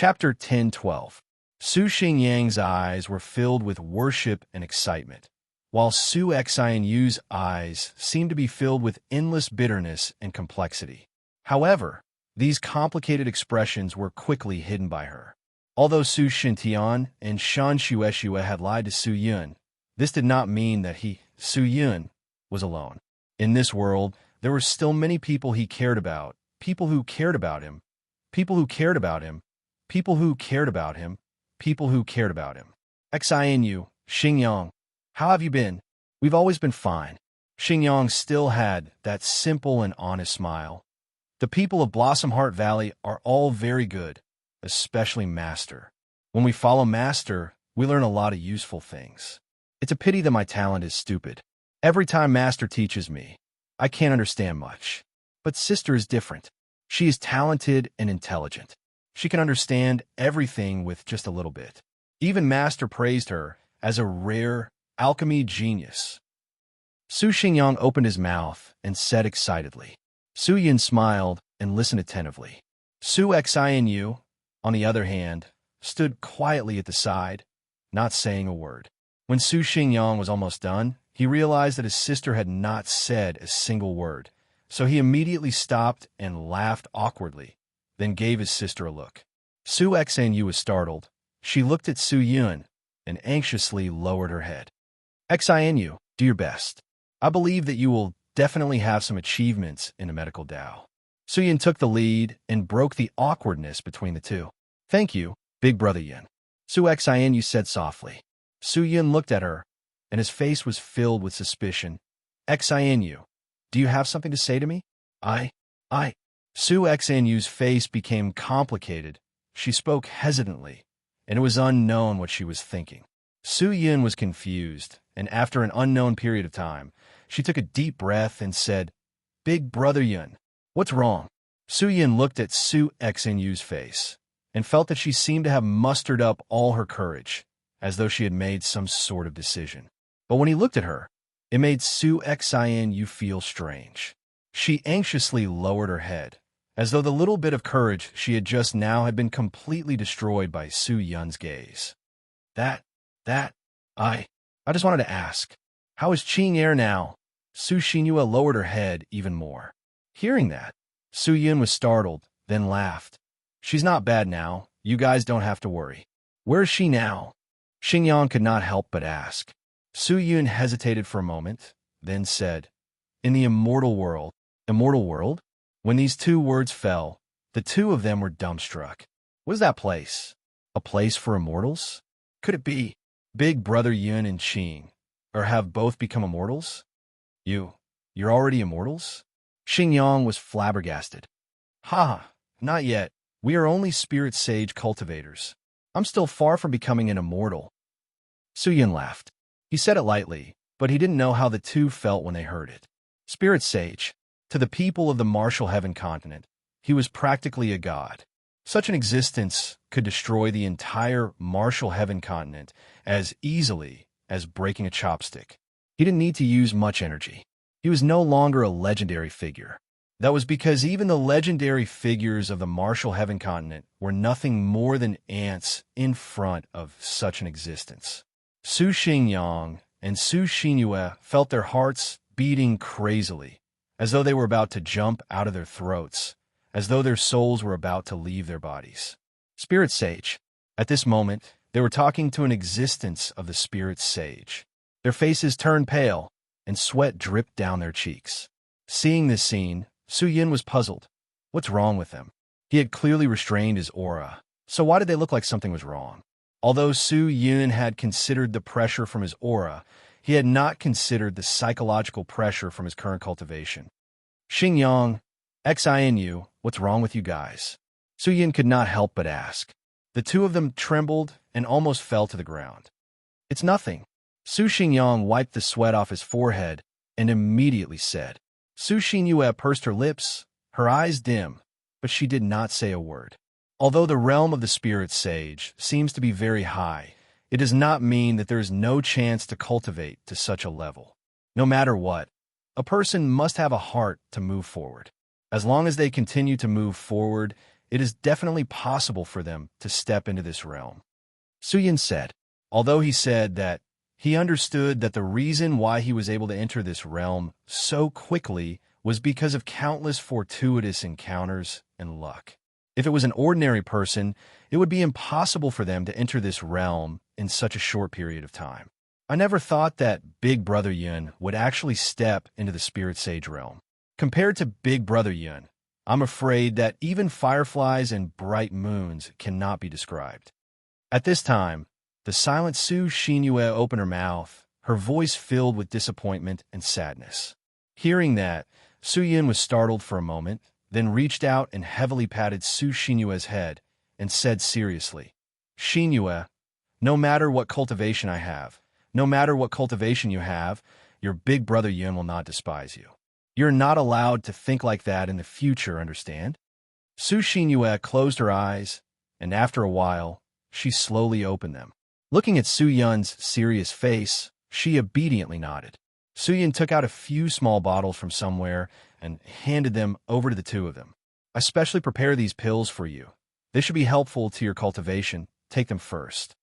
Chapter 10:12. Su Xingyang's eyes were filled with worship and excitement, while Su Xianyu's eyes seemed to be filled with endless bitterness and complexity. However, these complicated expressions were quickly hidden by her. Although Su Xintian and Shan Shueshue had lied to Su Yun, this did not mean that he, Su Yun, was alone. In this world, there were still many people he cared about, people who cared about him, people who cared about him, people who cared about him, people who cared about him. Xinu, Xingyang, how have you been? We've always been fine. Xingyang still had that simple and honest smile. The people of Blossom Heart Valley are all very good, especially Master. When we follow Master, we learn a lot of useful things. It's a pity that my talent is stupid. Every time Master teaches me, I can't understand much. But Sister is different. She is talented and intelligent. She can understand everything with just a little bit. Even Master praised her as a rare alchemy genius. Su Xingyang opened his mouth and said excitedly. Su Yun smiled and listened attentively. Su Xianyu, on the other hand, stood quietly at the side, not saying a word. When Su Xingyang was almost done, he realized that his sister had not said a single word, so he immediately stopped and laughed awkwardly, then gave his sister a look. Su Xianyu was startled. She looked at Su Yun and anxiously lowered her head. Xianyu, do your best. I believe that you will definitely have some achievements in a medical Tao. Su Yun took the lead and broke the awkwardness between the two. Thank you, Big Brother Yun. Su Xianyu said softly. Su Yun looked at her, and his face was filled with suspicion. Xianyu, do you have something to say to me? Su Xianyu's face became complicated. She spoke hesitantly, and it was unknown what she was thinking. Su Yun was confused, and after an unknown period of time, she took a deep breath and said, Big Brother Yun, what's wrong? Su Yun looked at Su Xianyu's face and felt that she seemed to have mustered up all her courage, as though she had made some sort of decision. But when he looked at her, it made Su Xianyu feel strange. She anxiously lowered her head, as though the little bit of courage she had just now had been completely destroyed by Su Yun's gaze. I just wanted to ask, how is Qing Air now? Su Xinyu lowered her head even more. Hearing that, Su Yun was startled, then laughed. She's not bad now. You guys don't have to worry. Where is she now? Xingyang could not help but ask. Su Yun hesitated for a moment, then said, In the immortal world. Immortal world? When these two words fell, the two of them were dumbstruck. What is that place? A place for immortals? Could it be Big Brother Yun and Qing, or have both become immortals? You're already immortals? Xingyang was flabbergasted. Not yet. We are only spirit sage cultivators. I'm still far from becoming an immortal. Su Yun laughed. He said it lightly, but he didn't know how the two felt when they heard it. Spirit sage. To the people of the Martial Heaven continent, he was practically a god. Such an existence could destroy the entire Martial Heaven continent as easily as breaking a chopstick. He didn't need to use much energy. He was no longer a legendary figure. That was because even the legendary figures of the Martial Heaven continent were nothing more than ants in front of such an existence. Su Xingyang and Su Xinyu felt their hearts beating crazily, as though they were about to jump out of their throats, as though their souls were about to leave their bodies. Spirit Sage. At this moment, they were talking to an existence of the Spirit Sage. Their faces turned pale, and sweat dripped down their cheeks. Seeing this scene, Su Yun was puzzled. What's wrong with them? He had clearly restrained his aura, so why did they look like something was wrong? Although Su Yun had considered the pressure from his aura, he had not considered the psychological pressure from his current cultivation. Xingyang, Xinu, what's wrong with you guys? Su Yun could not help but ask. The two of them trembled and almost fell to the ground. It's nothing. Su Xingyang wiped the sweat off his forehead and immediately said. Su Xinyu pursed her lips, her eyes dim, but she did not say a word. Although the realm of the Spirit Sage seems to be very high, it does not mean that there is no chance to cultivate to such a level. No matter what, a person must have a heart to move forward. As long as they continue to move forward, it is definitely possible for them to step into this realm. Su Yin said, although he said that he understood that the reason why he was able to enter this realm so quickly was because of countless fortuitous encounters and luck. If it was an ordinary person, it would be impossible for them to enter this realm in such a short period of time. I never thought that Big Brother Yun would actually step into the Spirit Sage realm. Compared to Big Brother Yun, I'm afraid that even fireflies and bright moons cannot be described. At this time, the silent Su Xinyue opened her mouth, her voice filled with disappointment and sadness. Hearing that, Su Yin was startled for a moment, then reached out and heavily patted Su Xinyue's head and said seriously, Xinyue, no matter what cultivation I have, no matter what cultivation you have, your big brother Yun will not despise you. You're not allowed to think like that in the future, understand? Su Xinyue closed her eyes, and after a while, she slowly opened them. Looking at Su Yun's serious face, she obediently nodded. Su Yun took out a few small bottles from somewhere and handed them over to the two of them. I specially prepare these pills for you. They should be helpful to your cultivation. Take them first.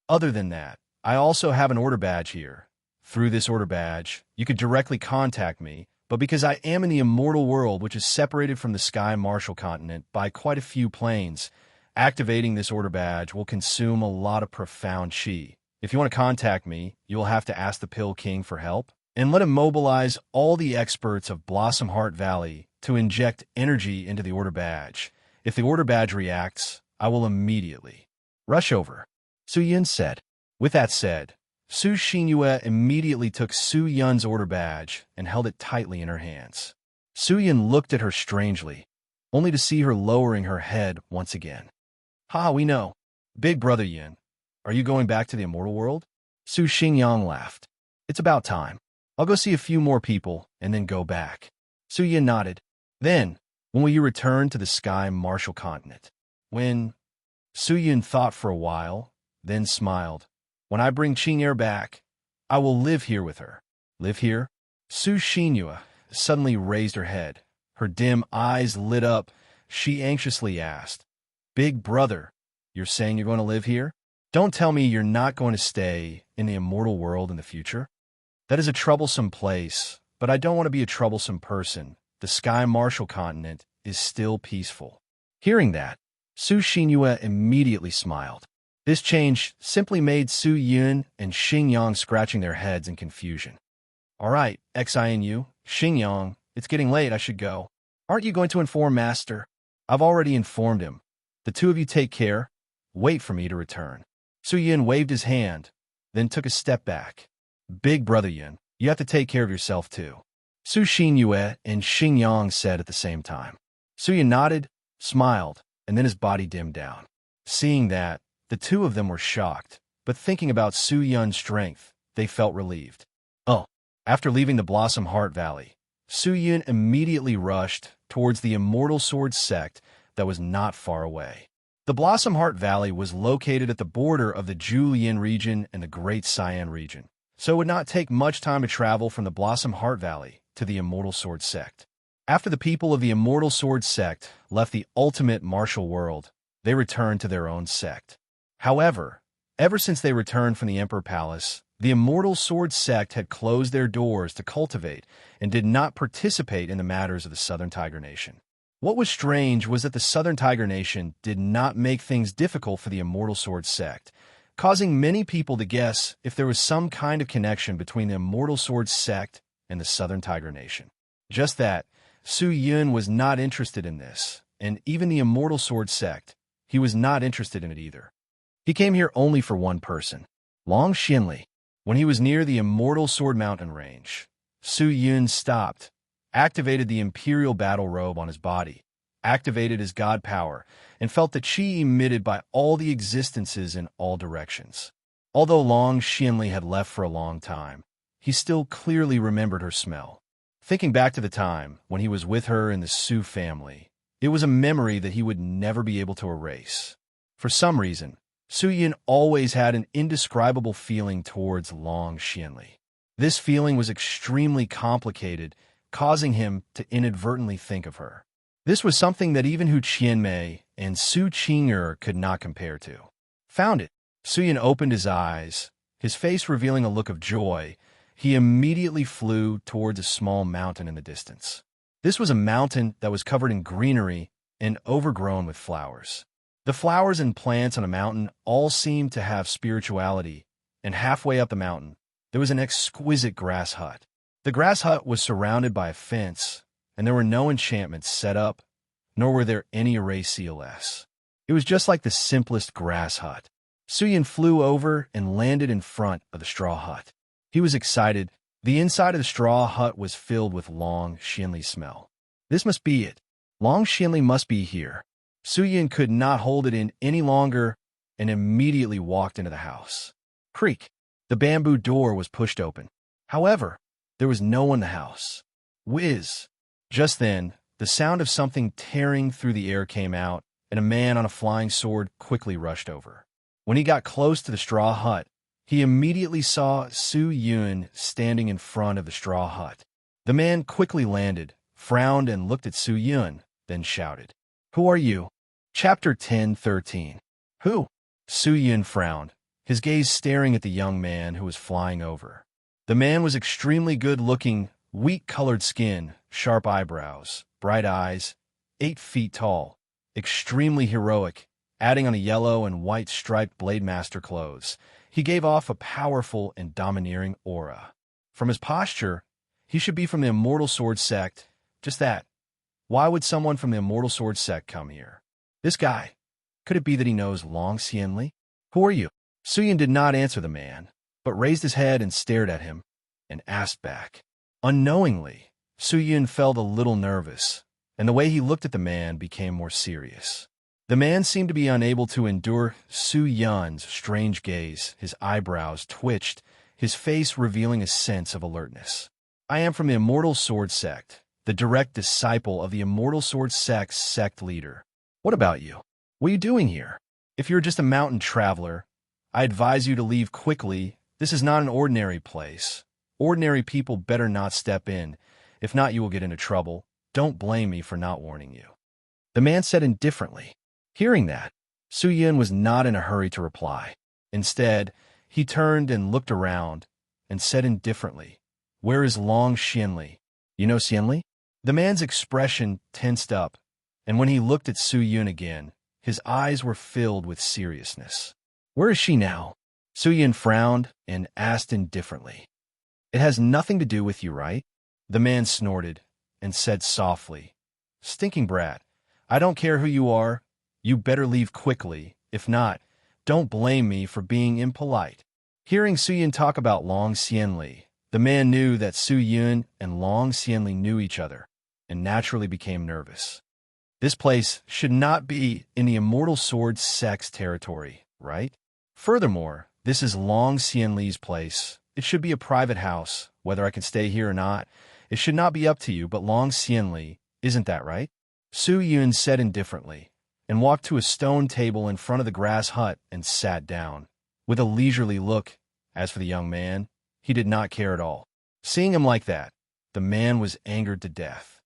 Other than that, I also have an order badge here. Through this order badge, you could directly contact me, but because I am in the immortal world, which is separated from the Sky Martial continent by quite a few planes, activating this order badge will consume a lot of profound chi. If you want to contact me, you will have to ask the Pill King for help, and let him mobilize all the experts of Blossom Heart Valley to inject energy into the order badge. If the order badge reacts, I will immediately rush over, Su Yin said. With that said, Su Xinyue immediately took Su Yun's order badge and held it tightly in her hands. Su Yin looked at her strangely, only to see her lowering her head once again. Ha, we know. Big Brother Yin, are you going back to the immortal world? Su Xingyang laughed. It's about time. I'll go see a few more people and then go back. Su Yin nodded. Then, when will you return to the Sky Martial continent? When? Su Yin thought for a while, then smiled. When I bring Qing'er back, I will live here with her. Live here? Su Xinyue suddenly raised her head. Her dim eyes lit up. She anxiously asked, Big Brother, you're saying you're going to live here? Don't tell me you're not going to stay in the immortal world in the future. That is a troublesome place, but I don't want to be a troublesome person. The Sky Martial continent is still peaceful. Hearing that, Su Xinyue immediately smiled. This change simply made Su Yun and Xingyang scratching their heads in confusion. All right, XINU, Xingyang, it's getting late, I should go. Aren't you going to inform Master? I've already informed him. The two of you take care. Wait for me to return. Su Yun waved his hand, then took a step back. Big Brother Yun, you have to take care of yourself too. Su Xinyue and Xingyang said at the same time. Su Yun nodded, smiled, and then his body dimmed down. Seeing that, the two of them were shocked, but thinking about Su Yun's strength, they felt relieved. Oh, after leaving the Blossom Heart Valley, Su Yun immediately rushed towards the Immortal Sword sect that was not far away. The Blossom Heart Valley was located at the border of the Julian region and the Great Cyan region, so it would not take much time to travel from the Blossom Heart Valley to the Immortal Sword sect. After the people of the Immortal Sword sect left the ultimate martial world, they returned to their own sect. However, ever since they returned from the Emperor Palace, the Immortal Sword sect had closed their doors to cultivate and did not participate in the matters of the Southern Tiger Nation. What was strange was that the Southern Tiger Nation did not make things difficult for the Immortal Sword sect, causing many people to guess if there was some kind of connection between the Immortal Sword sect and the Southern Tiger Nation. Just that, Su Yun was not interested in this, and even the Immortal Sword sect, he was not interested in it either. He came here only for one person, Long Xinli. When he was near the Immortal Sword Mountain range, Su Yun stopped, activated the Imperial Battle Robe on his body, activated his god power, and felt the chi emitted by all the existences in all directions. Although Long Xinli had left for a long time, he still clearly remembered her smell. Thinking back to the time when he was with her and the Su family, it was a memory that he would never be able to erase. For some reason, Su Yun always had an indescribable feeling towards Long Xinli. This feeling was extremely complicated, causing him to inadvertently think of her. This was something that even Hu Qianmei and Su Qing'er could not compare to. Found it. Su Yun opened his eyes, his face revealing a look of joy. He immediately flew towards a small mountain in the distance. This was a mountain that was covered in greenery and overgrown with flowers. The flowers and plants on a mountain all seemed to have spirituality, and halfway up the mountain, there was an exquisite grass hut. The grass hut was surrounded by a fence, and there were no enchantments set up, nor were there any array seals. It was just like the simplest grass hut. Su Yun flew over and landed in front of the straw hut. He was excited. The inside of the straw hut was filled with Long Xianli's smell. This must be it. Long Xianli must be here. Su Yun could not hold it in any longer and immediately walked into the house. Creak! The bamboo door was pushed open. However, there was no one in the house. Whiz! Just then, the sound of something tearing through the air came out, and a man on a flying sword quickly rushed over. When he got close to the straw hut, he immediately saw Su Yun standing in front of the straw hut. The man quickly landed, frowned, and looked at Su Yun, then shouted, "Who are you?" Chapter 10:13. Who? Su Yun frowned, his gaze staring at the young man who was flying over. The man was extremely good-looking, wheat-colored skin, sharp eyebrows, bright eyes, 8 feet tall, extremely heroic, adding on a yellow and white striped Blade Master clothes. He gave off a powerful and domineering aura. From his posture, he should be from the Immortal Sword sect. Just that. Why would someone from the Immortal Sword sect come here? This guy. Could it be that he knows Long Xianli? Who are you? Su Yun did not answer the man, but raised his head and stared at him, and asked back. Unknowingly, Su Yun felt a little nervous, and the way he looked at the man became more serious. The man seemed to be unable to endure Su Yun's strange gaze. His eyebrows twitched, his face revealing a sense of alertness. I am from the Immortal Sword sect, the direct disciple of the Immortal Sword sect's sect leader. What about you? What are you doing here? If you're just a mountain traveler, I advise you to leave quickly. This is not an ordinary place. Ordinary people better not step in. If not, you will get into trouble. Don't blame me for not warning you. The man said indifferently. Hearing that, Su Yun was not in a hurry to reply. Instead, he turned and looked around and said indifferently, "Where is Long Xianli? You know Xianli?" The man's expression tensed up, and when he looked at Su Yun again, his eyes were filled with seriousness. "Where is she now?" Su Yun frowned and asked indifferently. "It has nothing to do with you, right?" The man snorted and said softly, "Stinking brat, I don't care who you are. You better leave quickly. If not, don't blame me for being impolite." Hearing Su Yun talk about Long Xianli, the man knew that Su Yun and Long Xianli knew each other, and naturally became nervous. This place should not be in the Immortal Sword sect's territory, right? Furthermore, this is Long Xianli's place. It should be a private house. Whether I can stay here or not, it should not be up to you, but Long Xianli, isn't that right? Su Yun said indifferently, and walked to a stone table in front of the grass hut and sat down, with a leisurely look. As for the young man, he did not care at all. Seeing him like that, the man was angered to death.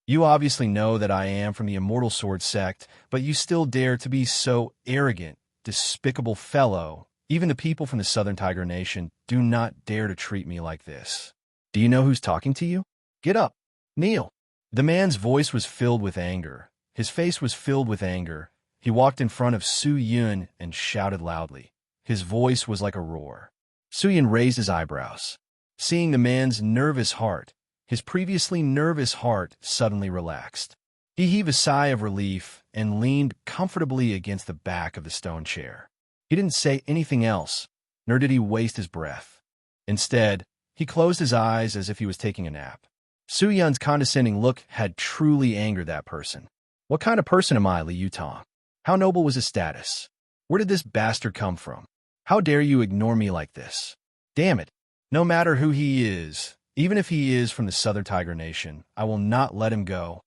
"You obviously know that I am from the Immortal Sword sect, but you still dare to be so arrogant, despicable fellow. Even the people from the Southern Tiger Nation do not dare to treat me like this. Do you know who's talking to you? Get up. Kneel." The man's voice was filled with anger. His face was filled with anger. He walked in front of Su Yun and shouted loudly. His voice was like a roar. Su Yun raised his eyebrows. Seeing the man's nervous heart, his previously nervous heart suddenly relaxed. He heaved a sigh of relief and leaned comfortably against the back of the stone chair. He didn't say anything else, nor did he waste his breath. Instead, he closed his eyes as if he was taking a nap. Su Yun's condescending look had truly angered that person. What kind of person am I, Li Yutong? How noble was his status? Where did this bastard come from? How dare you ignore me like this? Damn it. No matter who he is, even if he is from the Southern Tiger Nation, I will not let him go.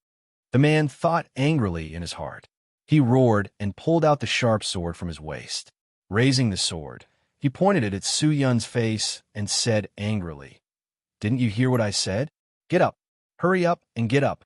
The man thought angrily in his heart. He roared and pulled out the sharp sword from his waist. Raising the sword, he pointed it at Su Yun's face and said angrily, "Didn't you hear what I said? Get up. Hurry up and get up."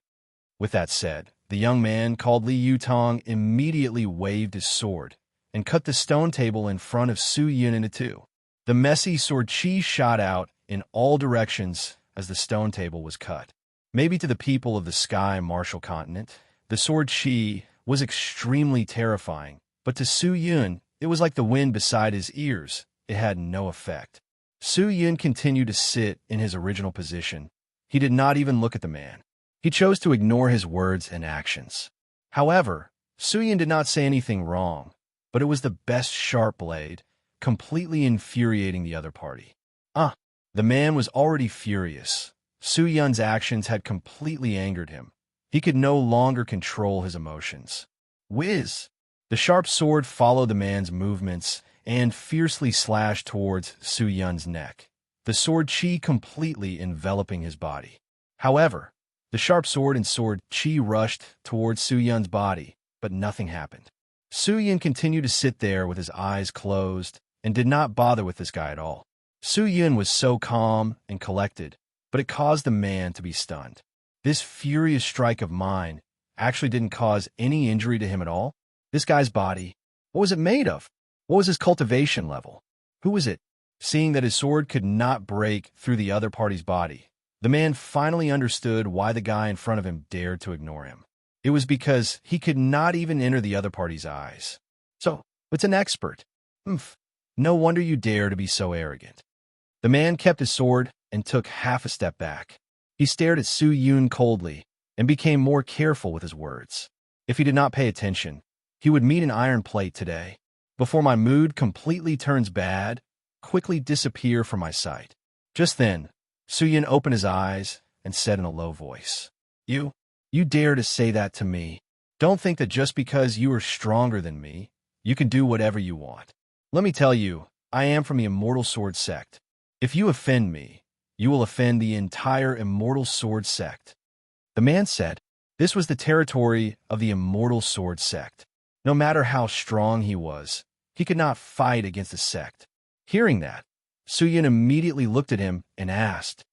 With that said, The young man, called Li Yutong, immediately waved his sword and cut the stone table in front of Su Yun into two. The messy sword chi shot out in all directions as the stone table was cut. Maybe to the people of the Sky Martial Continent, the sword chi was extremely terrifying, but to Su Yun, it was like the wind beside his ears. It had no effect. Su Yun continued to sit in his original position. He did not even look at the man. He chose to ignore his words and actions. However, Su Yun did not say anything wrong, but it was the best sharp blade, completely infuriating the other party. The man was already furious. Su Yun's actions had completely angered him. He could no longer control his emotions. Whiz! The sharp sword followed the man's movements and fiercely slashed towards Su Yun's neck, the sword chi completely enveloping his body. However, the sharp sword and sword chi rushed towards Su Yun's body, but nothing happened. Su Yun continued to sit there with his eyes closed and did not bother with this guy at all. Su Yun was so calm and collected, but it caused the man to be stunned. This furious strike of mine actually didn't cause any injury to him at all. This guy's body, what was it made of? What was his cultivation level? Who was it? Seeing that his sword could not break through the other party's body, the man finally understood why the guy in front of him dared to ignore him. It was because he could not even enter the other party's eyes. So, it's an expert. No wonder you dare to be so arrogant. The man kept his sword and took half a step back. He stared at Su Yun coldly and became more careful with his words. If he did not pay attention, he would meet an iron plate today. Before my mood completely turns bad, quickly disappear from my sight. Just then, Su Yun opened his eyes and said in a low voice, You dare to say that to me? Don't think that just because you are stronger than me, you can do whatever you want. Let me tell you, I am from the Immortal Sword Sect. If you offend me, you will offend the entire Immortal Sword Sect. The man said, this was the territory of the Immortal Sword Sect. No matter how strong he was, he could not fight against the sect. Hearing that, Su Yun immediately looked at him and asked,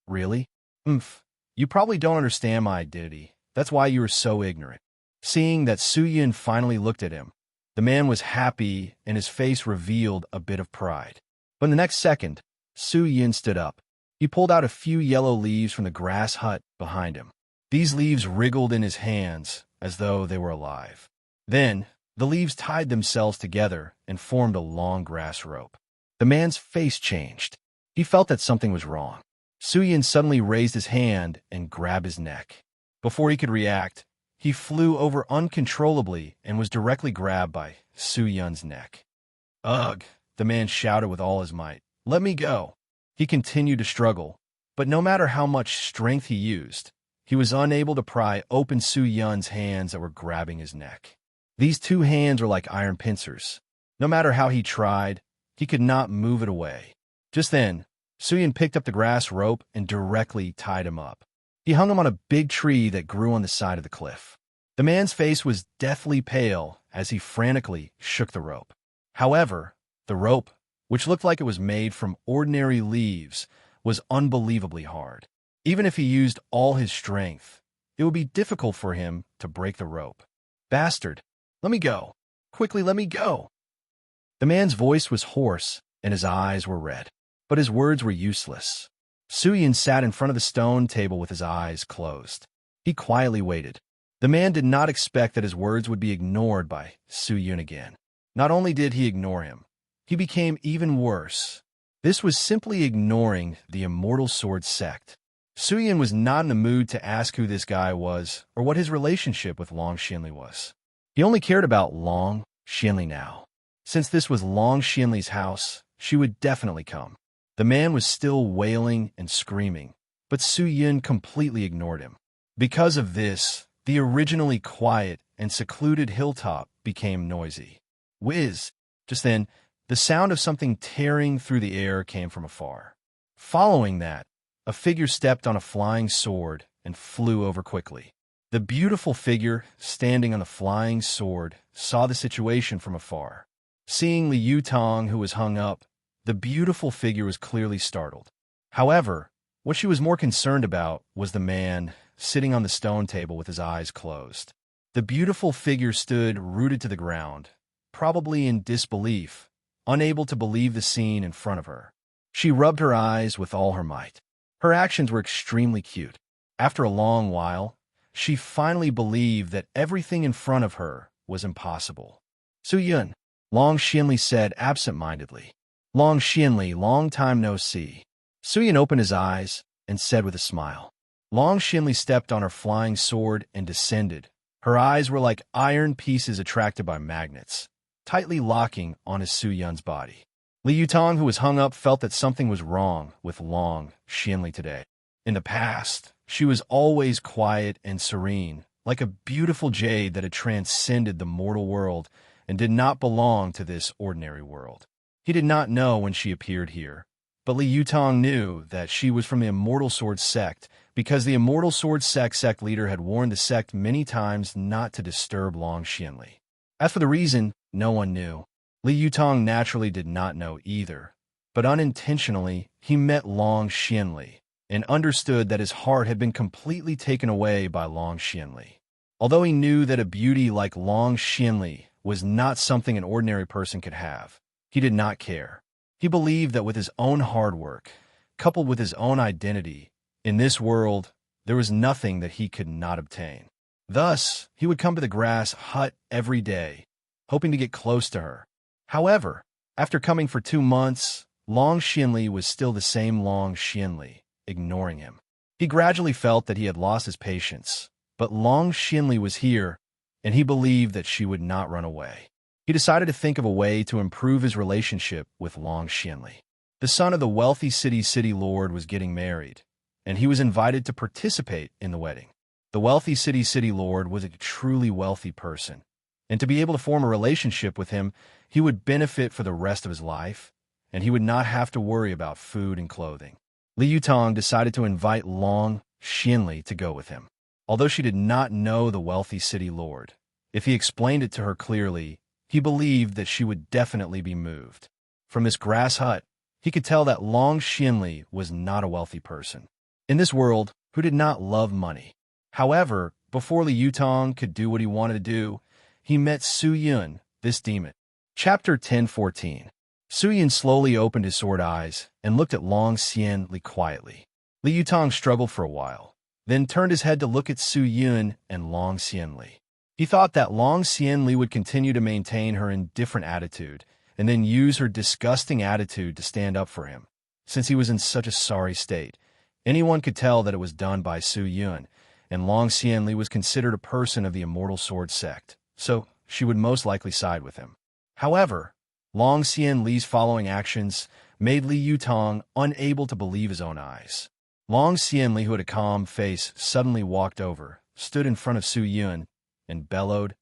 Really? You probably don't understand my identity. That's why you are so ignorant. Seeing that Su Yun finally looked at him, the man was happy and his face revealed a bit of pride. But in the next second, Su Yun stood up. He pulled out a few yellow leaves from the grass hut behind him. These leaves wriggled in his hands as though they were alive. Then, the leaves tied themselves together and formed a long grass rope. The man's face changed. He felt that something was wrong. Su Yun suddenly raised his hand and grabbed his neck. Before he could react, he flew over uncontrollably and was directly grabbed by Su Yun's neck. Ugh, the man shouted with all his might. Let me go. He continued to struggle, but no matter how much strength he used, he was unable to pry open Su Yun's hands that were grabbing his neck. These two hands were like iron pincers. No matter how he tried, he could not move it away. Just then, Su Yun picked up the grass rope and directly tied him up. He hung him on a big tree that grew on the side of the cliff. The man's face was deathly pale as he frantically shook the rope. However, the rope, which looked like it was made from ordinary leaves, was unbelievably hard. Even if he used all his strength, it would be difficult for him to break the rope. Bastard, let me go. Quickly, let me go. The man's voice was hoarse and his eyes were red, but his words were useless. Su Yun sat in front of the stone table with his eyes closed. He quietly waited. The man did not expect that his words would be ignored by Su Yun again. Not only did he ignore him, he became even worse. This was simply ignoring the Immortal Sword Sect. Su Yun was not in the mood to ask who this guy was or what his relationship with Long Xianli was. He only cared about Long Xianli now. Since this was Long Xianli's house, she would definitely come. The man was still wailing and screaming, but Su Yun completely ignored him. Because of this, the originally quiet and secluded hilltop became noisy. Whiz! Just then, the sound of something tearing through the air came from afar. Following that, a figure stepped on a flying sword and flew over quickly. The beautiful figure, standing on the flying sword, saw the situation from afar. Seeing Li Yutong, who was hung up, the beautiful figure was clearly startled. However, what she was more concerned about was the man sitting on the stone table with his eyes closed. The beautiful figure stood rooted to the ground, probably in disbelief, unable to believe the scene in front of her. She rubbed her eyes with all her might. Her actions were extremely cute. After a long while, she finally believed that everything in front of her was impossible. "Su-yun," Long Xianli said absent-mindedly. "Long Xianli, long time no see." Su-yun opened his eyes and said with a smile. Long Xianli stepped on her flying sword and descended. Her eyes were like iron pieces attracted by magnets, tightly locking onto Su-yun's body. Li Yutong, who was hung up, felt that something was wrong with Long Xianli today. In the past, she was always quiet and serene, like a beautiful jade that had transcended the mortal world and did not belong to this ordinary world. He did not know when she appeared here, but Li Yutong knew that she was from the Immortal Sword sect because the Immortal Sword sect leader had warned the sect many times not to disturb Long Xianli. As for the reason, no one knew. Li Yutong naturally did not know either, but unintentionally he met Long Xianli and understood that his heart had been completely taken away by Long Xianli. Although he knew that a beauty like Long Xianli was not something an ordinary person could have, he did not care. He believed that with his own hard work, coupled with his own identity, in this world, there was nothing that he could not obtain. Thus, he would come to the grass hut every day, hoping to get close to her. However, after coming for 2 months, Long Xianli was still the same Long Xianli, ignoring him. He gradually felt that he had lost his patience, but Long Xianli was here, and he believed that she would not run away. He decided to think of a way to improve his relationship with Long Xianli. The son of the wealthy city lord was getting married, and he was invited to participate in the wedding. The wealthy city lord was a truly wealthy person, and to be able to form a relationship with him, he would benefit for the rest of his life, and he would not have to worry about food and clothing. Li Yutong decided to invite Long Xianli to go with him. Although she did not know the wealthy city lord, if he explained it to her clearly, he believed that she would definitely be moved. From this grass hut, he could tell that Long Xianli was not a wealthy person. In this world, who did not love money. However, before Li Yutong could do what he wanted to do, he met Su-yun, this demon. Chapter 10:14. Su-yun slowly opened his sword eyes and looked at Long Xianli quietly. Li Yutong struggled for a while, then turned his head to look at Su-yun and Long Xianli. He thought that Long Xianli would continue to maintain her indifferent attitude and then use her disgusting attitude to stand up for him. Since he was in such a sorry state, anyone could tell that it was done by Su-yun, and Long Xianli was considered a person of the Immortal Sword sect, so she would most likely side with him. However, Long Xianli's following actions made Li Yutong unable to believe his own eyes. Long Xianli, who had a calm face, suddenly walked over, stood in front of Su-yun, and bellowed,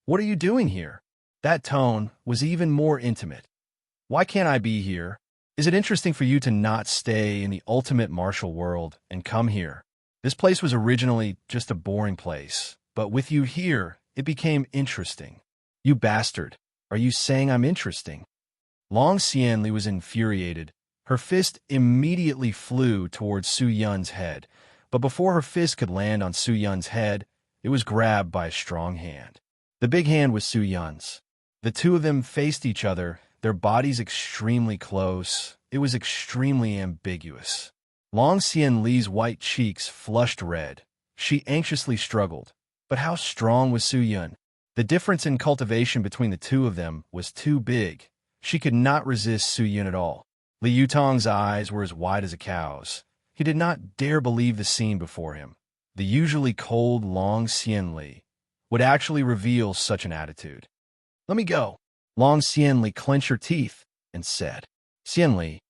"What are you doing here?" That tone was even more intimate. "Why can't I be here? Is it interesting for you to not stay in the ultimate martial world and come here? This place was originally just a boring place, but with you here, it became interesting." "You bastard, are you saying I'm interesting?" Long Xianli was infuriated. Her fist immediately flew towards Su-yun's head, but before her fist could land on Su-yun's head, it was grabbed by a strong hand. The big hand was Su-yun's. The two of them faced each other, their bodies extremely close. It was extremely ambiguous. Long Xianli's white cheeks flushed red. She anxiously struggled. But how strong was Su-yun? The difference in cultivation between the two of them was too big. She could not resist Su-yun at all. Li Yutong's eyes were as wide as a cow's. He did not dare believe the scene before him. The usually cold Long Xianli would actually reveal such an attitude. "Let me go." Long Xianli clenched her teeth and said, "Xianli,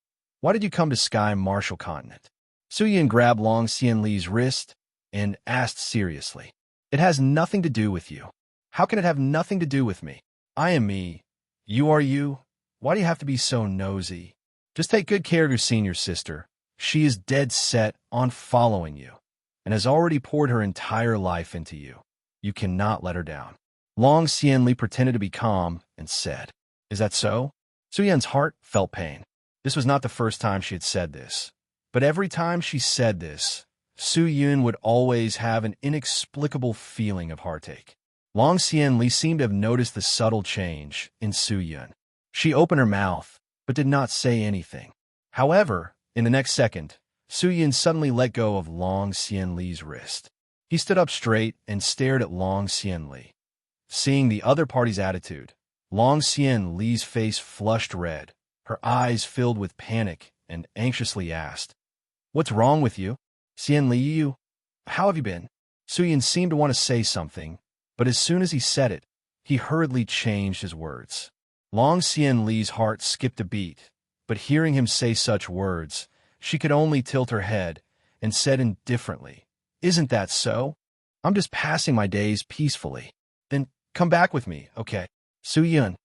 why did you come to Sky Martial Continent?" Su-yun grabbed Long Xianli's wrist and asked seriously, "It has nothing to do with you." "How can it have nothing to do with me? I am me. You are you. Why do you have to be so nosy? Just take good care of your senior sister. She is dead set on following you and has already poured her entire life into you. You cannot let her down." Long Xianli pretended to be calm and said, "Is that so?" Su-yun's heart felt pain. This was not the first time she had said this, but every time she said this, Su-yun would always have an inexplicable feeling of heartache. Long Xian Li seemed to have noticed the subtle change in Su Yun. She opened her mouth, but did not say anything. However, in the next second, Su Yun suddenly let go of Long Xian Li's wrist. He stood up straight and stared at Long Xian Li. Seeing the other party's attitude, Long Xian Li's face flushed red. Her eyes filled with panic and anxiously asked, "What's wrong with you? Xian Li, how have you been?" Su Yun seemed to want to say something, but as soon as he said it, he hurriedly changed his words. Long Xian Li's heart skipped a beat, but hearing him say such words, she could only tilt her head and said indifferently, "Isn't that so? I'm just passing my days peacefully." "Then come back with me, okay?" Su Yun,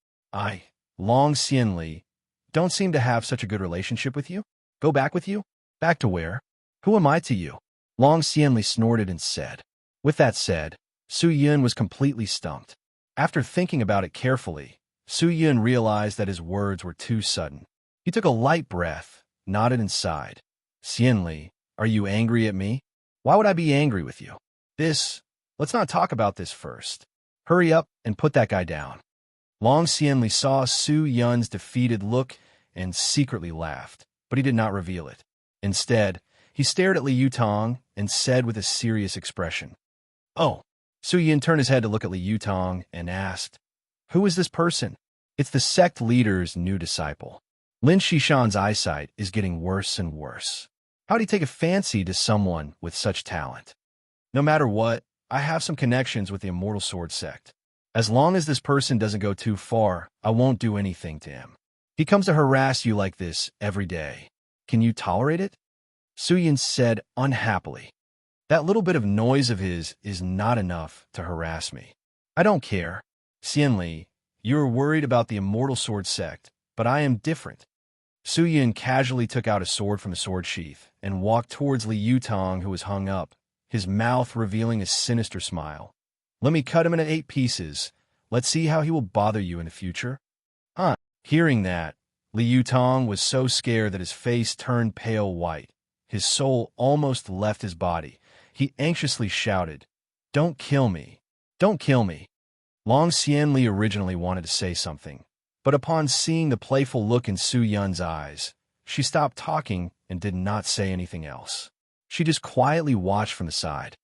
Long Xian Li, don't seem to have such a good relationship with you. Go back with you? Back to where? Who am I to you? Long Xian Li snorted and said. With that said, Su Yun was completely stumped. After thinking about it carefully, Su Yun realized that his words were too sudden. He took a light breath, nodded and sighed. "Xian Li, are you angry at me? Why would I be angry with you? Let's not talk about this first. Hurry up and put that guy down." Long Xian Li saw Su Yun's defeated look and secretly laughed, but he did not reveal it. Instead, he stared at Li Yutong and said with a serious expression, "Oh." Su Yun turned his head to look at Li Yutong and asked, "Who is this person?" "It's the sect leader's new disciple. Lin Shishan's eyesight is getting worse and worse. How'd he take a fancy to someone with such talent? No matter what, I have some connections with the Immortal Sword sect. As long as this person doesn't go too far, I won't do anything to him. He comes to harass you like this every day. Can you tolerate it?" Su Yun said unhappily, "That little bit of noise of his is not enough to harass me. I don't care. Xian Li, you are worried about the Immortal Sword sect, but I am different." Su Yun casually took out a sword from a sword sheath and walked towards Li Yutong, who was hung up, his mouth revealing a sinister smile. "Let me cut him into 8 pieces. Let's see how he will bother you in the future." Huh. Hearing that, Li Yutong was so scared that his face turned pale white. His soul almost left his body. He anxiously shouted, "Don't kill me! Don't kill me!" Long Xian Li originally wanted to say something, but upon seeing the playful look in Su Yun's eyes, she stopped talking and did not say anything else. She just quietly watched from the side.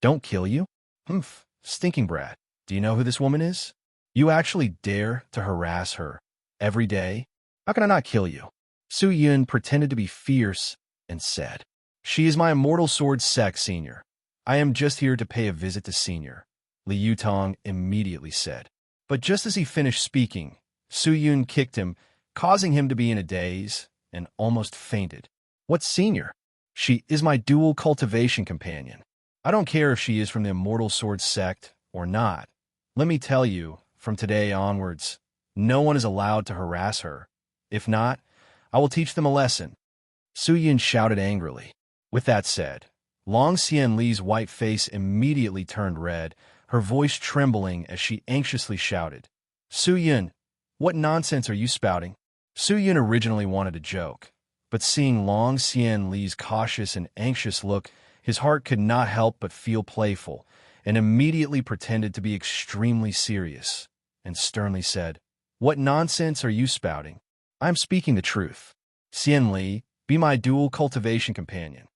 "Don't kill you? Humph, stinking brat. Do you know who this woman is? You actually dare to harass her every day? How can I not kill you?" Su Yun pretended to be fierce and said, "She is my Immortal Sword sect senior. I am just here to pay a visit to senior," Li Yutong immediately said. But just as he finished speaking, Su Yun kicked him, causing him to be in a daze, and almost fainted. "What senior? She is my dual cultivation companion. I don't care if she is from the Immortal Sword sect or not. Let me tell you, from today onwards, no one is allowed to harass her. If not, I will teach them a lesson." Su Yun shouted angrily. With that said, Long Xian Li's white face immediately turned red, her voice trembling as she anxiously shouted, "Su Yun, what nonsense are you spouting?" Su Yun originally wanted a joke, but seeing Long Xian Li's cautious and anxious look, his heart could not help but feel playful, and immediately pretended to be extremely serious, and sternly said, "What nonsense are you spouting? I am speaking the truth. Xian Li, be my dual cultivation companion."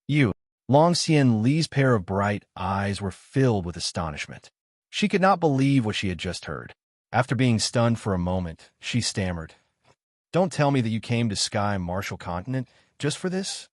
"You." Long Xian Li's pair of bright eyes were filled with astonishment. She could not believe what she had just heard. After being stunned for a moment, she stammered, "Don't tell me that you came to Sky Martial Continent just for this?"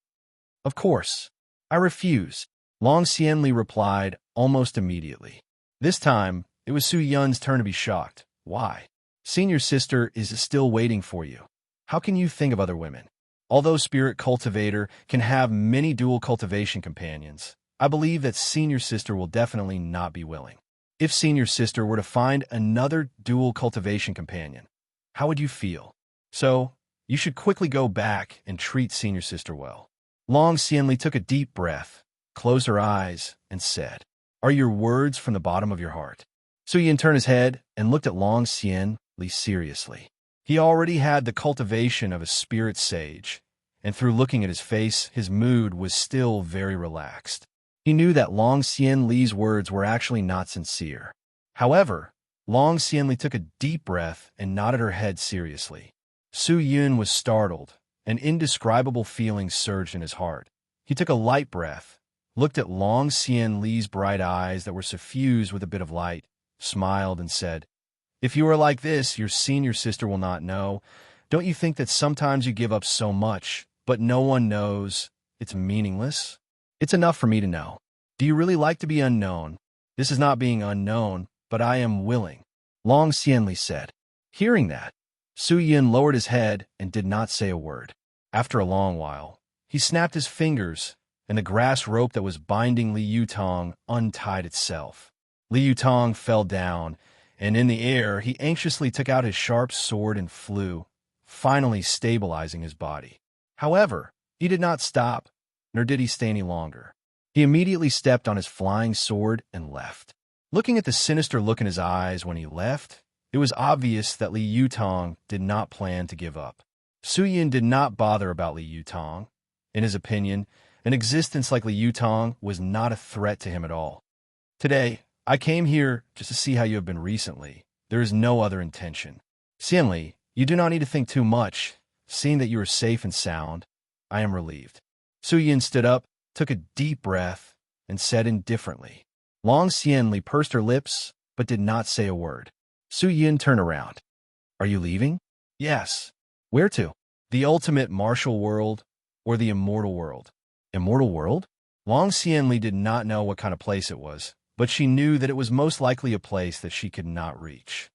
"Of course. I refuse," Long Xian Li replied almost immediately. This time, it was Su Yun's turn to be shocked. "Why? Senior sister is still waiting for you. How can you think of other women? Although Spirit Cultivator can have many dual cultivation companions, I believe that Senior Sister will definitely not be willing. If Senior Sister were to find another dual cultivation companion, how would you feel? So, you should quickly go back and treat Senior Sister well." Long Xianli took a deep breath, closed her eyes, and said, "Are your words from the bottom of your heart?" Su Yin turned his head and looked at Long Xianli seriously. He already had the cultivation of a spirit sage, and through looking at his face, his mood was still very relaxed. He knew that Long Xianli's words were actually not sincere. However, Long Xianli took a deep breath and nodded her head seriously. Su Yun was startled. An indescribable feeling surged in his heart. He took a light breath, looked at Long Xianli's bright eyes that were suffused with a bit of light, smiled and said, "If you are like this, your senior sister will not know. Don't you think that sometimes you give up so much, but no one knows it's meaningless? It's enough for me to know. Do you really like to be unknown? This is not being unknown, but I am willing," Long Xianli said. Hearing that, Su Yun lowered his head and did not say a word. After a long while, he snapped his fingers, and the grass rope that was binding Li Yutong untied itself. Li Yutong fell down, and in the air he anxiously took out his sharp sword and flew, finally stabilizing his body. However, he did not stop, nor did he stay any longer. He immediately stepped on his flying sword and left. Looking at the sinister look in his eyes when he left, it was obvious that Li Yutong did not plan to give up. Su Yun did not bother about Li Yutong. In his opinion, an existence like Li Yutong was not a threat to him at all. "Today, I came here just to see how you have been recently. There is no other intention. Xianli, you do not need to think too much. Seeing that you are safe and sound, I am relieved." Su Yun stood up, took a deep breath, and said indifferently. Long Xianli pursed her lips, but did not say a word. Su Yun turned around. "Are you leaving?" "Yes." "Where to?" "The ultimate martial world, or the immortal world." "Immortal world?" Long Xianli did not know what kind of place it was, but she knew that it was most likely a place that she could not reach.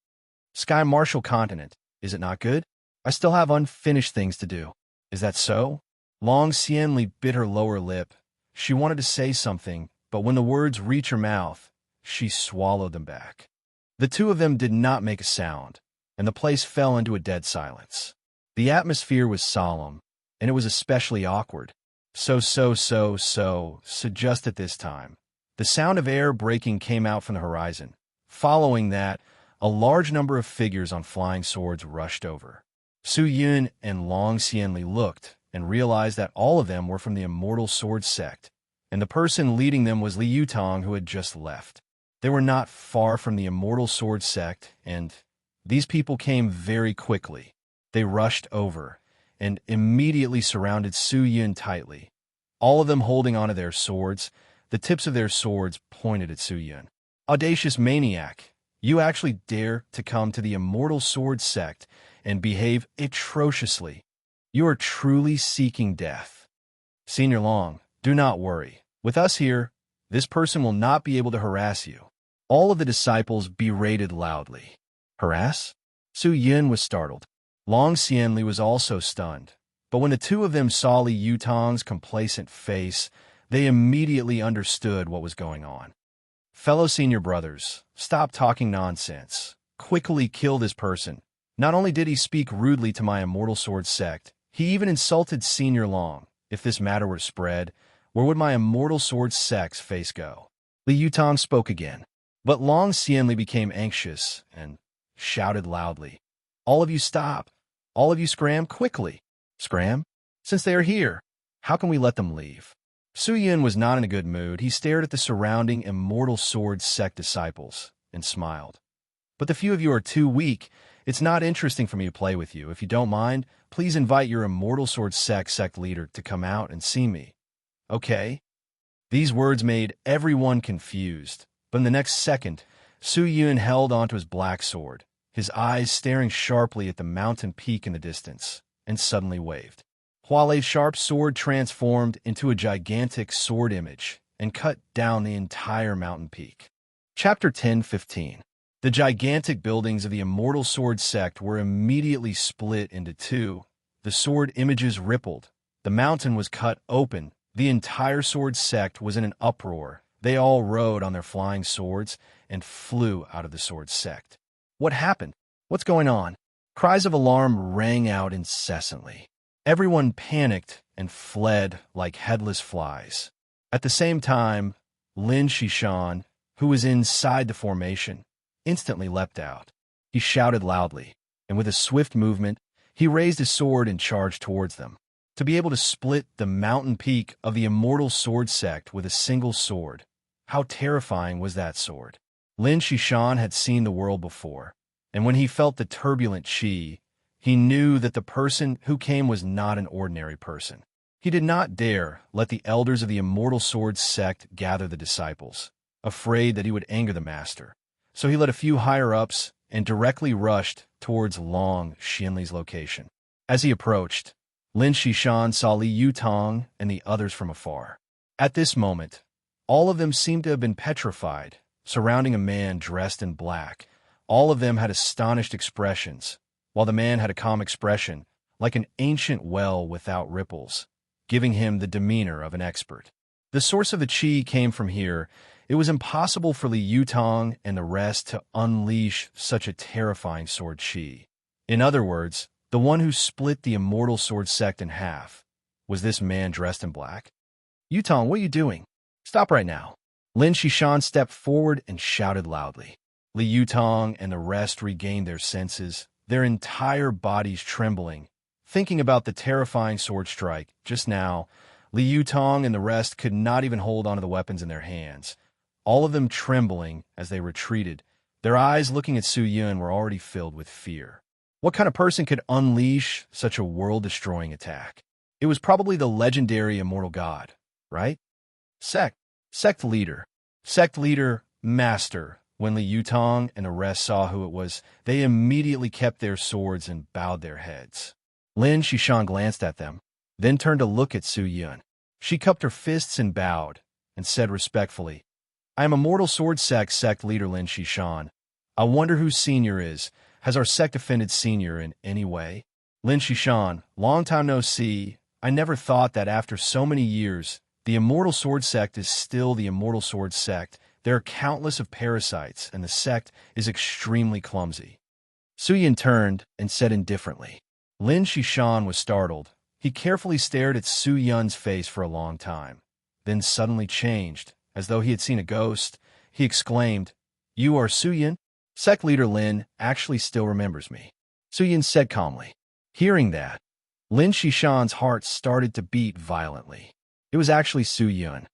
"Sky Martial Continent, is it not good? I still have unfinished things to do." "Is that so?" Long Xianli bit her lower lip. She wanted to say something, but when the words reached her mouth, she swallowed them back. The two of them did not make a sound, and the place fell into a dead silence. The atmosphere was solemn, and it was especially awkward. Just at this time, the sound of air breaking came out from the horizon. Following that, a large number of figures on flying swords rushed over. Su Yun and Long Xianli looked and realized that all of them were from the Immortal Sword sect, and the person leading them was Li Yutong, who had just left. They were not far from the Immortal Sword sect, and these people came very quickly. They rushed over and immediately surrounded Su Yun tightly, all of them holding onto their swords. The tips of their swords pointed at Su Yun. "Audacious maniac, you actually dare to come to the Immortal Sword sect and behave atrociously. You are truly seeking death. Senior Long, do not worry. With us here, this person will not be able to harass you." All of the disciples berated loudly. "Harass?" Su Yun was startled. Long Xianli was also stunned, but when the two of them saw Li Yutong's complacent face, they immediately understood what was going on. "Fellow senior brothers, stop talking nonsense. Quickly kill this person. Not only did he speak rudely to my Immortal Sword sect, he even insulted Senior Long. If this matter were spread, where would my Immortal Sword sect's face go?" Li Yutong spoke again, but Long Xianli became anxious and shouted loudly, "All of you stop! All of you scram quickly!" "Scram? Since they are here, how can we let them leave?" Su Yun was not in a good mood. He stared at the surrounding Immortal Sword sect disciples and smiled. "But the few of you are too weak. It's not interesting for me to play with you. If you don't mind, please invite your Immortal Sword sect leader to come out and see me." "Okay." These words made everyone confused, but in the next second, Su Yun held onto his black sword, his eyes staring sharply at the mountain peak in the distance, and suddenly waved. Huale's sharp sword transformed into a gigantic sword image and cut down the entire mountain peak. Chapter 10:15. The gigantic buildings of the Immortal Sword sect were immediately split into two. The sword images rippled. The mountain was cut open. The entire sword sect was in an uproar. They all rode on their flying swords and flew out of the sword sect. What happened? What's going on? Cries of alarm rang out incessantly. Everyone panicked and fled like headless flies. At the same time, Lin Shishan, who was inside the formation, instantly leapt out. He shouted loudly, and with a swift movement, he raised his sword and charged towards them. To be able to split the mountain peak of the Immortal Sword sect with a single sword, how terrifying was that sword? Lin Shishan had seen the world before, and when he felt the turbulent qi, he knew that the person who came was not an ordinary person. He did not dare let the elders of the Immortal Sword sect gather the disciples, afraid that he would anger the master. So he led a few higher-ups and directly rushed towards Long Xianli's location. As he approached, Lin Shishan saw Li Yutong and the others from afar. At this moment, all of them seemed to have been petrified, surrounding a man dressed in black. All of them had astonished expressions, while the man had a calm expression, like an ancient well without ripples, giving him the demeanor of an expert. The source of the qi came from here. It was impossible for Li Yutong and the rest to unleash such a terrifying sword qi. In other words, the one who split the Immortal Sword sect in half was this man dressed in black. Yutong, what are you doing? Stop right now. Lin Shishan stepped forward and shouted loudly. Li Yutong and the rest regained their senses, their entire bodies trembling, thinking about the terrifying sword strike. Just now, Li Yutong and the rest could not even hold onto the weapons in their hands, all of them trembling as they retreated. Their eyes looking at Su Yun were already filled with fear. What kind of person could unleash such a world-destroying attack? It was probably the legendary immortal god, right? Sect leader, master. When Li Yutong and the rest saw who it was, they immediately kept their swords and bowed their heads. Lin Shishan glanced at them, then turned to look at Su Yun. She cupped her fists and bowed, and said respectfully, I am Immortal Sword sect leader Lin Shishan. I wonder who Senior is. Has our sect offended Senior in any way? Lin Shishan, long time no see. I never thought that after so many years, the Immortal Sword sect is still the Immortal Sword sect. There are countless of parasites, and the sect is extremely clumsy. Su Yun turned and said indifferently. Lin Shishan was startled. He carefully stared at Su Yun's face for a long time, then suddenly changed, as though he had seen a ghost. He exclaimed, You are Su Yun? Sect leader Lin actually still remembers me. Su Yun said calmly. Hearing that, Lin Shishan's heart started to beat violently. It was actually Su Yun.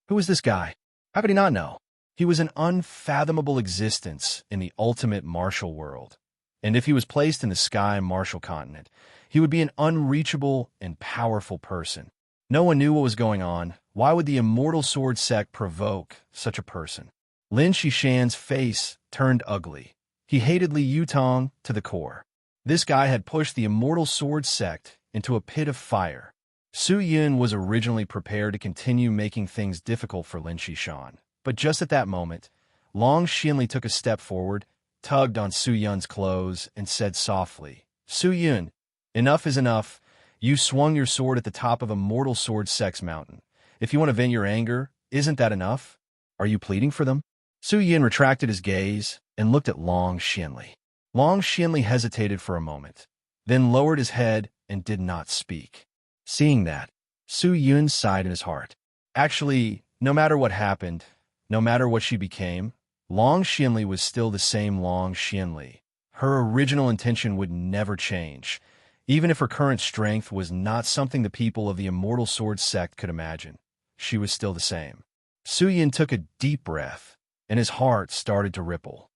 Who was this guy? How could he not know? He was an unfathomable existence in the ultimate martial world. And if he was placed in the sky martial continent, he would be an unreachable and powerful person. No one knew what was going on. Why would the Immortal Sword sect provoke such a person? Lin Shishan's face turned ugly. He hated Li Yutong to the core. This guy had pushed the Immortal Sword sect into a pit of fire. Su Yun was originally prepared to continue making things difficult for Lin Shishan. But just at that moment, Long Xianli took a step forward, tugged on Su Yun's clothes, and said softly, Su Yun, enough is enough. You swung your sword at the top of Immortal Sword sect's mountain. If you want to vent your anger, isn't that enough? Are you pleading for them? Su Yun retracted his gaze and looked at Long Xianli. Long Xianli hesitated for a moment, then lowered his head and did not speak. Seeing that, Su Yun sighed in his heart. Actually, no matter what happened, no matter what she became, Long Xianli was still the same Long Xianli. Her original intention would never change, even if her current strength was not something the people of the Immortal Sword sect could imagine. She was still the same. Su Yun took a deep breath, and his heart started to ripple.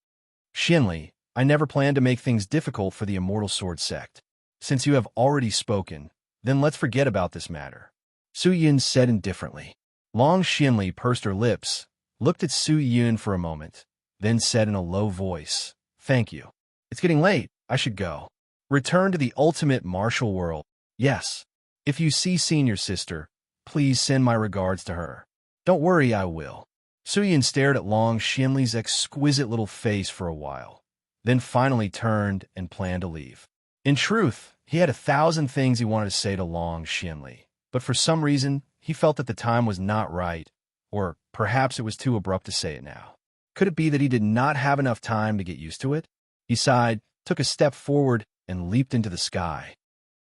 Xianli, I never planned to make things difficult for the Immortal Sword sect. Since you have already spoken, then let's forget about this matter. Su Yun said indifferently. Long Xianli pursed her lips, looked at Su Yun for a moment, then said in a low voice, Thank you. It's getting late. I should go. Return to the ultimate martial world. Yes. If you see Senior Sister, please send my regards to her. Don't worry, I will. Su Yun stared at Long Xianli's exquisite little face for a while, then finally turned and planned to leave. In truth, he had 1,000 things he wanted to say to Long Xianli, but for some reason, he felt that the time was not right, or perhaps it was too abrupt to say it now. Could it be that he did not have enough time to get used to it? He sighed, took a step forward, and leaped into the sky.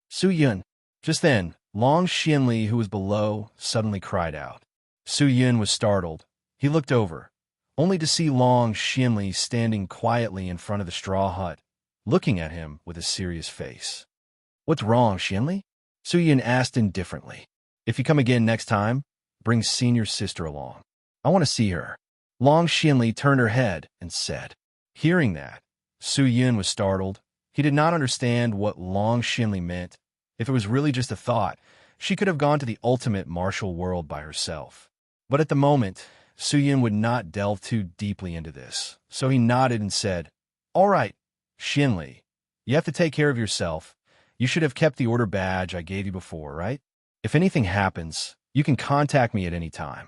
Su Yun. Just then, Long Xianli, who was below, suddenly cried out. Su Yun was startled. He looked over, only to see Long Xianli standing quietly in front of the straw hut, looking at him with a serious face. What's wrong, Xianli? Su Yun asked indifferently. If you come again next time, bring Senior Sister along. I want to see her. Long Xinli turned her head and said. Hearing that, Su Yun was startled. He did not understand what Long Xinli meant. If it was really just a thought, she could have gone to the ultimate martial world by herself. But at the moment, Su Yun would not delve too deeply into this, so he nodded and said, All right, Xinli, you have to take care of yourself. You should have kept the order badge I gave you before, right? If anything happens, you can contact me at any time.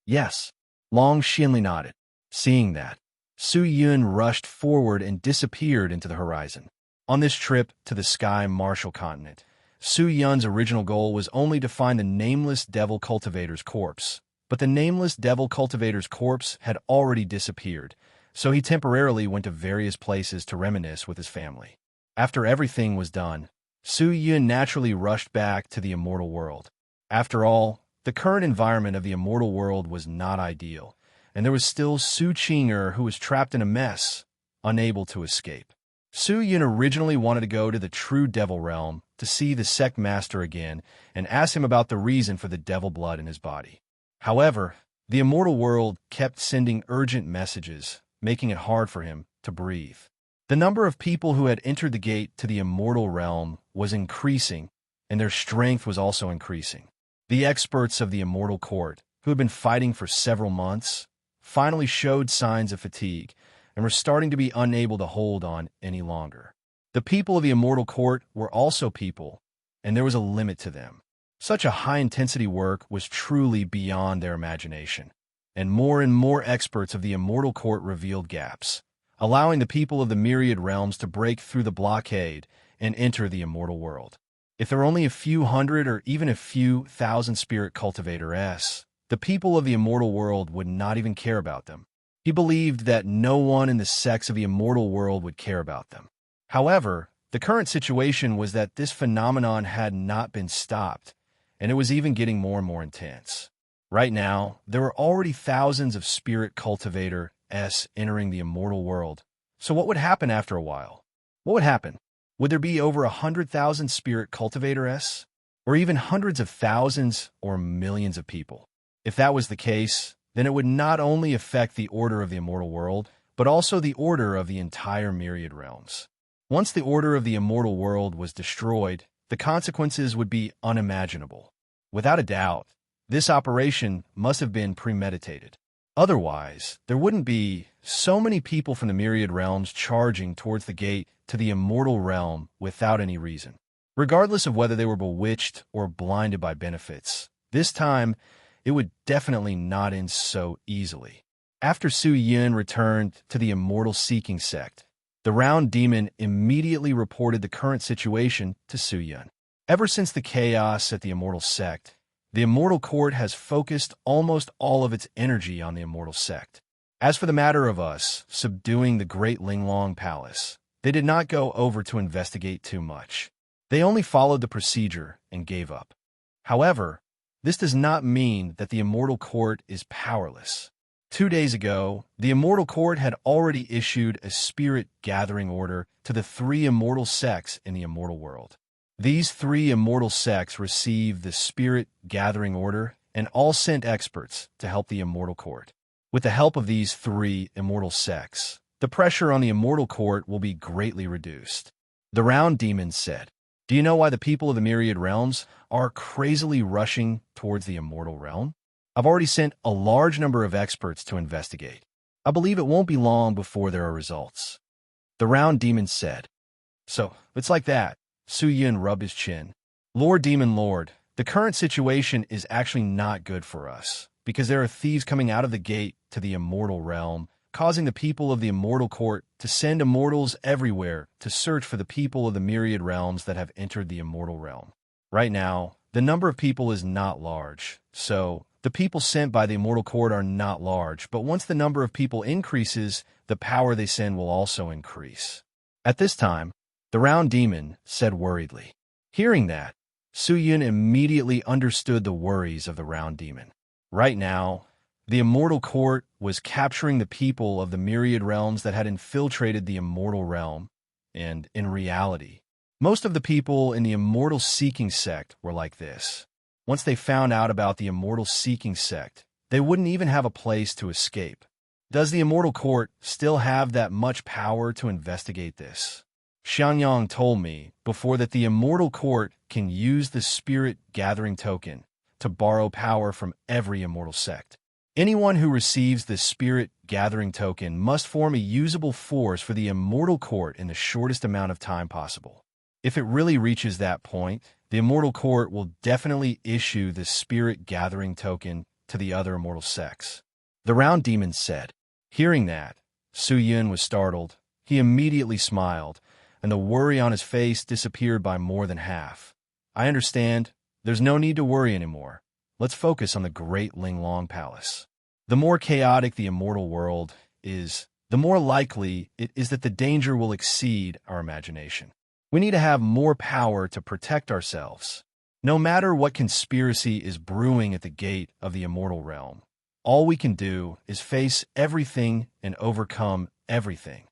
Yes. Long Xinli nodded. Seeing that, Su Yun rushed forward and disappeared into the horizon. On this trip to the Sky Martial Continent, Su Yun's original goal was only to find the nameless Devil Cultivator's corpse. But the nameless Devil Cultivator's corpse had already disappeared, so he temporarily went to various places to reminisce with his family. After everything was done, Su Yun naturally rushed back to the immortal world. After all, the current environment of the immortal world was not ideal, and there was still Su Qinger who was trapped in a mess, unable to escape. Su Yun originally wanted to go to the true Devil Realm to see the sect master again and ask him about the reason for the devil blood in his body. However, the immortal world kept sending urgent messages, making it hard for him to breathe. The number of people who had entered the gate to the immortal realm was increasing, and their strength was also increasing. The experts of the immortal court, who had been fighting for several months, finally showed signs of fatigue and were starting to be unable to hold on any longer. The people of the immortal court were also people, and there was a limit to them. Such a high-intensity work was truly beyond their imagination, and more experts of the immortal court revealed gaps, allowing the people of the myriad realms to break through the blockade and enter the immortal world. If there were only a few hundred or even a few thousand spirit cultivators, the people of the immortal world would not even care about them. He believed that no one in the sects of the immortal world would care about them. However, the current situation was that this phenomenon had not been stopped, and it was even getting more and more intense. Right now, there were already thousands of spirit cultivators entering the immortal world. So what would happen after a while? What would happen? Would there be over 100,000 spirit cultivators? Or even hundreds of thousands or millions of people? If that was the case, then it would not only affect the order of the immortal world, but also the order of the entire myriad realms. Once the order of the immortal world was destroyed, the consequences would be unimaginable. Without a doubt, this operation must have been premeditated. Otherwise, there wouldn't be so many people from the myriad realms charging towards the gate to the immortal realm without any reason. Regardless of whether they were bewitched or blinded by benefits, this time it would definitely not end so easily. After Su Yun returned to the immortal seeking sect, the round demon immediately reported the current situation to Su Yun. Ever since the chaos at the immortal sect, the immortal court has focused almost all of its energy on the immortal sect. As for the matter of us subduing the great Linglong Palace, they did not go over to investigate too much. They only followed the procedure and gave up. However, this does not mean that the immortal court is powerless. 2 days ago, the immortal court had already issued a spirit gathering order to the 3 immortal sects in the immortal world. These 3 immortal sects received the spirit gathering order and all sent experts to help the immortal court. With the help of these 3 immortal sects, the pressure on the immortal court will be greatly reduced. The round demon said, "Do you know why the people of the myriad realms are crazily rushing towards the immortal realm? I've already sent a large number of experts to investigate. I believe it won't be long before there are results." The round demon said. "So, it's like that." Su Yun rubbed his chin. "Lord Demon Lord, the current situation is actually not good for us, because there are thieves coming out of the gate to the immortal realm, causing the people of the immortal court to send immortals everywhere to search for the people of the myriad realms that have entered the immortal realm. Right now, the number of people is not large, so the people sent by the immortal court are not large, but once the number of people increases, the power they send will also increase." At this time, the round demon said worriedly. Hearing that, Su Yun immediately understood the worries of the round demon. Right now, the immortal court was capturing the people of the myriad realms that had infiltrated the immortal realm, and in reality, most of the people in the immortal seeking sect were like this. Once they found out about the immortal seeking sect, they wouldn't even have a place to escape. Does the Immortal Court still have that much power to investigate this? Xiangyang told me before that the Immortal Court can use the Spirit Gathering token to borrow power from every immortal sect. Anyone who receives the Spirit Gathering token must form a usable force for the Immortal Court in the shortest amount of time possible. If it really reaches that point, the Immortal Court will definitely issue the Spirit Gathering token to the other immortal sects. The Round Demon said. Hearing that, Su Yun was startled. He immediately smiled, and the worry on his face disappeared by more than half. I understand. There's no need to worry anymore. Let's focus on the Great Linglong Palace. The more chaotic the immortal world is, the more likely it is that the danger will exceed our imagination. We need to have more power to protect ourselves. No matter what conspiracy is brewing at the gate of the immortal realm, all we can do is face everything and overcome everything.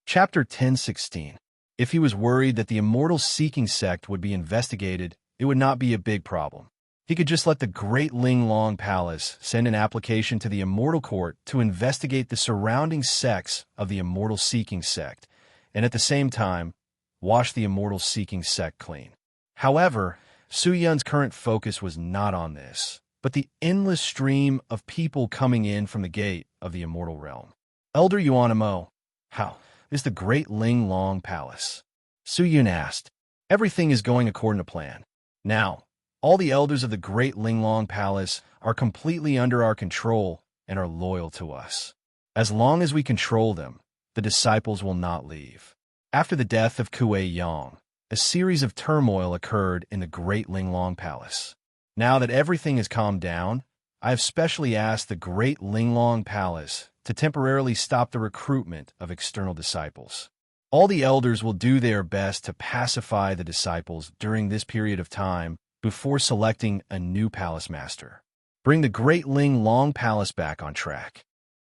Chapter 10:16. If he was worried that the immortal seeking sect would be investigated, it would not be a big problem. He could just let the Great Linglong Palace send an application to the Immortal Court to investigate the surrounding sects of the Immortal Seeking sect, and at the same time, wash the Immortal Seeking sect clean. However, Su Yun's current focus was not on this, but the endless stream of people coming in from the gate of the Immortal Realm. Elder Yuanimo, how is the Great Linglong Palace? Su Yun asked. Everything is going according to plan. Now, all the elders of the Great Linglong Palace are completely under our control and are loyal to us. As long as we control them, the disciples will not leave. After the death of Kuei Yang, a series of turmoil occurred in the Great Linglong Palace. Now that everything has calmed down, I have specially asked the Great Linglong Palace to temporarily stop the recruitment of external disciples. All the elders will do their best to pacify the disciples during this period of time before selecting a new palace master. Bring the Great Linglong Palace back on track.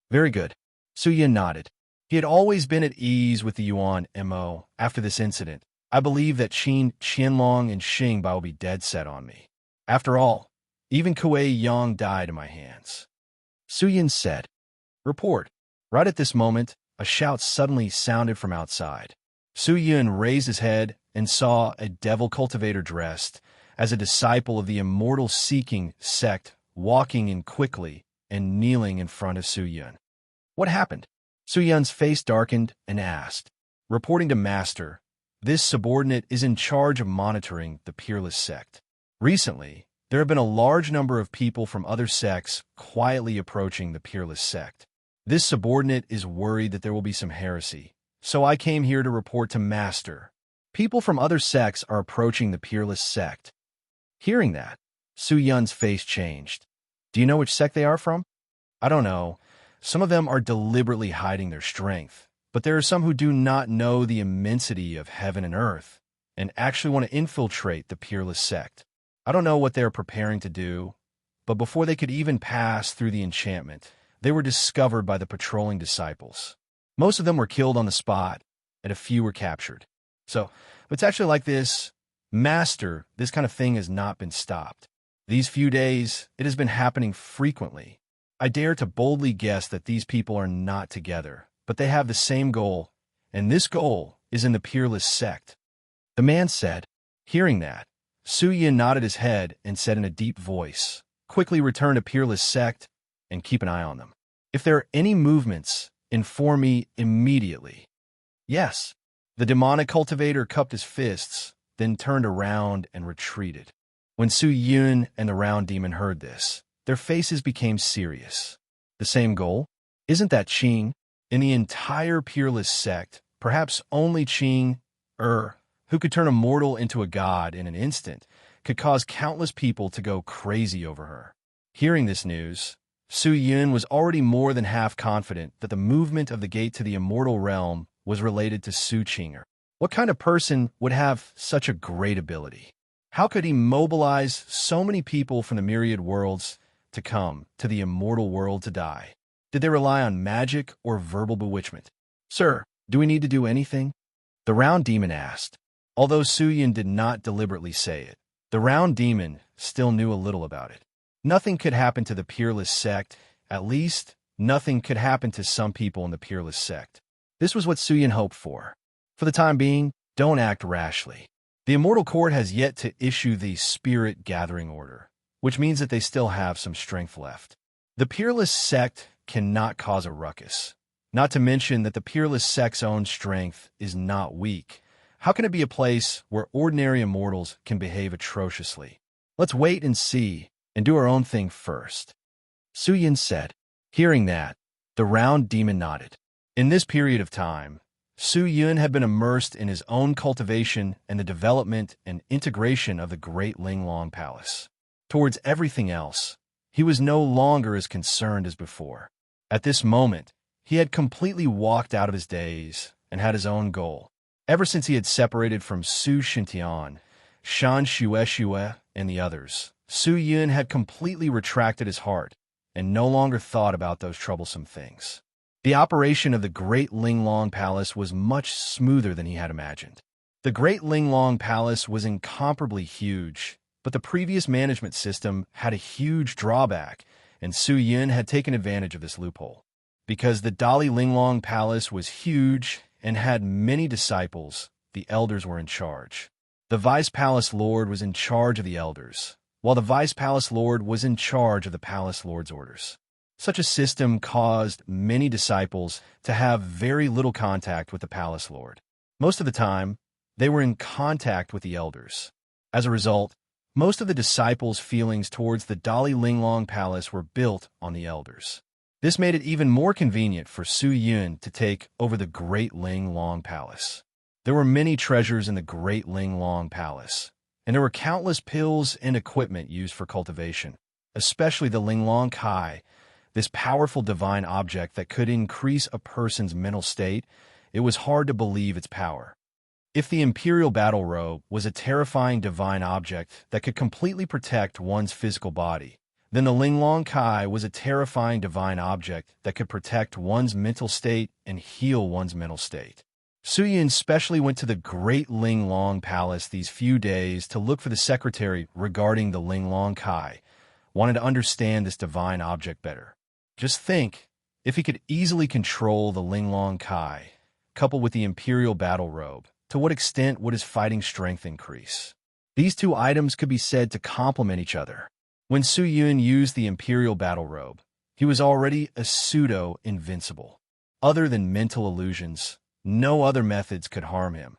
Very good. Su Yun nodded. He had always been at ease with the Yuan Mo. After this incident, I believe that Qin, Qianlong, and Xingbai will be dead set on me. After all, even Kuei Yang died in my hands. Su Yun said. Report. Right at this moment, a shout suddenly sounded from outside. Su Yun raised his head and saw a devil cultivator dressed as a disciple of the Immortal Seeking sect walking in quickly and kneeling in front of Su Yun. What happened? Su Yun's face darkened and asked. Reporting to Master, this subordinate is in charge of monitoring the Peerless sect. Recently, there have been a large number of people from other sects quietly approaching the Peerless sect. This subordinate is worried that there will be some heresy, so I came here to report to Master. People from other sects are approaching the Peerless sect. Hearing that, Su Yun's face changed. Do you know which sect they are from? I don't know. Some of them are deliberately hiding their strength, but there are some who do not know the immensity of heaven and earth and actually want to infiltrate the Peerless sect. I don't know what they are preparing to do, but before they could even pass through the enchantment, they were discovered by the patrolling disciples. Most of them were killed on the spot, and a few were captured. So, if it's actually like this, Master, this kind of thing has not been stopped. These few days, it has been happening frequently. I dare to boldly guess that these people are not together, but they have the same goal, and this goal is in the Peerless sect. The man said. Hearing that, Su Yun nodded his head and said in a deep voice, quickly return to Peerless sect and keep an eye on them. If there are any movements, inform me immediately. Yes. The demonic cultivator cupped his fists, then turned around and retreated. When Su Yun and the Round Demon heard this, their faces became serious. The same goal? Isn't that Qing? In the entire Peerless sect, perhaps only Qing, who could turn a mortal into a god in an instant, could cause countless people to go crazy over her. Hearing this news, Su Yun was already more than half confident that the movement of the gate to the immortal realm was related to Su Qinger. What kind of person would have such a great ability? How could he mobilize so many people from the myriad worlds to come to the immortal world to die? Did they rely on magic or verbal bewitchment? Sir, do we need to do anything? The Round Demon asked. Although Su Yun did not deliberately say it, the Round Demon still knew a little about it. Nothing could happen to the Peerless sect, at least nothing could happen to some people in the Peerless sect. This was what Suyin hoped for. For the time being, don't act rashly. The Immortal Court has yet to issue the Spirit Gathering Order, which means that they still have some strength left. The Peerless sect cannot cause a ruckus. Not to mention that the Peerless sect's own strength is not weak. How can it be a place where ordinary immortals can behave atrociously? Let's wait and see, and do our own thing first. Suyin said. Hearing that, the round demon nodded. In this period of time, Su Yun had been immersed in his own cultivation and the development and integration of the great Linglong Palace. Towards everything else, he was no longer as concerned as before. At this moment, he had completely walked out of his daze and had his own goal. Ever since he had separated from Su Xintian, Shan Shue, and the others, Su Yun had completely retracted his heart and no longer thought about those troublesome things. The operation of the Great Linglong Palace was much smoother than he had imagined. The Great Linglong Palace was incomparably huge, but the previous management system had a huge drawback, and Su Yun had taken advantage of this loophole. Because the Dali Linglong Palace was huge and had many disciples, the elders were in charge. The Vice Palace Lord was in charge of the elders, while the Vice Palace Lord was in charge of the Palace Lord's orders. Such a system caused many disciples to have very little contact with the Palace Lord. Most of the time, they were in contact with the elders. As a result, most of the disciples' feelings towards the Dali Linglong Palace were built on the elders. This made it even more convenient for Su Yun to take over the Great Linglong Palace. There were many treasures in the Great Linglong Palace, and there were countless pills and equipment used for cultivation, especially the Linglong Kai, this powerful divine object that could increase a person's mental state. It was hard to believe its power. If the Imperial Battle Robe was a terrifying divine object that could completely protect one's physical body, then the Linglong Kai was a terrifying divine object that could protect one's mental state and heal one's mental state. Su Yun specially went to the Great Linglong Palace these few days to look for the secretary regarding the Linglong Kai, wanted to understand this divine object better. Just think, if he could easily control the Linglong Kai, coupled with the Imperial Battle Robe, to what extent would his fighting strength increase? These two items could be said to complement each other. When Su Yun used the Imperial Battle Robe, he was already a pseudo-invincible. Other than mental illusions, no other methods could harm him.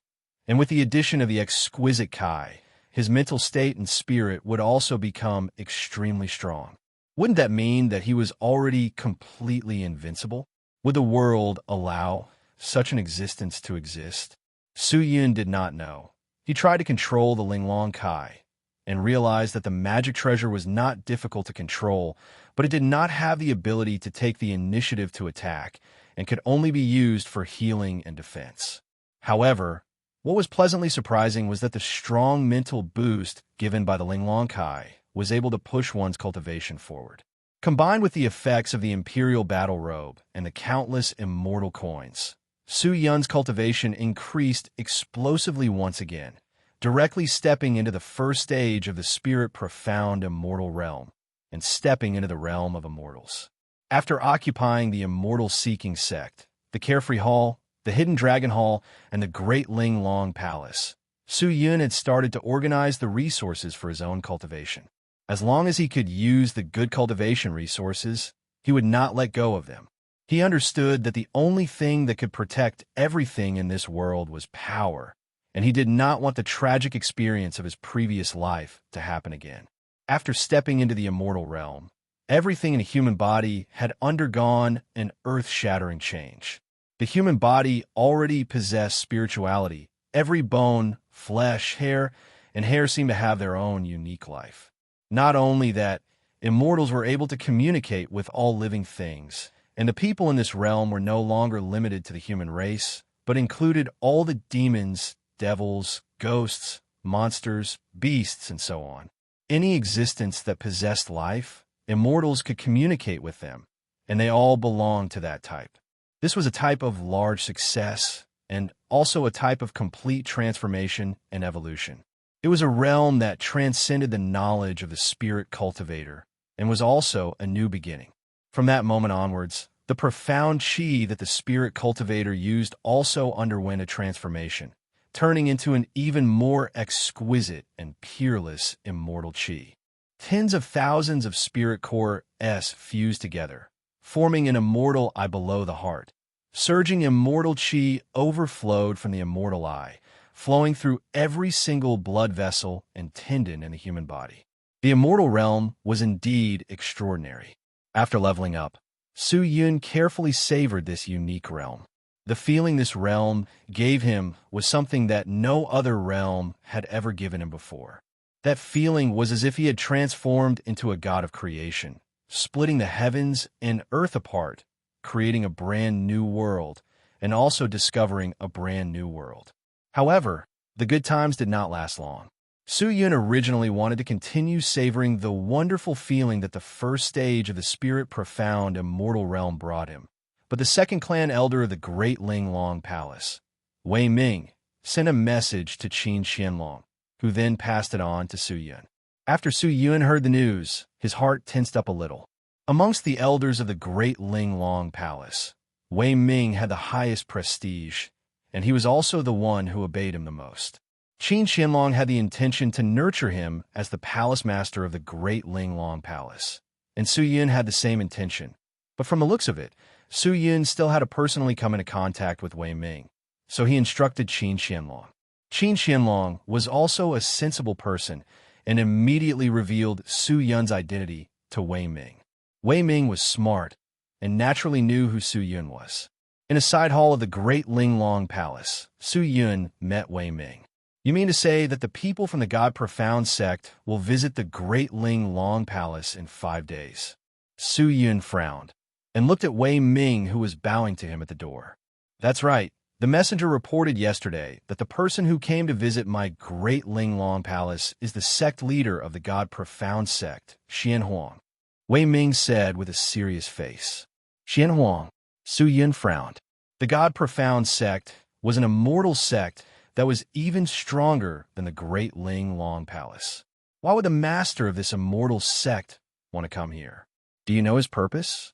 And with the addition of the exquisite Kai, his mental state and spirit would also become extremely strong. Wouldn't that mean that he was already completely invincible? Would the world allow such an existence to exist? Su Yun did not know. He tried to control the Linglong Kai and realized that the magic treasure was not difficult to control, but it did not have the ability to take the initiative to attack and could only be used for healing and defense. However, what was pleasantly surprising was that the strong mental boost given by the Linglong Kai was able to push one's cultivation forward. Combined with the effects of the Imperial Battle Robe and the countless immortal coins, Su Yun's cultivation increased explosively once again, directly stepping into the first stage of the Spirit Profound Immortal Realm and stepping into the realm of immortals. After occupying the Immortal-Seeking Sect, the Carefree Hall, the Hidden Dragon Hall, and the Great Linglong Palace, Su Yun had started to organize the resources for his own cultivation. As long as he could use the good cultivation resources, he would not let go of them. He understood that the only thing that could protect everything in this world was power, and he did not want the tragic experience of his previous life to happen again. After stepping into the immortal realm, everything in a human body had undergone an earth-shattering change. The human body already possessed spirituality. Every bone, flesh, hair, and hair seemed to have their own unique life. Not only that, immortals were able to communicate with all living things, and the people in this realm were no longer limited to the human race, but included all the demons, devils, ghosts, monsters, beasts, and so on. Any existence that possessed life, immortals could communicate with them, and they all belonged to that type. This was a type of large success, and also a type of complete transformation and evolution. It was a realm that transcended the knowledge of the spirit cultivator and was also a new beginning. From that moment onwards, the profound chi that the spirit cultivator used also underwent a transformation, turning into an even more exquisite and peerless immortal chi. Tens of thousands of spirit core S fused together, forming an immortal eye below the heart. Surging immortal chi overflowed from the immortal eye, flowing through every single blood vessel and tendon in the human body. The immortal realm was indeed extraordinary. After leveling up, Su Yun carefully savored this unique realm. The feeling this realm gave him was something that no other realm had ever given him before. That feeling was as if he had transformed into a god of creation, splitting the heavens and earth apart, creating a brand new world, and also discovering a brand new world. However, the good times did not last long. Su Yun originally wanted to continue savoring the wonderful feeling that the first stage of the spirit profound immortal realm brought him. But the second clan elder of the Great Linglong Palace, Wei Ming, sent a message to Qin Qianlong, who then passed it on to Su Yun. After Su Yun heard the news, his heart tensed up a little. Amongst the elders of the Great Linglong Palace, Wei Ming had the highest prestige, and he was also the one who obeyed him the most. Qin Qianlong had the intention to nurture him as the palace master of the Great Linglong Palace, and Su Yun had the same intention. But from the looks of it, Su Yun still had to personally come into contact with Wei Ming, so he instructed Qin Qianlong. Qin Qianlong was also a sensible person and immediately revealed Su Yun's identity to Wei Ming. Wei Ming was smart and naturally knew who Su Yun was. In a side hall of the Great Linglong Palace, Su Yun met Wei Ming. You mean to say that the people from the God Profound sect will visit the Great Linglong Palace in 5 days? Su Yun frowned and looked at Wei Ming, who was bowing to him at the door. That's right. The messenger reported yesterday that the person who came to visit my Great Linglong Palace is the sect leader of the God Profound sect, Xian Huang. Wei Ming said with a serious face. Xian Huang. Su Yun frowned. The God Profound sect was an immortal sect that was even stronger than the Great Linglong Palace. Why would the master of this immortal sect want to come here? Do you know his purpose?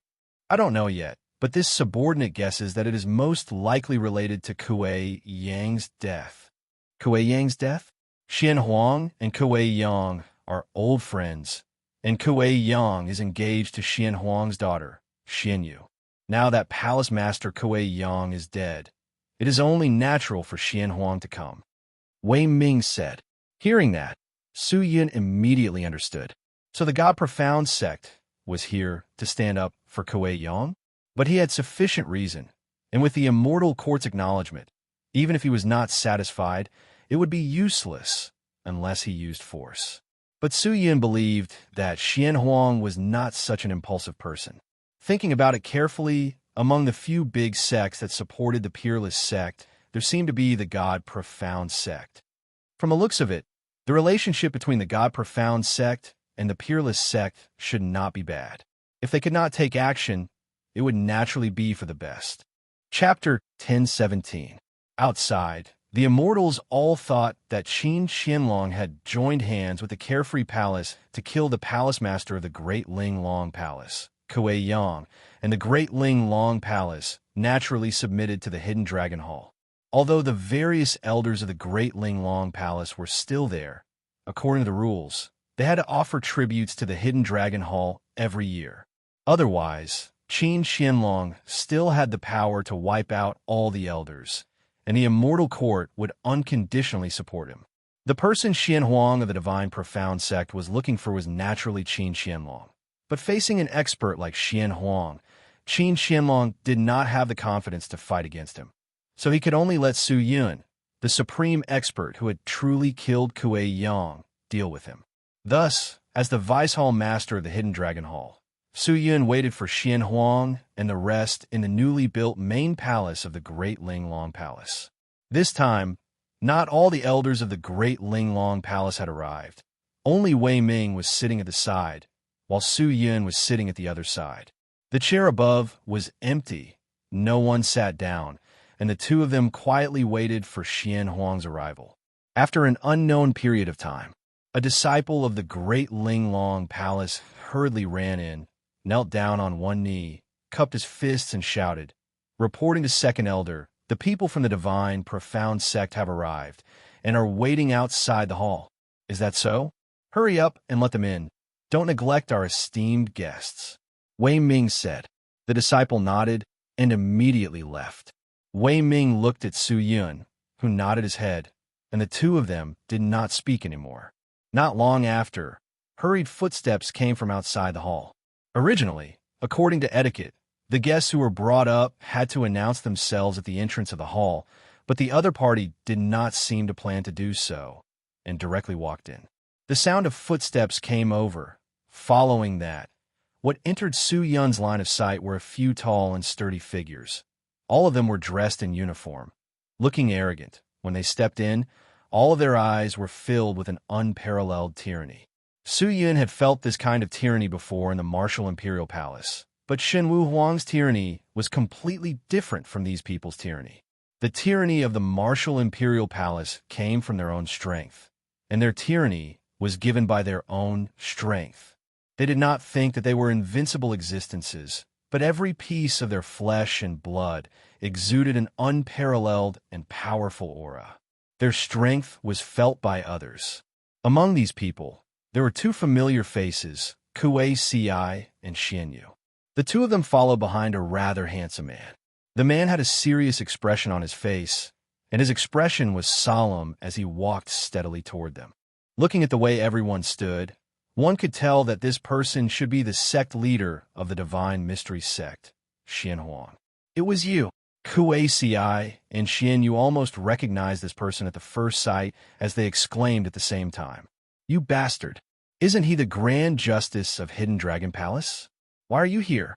I don't know yet, but this subordinate guesses that it is most likely related to Kuei Yang's death. Kuei Yang's death? Xian Huang and Kuei Yang are old friends, and Kuei Yang is engaged to Xian Huang's daughter, Xian Yu. Now that palace master Kuei Yang is dead, it is only natural for Xian Huang to come. Wei Ming said. Hearing that, Su Yun immediately understood. So the God Profound sect was here to stand up for Kuei Yang? But he had sufficient reason, and with the immortal court's acknowledgement, even if he was not satisfied, it would be useless unless he used force. But Su Yun believed that Xian Huang was not such an impulsive person. Thinking about it carefully, among the few big sects that supported the Peerless sect, there seemed to be the God Profound sect. From the looks of it, the relationship between the God Profound sect and the Peerless sect should not be bad. If they could not take action, it would naturally be for the best. Chapter 1017. Outside, the immortals all thought that Qin Qianlong had joined hands with the Carefree Palace to kill the palace master of the Great Linglong Palace, Kuei Yang, and the Great Linglong Palace naturally submitted to the Hidden Dragon Hall. Although the various elders of the Great Linglong Palace were still there, according to the rules, they had to offer tributes to the Hidden Dragon Hall every year. Otherwise, Qin Qianlong still had the power to wipe out all the elders, and the immortal court would unconditionally support him. The person Xian Huang of the Divine Profound sect was looking for was naturally Qin Qianlong. But facing an expert like Xian Huang, Qin Qianlong did not have the confidence to fight against him. So he could only let Su Yun, the supreme expert who had truly killed Kuei Yang, deal with him. Thus, as the Vice Hall Master of the Hidden Dragon Hall, Su Yun waited for Xian Huang and the rest in the newly built main palace of the Great Linglong Palace. This time, not all the elders of the Great Linglong Palace had arrived. Only Wei Ming was sitting at the side, while Su Yun was sitting at the other side. The chair above was empty, no one sat down, and the two of them quietly waited for Xian Huang's arrival. After an unknown period of time, a disciple of the Great Linglong Palace hurriedly ran in, knelt down on one knee, cupped his fists, and shouted, reporting to Second Elder, "The people from the divine, profound sect have arrived and are waiting outside the hall. Is that so? Hurry up and let them in. Don't neglect our esteemed guests." Wei Ming said. The disciple nodded and immediately left. Wei Ming looked at Su Yun, who nodded his head, and the two of them did not speak anymore. Not long after, hurried footsteps came from outside the hall. Originally, according to etiquette, the guests who were brought up had to announce themselves at the entrance of the hall, but the other party did not seem to plan to do so, and directly walked in. The sound of footsteps came over. Following that, what entered Su Yun's line of sight were a few tall and sturdy figures. All of them were dressed in uniform. Looking arrogant, when they stepped in, all of their eyes were filled with an unparalleled tyranny. Su Yun had felt this kind of tyranny before in the martial imperial palace, but Shen Wu Huang's tyranny was completely different from these people's tyranny. The tyranny of the martial imperial palace came from their own strength, and their tyranny was given by their own strength. They did not think that they were invincible existences, but every piece of their flesh and blood exuded an unparalleled and powerful aura. Their strength was felt by others. Among these people, there were two familiar faces, Kuei Ci and Xian Yu. The two of them followed behind a rather handsome man. The man had a serious expression on his face, and his expression was solemn as he walked steadily toward them. Looking at the way everyone stood, one could tell that this person should be the sect leader of the divine mystery sect, Xian Huang. It was you. Kuei Ci and Xian Yu almost recognized this person at the first sight as they exclaimed at the same time, "You bastard! Isn't he the Grand Justice of Hidden Dragon Palace? Why are you here?"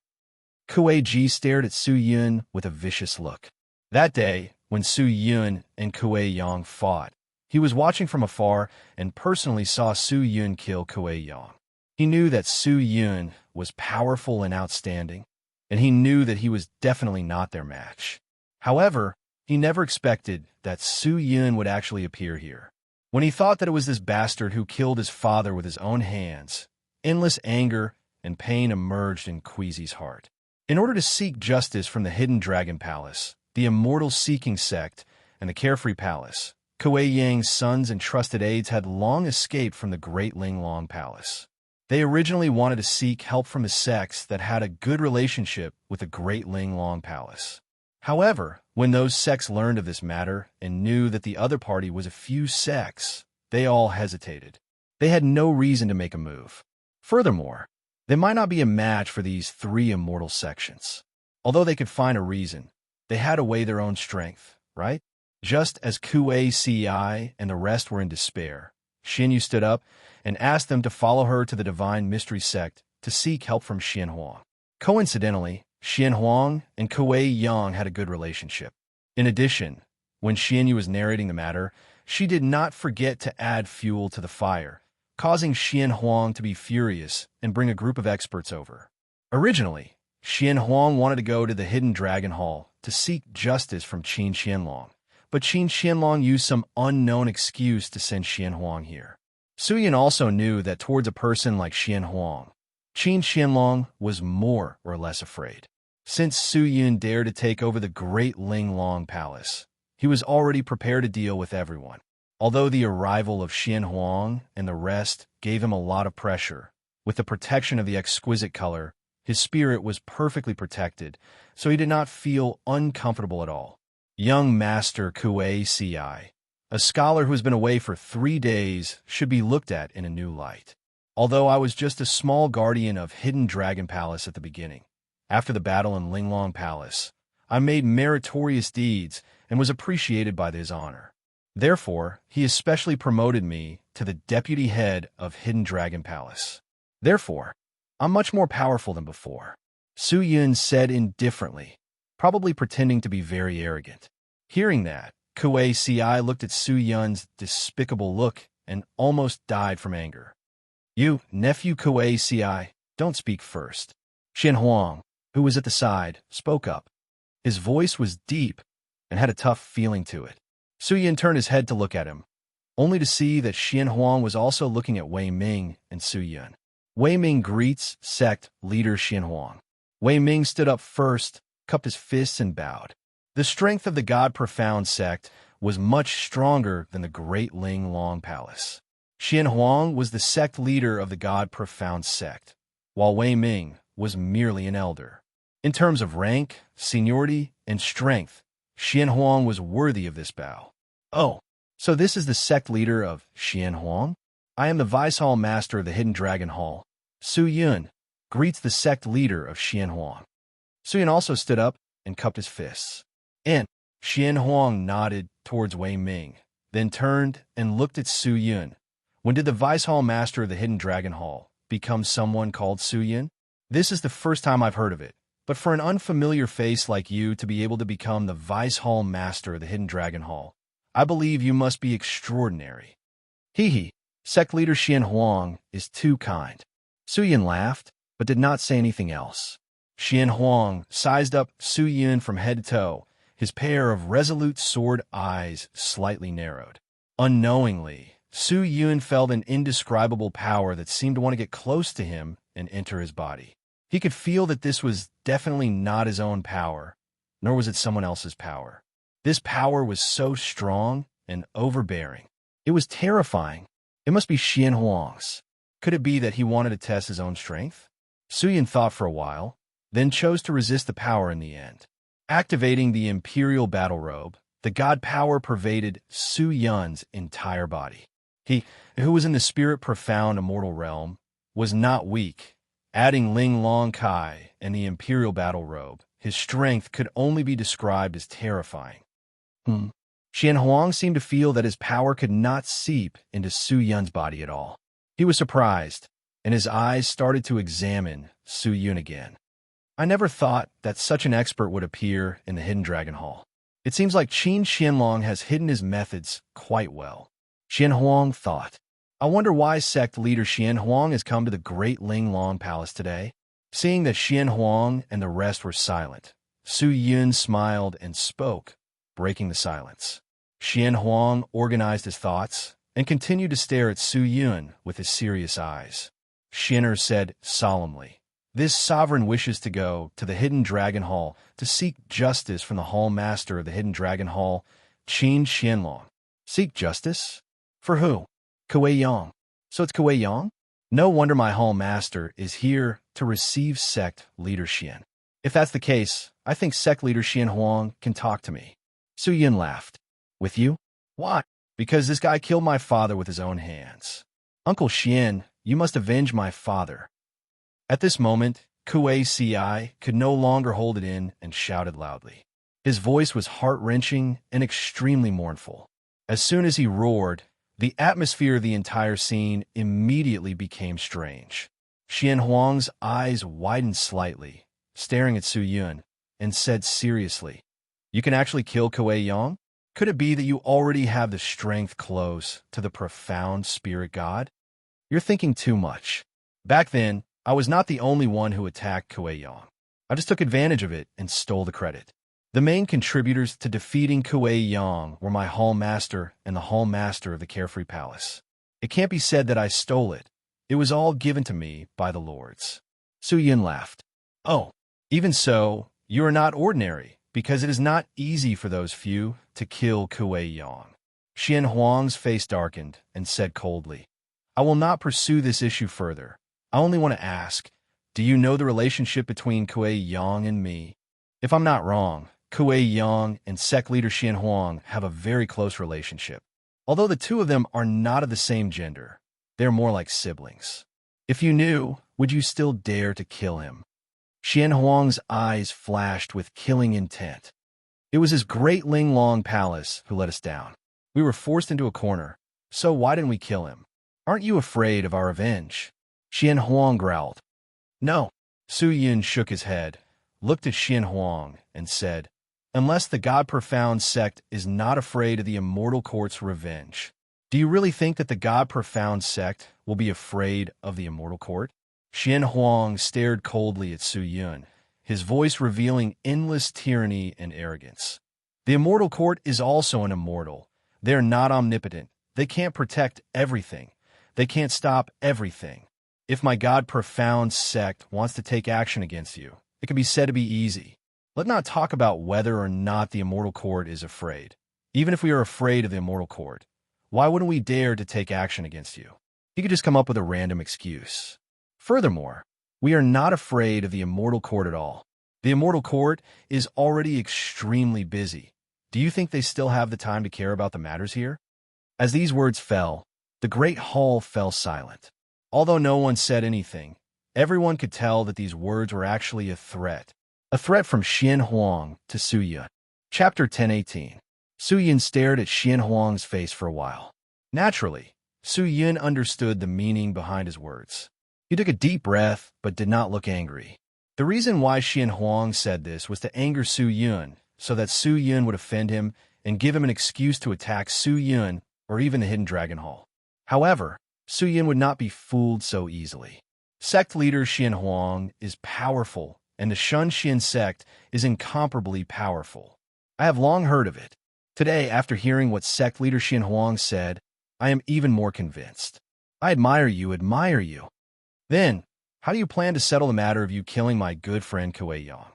Kuei Ji stared at Su Yun with a vicious look. That day, when Su Yun and Kuei Yang fought, he was watching from afar and personally saw Su Yun kill Kuei Yang. He knew that Su Yun was powerful and outstanding, and he knew that he was definitely not their match. However, he never expected that Su Yun would actually appear here. When he thought that it was this bastard who killed his father with his own hands, endless anger and pain emerged in Kuizi's heart. In order to seek justice from the Hidden Dragon Palace, the Immortal Seeking Sect, and the Carefree Palace, Kuei Yang's sons and trusted aides had long escaped from the Great Linglong Palace. They originally wanted to seek help from the sects that had a good relationship with the Great Linglong Palace. However, when those sects learned of this matter and knew that the other party was a few sects, they all hesitated. They had no reason to make a move. Furthermore, they might not be a match for these three immortal sections. Although they could find a reason, they had to weigh their own strength, right? Just as Kuei Ci and the rest were in despair, Xian Yu stood up and asked them to follow her to the Divine Mystery Sect to seek help from Xian Huang. Coincidentally, Xian Huang and Kuei Yang had a good relationship. In addition, when Xian Yu was narrating the matter, she did not forget to add fuel to the fire, causing Xian Huang to be furious and bring a group of experts over. Originally, Xian Huang wanted to go to the Hidden Dragon Hall to seek justice from Qin Qianlong, but Qin Qianlong used some unknown excuse to send Xian Huang here. Su Yun also knew that towards a person like Xian Huang, Qin Qianlong was more or less afraid. Since Su Yun dared to take over the Great Linglong Palace, he was already prepared to deal with everyone. Although the arrival of Xian Huang and the rest gave him a lot of pressure, with the protection of the exquisite color, his spirit was perfectly protected, so he did not feel uncomfortable at all. Young Master Kuei Ci, a scholar who has been away for 3 days, should be looked at in a new light. Although I was just a small guardian of Hidden Dragon Palace at the beginning, after the battle in Linglong Palace, I made meritorious deeds and was appreciated by his honor. Therefore, he especially promoted me to the deputy head of Hidden Dragon Palace. Therefore, I'm much more powerful than before, Su Yun said indifferently, probably pretending to be very arrogant. Hearing that, Kuei Ci looked at Su Yun's despicable look and almost died from anger. "You, nephew Kuei Ci, don't speak first." Xian Huang, who was at the side, spoke up. His voice was deep and had a tough feeling to it. Su Yun turned his head to look at him, only to see that Xian Huang was also looking at Wei Ming and Su Yun. Wei Ming greets sect leader Xianhuang. Wei Ming stood up first, cupped his fists, and bowed. The strength of the God Profound sect was much stronger than the Great Ling Long Palace. Xianhuang was the sect leader of the God Profound sect, while Wei Ming was merely an elder. In terms of rank, seniority, and strength, Xianhuang was worthy of this bow. Oh, so this is the sect leader of Xianhuang? I am the Vice Hall Master of the Hidden Dragon Hall. Su Yun greets the sect leader of Xianhuang. Su Yun also stood up and cupped his fists. And Xianhuang nodded towards Wei Ming, then turned and looked at Su Yun. When did the Vice Hall Master of the Hidden Dragon Hall become someone called Su Yun? This is the first time I've heard of it, but for an unfamiliar face like you to be able to become the Vice Hall Master of the Hidden Dragon Hall, I believe you must be extraordinary. Hee. Sect leader Xianhuang is too kind. Su Yun laughed, but did not say anything else. Xianhuang sized up Su Yun from head to toe, his pair of resolute sword eyes slightly narrowed. Unknowingly, Su Yun felt an indescribable power that seemed to want to get close to him and enter his body. He could feel that this was definitely not his own power, nor was it someone else's power. This power was so strong and overbearing. It was terrifying. It must be Xianhuang's. Could it be that he wanted to test his own strength? Su Yun thought for a while, then chose to resist the power in the end. Activating the Imperial Battle Robe, the god power pervaded Su Yun's entire body. He, who was in the spirit profound immortal realm, was not weak. Adding Ling Long Kai and the Imperial Battle Robe, his strength could only be described as terrifying. Xianhuang seemed to feel that his power could not seep into Su Yun's body at all. He was surprised, and his eyes started to examine Su Yun again. I never thought that such an expert would appear in the Hidden Dragon Hall. It seems like Qin Xianlong has hidden his methods quite well. Xianhuang thought, I wonder why sect leader Xianhuang has come to the Great Ling Long Palace today. Seeing that Xianhuang and the rest were silent, Su Yun smiled and spoke, breaking the silence. Xianhuang organized his thoughts and continued to stare at Su Yun with his serious eyes. Xian'er said solemnly, This sovereign wishes to go to the Hidden Dragon Hall to seek justice from the Hall Master of the Hidden Dragon Hall, Qin Xianlong. Seek justice? For who? Kuei Yang. So it's Kuei Yang? No wonder my Hall Master is here to receive sect leader Xian. If that's the case, I think sect leader Xianhuang can talk to me. Su Yun laughed. With you? Why? Because this guy killed my father with his own hands. Uncle Xian, you must avenge my father. At this moment, Kuei Ci could no longer hold it in and shouted loudly. His voice was heart-wrenching and extremely mournful. As soon as he roared, the atmosphere of the entire scene immediately became strange. Xianhuang's eyes widened slightly, staring at Su Yun, and said seriously, You can actually kill Kuei Yang? Could it be that you already have the strength close to the profound spirit god? You're thinking too much. Back then, I was not the only one who attacked Kuei Yang. I just took advantage of it and stole the credit. The main contributors to defeating Kuei Yang were my Hall Master and the Hall Master of the Carefree Palace. It can't be said that I stole it. It was all given to me by the lords. Su Yun laughed. Oh, even so, you are not ordinary, because it is not easy for those few to kill Kuei Yang. Xianhuang's face darkened and said coldly, I will not pursue this issue further. I only want to ask, do you know the relationship between Kuei Yang and me? If I'm not wrong, Kuei Yang and sect leader Xianhuang have a very close relationship. Although the two of them are not of the same gender, they're more like siblings. If you knew, would you still dare to kill him? Xianhuang's eyes flashed with killing intent. It was his Great Ling Long Palace who let us down. We were forced into a corner, so why didn't we kill him? Aren't you afraid of our revenge? Xianhuang growled. No. Su Yun shook his head, looked at Xianhuang, and said, Unless the God Profound sect is not afraid of the Immortal Court's revenge, do you really think that the God Profound sect will be afraid of the Immortal Court? Xianhuang stared coldly at Su Yun, his voice revealing endless tyranny and arrogance. The Immortal Court is also an immortal. They're not omnipotent. They can't protect everything. They can't stop everything. If my God profound sect wants to take action against you, it can be said to be easy. Let not talk about whether or not the immortal court is afraid. Even if we are afraid of the immortal court, why wouldn't we dare to take action against you? You could just come up with a random excuse. Furthermore, we are not afraid of the immortal court at all. The immortal court is already extremely busy. Do you think they still have the time to care about the matters here? As these words fell, the great hall fell silent. Although no one said anything, everyone could tell that these words were actually a threat from Xian Huang to Su Yun. Chapter 10:18. Su Yun stared at Xian Huang's face for a while. Naturally, Su Yun understood the meaning behind his words. He took a deep breath, but did not look angry. The reason why Xian Huang said this was to anger Su Yun, so that Su Yun would offend him and give him an excuse to attack Su Yun or even the Hidden Dragon Hall. However, Su Yun would not be fooled so easily. Sect leader Xian Huang is powerful, and the Shun Xian sect is incomparably powerful. I have long heard of it. Today, after hearing what sect leader Xian Huang said, I am even more convinced. I admire you. Then, how do you plan to settle the matter of you killing my good friend Kuei Yang?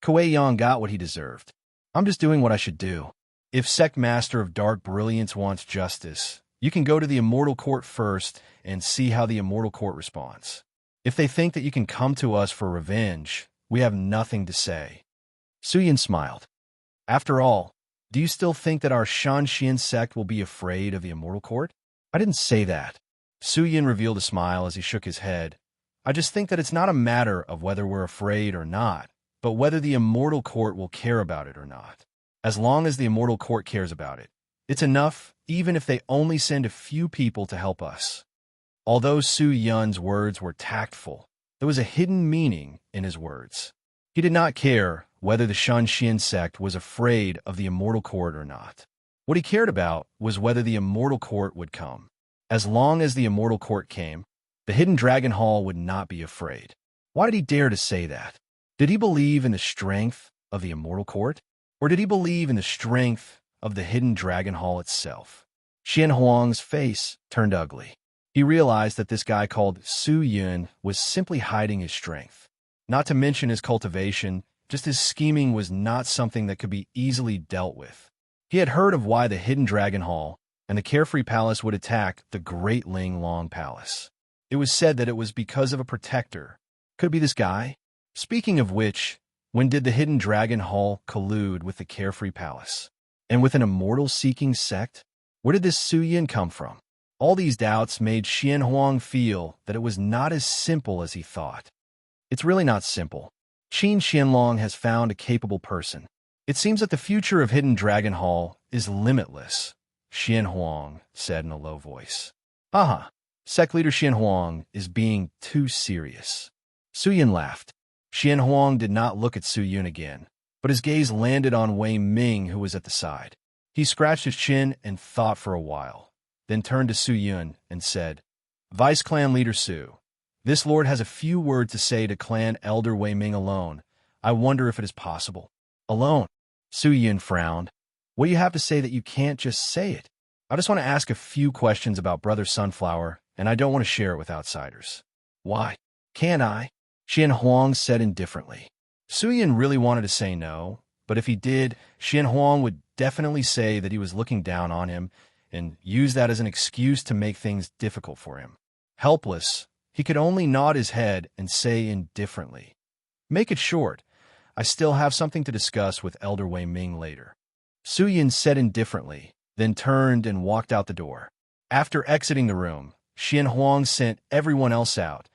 Kuei Yang got what he deserved. I'm just doing what I should do. If Sect Master of Dark Brilliance wants justice, you can go to the Immortal Court first and see how the Immortal Court responds. If they think that you can come to us for revenge, we have nothing to say. Su Yun smiled. After all, do you still think that our Shan Xian sect will be afraid of the Immortal Court? I didn't say that. Su Yun revealed a smile as he shook his head. I just think that it's not a matter of whether we're afraid or not, but whether the Immortal Court will care about it or not. As long as the Immortal Court cares about it, it's enough, even if they only send a few people to help us. Although Su Yun's words were tactful, there was a hidden meaning in his words. He did not care whether the Shan Xian sect was afraid of the Immortal Court or not. What he cared about was whether the Immortal Court would come. As long as the Immortal Court came, the Hidden Dragon Hall would not be afraid. Why did he dare to say that? Did he believe in the strength of the Immortal Court? Or did he believe in the strength of the Hidden Dragon Hall itself? Xian Huang's face turned ugly. He realized that this guy called Su Yun was simply hiding his strength. Not to mention his cultivation, just his scheming was not something that could be easily dealt with. He had heard of why the Hidden Dragon Hall and the Carefree Palace would attack the Great Ling Long Palace. It was said that it was because of a protector. Could it be this guy? Speaking of which, when did the Hidden Dragon Hall collude with the Carefree Palace? And with an immortal-seeking sect? Where did this Su Yun come from? All these doubts made Xian Huang feel that it was not as simple as he thought. It's really not simple. Qin Xianlong has found a capable person. It seems that the future of Hidden Dragon Hall is limitless, Xian Huang said in a low voice. Haha, sect leader Xian Huang is being too serious. Su Yun laughed. Xian Huang did not look at Su Yun again, but his gaze landed on Wei Ming, who was at the side. He scratched his chin and thought for a while, then turned to Su Yun and said, Vice Clan Leader Su, this lord has a few words to say to Clan Elder Wei Ming alone. I wonder if it is possible. Alone? Su Yun frowned. What do you have to say that you can't just say it? I just want to ask a few questions about Brother Sunflower, and I don't want to share it with outsiders. Why? Can't I? Xian Huang said indifferently. Su Yun really wanted to say no, but if he did, Xian Huang would definitely say that he was looking down on him and use that as an excuse to make things difficult for him. Helpless, he could only nod his head and say indifferently, Make it short. I still have something to discuss with Elder Wei Ming later. Su Yun said indifferently, then turned and walked out the door. After exiting the room, Xian Huang sent everyone else out,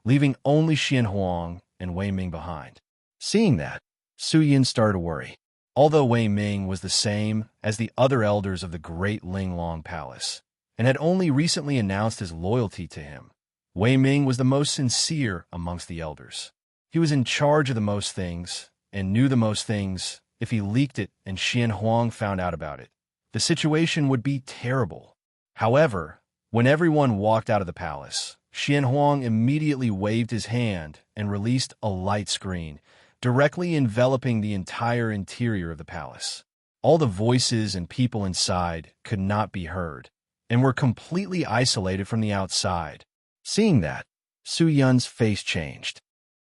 leaving only Xian Huang and Wei Ming behind. Seeing that, Su Yun started to worry. Although Wei Ming was the same as the other elders of the Great Ling Long Palace, and had only recently announced his loyalty to him, Wei Ming was the most sincere amongst the elders. He was in charge of the most things, and knew the most things. If he leaked it and Xian Huang found out about it, the situation would be terrible. However, when everyone walked out of the palace, Xian Huang immediately waved his hand and released a light screen, directly enveloping the entire interior of the palace. All the voices and people inside could not be heard, and were completely isolated from the outside. Seeing that, Su Yun's face changed.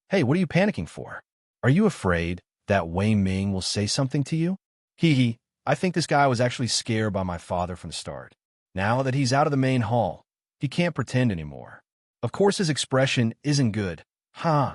Hey, what are you panicking for? Are you afraid that Wei Ming will say something to you? Hee hee, I think this guy was actually scared by my father from the start. Now that he's out of the main hall, he can't pretend anymore. Of course his expression isn't good. Huh.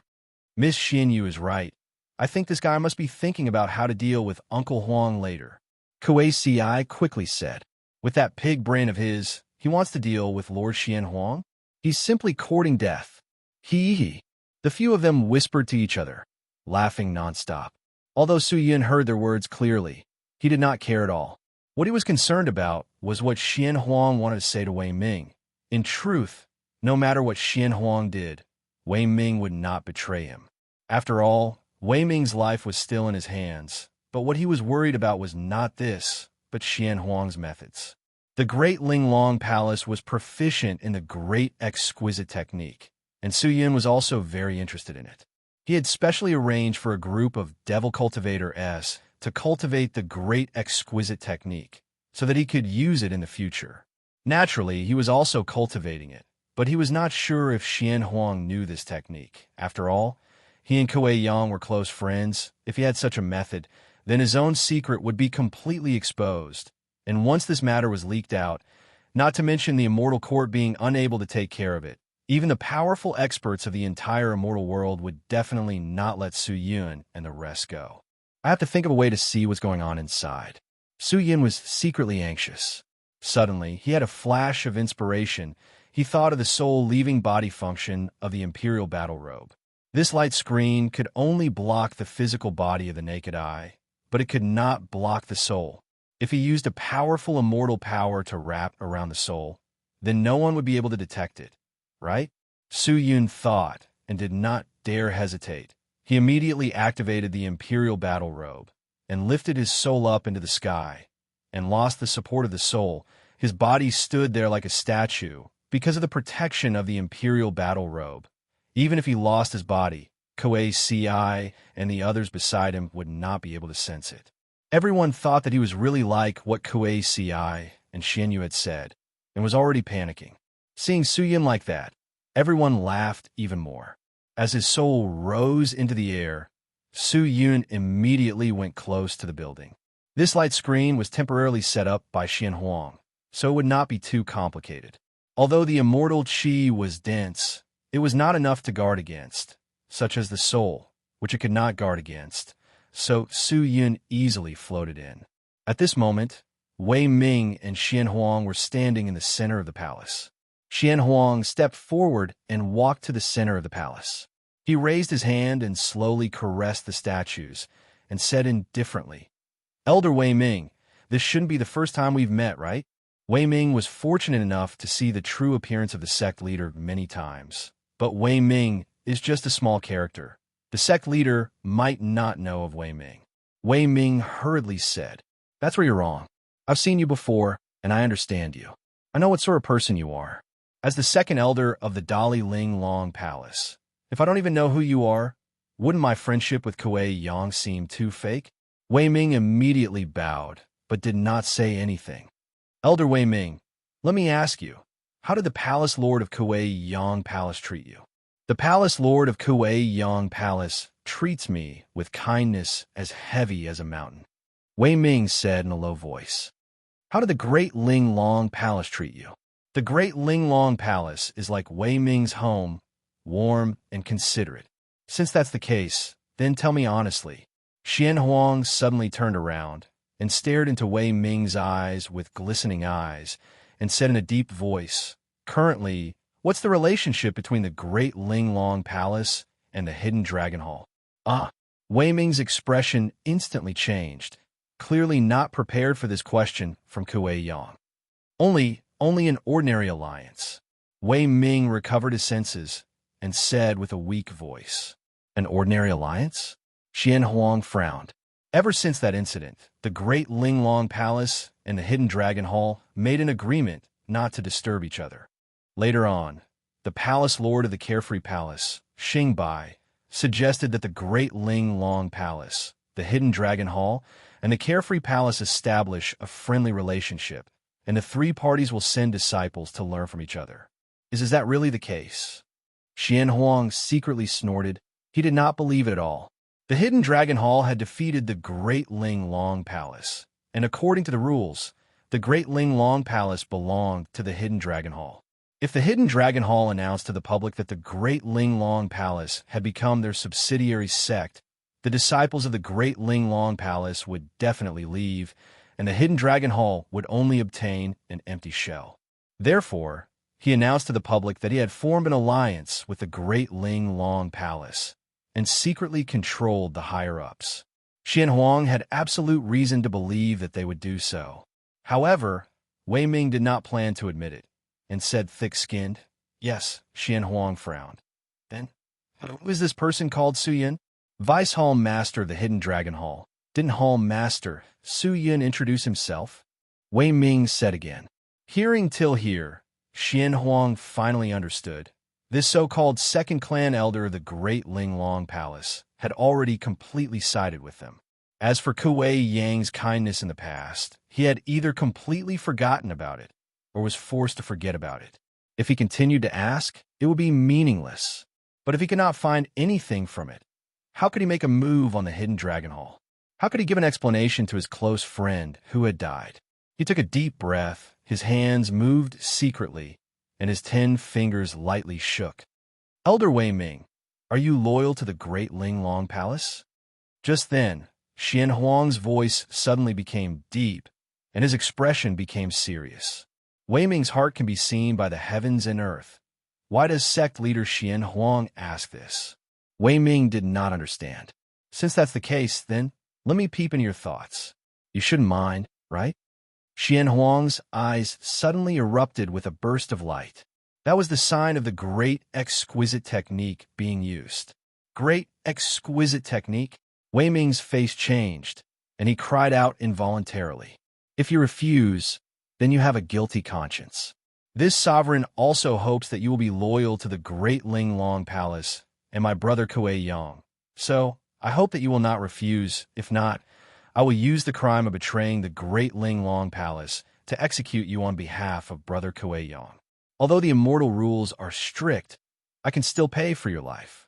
Miss Xinyu is right. I think this guy must be thinking about how to deal with Uncle Huang later. Kuei Ci quickly said. With that pig brain of his, he wants to deal with Lord Xian Huang? He's simply courting death. Hee hee. The few of them whispered to each other, laughing nonstop. Although Su Yun heard their words clearly, he did not care at all. What he was concerned about was what Xian Huang wanted to say to Wei Ming. In truth, no matter what Xian Huang did, Wei Ming would not betray him. After all, Wei Ming's life was still in his hands, but what he was worried about was not this, but Xian Huang's methods. The Great Linglong Palace was proficient in the Great Exquisite technique, and Su Yun was also very interested in it. He had specially arranged for a group of Devil Cultivator S to cultivate the Great Exquisite technique, so that he could use it in the future. Naturally, he was also cultivating it, but he was not sure if Xian Huang knew this technique. After all, he and Kuei Yang were close friends. If he had such a method, then his own secret would be completely exposed. And once this matter was leaked out, not to mention the Immortal Court being unable to take care of it, even the powerful experts of the entire immortal world would definitely not let Su Yun and the rest go. I have to think of a way to see what's going on inside. Su Yun was secretly anxious. Suddenly, he had a flash of inspiration. He thought of the soul leaving body function of the Imperial Battle Robe. This light screen could only block the physical body of the naked eye, but it could not block the soul. If he used a powerful immortal power to wrap around the soul, then no one would be able to detect it, right? Su Yun thought and did not dare hesitate. He immediately activated the Imperial Battle Robe and lifted his soul up into the sky and lost the support of the soul. His body stood there like a statue because of the protection of the Imperial Battle Robe. Even if he lost his body, Kuei Ci and the others beside him would not be able to sense it. Everyone thought that he was really like what Kuei Ci and Xinyu had said, and was already panicking. Seeing Su Yun like that, everyone laughed even more. As his soul rose into the air, Su Yun immediately went close to the building. This light screen was temporarily set up by Xian Huang, so it would not be too complicated. Although the immortal qi was dense, it was not enough to guard against, such as the soul, which it could not guard against, so Su Yun easily floated in. At this moment, Wei Ming and Xian Huang were standing in the center of the palace. Xian Huang stepped forward and walked to the center of the palace. He raised his hand and slowly caressed the statues and said indifferently, "Elder Wei Ming, this shouldn't be the first time we've met, right?" Wei Ming was fortunate enough to see the true appearance of the sect leader many times, but Wei Ming is just a small character. The sect leader might not know of Wei Ming. Wei Ming hurriedly said, "That's where you're wrong. I've seen you before, and I understand you. I know what sort of person you are. As the second elder of the Dali Ling Long Palace, if I don't even know who you are, wouldn't my friendship with Kuei Yang seem too fake?" Wei Ming immediately bowed, but did not say anything. "Elder Wei Ming, let me ask you, how did the Palace Lord of Kuei Yang Palace treat you?" "The Palace Lord of Kuei Yang Palace treats me with kindness as heavy as a mountain," Wei Ming said in a low voice. "How did the Great Ling Long Palace treat you?" "The Great Ling Long Palace is like Wei Ming's home, warm and considerate." "Since that's the case, then tell me honestly." Xian Huang suddenly turned around and stared into Wei Ming's eyes with glistening eyes and said in a deep voice, "Currently, what's the relationship between the Great Ling Long Palace and the Hidden Dragon Hall?" "Ah." Wei Ming's expression instantly changed, clearly not prepared for this question from Kuei Yang. Only an ordinary alliance." Wei Ming recovered his senses and said with a weak voice, "An ordinary alliance?" Xian Huang frowned. Ever since that incident, the Great Ling Long Palace and the Hidden Dragon Hall made an agreement not to disturb each other. Later on, the Palace Lord of the Carefree Palace, Xingbai, suggested that the Great Ling Long Palace, the Hidden Dragon Hall, and the Carefree Palace establish a friendly relationship, and the three parties will send disciples to learn from each other. Is that really the case?" Xian Huang secretly snorted. He did not believe it at all. The Hidden Dragon Hall had defeated the Great Ling Long Palace, and according to the rules, the Great Ling Long Palace belonged to the Hidden Dragon Hall. If the Hidden Dragon Hall announced to the public that the Great Ling Long Palace had become their subsidiary sect, the disciples of the Great Ling Long Palace would definitely leave, and the Hidden Dragon Hall would only obtain an empty shell. Therefore, he announced to the public that he had formed an alliance with the Great Ling Long Palace and secretly controlled the higher-ups. Xian Huang had absolute reason to believe that they would do so. However, Wei Ming did not plan to admit it, and said thick-skinned, "Yes." Xian Huang frowned. "Then, who is this person called Su Yun?" "Vice Hall Master of the Hidden Dragon Hall." "Didn't Hall Master Su Yun introduce himself?" Wei Ming said again. Hearing till here, Xian Huang finally understood. This so-called second clan elder of the Great Ling Long Palace had already completely sided with them. As for Kuei Yang's kindness in the past, he had either completely forgotten about it or was forced to forget about it. If he continued to ask, it would be meaningless. But if he could not find anything from it, how could he make a move on the Hidden Dragon Hall? How could he give an explanation to his close friend who had died? He took a deep breath, his hands moved secretly, and his 10 fingers lightly shook. "Elder Wei Ming, are you loyal to the Great Ling Long Palace?" Just then, Xian Huang's voice suddenly became deep, and his expression became serious. Wei Ming's heart can be seen by the heavens and earth. Why does sect leader Xian Huang ask this? Wei Ming did not understand. Since that's the case, then, let me peep into your thoughts. You shouldn't mind, right? Xian Huang's eyes suddenly erupted with a burst of light. That was the sign of the great exquisite technique being used. Great exquisite technique? Wei Ming's face changed, and he cried out involuntarily. "If you refuse, then you have a guilty conscience. This sovereign also hopes that you will be loyal to the Great Ling Long Palace and my brother Kuei Yang. So, I hope that you will not refuse. If not, I will use the crime of betraying the Great Ling Long Palace to execute you on behalf of brother Kuei Yang. Although the immortal rules are strict, I can still pay for your life."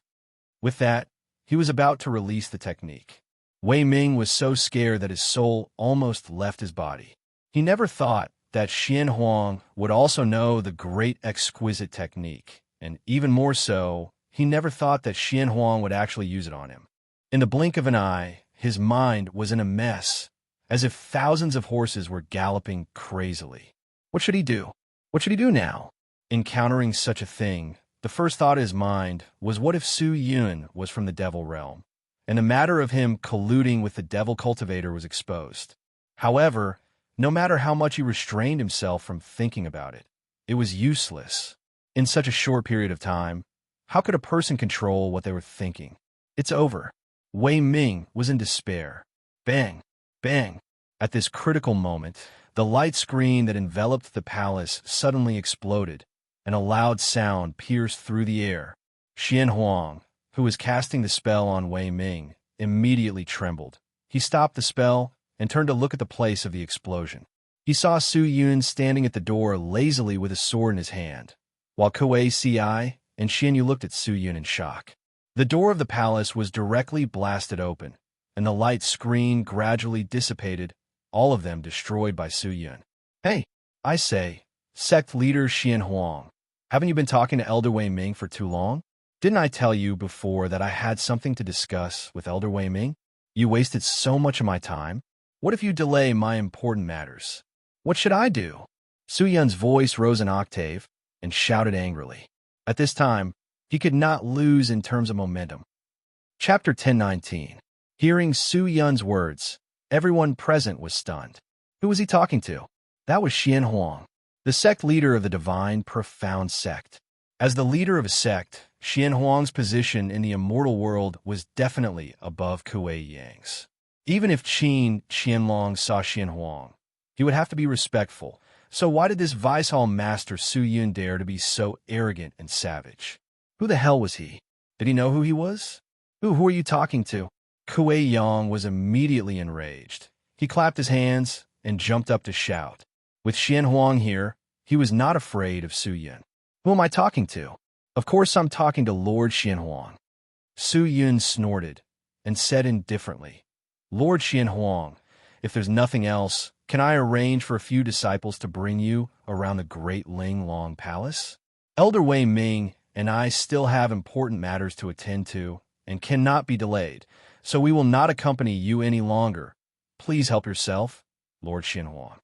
With that, he was about to release the technique. Wei Ming was so scared that his soul almost left his body. He never thought that Xian Huang would also know the great exquisite technique, and even more so, he never thought that Xian Huang would actually use it on him. In the blink of an eye, his mind was in a mess, as if thousands of horses were galloping crazily. What should he do? What should he do now? Encountering such a thing, the first thought in his mind was what if Su Yun was from the devil realm, and the matter of him colluding with the devil cultivator was exposed. However, no matter how much he restrained himself from thinking about it, it was useless. In such a short period of time, how could a person control what they were thinking? It's over. Wei Ming was in despair. Bang! Bang! At this critical moment, the light screen that enveloped the palace suddenly exploded, and a loud sound pierced through the air. Xian Huang, who was casting the spell on Wei Ming, immediately trembled. He stopped the spell and turned to look at the place of the explosion. He saw Su Yun standing at the door lazily with a sword in his hand, while Kuei Ci and Xian Yu looked at Su Yun in shock. The door of the palace was directly blasted open, and the light screen gradually dissipated, all of them destroyed by Su Yun. "Hey, I say, sect leader Xian Huang, haven't you been talking to Elder Wei Ming for too long? Didn't I tell you before that I had something to discuss with Elder Wei Ming? You wasted so much of my time. What if you delay my important matters? What should I do?" Su Yun's voice rose an octave and shouted angrily. At this time, he could not lose in terms of momentum. Chapter 1019. Hearing Su Yun's words, everyone present was stunned. Who was he talking to? That was Xian Huang, the sect leader of the divine profound sect. As the leader of a sect, Xian Huang's position in the immortal world was definitely above Kuei Yang's. Even if Qin Qianlong saw Xian Huang, he would have to be respectful. So why did this Vice Hall Master Su Yun dare to be so arrogant and savage? Who the hell was he? Did he know who he was? Who are you talking to? Kuei Yang was immediately enraged. He clapped his hands and jumped up to shout. With Xian Huang here, he was not afraid of Su Yun. Who am I talking to? Of course I'm talking to Lord Xianhuang. Su Yun snorted and said indifferently, Lord Xianhuang, if there's nothing else, can I arrange for a few disciples to bring you around the great Ling Long Palace? Elder Wei Ming and I still have important matters to attend to and cannot be delayed, so we will not accompany you any longer. Please help yourself, Lord Xianhuang.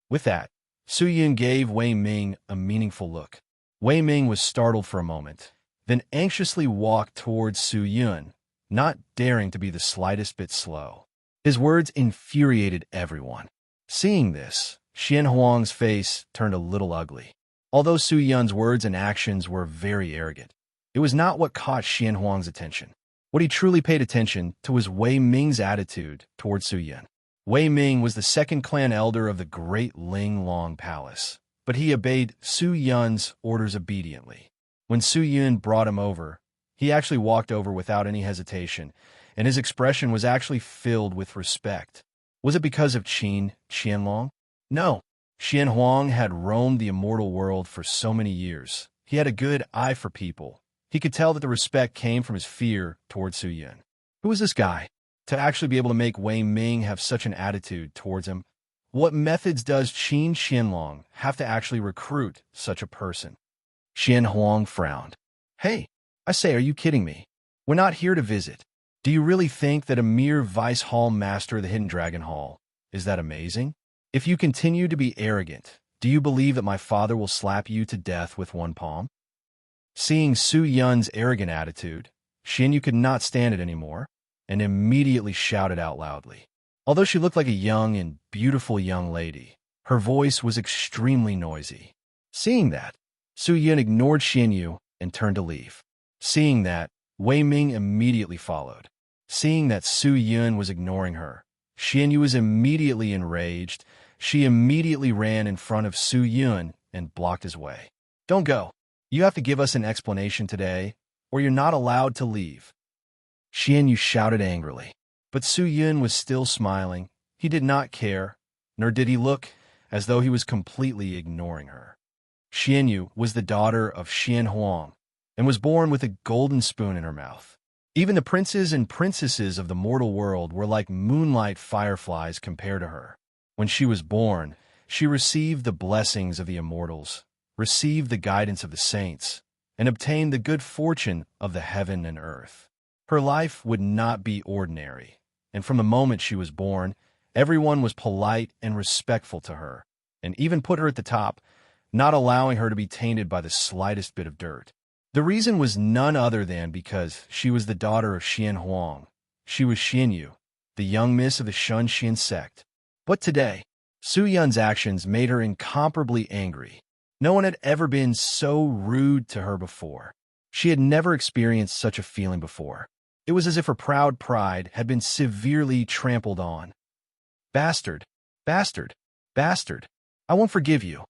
With that, Su Yun gave Wei Ming a meaningful look. Wei Ming was startled for a moment, then anxiously walked towards Su Yun, not daring to be the slightest bit slow. His words infuriated everyone. Seeing this, Xianhuang's face turned a little ugly. Although Su Yun's words and actions were very arrogant, it was not what caught Xianhuang's attention. What he truly paid attention to was Wei Ming's attitude toward Su Yun. Wei Ming was the second clan elder of the great Ling Long Palace, but he obeyed Su Yun's orders obediently. When Su Yun brought him over, he actually walked over without any hesitation, and his expression was actually filled with respect. Was it because of Qianlong? No. Xianhuang had roamed the immortal world for so many years. He had a good eye for people. He could tell that the respect came from his fear toward Su Yun. Who was this guy? To actually be able to make Wei Ming have such an attitude towards him? What methods does Qianlong have to actually recruit such a person? Xianhuang frowned. Hey, I say, are you kidding me? We're not here to visit. Do you really think that a mere Vice Hall Master of the Hidden Dragon Hall is that amazing? If you continue to be arrogant, do you believe that my father will slap you to death with one palm? Seeing Su Yun's arrogant attitude, Xianyu could not stand it anymore and immediately shouted out loudly. Although she looked like a young and beautiful young lady, her voice was extremely noisy. Seeing that, Su Yun ignored Xianyu and turned to leave. Seeing that, Wei Ming immediately followed. Seeing that Su Yun was ignoring her, Xianyu was immediately enraged. She immediately ran in front of Su Yun and blocked his way. Don't go. You have to give us an explanation today, or you're not allowed to leave. Xianyu shouted angrily. But Su Yun was still smiling. He did not care, nor did he look as though he was completely ignoring her. Xianyu was the daughter of Xianhuang and was born with a golden spoon in her mouth. Even the princes and princesses of the mortal world were like moonlight fireflies compared to her. When she was born, she received the blessings of the immortals, received the guidance of the saints, and obtained the good fortune of the heaven and earth. Her life would not be ordinary, and from the moment she was born, everyone was polite and respectful to her, and even put her at the top, not allowing her to be tainted by the slightest bit of dirt. The reason was none other than because she was the daughter of Xianhuang. She was Xianyu, the young miss of the Shun Xian sect. But today, Su Yun's actions made her incomparably angry. No one had ever been so rude to her before. She had never experienced such a feeling before. It was as if her proud pride had been severely trampled on. Bastard, bastard, bastard, I won't forgive you.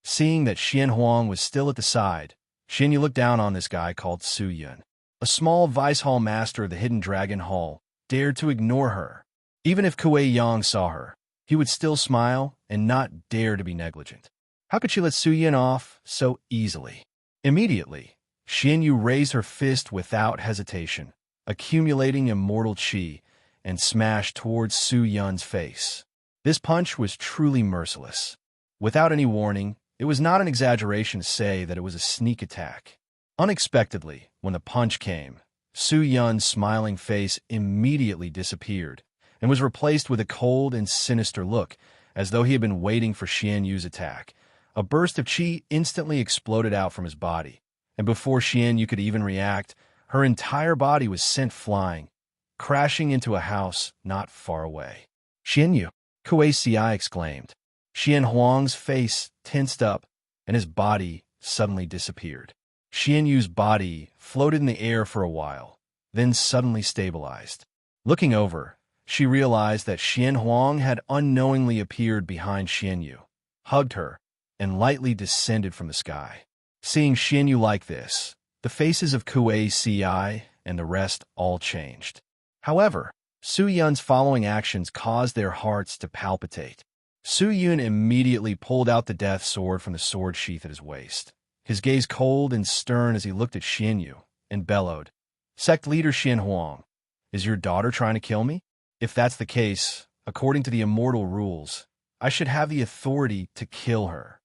Seeing that Xianhuang was still at the side, Xianyu looked down on this guy called Su Yun. A small Vice Hall Master of the Hidden Dragon Hall dared to ignore her. Even if Kuei Yang saw her, he would still smile and not dare to be negligent. How could she let Su Yun off so easily? Immediately, Xianyu raised her fist without hesitation, accumulating immortal qi, and smashed towards Su Yun's face. This punch was truly merciless. Without any warning, it was not an exaggeration to say that it was a sneak attack. Unexpectedly, when the punch came, Su Yun's smiling face immediately disappeared and was replaced with a cold and sinister look, as though he had been waiting for Xianyu's attack. A burst of qi instantly exploded out from his body, and before Xianyu could even react, her entire body was sent flying, crashing into a house not far away. Xianyu, Kuei Ci exclaimed. Xianhuang's face tensed up, and his body suddenly disappeared. Xianyu's body floated in the air for a while, then suddenly stabilized. Looking over, she realized that Xianhuang had unknowingly appeared behind Xianyu, hugged her, and lightly descended from the sky. Seeing Xianyu like this, the faces of Kuei Ci and the rest all changed. However, Su Yun's following actions caused their hearts to palpitate. Su Yun immediately pulled out the death sword from the sword sheath at his waist. his gaze cold and stern as he looked at Xian Yu and bellowed, "Sect leader Xian Huang, is your daughter trying to kill me? If that's the case, according to the immortal rules, I should have the authority to kill her.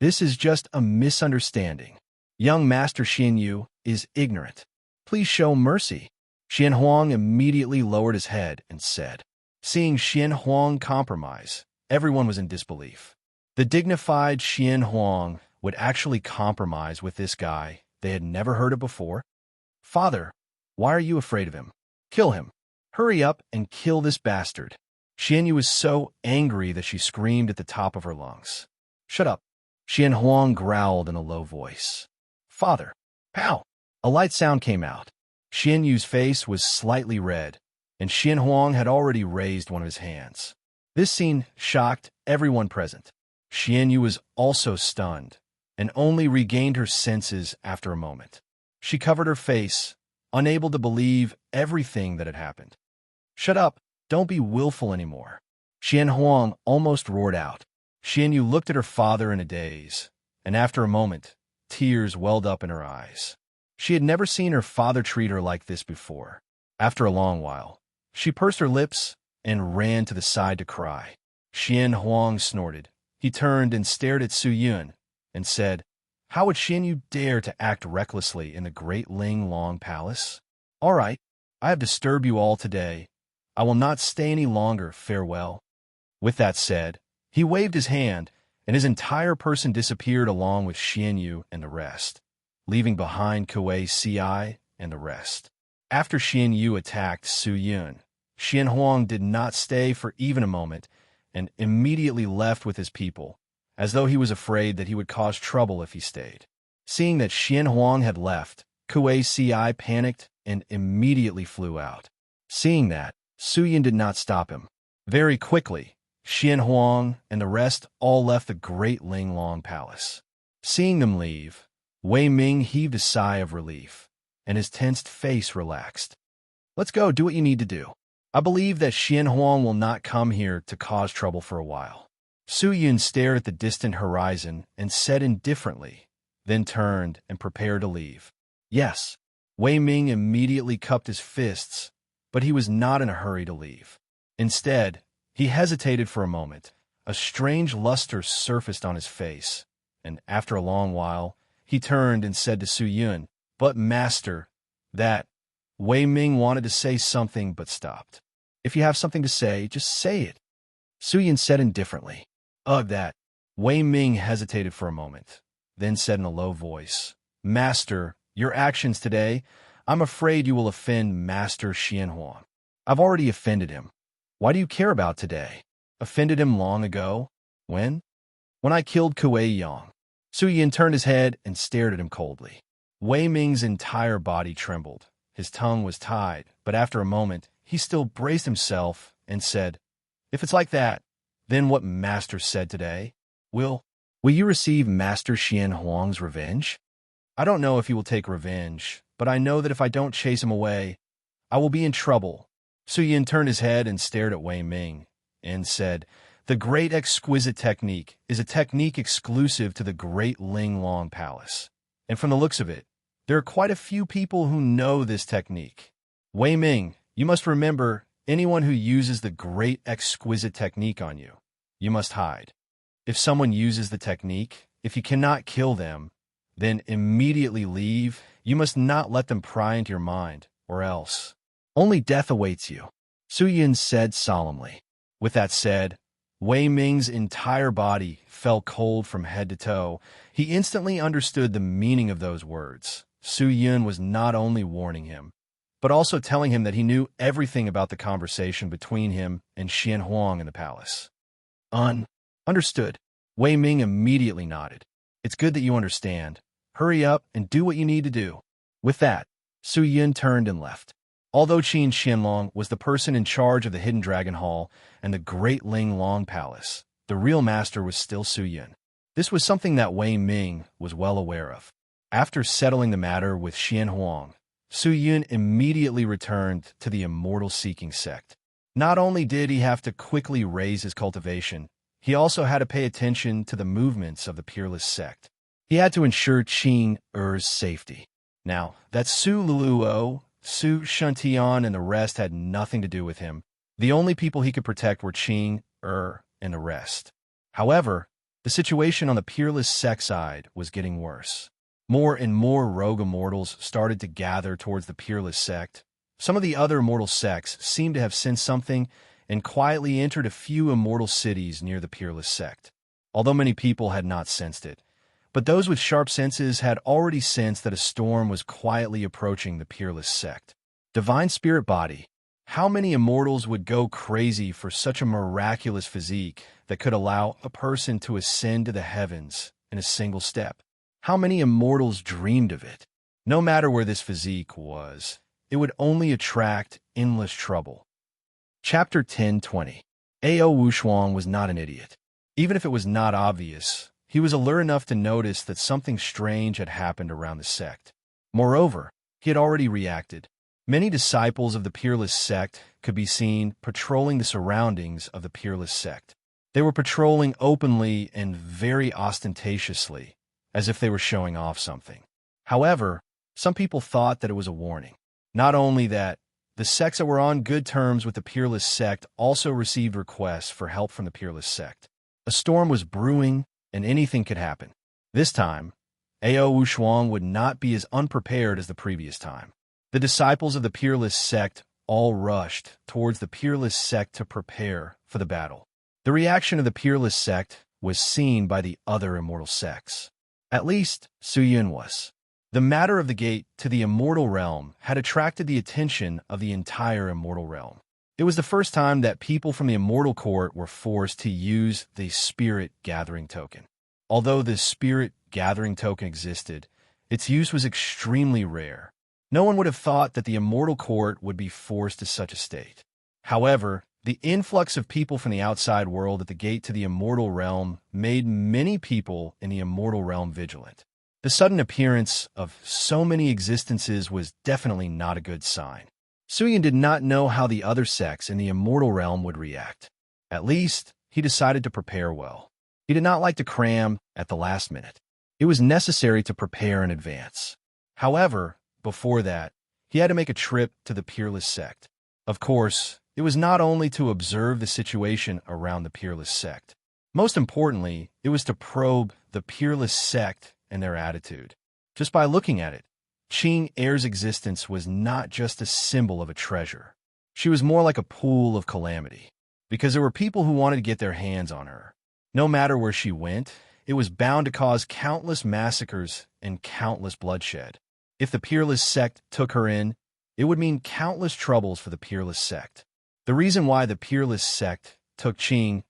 This is just a misunderstanding. Young Master Xian Yu is ignorant. Please show mercy." Xian Huang immediately lowered his head and said. Seeing Xian Huang compromise, everyone was in disbelief. The dignified Xian Huang would actually compromise with this guy they had never heard of before? "Father, why are you afraid of him? Kill him. Hurry up and kill this bastard." Xian Yu was so angry that she screamed at the top of her lungs. "Shut up." Xian Huang growled in a low voice. "Father." Pow! A light sound came out. Xian Yu's face was slightly red, and Xian Huang had already raised one of his hands. This scene shocked everyone present. Xian Yu was also stunned, and only regained her senses after a moment. She covered her face, unable to believe everything that had happened. "Shut up! Don't be willful anymore." Xian Huang almost roared out. Xian Yu looked at her father in a daze, and after a moment, tears welled up in her eyes. She had never seen her father treat her like this before. After a long while, she pursed her lips and ran to the side to cry. Xian Huang snorted. He turned and stared at Su Yun and said, "How would Xian Yu dare to act recklessly in the great Ling Long Palace? All right, I have disturbed you all today. I will not stay any longer. Farewell." With that said, he waved his hand, and his entire person disappeared along with Xian Yu and the rest, leaving behind Kuei Ci and the rest. After Xian Yu attacked Su Yun, Xian Huang did not stay for even a moment and immediately left with his people, as though he was afraid that he would cause trouble if he stayed. Seeing that Xian Huang had left, Kuei Ci panicked and immediately flew out. Seeing that, Su Yun did not stop him. Very quickly, Xian Huang and the rest all left the great Ling Long Palace. Seeing them leave, Wei Ming heaved a sigh of relief, and his tensed face relaxed. "Let's go, do what you need to do. I believe that Xian Huang will not come here to cause trouble for a while." Su Yun stared at the distant horizon and said indifferently, then turned and prepared to leave. "Yes." Wei Ming immediately cupped his fists, but he was not in a hurry to leave. Instead, he hesitated for a moment. A strange luster surfaced on his face, and after a long while, he turned and said to Su Yun, "But master, that..." Wei Ming wanted to say something but stopped. "If you have something to say, just say it." Su Yun said indifferently. "Ugh, that..." Wei Ming hesitated for a moment, then said in a low voice, "Master, your actions today, I'm afraid you will offend Master Xian Huang. I've already offended him. Why do you care about today? Offended him long ago? When? When I killed Kuei Yang." Su Yun turned his head and stared at him coldly. Wei Ming's entire body trembled. His tongue was tied, but after a moment, he still braced himself and said, "If it's like that, then what Master said today, will you receive Master Xian Huang's revenge? I don't know if he will take revenge, but I know that if I don't chase him away, I will be in trouble." Su Yun turned his head and stared at Wei Ming and said, "The great exquisite technique is a technique exclusive to the great Ling Long Palace. And from the looks of it, there are quite a few people who know this technique. Wei Ming, you must remember, anyone who uses the great exquisite technique on you, you must hide. If someone uses the technique, if you cannot kill them, then immediately leave. You must not let them pry into your mind, or else only death awaits you," Su Yun said solemnly. With that said, Wei Ming's entire body fell cold from head to toe. He instantly understood the meaning of those words. Su Yun was not only warning him, but also telling him that he knew everything about the conversation between him and Xian Huang in the palace. Understood. Wei Ming immediately nodded. "It's good that you understand. Hurry up and do what you need to do." With that, Su Yun turned and left. Although Qin Xianlong was the person in charge of the Hidden Dragon Hall and the Great Ling Long Palace, the real master was still Su Yun. This was something that Wei Ming was well aware of. After settling the matter with Xian Huang, Su Yun immediately returned to the Immortal Seeking sect. Not only did he have to quickly raise his cultivation, he also had to pay attention to the movements of the Peerless sect. He had to ensure Qing Er's safety. Now, that Su Luluo, Su Shuntian, and the rest had nothing to do with him. The only people he could protect were Qing Er and the rest. However, the situation on the peerless sect side was getting worse. More and more rogue immortals started to gather towards the peerless sect. Some of the other immortal sects seemed to have sensed something and quietly entered a few immortal cities near the peerless sect, although many people had not sensed it. But those with sharp senses had already sensed that a storm was quietly approaching the peerless sect. Divine Spirit Body. How many immortals would go crazy for such a miraculous physique that could allow a person to ascend to the heavens in a single step? How many immortals dreamed of it? No matter where this physique was, it would only attract endless trouble. Chapter 10:20. Ao Wushuang was not an idiot. Even if it was not obvious, he was alert enough to notice that something strange had happened around the sect. Moreover, he had already reacted. Many disciples of the peerless sect could be seen patrolling the surroundings of the peerless sect. They were patrolling openly and very ostentatiously, as if they were showing off something. However, some people thought that it was a warning. Not only that, the sects that were on good terms with the peerless sect also received requests for help from the peerless sect. A storm was brewing, and anything could happen. This time, Ao Wushuang would not be as unprepared as the previous time. The disciples of the peerless sect all rushed towards the peerless sect to prepare for the battle. The reaction of the peerless sect was seen by the other immortal sects. At least, Su Yun was. The matter of the gate to the immortal realm had attracted the attention of the entire immortal realm. It was the first time that people from the immortal court were forced to use the spirit gathering token. Although the spirit gathering token existed, its use was extremely rare. No one would have thought that the immortal court would be forced to such a state. However, the influx of people from the outside world at the gate to the immortal realm made many people in the immortal realm vigilant. The sudden appearance of so many existences was definitely not a good sign. Su Yun did not know how the other sects in the immortal realm would react. At least, he decided to prepare well. He did not like to cram at the last minute. It was necessary to prepare in advance. However, before that, he had to make a trip to the peerless sect. Of course, it was not only to observe the situation around the peerless sect. Most importantly, it was to probe the peerless sect and their attitude. Just by looking at it, Qing Er's existence was not just a symbol of a treasure. She was more like a pool of calamity, because there were people who wanted to get their hands on her. No matter where she went, it was bound to cause countless massacres and countless bloodshed. If the peerless sect took her in, it would mean countless troubles for the peerless sect. The reason why the peerless sect took Qing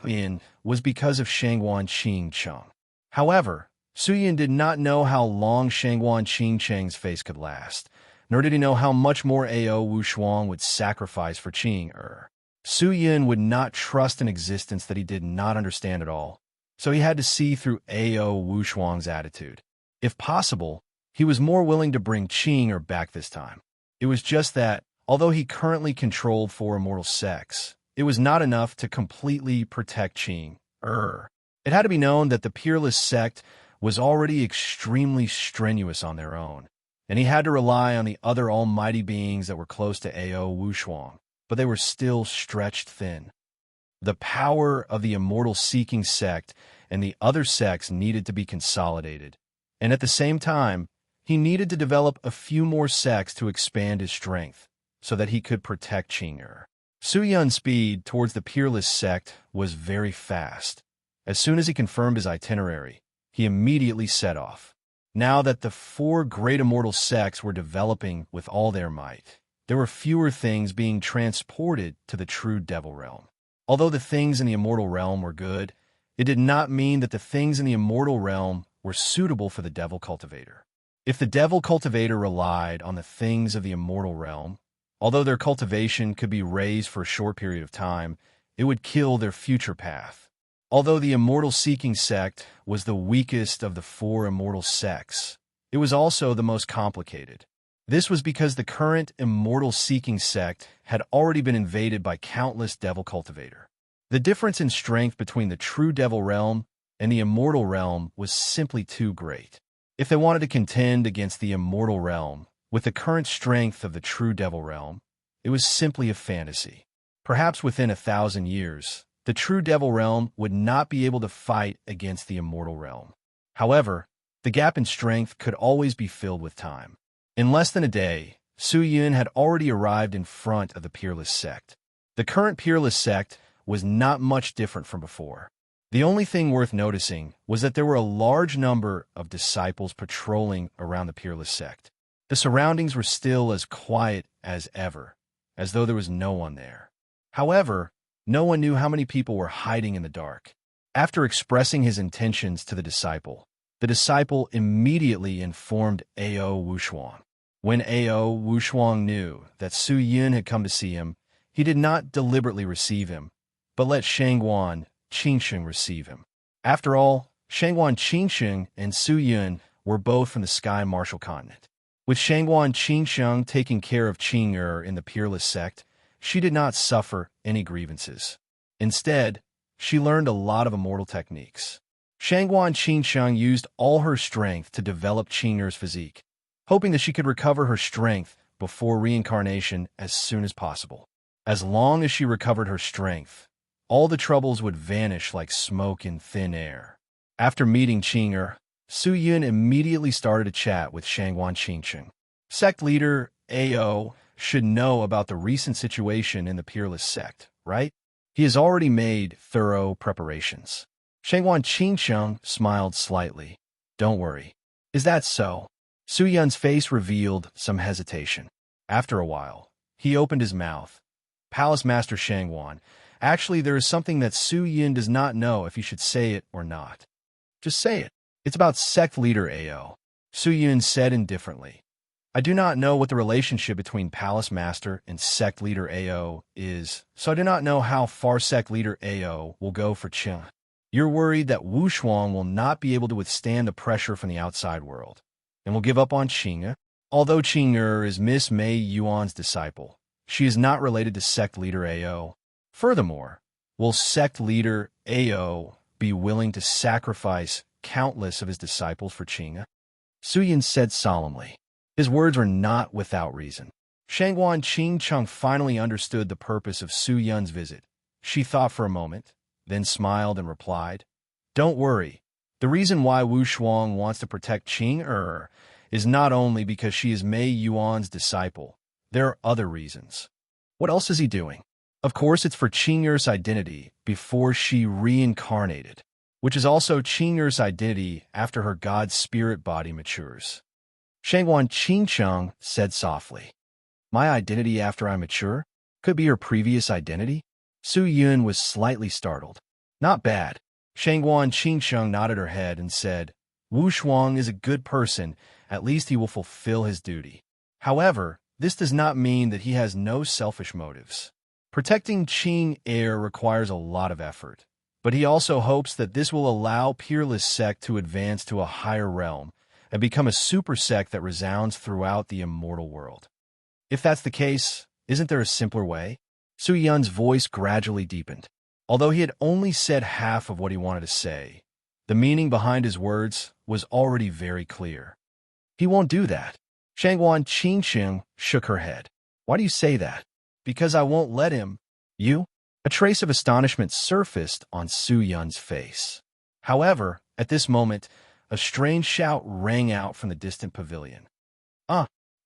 in was because of Shangguan Qing Cheng. However, Su Yun did not know how long Shangguan Qing Cheng's face could last, nor did he know how much more Ao Wushuang would sacrifice for Qing Er. Su Yun would not trust an existence that he did not understand at all, so he had to see through Ao Wushuang's attitude. If possible, he was more willing to bring Qing Er back this time. It was just that, although he currently controlled 4 immortal sects, it was not enough to completely protect Qing Er. It had to be known that the peerless sect was already extremely strenuous on their own, and he had to rely on the other almighty beings that were close to Ao Wushuang, but they were still stretched thin. The power of the immortal-seeking sect and the other sects needed to be consolidated, and at the same time, he needed to develop a few more sects to expand his strength, so that he could protect Qing Er. Su Yun's speed towards the peerless sect was very fast. As soon as he confirmed his itinerary, he immediately set off. Now that the 4 great immortal sects were developing with all their might, there were fewer things being transported to the true devil realm. Although the things in the immortal realm were good, it did not mean that the things in the immortal realm were suitable for the devil cultivator. If the devil cultivator relied on the things of the immortal realm, although their cultivation could be raised for a short period of time, it would kill their future path. Although the immortal-seeking sect was the weakest of the 4 immortal sects, it was also the most complicated. This was because the current immortal-seeking sect had already been invaded by countless devil cultivator. The difference in strength between the true devil realm and the immortal realm was simply too great. If they wanted to contend against the immortal realm with the current strength of the true devil realm, it was simply a fantasy. Perhaps within 1,000 years, the true devil realm would not be able to fight against the immortal realm. However, the gap in strength could always be filled with time. In less than a day, Su Yun had already arrived in front of the Peerless sect. The current Peerless sect was not much different from before. The only thing worth noticing was that there were a large number of disciples patrolling around the Peerless sect. The surroundings were still as quiet as ever, as though there was no one there. However, no one knew how many people were hiding in the dark. After expressing his intentions to the disciple immediately informed Ao Wushuang. When Ao Wushuang knew that Su Yun had come to see him, he did not deliberately receive him, but let Shangguan Qingsheng receive him. After all, Shangguan Qingsheng and Su Yun were both from the Sky Martial Continent. With Shangguan Qingsheng taking care of Qing in the Peerless sect, she did not suffer any grievances. Instead, she learned a lot of immortal techniques. Shangguan Qingsheng used all her strength to develop Qing's physique, hoping that she could recover her strength before reincarnation as soon as possible. As long as she recovered her strength, all the troubles would vanish like smoke in thin air. After meeting Qing, Su Yun immediately started a chat with Shangguan Qingsheng. Sect leader Ao should know about the recent situation in the Peerless sect, right? He has already made thorough preparations. Shangguan Qingsheng smiled slightly. Don't worry. Is that so? Su Yun's face revealed some hesitation. After a while, he opened his mouth. Palace Master Shangguan, actually there is something that Su Yun does not know if he should say it or not. Just say it. It's about sect leader Ao. Su Yun said indifferently. I do not know what the relationship between Palace Master and sect leader Ao is, so I do not know how far sect leader Ao will go for Qing. You're worried that Wu Shuang will not be able to withstand the pressure from the outside world, and will give up on Qing. Although Qing is Miss Mei Yuan's disciple, she is not related to sect leader Ao. Furthermore, will sect leader Ao be willing to sacrifice countless of his disciples for Qing? Su Yun said solemnly. His words were not without reason. Shangguan Qingsheng finally understood the purpose of Su Yun's visit. She thought for a moment, then smiled and replied, Don't worry. The reason why Wu Shuang wants to protect Qing is not only because she is Mei Yuan's disciple. There are other reasons. What else is he doing? Of course, it's for Qing's identity before she reincarnated, which is also Qing's identity after her god spirit body matures. Shangguan Qingsheng said softly, My identity after I mature? Could be her previous identity? Su Yun was slightly startled. Not bad. Shangguan Qingsheng nodded her head and said, Wu Shuang is a good person, at least he will fulfill his duty. However, this does not mean that he has no selfish motives. Protecting Qing requires a lot of effort, but he also hopes that this will allow Peerless sect to advance to a higher realm and become a super sect that resounds throughout the immortal world. If that's the case, isn't there a simpler way? Su Yun's voice gradually deepened. Although he had only said half of what he wanted to say, the meaning behind his words was already very clear. He won't do that. Shangguan Qingsheng shook her head. Why do you say that? Because I won't let him. You? A trace of astonishment surfaced on Su Yun's face. However, at this moment, a strange shout rang out from the distant pavilion.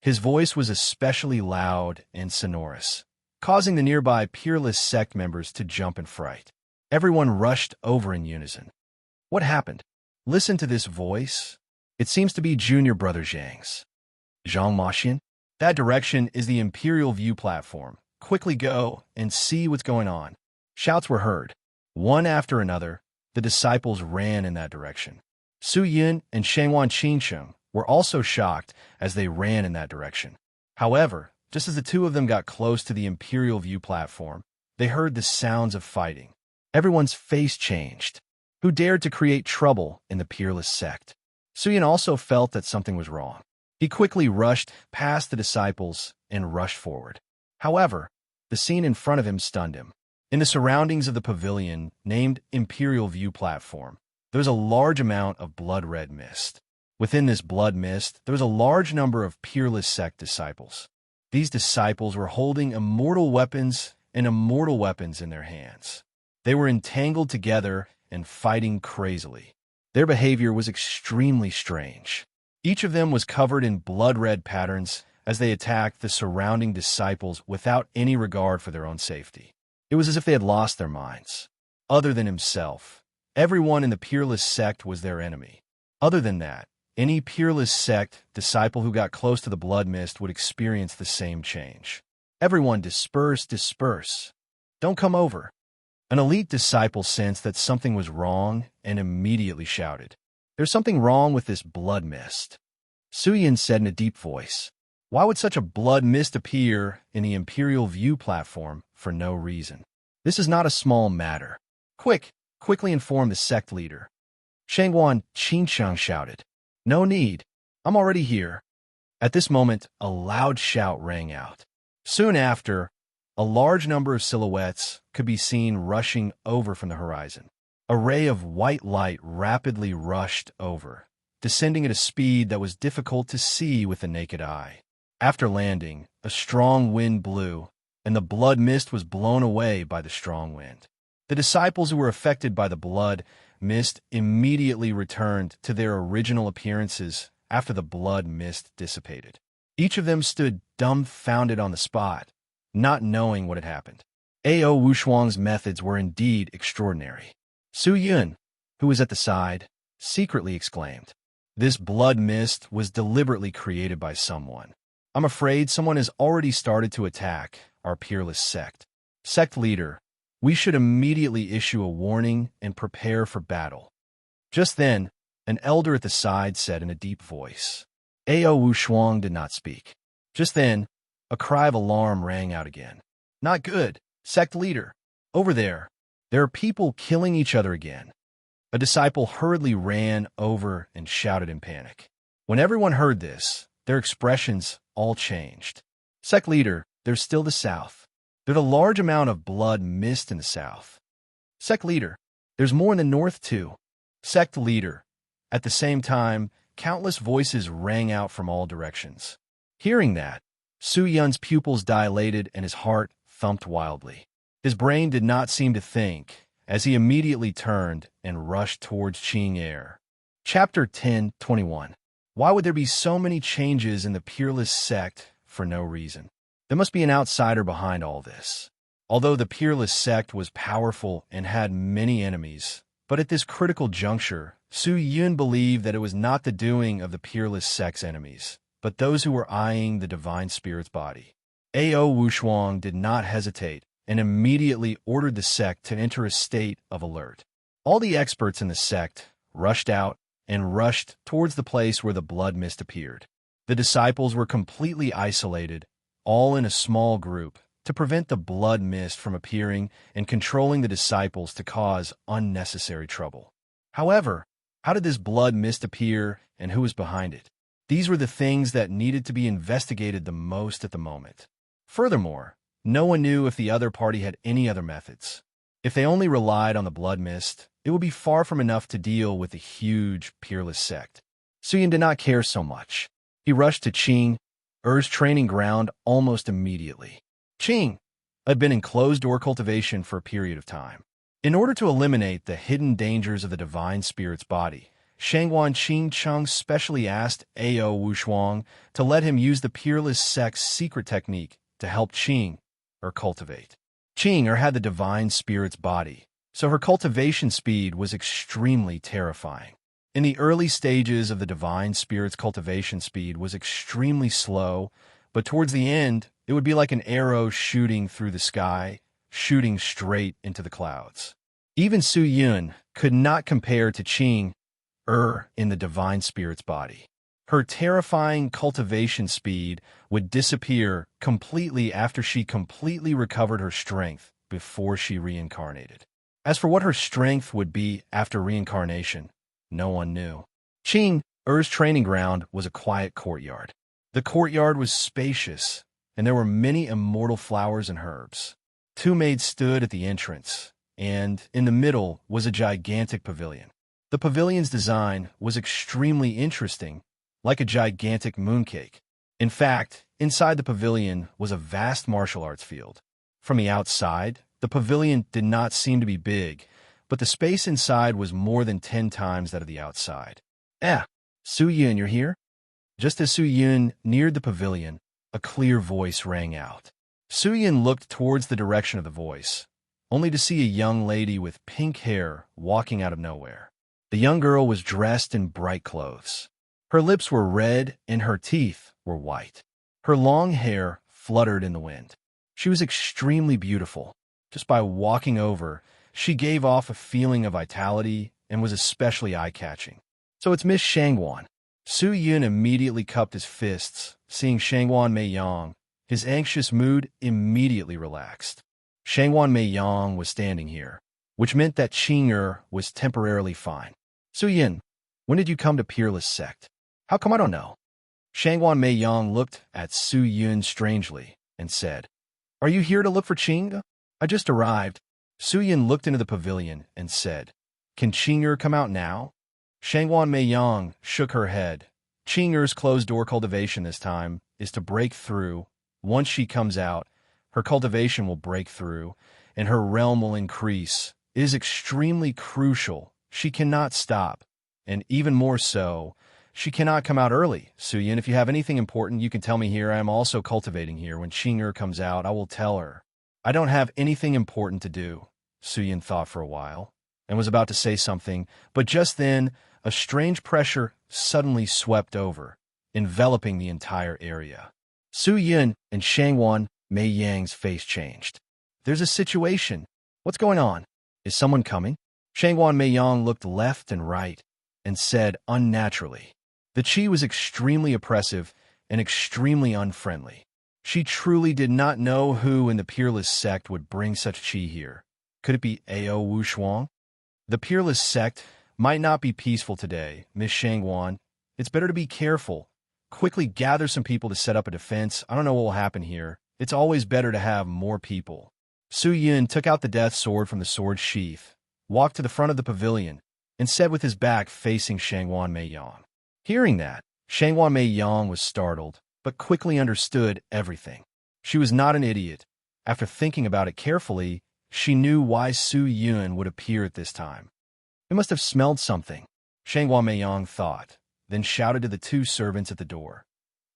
His voice was especially loud and sonorous, causing the nearby Peerless sect members to jump in fright. Everyone rushed over in unison. What happened? Listen to this voice. It seems to be junior brother Zhang's. Zhang Maxian? That direction is the Imperial View platform. Quickly go and see what's going on. Shouts were heard. One after another, the disciples ran in that direction. Su Yun and Shangguan Qingsheng were also shocked as they ran in that direction. However, just as the two of them got close to the Imperial View platform, they heard the sounds of fighting. Everyone's face changed. Who dared to create trouble in the Peerless sect? Su Yun also felt that something was wrong. He quickly rushed past the disciples and rushed forward. However, the scene in front of him stunned him. In the surroundings of the pavilion, named Imperial View platform, There was a large amount of blood-red mist. Within this blood mist, there was a large number of peerless sect disciples. These disciples were holding immortal weapons and immortal weapons in their hands. They were entangled together and fighting crazily. Their behavior was extremely strange. Each of them was covered in blood-red patterns as they attacked the surrounding disciples without any regard for their own safety. It was as if they had lost their minds. Other than himself, everyone in the peerless sect was their enemy. Other than that, any peerless sect disciple who got close to the blood mist would experience the same change. Everyone disperse, disperse. Don't come over. An elite disciple sensed that something was wrong and immediately shouted, "There's something wrong with this blood mist." Suyin said in a deep voice, "Why would such a blood mist appear in the Imperial View platform for no reason? This is not a small matter. Quickly inform the sect leader." Shangguan Qingchang shouted, "No need. I'm already here." At this moment, a loud shout rang out. Soon after, a large number of silhouettes could be seen rushing over from the horizon. A ray of white light rapidly rushed over, descending at a speed that was difficult to see with the naked eye. After landing, a strong wind blew, and the blood mist was blown away by the strong wind. The disciples who were affected by the blood mist immediately returned to their original appearances after the blood mist dissipated. Each of them stood dumbfounded on the spot, not knowing what had happened. A.O. Wushuang's methods were indeed extraordinary. Su Yun, who was at the side, secretly exclaimed, "This blood mist was deliberately created by someone. I'm afraid someone has already started to attack our peerless sect. Sect leader, we should immediately issue a warning and prepare for battle." Just then, an elder at the side said in a deep voice. A.O. Wushuang did not speak. Just then, a cry of alarm rang out again. "Not good, sect leader. Over there. There are people killing each other again." A disciple hurriedly ran over and shouted in panic. When everyone heard this, their expressions all changed. "Sect leader, there's still the south. There's a large amount of blood mist in the south." "Sect leader, there's more in the north too." "Sect leader." At the same time, countless voices rang out from all directions. Hearing that, Su Yun's pupils dilated and his heart thumped wildly. His brain did not seem to think, as he immediately turned and rushed towards Qing Air. Chapter 10:21. Why would there be so many changes in the peerless sect for no reason? There must be an outsider behind all this. Although the peerless sect was powerful and had many enemies, but at this critical juncture, Su Yun believed that it was not the doing of the peerless sect's enemies, but those who were eyeing the divine spirit's body. A.O. Wushuang did not hesitate and immediately ordered the sect to enter a state of alert. All the experts in the sect rushed out and rushed towards the place where the blood mist appeared. The disciples were completely isolated, all in a small group, to prevent the blood mist from appearing and controlling the disciples to cause unnecessary trouble. However, how did this blood mist appear and who was behind it? These were the things that needed to be investigated the most at the moment. Furthermore, no one knew if the other party had any other methods. If they only relied on the blood mist, it would be far from enough to deal with the huge, peerless sect. Su Yun did not care so much. He rushed to Qing Er's training ground almost immediately. Qing had been in closed-door cultivation for a period of time. In order to eliminate the hidden dangers of the divine spirit's body, Shangguan Qingcheng specially asked A.O. Wushuang to let him use the peerless sect's secret technique to help Qing cultivate. Qing had the divine spirit's body, so her cultivation speed was extremely terrifying. In the early stages of the divine spirit's cultivation speed was extremely slow, but towards the end, it would be like an arrow shooting through the sky, shooting straight into the clouds. Even Su Yun could not compare to Qing in the divine spirit's body. Her terrifying cultivation speed would disappear completely after she completely recovered her strength before she reincarnated. As for what her strength would be after reincarnation, no one knew. Qing Er's training ground was a quiet courtyard. The courtyard was spacious, and there were many immortal flowers and herbs. Two maids stood at the entrance, and in the middle was a gigantic pavilion. The pavilion's design was extremely interesting, like a gigantic mooncake. In fact, inside the pavilion was a vast martial arts field. From the outside, the pavilion did not seem to be big, but the space inside was more than 10 times that of the outside. Su Yun, you're here? Just as Su Yun neared the pavilion, a clear voice rang out. Su Yun looked towards the direction of the voice, only to see a young lady with pink hair walking out of nowhere. The young girl was dressed in bright clothes. Her lips were red and her teeth were white. Her long hair fluttered in the wind. She was extremely beautiful. Just by walking over, she gave off a feeling of vitality and was especially eye-catching. So it's Miss Shangwan. Su Yun immediately cupped his fists, seeing Shangwan Meiyang. His anxious mood immediately relaxed. Shangwan Meiyang was standing here, which meant that Qing'er was temporarily fine. Su Yun, when did you come to Peerless Sect? How come I don't know? Shangwan Meiyang looked at Su Yun strangely and said, Are you here to look for Qing? I just arrived. Su Yun looked into the pavilion and said, Can Qing'er come out now? Shangwan Meiyang shook her head. Qing'er's closed-door cultivation this time is to break through. Once she comes out, her cultivation will break through, and her realm will increase. It is extremely crucial. She cannot stop. And even more so, she cannot come out early. Su Yun, if you have anything important, you can tell me here. I am also cultivating here. When Qing'er comes out, I will tell her. I don't have anything important to do. Su Yun thought for a while and was about to say something, but just then, a strange pressure suddenly swept over, enveloping the entire area. Su Yun and Shangwan Meiyang's face changed. There's a situation. What's going on? Is someone coming? Shangwan Meiyang looked left and right and said unnaturally. The qi was extremely oppressive and extremely unfriendly. She truly did not know who in the Peerless Sect would bring such qi here. Could it be Ao Wushuang? The Peerless Sect might not be peaceful today, Miss Shangwan. It's better to be careful. Quickly gather some people to set up a defense. I don't know what will happen here. It's always better to have more people. Su Yun took out the death sword from the sword sheath, walked to the front of the pavilion, and said with his back facing Shangwan Meiyang. Hearing that, Shangwan Meiyang was startled, but quickly understood everything. She was not an idiot. After thinking about it carefully, she knew why Su Yun would appear at this time. It must have smelled something, Shangwan Meiyang thought, then shouted to the two servants at the door.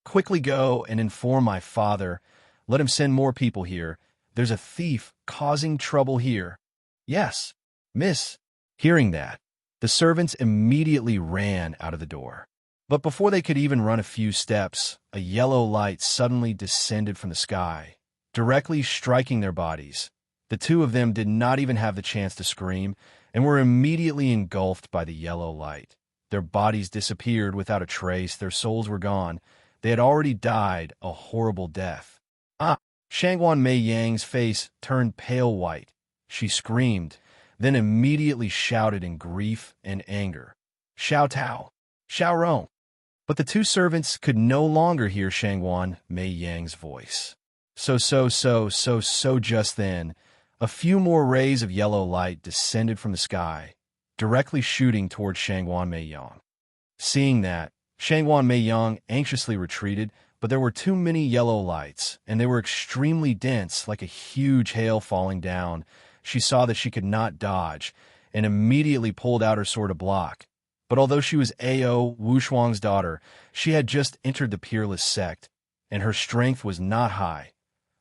Quickly go and inform my father. Let him send more people here. There's a thief causing trouble here. Yes, miss. Hearing that, the servants immediately ran out of the door. But before they could even run a few steps, a yellow light suddenly descended from the sky, directly striking their bodies. The two of them did not even have the chance to scream and were immediately engulfed by the yellow light. Their bodies disappeared without a trace. Their souls were gone. They had already died a horrible death. Shangwan Meiyang's face turned pale white. She screamed, then immediately shouted in grief and anger. Xiao Tao! Xiao Rong! But the two servants could no longer hear Shangwan Meiyang's voice. So just then, a few more rays of yellow light descended from the sky, directly shooting toward Shangwan Meiyang. Seeing that, Shangwan Meiyang anxiously retreated, but there were too many yellow lights, and they were extremely dense, like a huge hail falling down. She saw that she could not dodge, and immediately pulled out her sword to block. But although she was Ao Wushuang's daughter, she had just entered the Peerless Sect, and her strength was not high.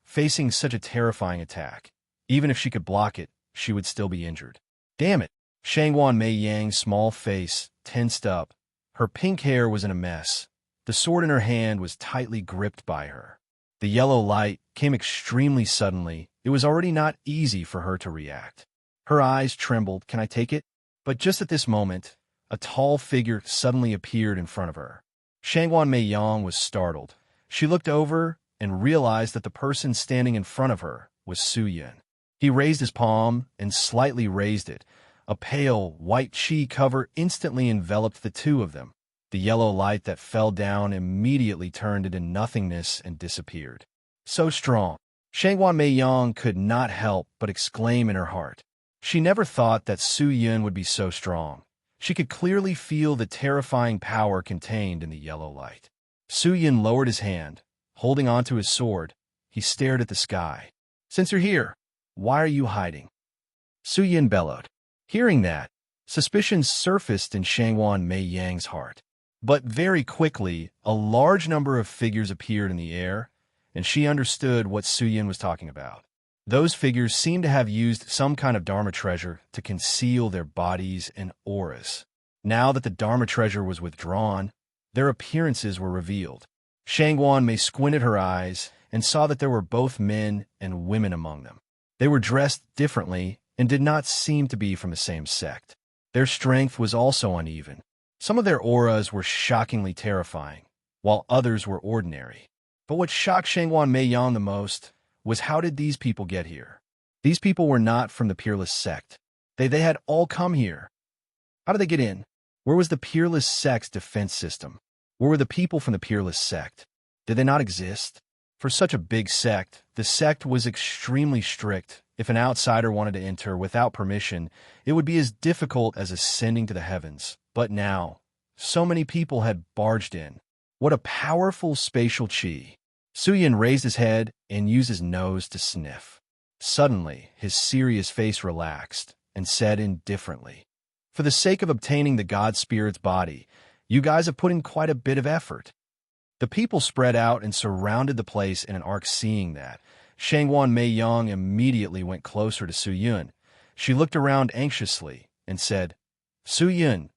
Facing such a terrifying attack, even if she could block it, she would still be injured. Damn it! Shangwan Meiyang's small face tensed up. Her pink hair was in a mess. The sword in her hand was tightly gripped by her. The yellow light came extremely suddenly. It was already not easy for her to react. Her eyes trembled. Can I take it? But just at this moment, a tall figure suddenly appeared in front of her. Shangwan Meiyang was startled. She looked over and realized that the person standing in front of her was Su Yun. He raised his palm and slightly raised it. A pale, white qi cover instantly enveloped the two of them. The yellow light that fell down immediately turned into nothingness and disappeared. So strong. Shangwan Meiyang could not help but exclaim in her heart. She never thought that Su Yun would be so strong. She could clearly feel the terrifying power contained in the yellow light. Su Yun lowered his hand. Holding onto his sword, he stared at the sky. "Since you're here, why are you hiding?" Su Yun bellowed. Hearing that, suspicions surfaced in Shangwan Mei Yang's heart. But very quickly, a large number of figures appeared in the air, and she understood what Su Yun was talking about. Those figures seemed to have used some kind of Dharma treasure to conceal their bodies and auras. Now that the Dharma treasure was withdrawn, their appearances were revealed. Shangwan Mei squinted her eyes and saw that there were both men and women among them. They were dressed differently and did not seem to be from the same sect. Their strength was also uneven. Some of their auras were shockingly terrifying, while others were ordinary. But what shocked Shangwan Mei Yang the most was how did these people get here? These people were not from the Peerless sect. They had all come here. How did they get in? Where was the Peerless sect's defense system? Where were the people from the Peerless sect? Did they not exist? For such a big sect, the sect was extremely strict. If an outsider wanted to enter without permission, it would be as difficult as ascending to the heavens. But now, so many people had barged in. What a powerful spatial chi. Su Yun raised his head and used his nose to sniff. Suddenly, his serious face relaxed and said indifferently, "For the sake of obtaining the God Spirit's body, you guys have put in quite a bit of effort." The people spread out and surrounded the place in an arc. Seeing that, Shangwan Mei Yang immediately went closer to Su Yun. She looked around anxiously and said, "Su Yun,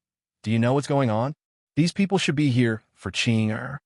do you know what's going on? These people should be here for Qing."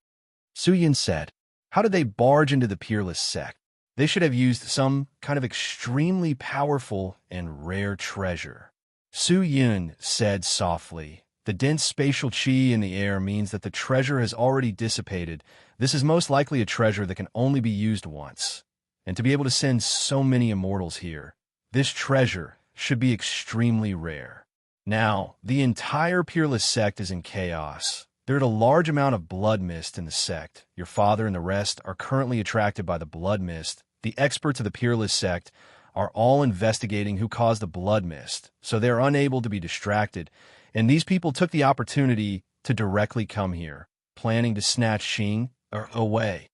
Su Yun said, "How did they barge into the Peerless sect? They should have used some kind of extremely powerful and rare treasure." Su Yun said softly, "The dense spatial chi in the air means that the treasure has already dissipated. This is most likely a treasure that can only be used once. And to be able to send so many immortals here, this treasure should be extremely rare. Now, the entire Peerless sect is in chaos. There is a large amount of blood mist in the sect. Your father and the rest are currently attracted by the blood mist. The experts of the Peerless sect are all investigating who caused the blood mist, so they are unable to be distracted. And these people took the opportunity to directly come here, planning to snatch Qing away.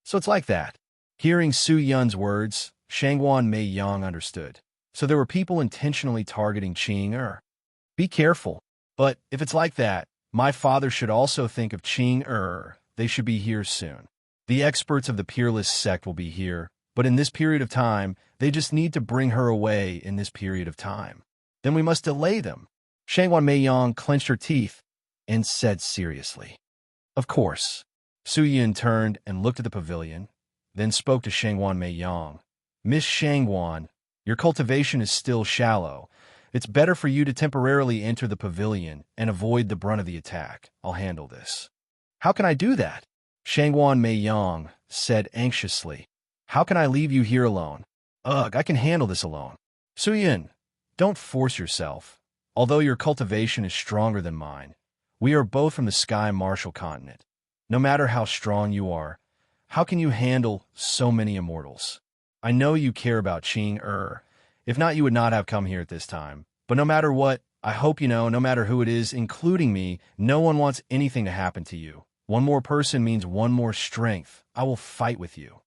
So it's like that." Hearing Su Yun's words, Shangwan Mei Yang understood. So there were people intentionally targeting Qing. Be careful. But if it's like that, my father should also think of Qing. They should be here soon. The experts of the Peerless sect will be here, but in this period of time, they just need to bring her away in this period of time. Then we must delay them. Shangwan Mei Yang clenched her teeth and said seriously, "Of course." Su Yun turned and looked at the pavilion, then spoke to Shangwan Mei Yang. "Miss Shangwan, your cultivation is still shallow. It's better for you to temporarily enter the pavilion and avoid the brunt of the attack. I'll handle this." "How can I do that?" Shangwan Mei Yang said anxiously. "How can I leave you here alone?" "Ugh, I can handle this alone." "Su Yun, don't force yourself. Although your cultivation is stronger than mine, we are both from the Sky Martial continent. No matter how strong you are, how can you handle so many immortals? I know you care about Qing. If not, you would not have come here at this time. But no matter what, I hope you know, no matter who it is, including me, no one wants anything to happen to you. One more person means one more strength. I will fight with you."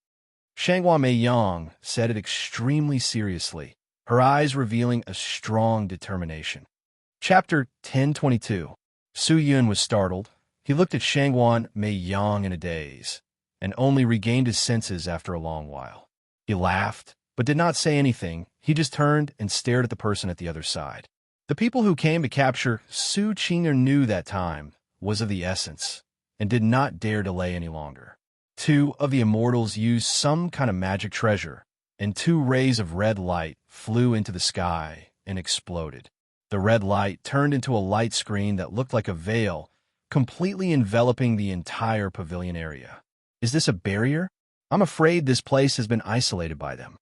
Shangwan Mei Yang said it extremely seriously, her eyes revealing a strong determination. Chapter 1022. Su Yun was startled. He looked at Shangwan Mei Yang in a daze, and only regained his senses after a long while. He laughed, but did not say anything. He just turned and stared at the person at the other side. The people who came to capture Su Qing knew that time was of the essence, and did not dare delay any longer. 2 of the immortals used some kind of magic treasure, and 2 rays of red light flew into the sky and exploded. The red light turned into a light screen that looked like a veil, completely enveloping the entire pavilion area. "Is this a barrier? I'm afraid this place has been isolated by them."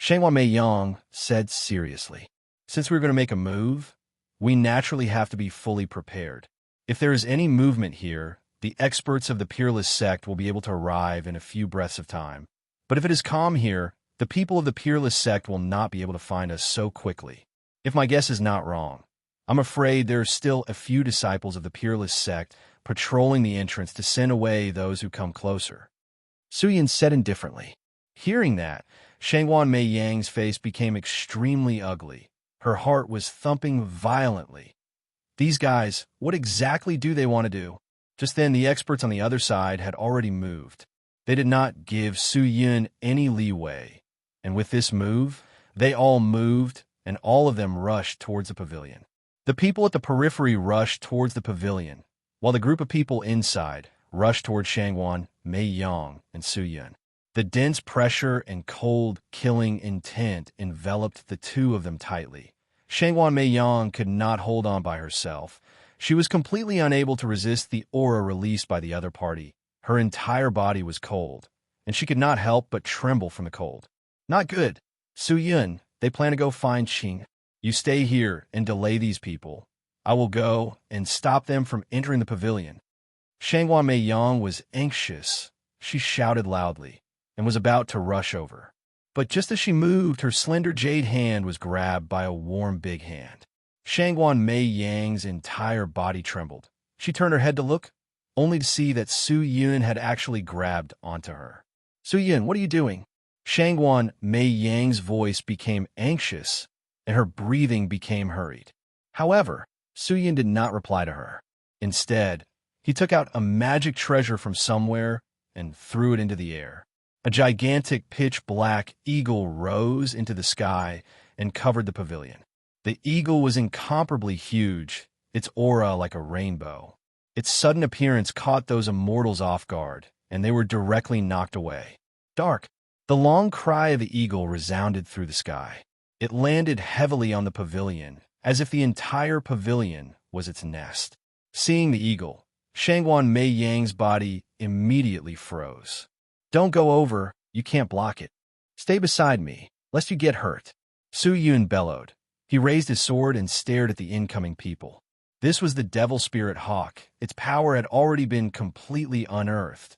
Shangwan Mei Yang said seriously, "Since we're going to make a move, we naturally have to be fully prepared. If there is any movement here, the experts of the Peerless sect will be able to arrive in a few breaths of time. But if it is calm here, the people of the Peerless sect will not be able to find us so quickly. If my guess is not wrong, I'm afraid there are still a few disciples of the peerless sect patrolling the entrance to send away those who come closer. Su Yun said indifferently. Hearing that, Shangwan Mei Yang's face became extremely ugly. Her heart was thumping violently. These guys, what exactly do they want to do? Just then, the experts on the other side had already moved. They did not give Su Yun any leeway. And with this move, they all moved, and all of them rushed towards the pavilion. The people at the periphery rushed towards the pavilion, while the group of people inside rushed towards Shangwan, Mei Yang, and Su Yun. The dense pressure and cold, killing intent enveloped the two of them tightly. Shangwan Mei Yang could not hold on by herself. She was completely unable to resist the aura released by the other party. Her entire body was cold, and she could not help but tremble from the cold. Not good. Su Yun, they plan to go find Qing. You stay here and delay these people. I will go and stop them from entering the pavilion. Shangwan Mei Yang was anxious. She shouted loudly and was about to rush over. But just as she moved, her slender jade hand was grabbed by a warm big hand. Shangwan Mei Yang's entire body trembled. She turned her head to look, only to see that Su Yun had actually grabbed onto her. Su Yun, what are you doing? Shangwan Mei Yang's voice became anxious, and her breathing became hurried. However, Su Yun did not reply to her. Instead, he took out a magic treasure from somewhere and threw it into the air. A gigantic pitch-black eagle rose into the sky and covered the pavilion. The eagle was incomparably huge, its aura like a rainbow. Its sudden appearance caught those immortals off guard, and they were directly knocked away. Dark. The long cry of the eagle resounded through the sky. It landed heavily on the pavilion, as if the entire pavilion was its nest. Seeing the eagle, Shangwan Mei Yang's body immediately froze. Don't go over, you can't block it. Stay beside me, lest you get hurt. Su Yun bellowed. He raised his sword and stared at the incoming people. This was the Devil Spirit Hawk. Its power had already been completely unearthed.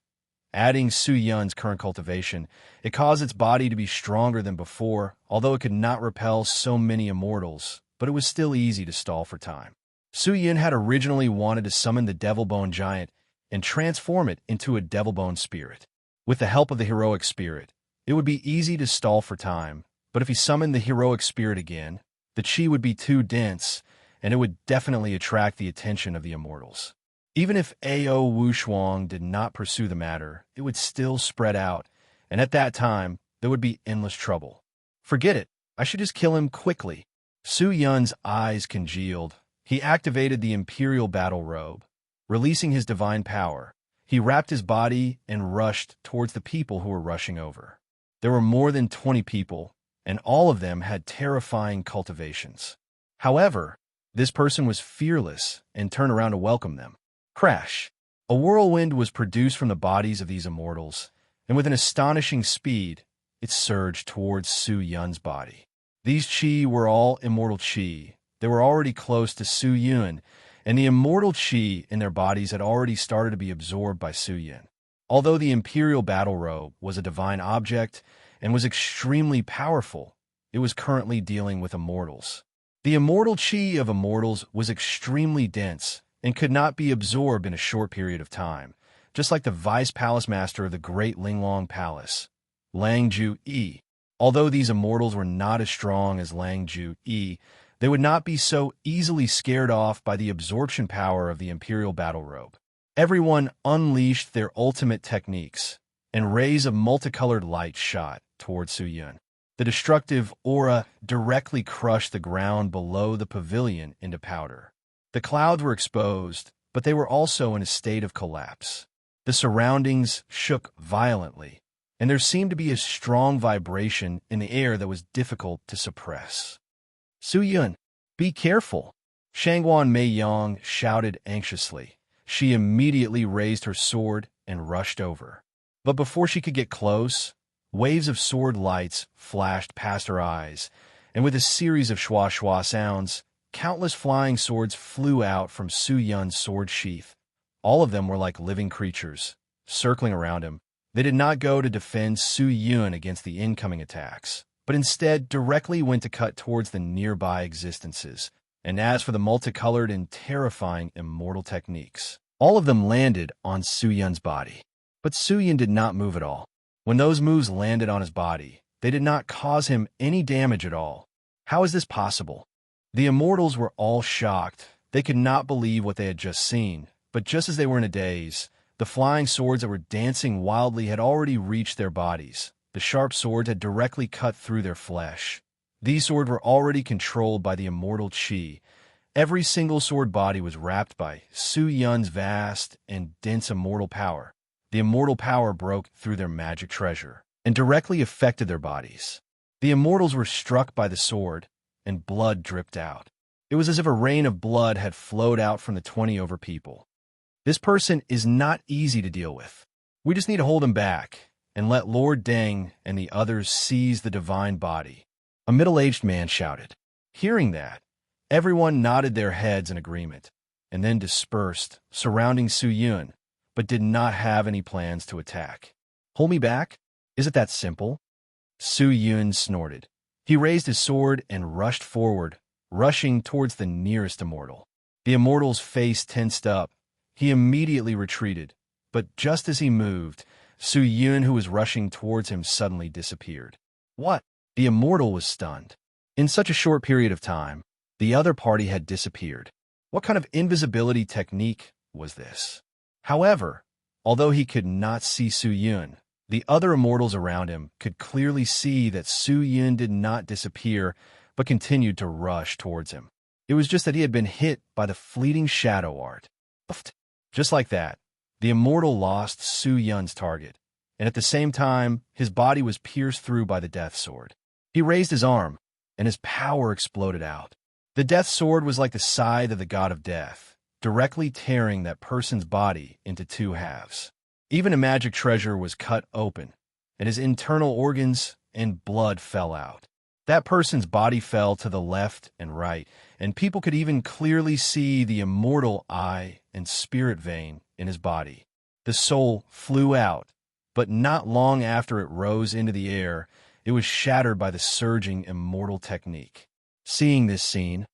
Adding Su Yun's current cultivation, it caused its body to be stronger than before, although it could not repel so many immortals, but it was still easy to stall for time. Su Yun had originally wanted to summon the Devil Bone Giant and transform it into a Devil Bone Spirit. With the help of the Heroic Spirit, it would be easy to stall for time, but if he summoned the Heroic Spirit again, the Qi would be too dense, and it would definitely attract the attention of the immortals. Even if Ao Wushuang did not pursue the matter, it would still spread out, and at that time, there would be endless trouble. Forget it, I should just kill him quickly. Su Yun's eyes congealed. He activated the Imperial Battle Robe. Releasing his divine power, he wrapped his body and rushed towards the people who were rushing over. There were more than 20 people, and all of them had terrifying cultivations. However, this person was fearless and turned around to welcome them. Crash! A whirlwind was produced from the bodies of these immortals, and with an astonishing speed, it surged towards Su Yun's body. These Qi were all immortal Qi. They were already close to Su Yun, and the immortal Qi in their bodies had already started to be absorbed by Su Yun. Although the Imperial Battle Robe was a divine object and was extremely powerful, it was currently dealing with immortals. The immortal Qi of immortals was extremely dense and could not be absorbed in a short period of time, just like the Vice Palace Master of the Great Linglong Palace, Lang Ju Yi. Although these immortals were not as strong as Lang Ju Yi, they would not be so easily scared off by the absorption power of the Imperial Battle Robe. Everyone unleashed their ultimate techniques, and rays of multicolored light shot towards Su Yun. The destructive aura directly crushed the ground below the pavilion into powder. The clouds were exposed, but they were also in a state of collapse. The surroundings shook violently, and there seemed to be a strong vibration in the air that was difficult to suppress. Su Yun, be careful! Shangwan Mei Yang shouted anxiously. She immediately raised her sword and rushed over. But before she could get close, waves of sword lights flashed past her eyes, and with a series of schwa-schwa sounds, countless flying swords flew out from Su Yun's sword sheath. All of them were like living creatures, circling around him. They did not go to defend Su Yun against the incoming attacks, but instead directly went to cut towards the nearby existences. And as for the multicolored and terrifying immortal techniques, all of them landed on Su Yun's body. But Su Yun did not move at all. When those moves landed on his body, they did not cause him any damage at all. How is this possible? The immortals were all shocked. They could not believe what they had just seen. But just as they were in a daze, the flying swords that were dancing wildly had already reached their bodies. The sharp swords had directly cut through their flesh. These swords were already controlled by the immortal Qi. Every single sword body was wrapped by Su Yun's vast and dense immortal power. The immortal power broke through their magic treasure and directly affected their bodies. The immortals were struck by the sword, and blood dripped out. It was as if a rain of blood had flowed out from the 20 over people. This person is not easy to deal with. We just need to hold him back and let Lord Deng and the others seize the divine body. A middle-aged man shouted. Hearing that, everyone nodded their heads in agreement, and then dispersed, surrounding Su Yun, but did not have any plans to attack. Hold me back? Is it that simple? Su Yun snorted. He raised his sword and rushed forward, rushing towards the nearest immortal. The immortal's face tensed up. He immediately retreated, but just as he moved, Su Yun, who was rushing towards him, suddenly disappeared. What? The immortal was stunned. In such a short period of time, the other party had disappeared. What kind of invisibility technique was this? However, although he could not see Su Yun, the other immortals around him could clearly see that Su Yun did not disappear, but continued to rush towards him. It was just that he had been hit by the fleeting shadow art. Just like that, the immortal lost Su Yun's target, and at the same time, his body was pierced through by the death sword. He raised his arm, and his power exploded out. The death sword was like the scythe of the god of death, directly tearing that person's body into two halves. Even a magic treasure was cut open, and his internal organs and blood fell out. That person's body fell to the left and right, and people could even clearly see the immortal eye and spirit vein in his body. The soul flew out, but not long after it rose into the air, it was shattered by the surging immortal technique. Seeing this scene,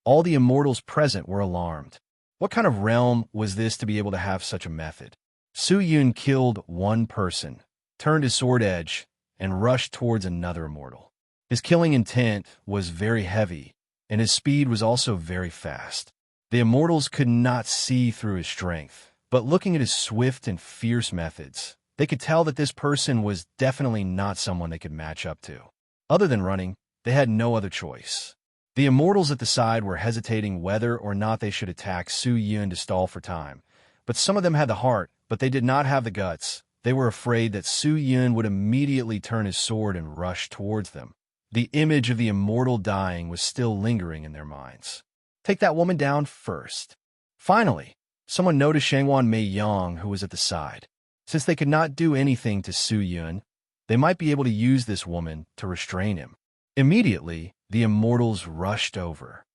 all the immortals present were alarmed. What kind of realm was this to be able to have such a method? Su Yun killed one person, turned his sword edge, and rushed towards another immortal. His killing intent was very heavy, and his speed was also very fast. The immortals could not see through his strength, but looking at his swift and fierce methods, they could tell that this person was definitely not someone they could match up to. Other than running, they had no other choice. The immortals at the side were hesitating whether or not they should attack Su Yun to stall for time, but some of them had the heart, but they did not have the guts. They were afraid that Su Yun would immediately turn his sword and rush towards them. The image of the immortal dying was still lingering in their minds. Take that woman down first. Finally, someone noticed Shangwan Mei Yang, who was at the side. Since they could not do anything to Su Yun, they might be able to use this woman to restrain him. Immediately, the immortals rushed over.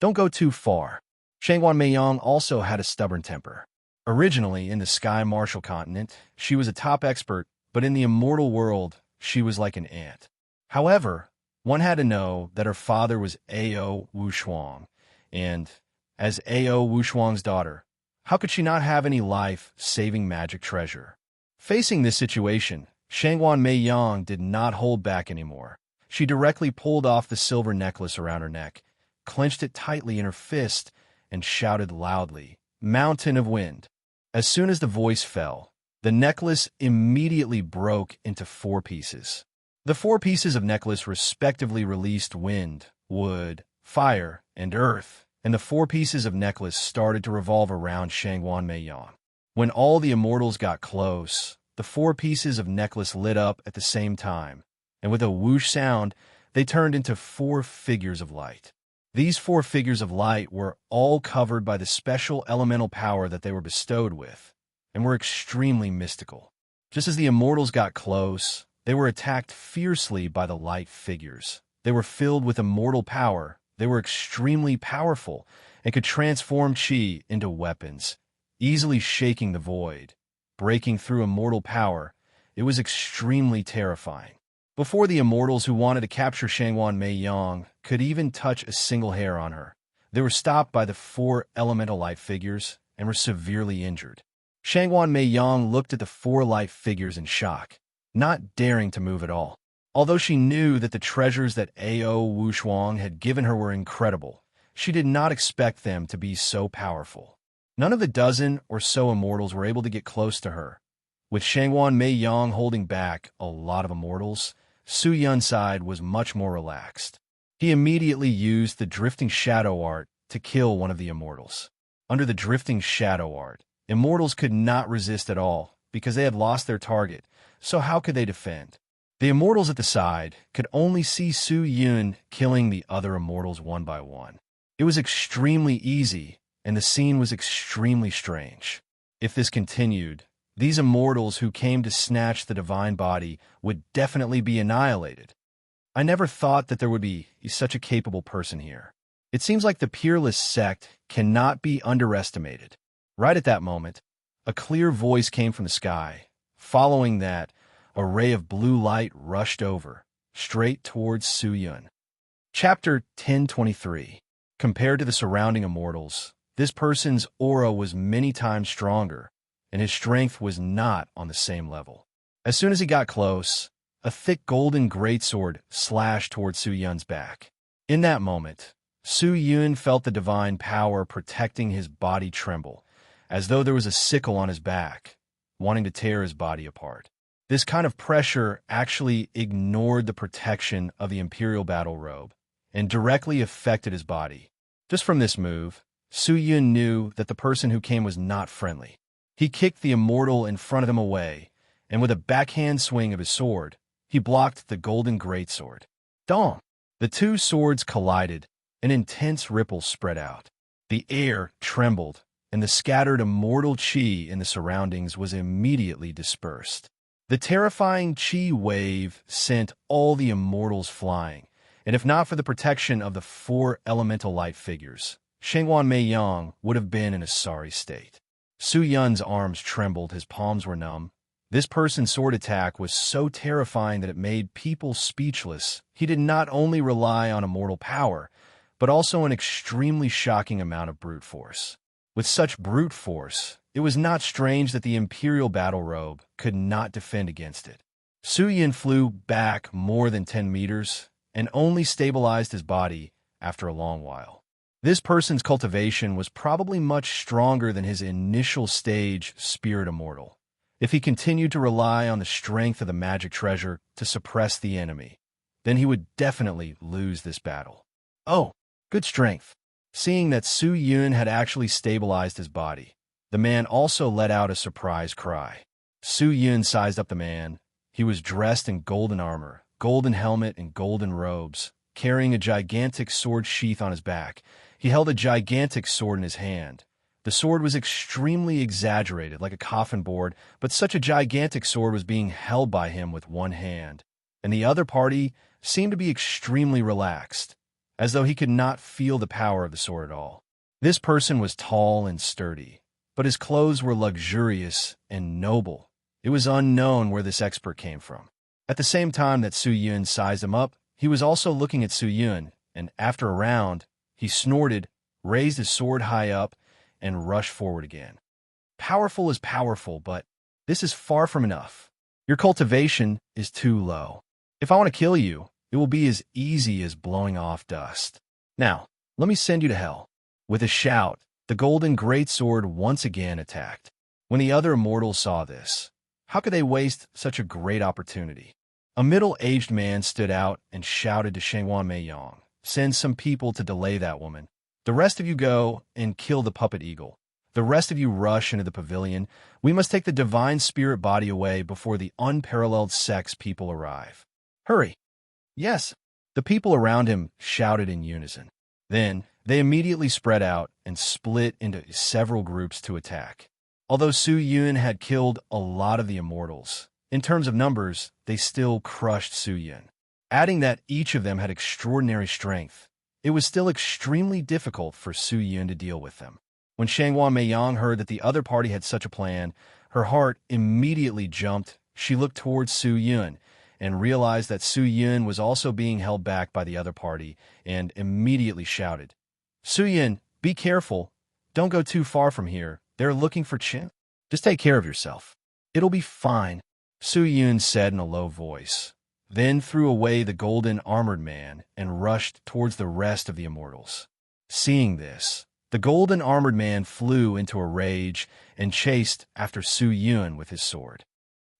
Don't go too far. Shangwan Mei Yang also had a stubborn temper. Originally, in the Sky Martial continent, she was a top expert, but in the immortal world, she was like an ant. However, one had to know that her father was Ao Wushuang, and, as Ao Wushuang's daughter, how could she not have any life-saving magic treasure? Facing this situation, Shangwan Mei Yang did not hold back anymore. She directly pulled off the silver necklace around her neck, clenched it tightly in her fist, and shouted loudly, "Mountain of Wind." As soon as the voice fell, the necklace immediately broke into 4 pieces. The 4 pieces of necklace respectively released wind, wood, fire, and earth, and the 4 pieces of necklace started to revolve around Shangwan Mei Yang. When all the immortals got close, the 4 pieces of necklace lit up at the same time, and with a whoosh sound, they turned into 4 figures of light. These 4 figures of light were all covered by the special elemental power that they were bestowed with, and were extremely mystical. Just as the immortals got close, they were attacked fiercely by the light figures. They were filled with immortal power, they were extremely powerful, and could transform Qi into weapons, easily shaking the void, breaking through immortal power. It was extremely terrifying. Before the immortals who wanted to capture Shangwan Mei Yang could even touch a single hair on her, They were stopped by the four elemental light figures and were severely injured. Shangwan Meiyang looked at the four light figures in shock, not daring to move at all. Although she knew that the treasures that Ao Wushuang had given her were incredible, she did not expect them to be so powerful. None of the dozen or so immortals were able to get close to her. With Shangwan Meiyang holding back a lot of immortals, Su Yun's side was much more relaxed. He immediately used the drifting shadow art to kill one of the immortals. Under the drifting shadow art, immortals could not resist at all because they had lost their target, so how could they defend? The immortals at the side could only see Su Yun killing the other immortals one by one. It was extremely easy, and the scene was extremely strange. If this continued, these immortals who came to snatch the divine body would definitely be annihilated. I never thought that there would be such a capable person here. It seems like the peerless sect cannot be underestimated. Right at that moment, a clear voice came from the sky. Following that, a ray of blue light rushed over, straight towards Su Yun. Chapter 1023. Compared to the surrounding immortals, this person's aura was many times stronger, and his strength was not on the same level. As soon as he got close, a thick golden greatsword slashed towards Su Yun's back. In that moment, Su Yun felt the divine power protecting his body tremble, as though there was a sickle on his back, wanting to tear his body apart. This kind of pressure actually ignored the protection of the Imperial Battle Robe and directly affected his body. Just from this move, Su Yun knew that the person who came was not friendly. He kicked the immortal in front of him away, and with a backhand swing of his sword, he blocked the golden greatsword. Dong! The two swords collided. An intense ripple spread out. The air trembled, and the scattered immortal chi in the surroundings was immediately dispersed. The terrifying chi wave sent all the immortals flying, and if not for the protection of the four elemental light figures, Shangwan Meiyang would have been in a sorry state. Su Yun's arms trembled, his palms were numb. This person's sword attack was so terrifying that it made people speechless. He did not only rely on immortal power, but also an extremely shocking amount of brute force. With such brute force, it was not strange that the Imperial Battle Robe could not defend against it. Su Yun flew back more than 10 meters and only stabilized his body after a long while. This person's cultivation was probably much stronger than his initial stage spirit immortal. If he continued to rely on the strength of the magic treasure to suppress the enemy, then he would definitely lose this battle. Oh, good strength. Seeing that Su Yun had actually stabilized his body, the man also let out a surprised cry. Su Yun sized up the man. He was dressed in golden armor, golden helmet, and golden robes, carrying a gigantic sword sheath on his back. He held a gigantic sword in his hand. The sword was extremely exaggerated, like a coffin board, but such a gigantic sword was being held by him with one hand, and the other party seemed to be extremely relaxed, as though he could not feel the power of the sword at all. This person was tall and sturdy, but his clothes were luxurious and noble. It was unknown where this expert came from. At the same time that Su Yun sized him up, he was also looking at Su Yun, and after a round, he snorted, raised his sword high up, and rushed forward again. Powerful is powerful, but this is far from enough. Your cultivation is too low. If I want to kill you, it will be as easy as blowing off dust. Now, let me send you to hell. With a shout, the golden greatsword once again attacked. When the other immortals saw this, how could they waste such a great opportunity? A middle-aged man stood out and shouted to Shangwan Meiyang, "Send some people to delay that woman. The rest of you go and kill the puppet eagle. The rest of you rush into the pavilion. We must take the divine spirit body away before the unparalleled sex people arrive. Hurry!" "Yes." The people around him shouted in unison. Then, they immediately spread out and split into several groups to attack. Although Su Yun had killed a lot of the immortals, in terms of numbers, they still crushed Su Yun. Adding that each of them had extraordinary strength, it was still extremely difficult for Su Yun to deal with them. When Shangwan Meiyang heard that the other party had such a plan, her heart immediately jumped. She looked towards Su Yun and realized that Su Yun was also being held back by the other party and immediately shouted, Su-Yin, be careful. Don't go too far from here. They're looking for Chin. Just take care of yourself. It'll be fine, Su-Yun said in a low voice, then threw away the golden armored man and rushed towards the rest of the immortals. Seeing this, the golden armored man flew into a rage and chased after Su-Yun with his sword.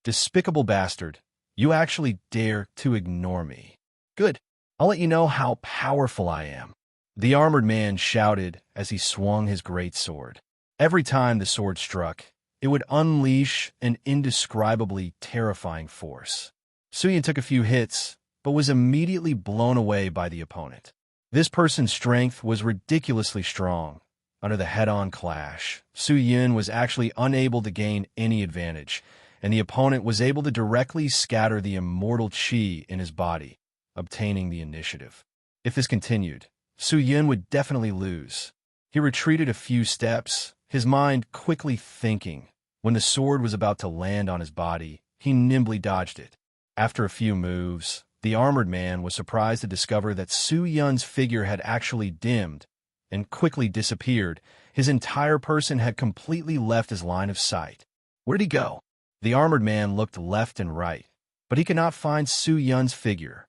Despicable bastard, you actually dare to ignore me. Good, I'll let you know how powerful I am, the armored man shouted as he swung his great sword. Every time the sword struck, it would unleash an indescribably terrifying force. Su-Yin took a few hits, but was immediately blown away by the opponent. This person's strength was ridiculously strong. Under the head-on clash, Su-Yin was actually unable to gain any advantage, and the opponent was able to directly scatter the immortal chi in his body, obtaining the initiative. If this continued, Su-Yin would definitely lose. He retreated a few steps, his mind quickly thinking. When the sword was about to land on his body, he nimbly dodged it. After a few moves, the armored man was surprised to discover that Su-Yun's figure had actually dimmed and quickly disappeared. His entire person had completely left his line of sight. Where'd he go? The armored man looked left and right, but he could not find Su-Yun's figure.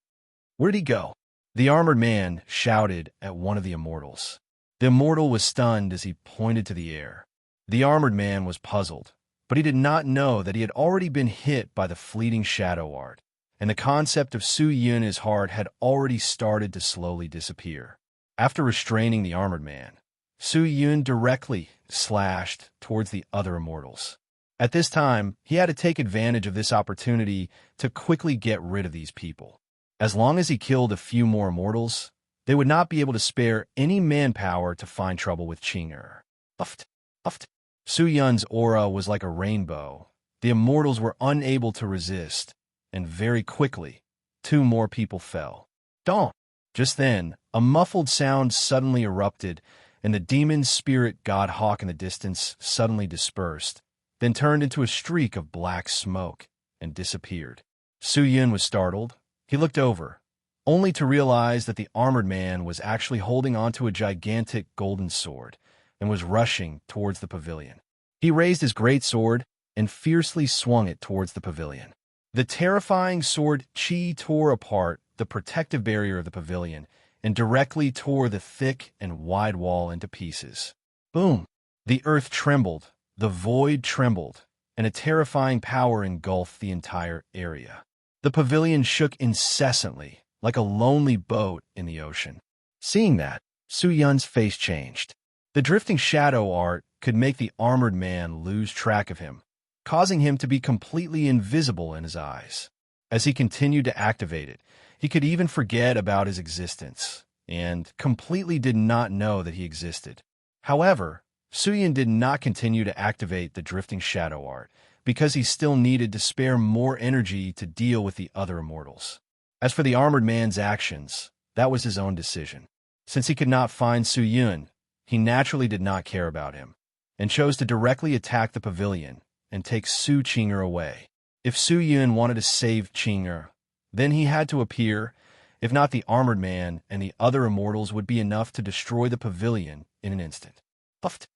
Where'd he go? The armored man shouted at one of the immortals. The immortal was stunned as he pointed to the air. The armored man was puzzled, but he did not know that he had already been hit by the fleeting shadow art, and the concept of Su-Yun in his heart had already started to slowly disappear. After restraining the armored man, Su-Yun directly slashed towards the other immortals. At this time, he had to take advantage of this opportunity to quickly get rid of these people. As long as he killed a few more immortals, they would not be able to spare any manpower to find trouble with Qing'er. Uft, uft. Su-Yun's aura was like a rainbow. The immortals were unable to resist, and very quickly, 2 more people fell. Don't! Just then, a muffled sound suddenly erupted, and the demon spirit god hawk in the distance suddenly dispersed, then turned into a streak of black smoke and disappeared. Su-Yun was startled. He looked over, only to realize that the armored man was actually holding onto a gigantic golden sword and was rushing towards the pavilion. He raised his great sword and fiercely swung it towards the pavilion. The terrifying sword chi tore apart the protective barrier of the pavilion and directly tore the thick and wide wall into pieces. Boom! The earth trembled, the void trembled, and a terrifying power engulfed the entire area. The pavilion shook incessantly, like a lonely boat in the ocean. Seeing that, Su-Yun's face changed. The drifting shadow art could make the armored man lose track of him, causing him to be completely invisible in his eyes. As he continued to activate it, he could even forget about his existence, and completely did not know that he existed. However, Su-Yin did not continue to activate the drifting shadow art, because he still needed to spare more energy to deal with the other immortals. As for the armored man's actions, that was his own decision. Since he could not find Su-Yun, he naturally did not care about him, and chose to directly attack the pavilion and take Su Qing'er away. If Su-Yun wanted to save Qing'er, then he had to appear. If not, the armored man and the other immortals would be enough to destroy the pavilion in an instant. Puffed.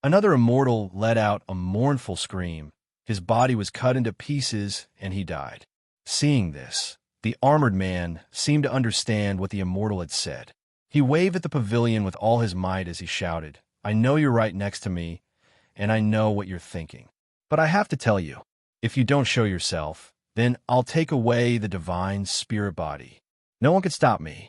Another immortal let out a mournful scream. His body was cut into pieces, and he died. Seeing this, the armored man seemed to understand what the immortal had said. He waved at the pavilion with all his might as he shouted, "I know you're right next to me, and I know what you're thinking. But I have to tell you, if you don't show yourself, then I'll take away the divine spirit body. No one can stop me."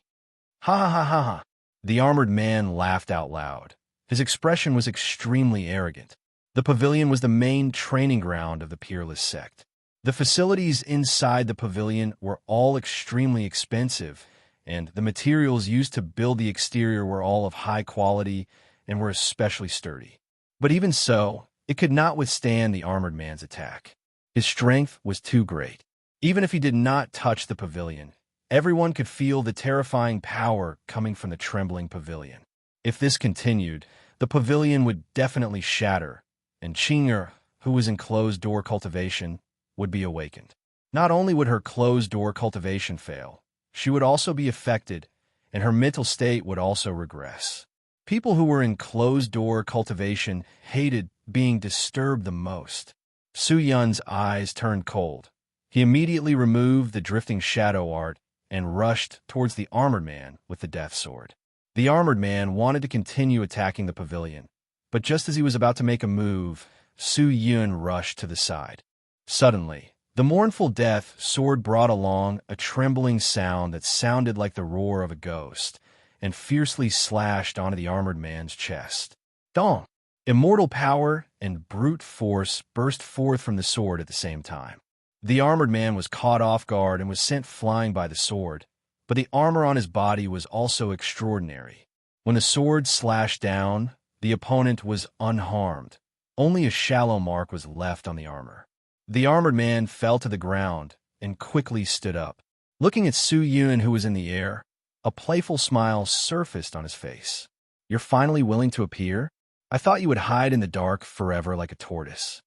Ha ha ha ha ha. The armored man laughed out loud. His expression was extremely arrogant. The pavilion was the main training ground of the peerless sect. The facilities inside the pavilion were all extremely expensive, and the materials used to build the exterior were all of high quality and were especially sturdy. But even so, it could not withstand the armored man's attack. His strength was too great. Even if he did not touch the pavilion, everyone could feel the terrifying power coming from the trembling pavilion. If this continued, the pavilion would definitely shatter, and Qing'er, who was in closed-door cultivation, would be awakened. Not only would her closed-door cultivation fail, she would also be affected, and her mental state would also regress. People who were in closed-door cultivation hated being disturbed the most. Su Yun's eyes turned cold. He immediately removed the drifting shadow art and rushed towards the armored man with the death sword. The armored man wanted to continue attacking the pavilion, but just as he was about to make a move, Su Yun rushed to the side. Suddenly, the mournful death sword brought along a trembling sound that sounded like the roar of a ghost, and fiercely slashed onto the armored man's chest. Dong! Immortal power and brute force burst forth from the sword at the same time. The armored man was caught off guard and was sent flying by the sword, but the armor on his body was also extraordinary. When the sword slashed down, the opponent was unharmed. Only a shallow mark was left on the armor. The armored man fell to the ground and quickly stood up. Looking at Su Yun, who was in the air, a playful smile surfaced on his face. "You're finally willing to appear? I thought you would hide in the dark forever like a tortoise."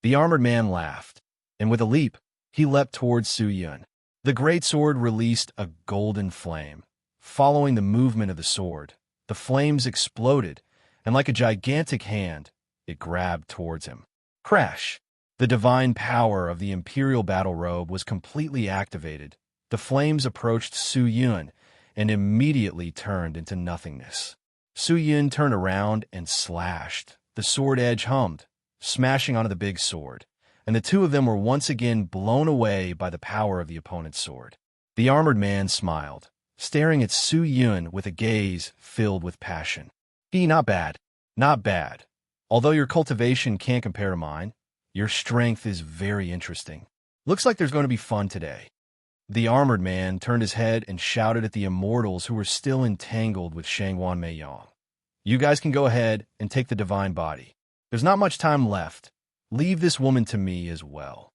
The armored man laughed, and with a leap, he leapt towards Su Yun. The great sword released a golden flame. Following the movement of the sword, the flames exploded, and like a gigantic hand, it grabbed towards him. Crash! The divine power of the imperial battle robe was completely activated. The flames approached Su Yun and immediately turned into nothingness. Su Yun turned around and slashed. The sword edge hummed, smashing onto the big sword, and the two of them were once again blown away by the power of the opponent's sword. The armored man smiled, staring at Su Yun with a gaze filled with passion. Not bad. Not bad. Although your cultivation can't compare to mine, your strength is very interesting. Looks like there's going to be fun today." The armored man turned his head and shouted at the immortals who were still entangled with Shangwan Meiyang. "You guys can go ahead and take the divine body. There's not much time left. Leave this woman to me as well."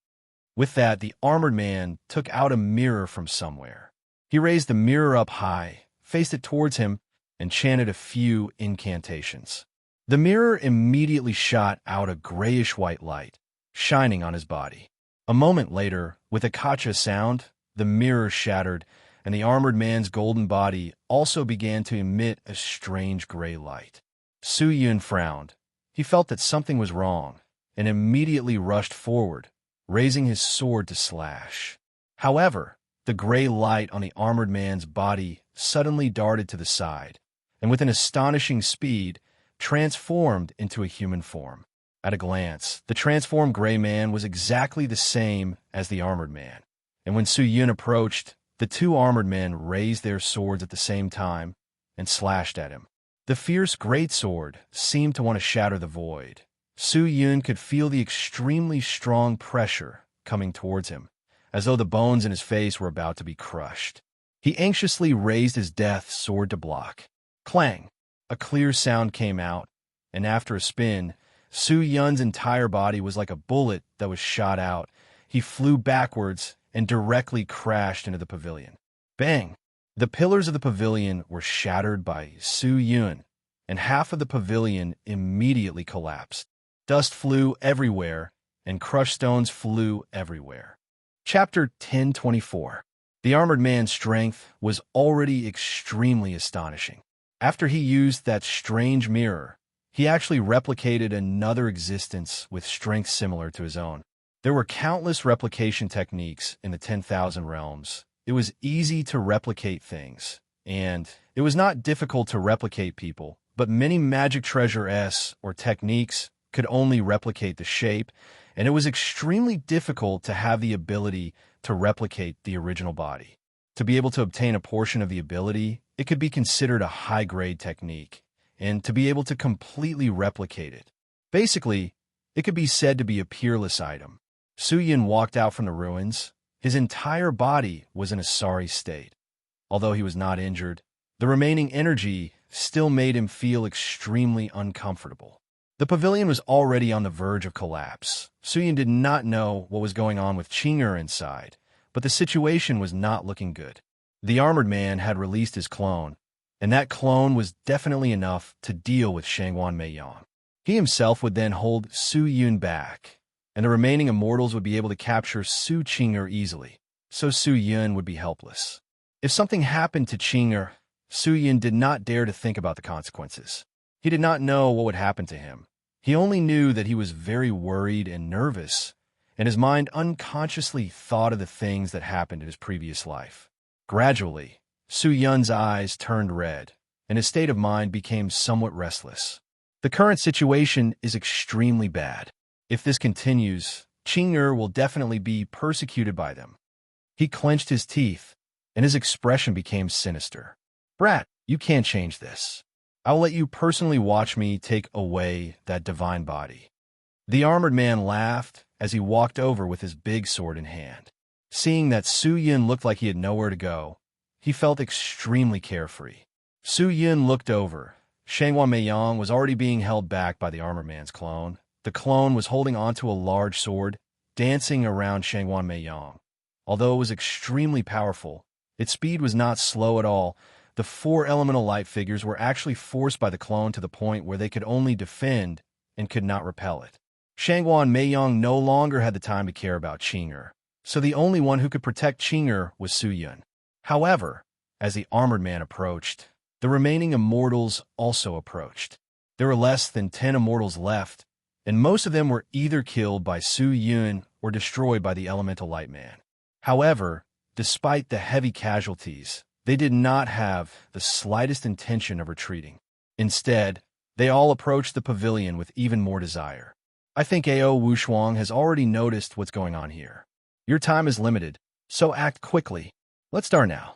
With that, the armored man took out a mirror from somewhere. He raised the mirror up high, faced it towards him, and chanted a few incantations. The mirror immediately shot out a grayish-white light, shining on his body. A moment later, with a kacha sound, the mirror shattered, and the armored man's golden body also began to emit a strange gray light. Su Yun frowned. He felt that something was wrong, and immediately rushed forward, raising his sword to slash. However, the gray light on the armored man's body suddenly darted to the side, and with an astonishing speed, transformed into a human form. At a glance, the transformed gray man was exactly the same as the armored man. And when Su Yun approached, the two armored men raised their swords at the same time and slashed at him. The fierce greatsword seemed to want to shatter the void. Su Yun could feel the extremely strong pressure coming towards him, as though the bones in his face were about to be crushed. He anxiously raised his death sword to block. Clang! A clear sound came out, and after a spin, Su Yun's entire body was like a bullet that was shot out. He flew backwards and directly crashed into the pavilion. Bang! The pillars of the pavilion were shattered by Su Yun, and half of the pavilion immediately collapsed. Dust flew everywhere, and crushed stones flew everywhere. Chapter 1024. The armored man's strength was already extremely astonishing. After he used that strange mirror, he actually replicated another existence with strength similar to his own. There were countless replication techniques in the 10,000 realms. It was easy to replicate things, and it was not difficult to replicate people, but many magic treasure-s or techniques could only replicate the shape, and it was extremely difficult to have the ability to replicate the original body. To be able to obtain a portion of the ability, it could be considered a high-grade technique, and to be able to completely replicate it. Basically, it could be said to be a peerless item. Su Yun walked out from the ruins. His entire body was in a sorry state. Although he was not injured, the remaining energy still made him feel extremely uncomfortable. The pavilion was already on the verge of collapse. Su Yun did not know what was going on with Qing'er inside, but the situation was not looking good. The armored man had released his clone, and that clone was definitely enough to deal with Shangwan Meiyang. He himself would then hold Su Yun back, and the remaining immortals would be able to capture Su Qing'er easily, so Su Yun would be helpless. If something happened to Qing'er, Su Yun did not dare to think about the consequences. He did not know what would happen to him. He only knew that he was very worried and nervous, and his mind unconsciously thought of the things that happened in his previous life. Gradually, Su Yun's eyes turned red, and his state of mind became somewhat restless. The current situation is extremely bad. If this continues, Qing'er will definitely be persecuted by them. He clenched his teeth, and his expression became sinister. Brat, you can't change this. I will let you personally watch me take away that divine body. The armored man laughed as he walked over with his big sword in hand. Seeing that Su Yun looked like he had nowhere to go, he felt extremely carefree. Su Yun looked over. Shanghuan Meiyang was already being held back by the armored man's clone. The clone was holding onto a large sword, dancing around Shanghuan Meiyang. Although it was extremely powerful, its speed was not slow at all. The four elemental light figures were actually forced by the clone to the point where they could only defend and could not repel it. Shanghuan Meiyang no longer had the time to care about Qing'er, so the only one who could protect Qing'er was Su Yun. However, as the armored man approached, the remaining immortals also approached. There were less than 10 immortals left, and most of them were either killed by Su Yun or destroyed by the elemental light man. However, despite the heavy casualties, they did not have the slightest intention of retreating. Instead, they all approached the pavilion with even more desire. I think Ao Wushuang has already noticed what's going on here. Your time is limited, so act quickly. Let's start now.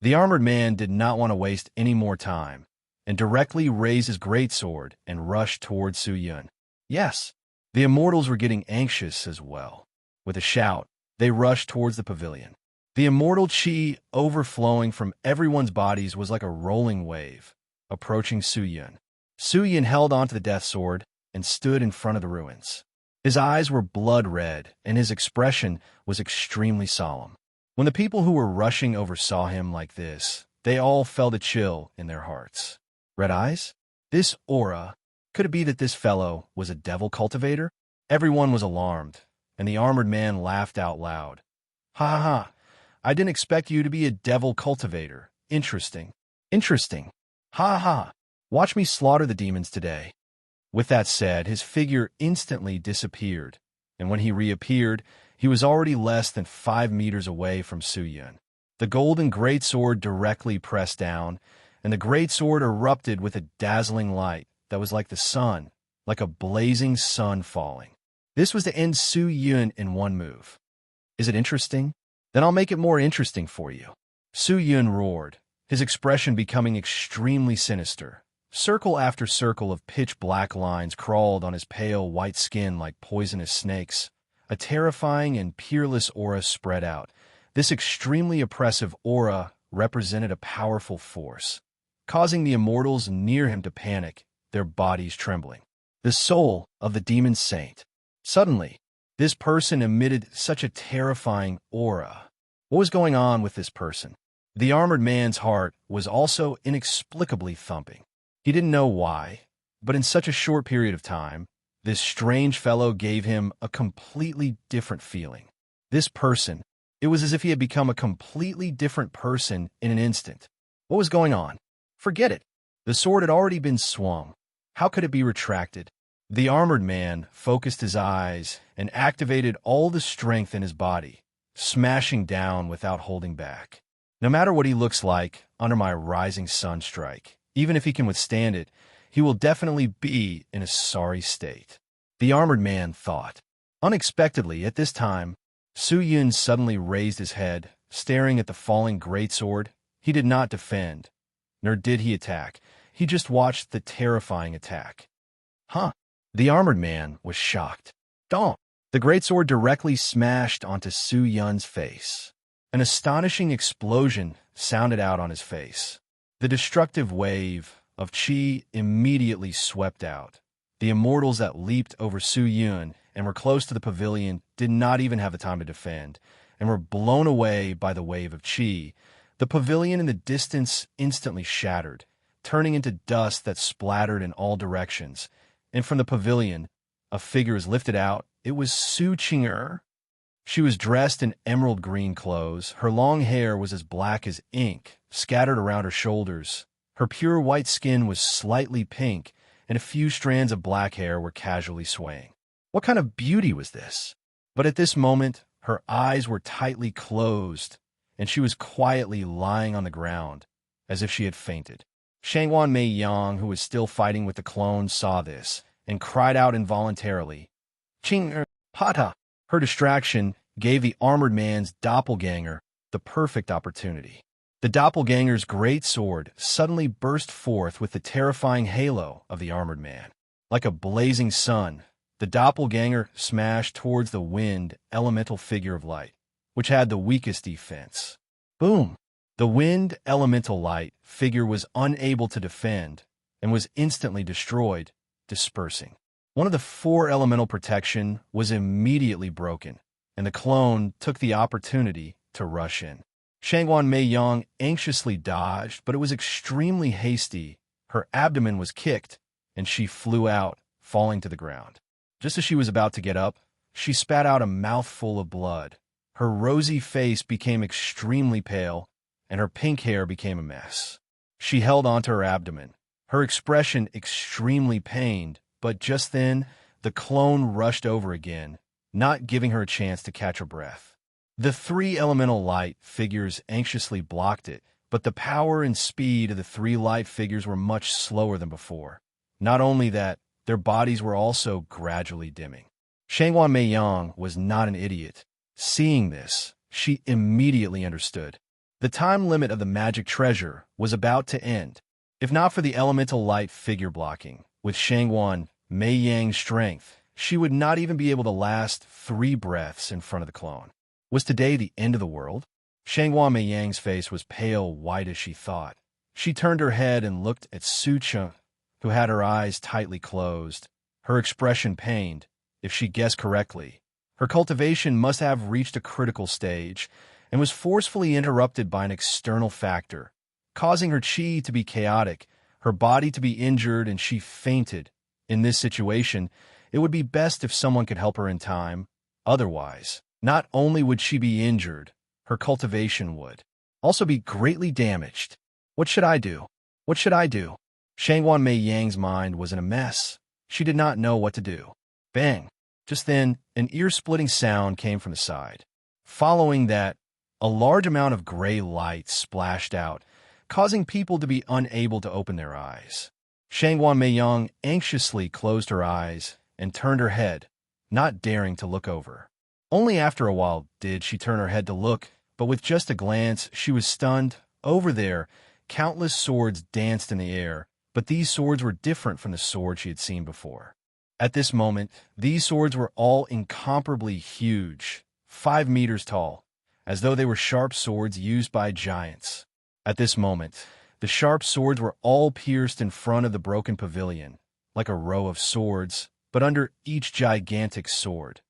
The armored man did not want to waste any more time, and directly raised his greatsword and rushed towards Su Yun. Yes, the immortals were getting anxious as well. With a shout, they rushed towards the pavilion. The immortal qi overflowing from everyone's bodies was like a rolling wave, approaching Su Yun. Su Yun held onto the death sword and stood in front of the ruins. His eyes were blood red, and his expression was extremely solemn. When the people who were rushing over saw him like this, they all felt a chill in their hearts. Red eyes? This aura? Could it be that this fellow was a devil cultivator? Everyone was alarmed, and the armored man laughed out loud. Ha ha ha! I didn't expect you to be a devil cultivator. Interesting. Interesting. Ha ha! Watch me slaughter the demons today. With that said, his figure instantly disappeared, and when he reappeared, he was already less than 5 meters away from Su Yun. The golden greatsword directly pressed down, and the greatsword erupted with a dazzling light that was like the sun, like a blazing sun falling. This was to end Su Yun in one move. Is it interesting? Then I'll make it more interesting for you. Su Yun roared, his expression becoming extremely sinister. Circle after circle of pitch-black lines crawled on his pale white skin like poisonous snakes. A terrifying and peerless aura spread out. This extremely oppressive aura represented a powerful force, causing the immortals near him to panic, their bodies trembling. The soul of the demon saint. Suddenly, this person emitted such a terrifying aura. What was going on with this person? The armored man's heart was also inexplicably thumping. He didn't know why, but in such a short period of time, this strange fellow gave him a completely different feeling. This person, it was as if he had become a completely different person in an instant. What was going on? Forget it. The sword had already been swung. How could it be retracted? The armored man focused his eyes and activated all the strength in his body, smashing down without holding back. No matter what he looks like under my rising sun strike, even if he can withstand it, he will definitely be in a sorry state. The armored man thought. Unexpectedly, at this time, Su Yun suddenly raised his head, staring at the falling greatsword. He did not defend, nor did he attack. He just watched the terrifying attack. Huh? The armored man was shocked. Don't! The greatsword directly smashed onto Su Yun's face. An astonishing explosion sounded out on his face. The destructive wave of qi immediately swept out. The immortals that leaped over Su Yun and were close to the pavilion did not even have the time to defend, and were blown away by the wave of qi. The pavilion in the distance instantly shattered, turning into dust that splattered in all directions. And from the pavilion, a figure was lifted out. It was Su Qing'er. She was dressed in emerald green clothes. Her long hair was as black as ink, scattered around her shoulders. Her pure white skin was slightly pink, and a few strands of black hair were casually swaying. What kind of beauty was this? But at this moment, her eyes were tightly closed, and she was quietly lying on the ground, as if she had fainted. Shangwan Mei Yang, who was still fighting with the clone, saw this, and cried out involuntarily, "Ching Pata!" Her distraction gave the armored man's doppelganger the perfect opportunity. The doppelganger's great sword suddenly burst forth with the terrifying halo of the armored man. Like a blazing sun, the doppelganger smashed towards the wind elemental figure of light, which had the weakest defense. Boom! The wind elemental light figure was unable to defend and was instantly destroyed, dispersing. One of the 4 elemental protection was immediately broken, and the clone took the opportunity to rush in. Shangwan Mei Yang anxiously dodged, but it was extremely hasty. Her abdomen was kicked, and she flew out, falling to the ground. Just as she was about to get up, she spat out a mouthful of blood. Her rosy face became extremely pale, and her pink hair became a mess. She held onto her abdomen, her expression extremely pained, but just then, the clone rushed over again, not giving her a chance to catch her breath. The 3 elemental light figures anxiously blocked it, but the power and speed of the 3 light figures were much slower than before. Not only that, their bodies were also gradually dimming. Shangwan Mei Yang was not an idiot. Seeing this, she immediately understood. The time limit of the magic treasure was about to end. If not for the elemental light figure blocking, with Shangwan Mei Yang's strength, she would not even be able to last 3 breaths in front of the clone. Was today the end of the world? Shangwan Mei Yang's face was pale white as she thought. She turned her head and looked at Su Cheng, who had her eyes tightly closed, her expression pained. If she guessed correctly, her cultivation must have reached a critical stage and was forcefully interrupted by an external factor, causing her chi to be chaotic, her body to be injured, and she fainted. In this situation, it would be best if someone could help her in time. Otherwise, not only would she be injured, her cultivation would also be greatly damaged. What should I do? What should I do? Shangwan Mei Yang's mind was in a mess. She did not know what to do. Bang! Just then, an ear-splitting sound came from the side. Following that, a large amount of gray light splashed out, causing people to be unable to open their eyes. Shangwan Mei Yang anxiously closed her eyes and turned her head, not daring to look over. Only after a while did she turn her head to look, but with just a glance, she was stunned. Over there, countless swords danced in the air, but these swords were different from the swords she had seen before. At this moment, these swords were all incomparably huge, 5 meters tall, as though they were sharp swords used by giants. At this moment, the sharp swords were all pierced in front of the broken pavilion, like a row of swords, but under each gigantic sword,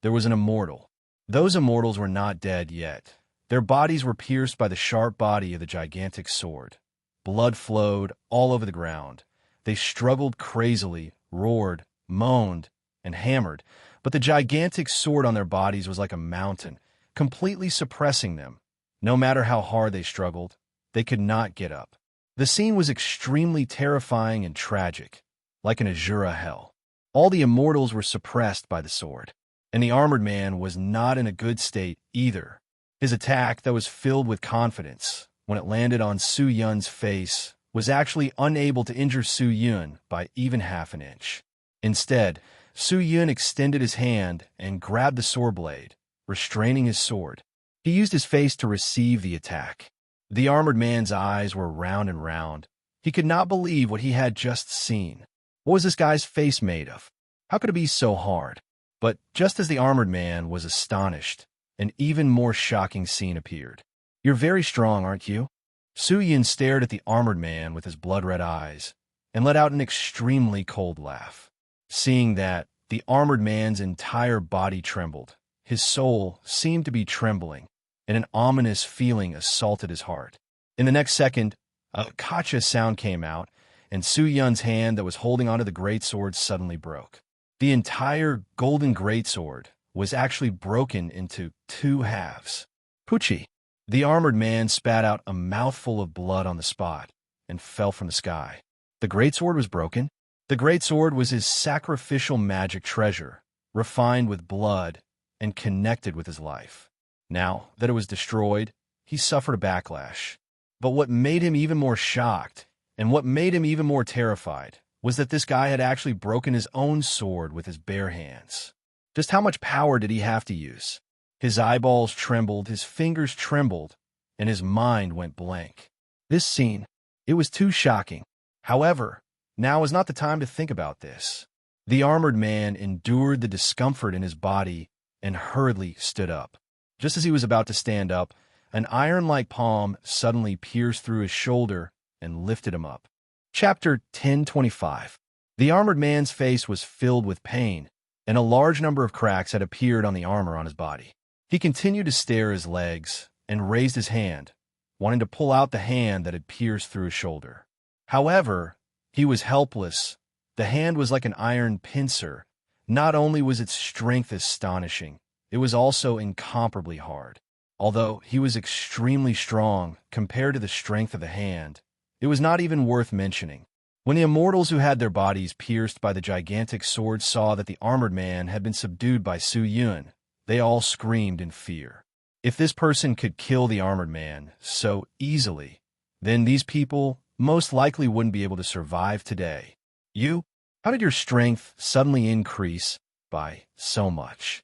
there was an immortal. Those immortals were not dead yet. Their bodies were pierced by the sharp body of the gigantic sword. Blood flowed all over the ground. They struggled crazily, roared, moaned, and hammered, but the gigantic sword on their bodies was like a mountain, completely suppressing them. No matter how hard they struggled, they could not get up. The scene was extremely terrifying and tragic, like an Azura hell. All the immortals were suppressed by the sword, and the armored man was not in a good state either. His attack, that was filled with confidence, when it landed on Su Yun's face, was actually unable to injure Su Yun by even half an inch. Instead, Su Yun extended his hand and grabbed the sword blade, restraining his sword. He used his face to receive the attack. The armored man's eyes were round and round. He could not believe what he had just seen. What was this guy's face made of? How could it be so hard? But just as the armored man was astonished, an even more shocking scene appeared. "You're very strong, aren't you?" Su Yun stared at the armored man with his blood-red eyes and let out an extremely cold laugh. Seeing that, the armored man's entire body trembled. His soul seemed to be trembling, and an ominous feeling assaulted his heart. In the next second, a kacha sound came out, and Su Yun's hand that was holding onto the greatsword suddenly broke. The entire golden greatsword was actually broken into two halves. Poochie! The armored man spat out a mouthful of blood on the spot and fell from the sky. The greatsword was broken. The greatsword was his sacrificial magic treasure, refined with blood and connected with his life. Now that it was destroyed, he suffered a backlash. But what made him even more shocked, and what made him even more terrified, was that this guy had actually broken his own sword with his bare hands. Just how much power did he have to use? His eyeballs trembled, his fingers trembled, and his mind went blank. This scene, it was too shocking. However, now was not the time to think about this. The armored man endured the discomfort in his body and hurriedly stood up. Just as he was about to stand up, an iron-like palm suddenly pierced through his shoulder and lifted him up. Chapter 1025. The armored man's face was filled with pain, and a large number of cracks had appeared on the armor on his body. He continued to stare at his legs and raised his hand, wanting to pull out the hand that had pierced through his shoulder. However, he was helpless. The hand was like an iron pincer. Not only was its strength astonishing, it was also incomparably hard. Although he was extremely strong compared to the strength of the hand, it was not even worth mentioning. When the immortals who had their bodies pierced by the gigantic sword saw that the armored man had been subdued by Su Yun, they all screamed in fear. If this person could kill the armored man so easily, then these people most likely wouldn't be able to survive today. How did your strength suddenly increase by so much?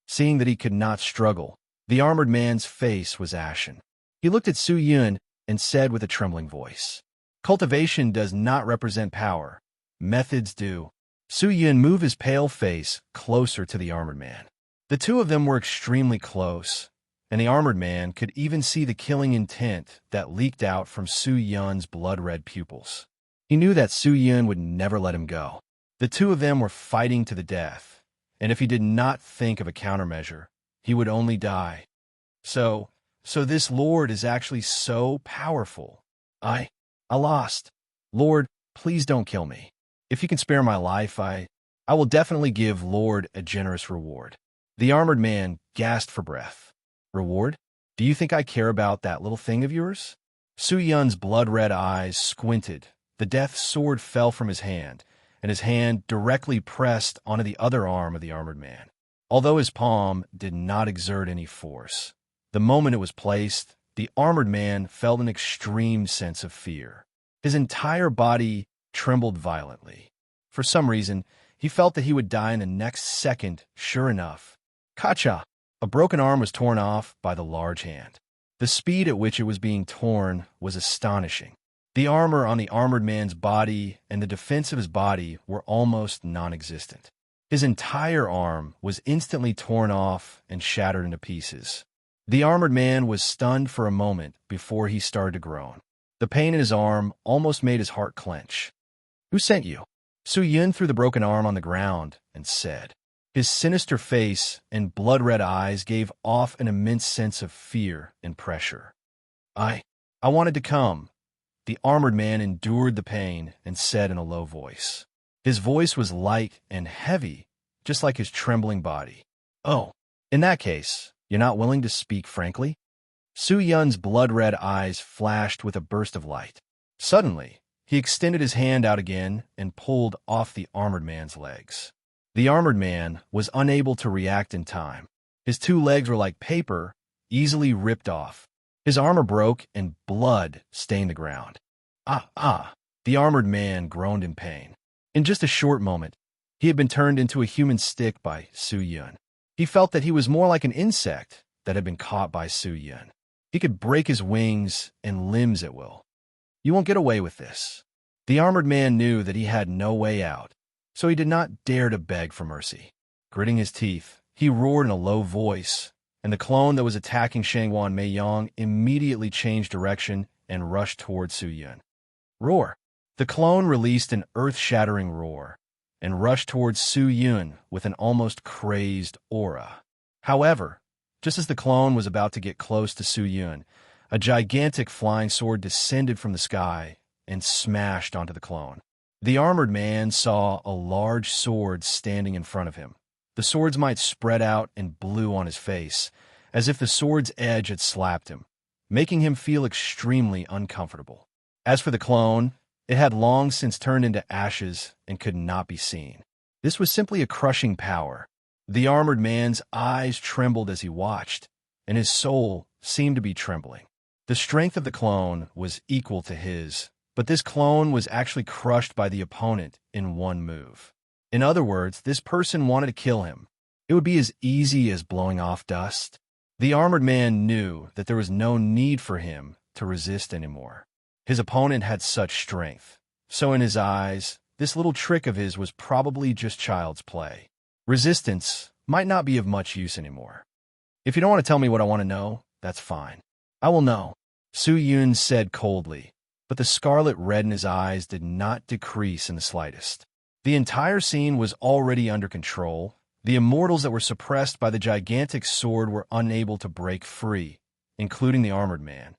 Seeing that he could not struggle, the armored man's face was ashen. He looked at Su Yun and said with a trembling voice, "Cultivation does not represent power. Methods do." Su Yun moved his pale face closer to the armored man. The two of them were extremely close, and the armored man could even see the killing intent that leaked out from Su Yun's blood-red pupils. He knew that Su Yun would never let him go. The two of them were fighting to the death, and if he did not think of a countermeasure, he would only die. So this Lord is actually so powerful. I lost. Lord, please don't kill me. If you can spare my life, I will definitely give Lord a generous reward. The armored man gasped for breath. Reward? Do you think I care about that little thing of yours? Su Yun's blood-red eyes squinted. The death sword fell from his hand, and his hand directly pressed onto the other arm of the armored man. Although his palm did not exert any force, the moment it was placed, the armored man felt an extreme sense of fear. His entire body trembled violently. For some reason, he felt that he would die in the next second, sure enough. Kacha! A broken arm was torn off by the large hand. The speed at which it was being torn was astonishing. The armor on the armored man's body and the defense of his body were almost non-existent. His entire arm was instantly torn off and shattered into pieces. The armored man was stunned for a moment before he started to groan. The pain in his arm almost made his heart clench. Who sent you? Su Yun threw the broken arm on the ground and said. His sinister face and blood-red eyes gave off an immense sense of fear and pressure. I wanted to come. The armored man endured the pain and said in a low voice. His voice was light and heavy, just like his trembling body. Oh, in that case, you're not willing to speak frankly? Su Yun's blood-red eyes flashed with a burst of light. Suddenly, he extended his hand out again and pulled off the armored man's legs. The armored man was unable to react in time. His two legs were like paper, easily ripped off. His armor broke and blood stained the ground. The armored man groaned in pain. In just a short moment, he had been turned into a human stick by Su Yun. He felt that he was more like an insect that had been caught by Su Yun. He could break his wings and limbs at will. You won't get away with this. The armored man knew that he had no way out, so he did not dare to beg for mercy. Gritting his teeth, he roared in a low voice, and the clone that was attacking Shangwan Meiyong immediately changed direction and rushed toward Su Yun. Roar! The clone released an earth-shattering roar and rushed towards Su Yun with an almost crazed aura. However, just as the clone was about to get close to Su Yun, a gigantic flying sword descended from the sky and smashed onto the clone. The armored man saw a large sword standing in front of him, The sword's might spread out and blew on his face, as if the sword's edge had slapped him, making him feel extremely uncomfortable. As for the clone, it had long since turned into ashes and could not be seen. This was simply a crushing power. The armored man's eyes trembled as he watched, and his soul seemed to be trembling. The strength of the clone was equal to his, but this clone was actually crushed by the opponent in one move. In other words, this person wanted to kill him. It would be as easy as blowing off dust. The armored man knew that there was no need for him to resist anymore. His opponent had such strength, so in his eyes, this little trick of his was probably just child's play. Resistance might not be of much use anymore. If you don't want to tell me what I want to know, that's fine. I will know, Su Yun said coldly, but the scarlet red in his eyes did not decrease in the slightest. The entire scene was already under control. The immortals that were suppressed by the gigantic sword were unable to break free, including the armored man.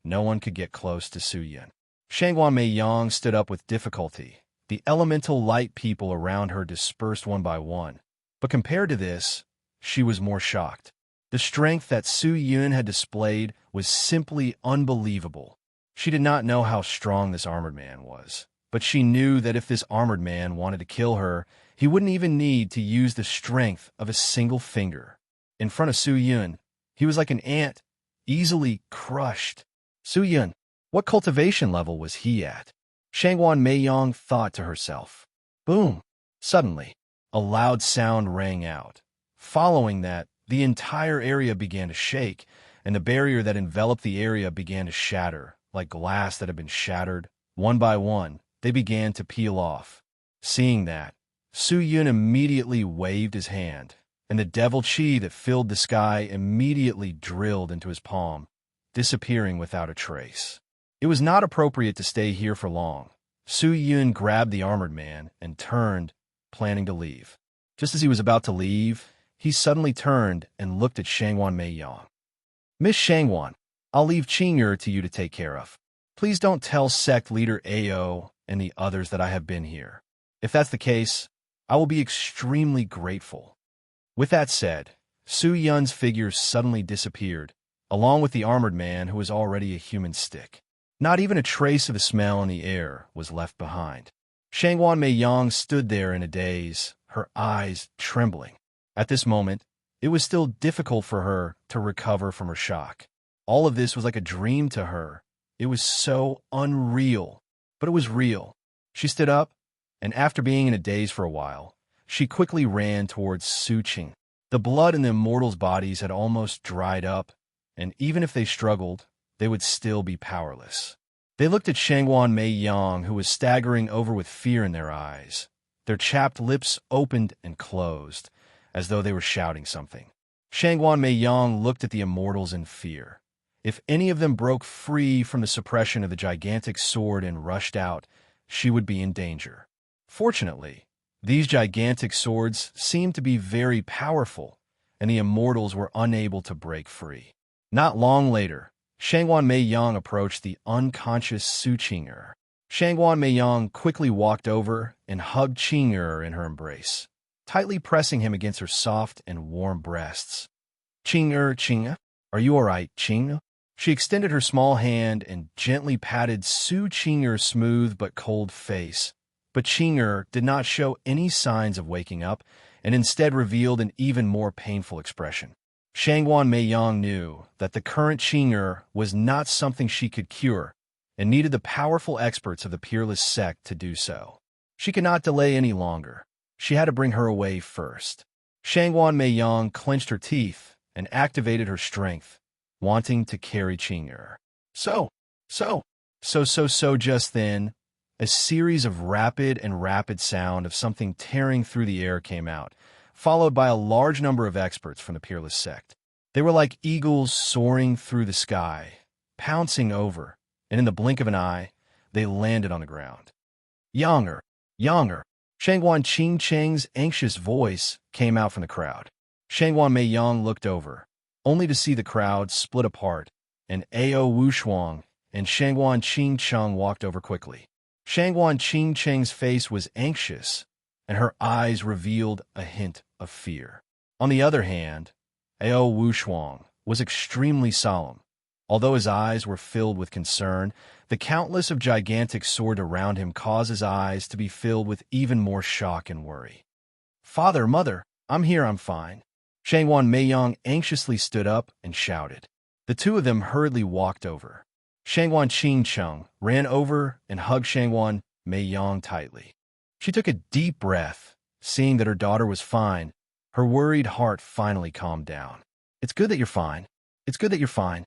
No one could get close to Su Yun. Shangguan Meiyang stood up with difficulty. The elemental light people around her dispersed one by one. But compared to this, she was more shocked. The strength that Su Yun had displayed was simply unbelievable. She did not know how strong this armored man was, but she knew that if this armored man wanted to kill her, he wouldn't even need to use the strength of a single finger. In front of Su Yun, he was like an ant, easily crushed. Su Yun, what cultivation level was he at? Shangguan Meiyang thought to herself. Boom! Suddenly, a loud sound rang out. Following that, the entire area began to shake, and the barrier that enveloped the area began to shatter, like glass that had been shattered. One by one, they began to peel off. Seeing that, Su Yun immediately waved his hand, and the devil chi that filled the sky immediately drilled into his palm, disappearing without a trace. It was not appropriate to stay here for long. Su Yun grabbed the armored man and turned, planning to leave. Just as he was about to leave, he suddenly turned and looked at Shangguan Meiyang. Miss Shangguan, I'll leave Qing'er to you to take care of. Please don't tell sect leader Ao and the others that I have been here. If that's the case, I will be extremely grateful. With that said, Su Yun's figure suddenly disappeared, along with the armored man who was already a human stick. Not even a trace of the smell in the air was left behind. Shangguan Meiyang stood there in a daze, her eyes trembling. At this moment, it was still difficult for her to recover from her shock. All of this was like a dream to her. It was so unreal, but it was real. She stood up, and after being in a daze for a while, she quickly ran towards Su Qing. The blood in the immortals' bodies had almost dried up, and even if they struggled, they would still be powerless. They looked at Shangguan Meiyang, who was staggering over with fear in their eyes. Their chapped lips opened and closed, as though they were shouting something. Shangguan Meiyang looked at the immortals in fear. If any of them broke free from the suppression of the gigantic sword and rushed out, she would be in danger. Fortunately, these gigantic swords seemed to be very powerful, and the immortals were unable to break free. Not long later, Shangguan Meiyang approached the unconscious Su Qing'er. Shangguan Meiyang quickly walked over and hugged Qing'er in her embrace, tightly pressing him against her soft and warm breasts. Qing'er, are you all right, Qing? She extended her small hand and gently patted Su Qing'er's smooth but cold face. But Qing'er did not show any signs of waking up and instead revealed an even more painful expression. Shangguan Meiyang knew that the current Qing'er was not something she could cure and needed the powerful experts of the Peerless Sect to do so. She could not delay any longer. She had to bring her away first. Shangguan Meiyang clenched her teeth and activated her strength, wanting to carry Qing'er. So just then, a series of rapid sound of something tearing through the air came out, followed by a large number of experts from the Peerless Sect. They were like eagles soaring through the sky, pouncing over, and in the blink of an eye, they landed on the ground. Yang'er! Shangguan Qingcheng's anxious voice came out from the crowd. Shangguan Meiyang looked over, only to see the crowd split apart, and Ao Wushuang and Shangguan Qingcheng walked over quickly. Shangguan Qingcheng's face was anxious, and her eyes revealed a hint of fear. On the other hand, Ao Wushuang was extremely solemn. Although his eyes were filled with concern, the countless of gigantic sword around him caused his eyes to be filled with even more shock and worry. "Father, mother, I'm here, I'm fine." Shangwan Meiyang anxiously stood up and shouted. The two of them hurriedly walked over. Shangwan Qingcheng ran over and hugged Shangwan Meiyang tightly. She took a deep breath, seeing that her daughter was fine. Her worried heart finally calmed down. "It's good that you're fine. It's good that you're fine.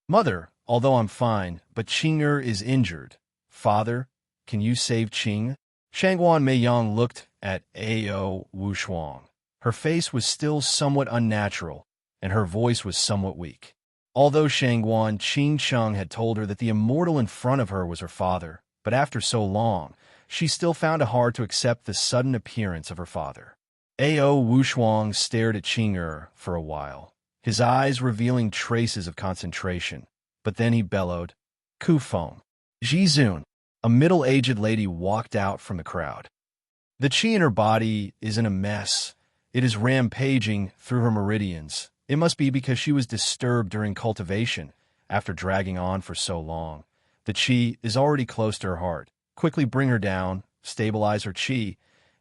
Mother, although I'm fine, but Qing'er is injured. Father, can you save Qing?" Shangwan Meiyang looked at Ao Wushuang. Her face was still somewhat unnatural, and her voice was somewhat weak. Although Shangwan Qingcheng had told her that the immortal in front of her was her father, but after so long, she still found it hard to accept the sudden appearance of her father. Ao Wushuang stared at Qing'er for a while, his eyes revealing traces of concentration, but then he bellowed, "Ku Feng." Jizun, a middle-aged lady, walked out from the crowd. The qi in her body is in a mess. It is rampaging through her meridians. It must be because she was disturbed during cultivation after dragging on for so long. The qi is already close to her heart. Quickly bring her down, stabilize her qi,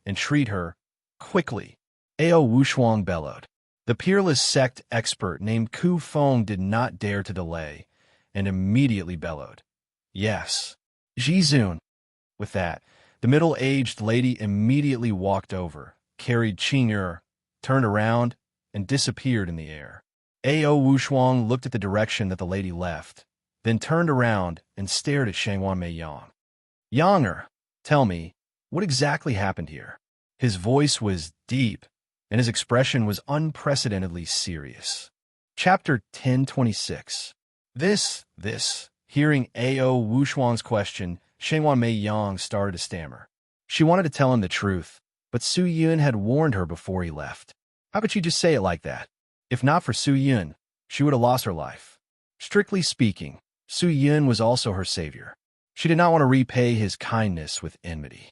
and treat her quickly. Ao Wushuang bellowed. The peerless sect expert named Ku Feng did not dare to delay, and immediately bellowed, "Yes." Jizun. With that, the middle-aged lady immediately walked over, carried Qing'er, turned around, and disappeared in the air. Ao Wushuang looked at the direction that the lady left, then turned around and stared at Shangwan Meiyang. "Yang'er, tell me, what exactly happened here?" His voice was deep, and his expression was unprecedentedly serious. Chapter 1026. This. Hearing Ao Wushuang's question, Shangwan Meiyang started to stammer. She wanted to tell him the truth, but Su Yun had warned her before he left. How could she just say it like that? If not for Su Yun, she would have lost her life. Strictly speaking, Su Yun was also her savior. She did not want to repay his kindness with enmity.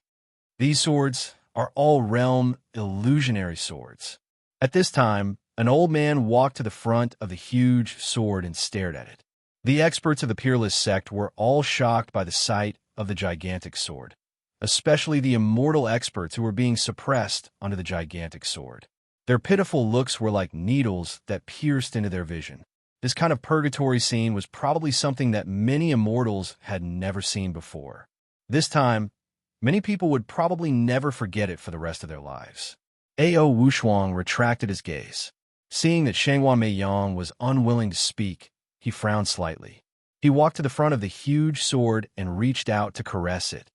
These swords are all realm illusionary swords. At this time, an old man walked to the front of the huge sword and stared at it. The experts of the peerless sect were all shocked by the sight of the gigantic sword, especially the immortal experts who were being suppressed under the gigantic sword. Their pitiful looks were like needles that pierced into their vision. This kind of purgatory scene was probably something that many immortals had never seen before. This time, many people would probably never forget it for the rest of their lives. Ao Wushuang retracted his gaze. Seeing that Shangwan Meiyang was unwilling to speak, he frowned slightly. He walked to the front of the huge sword and reached out to caress it.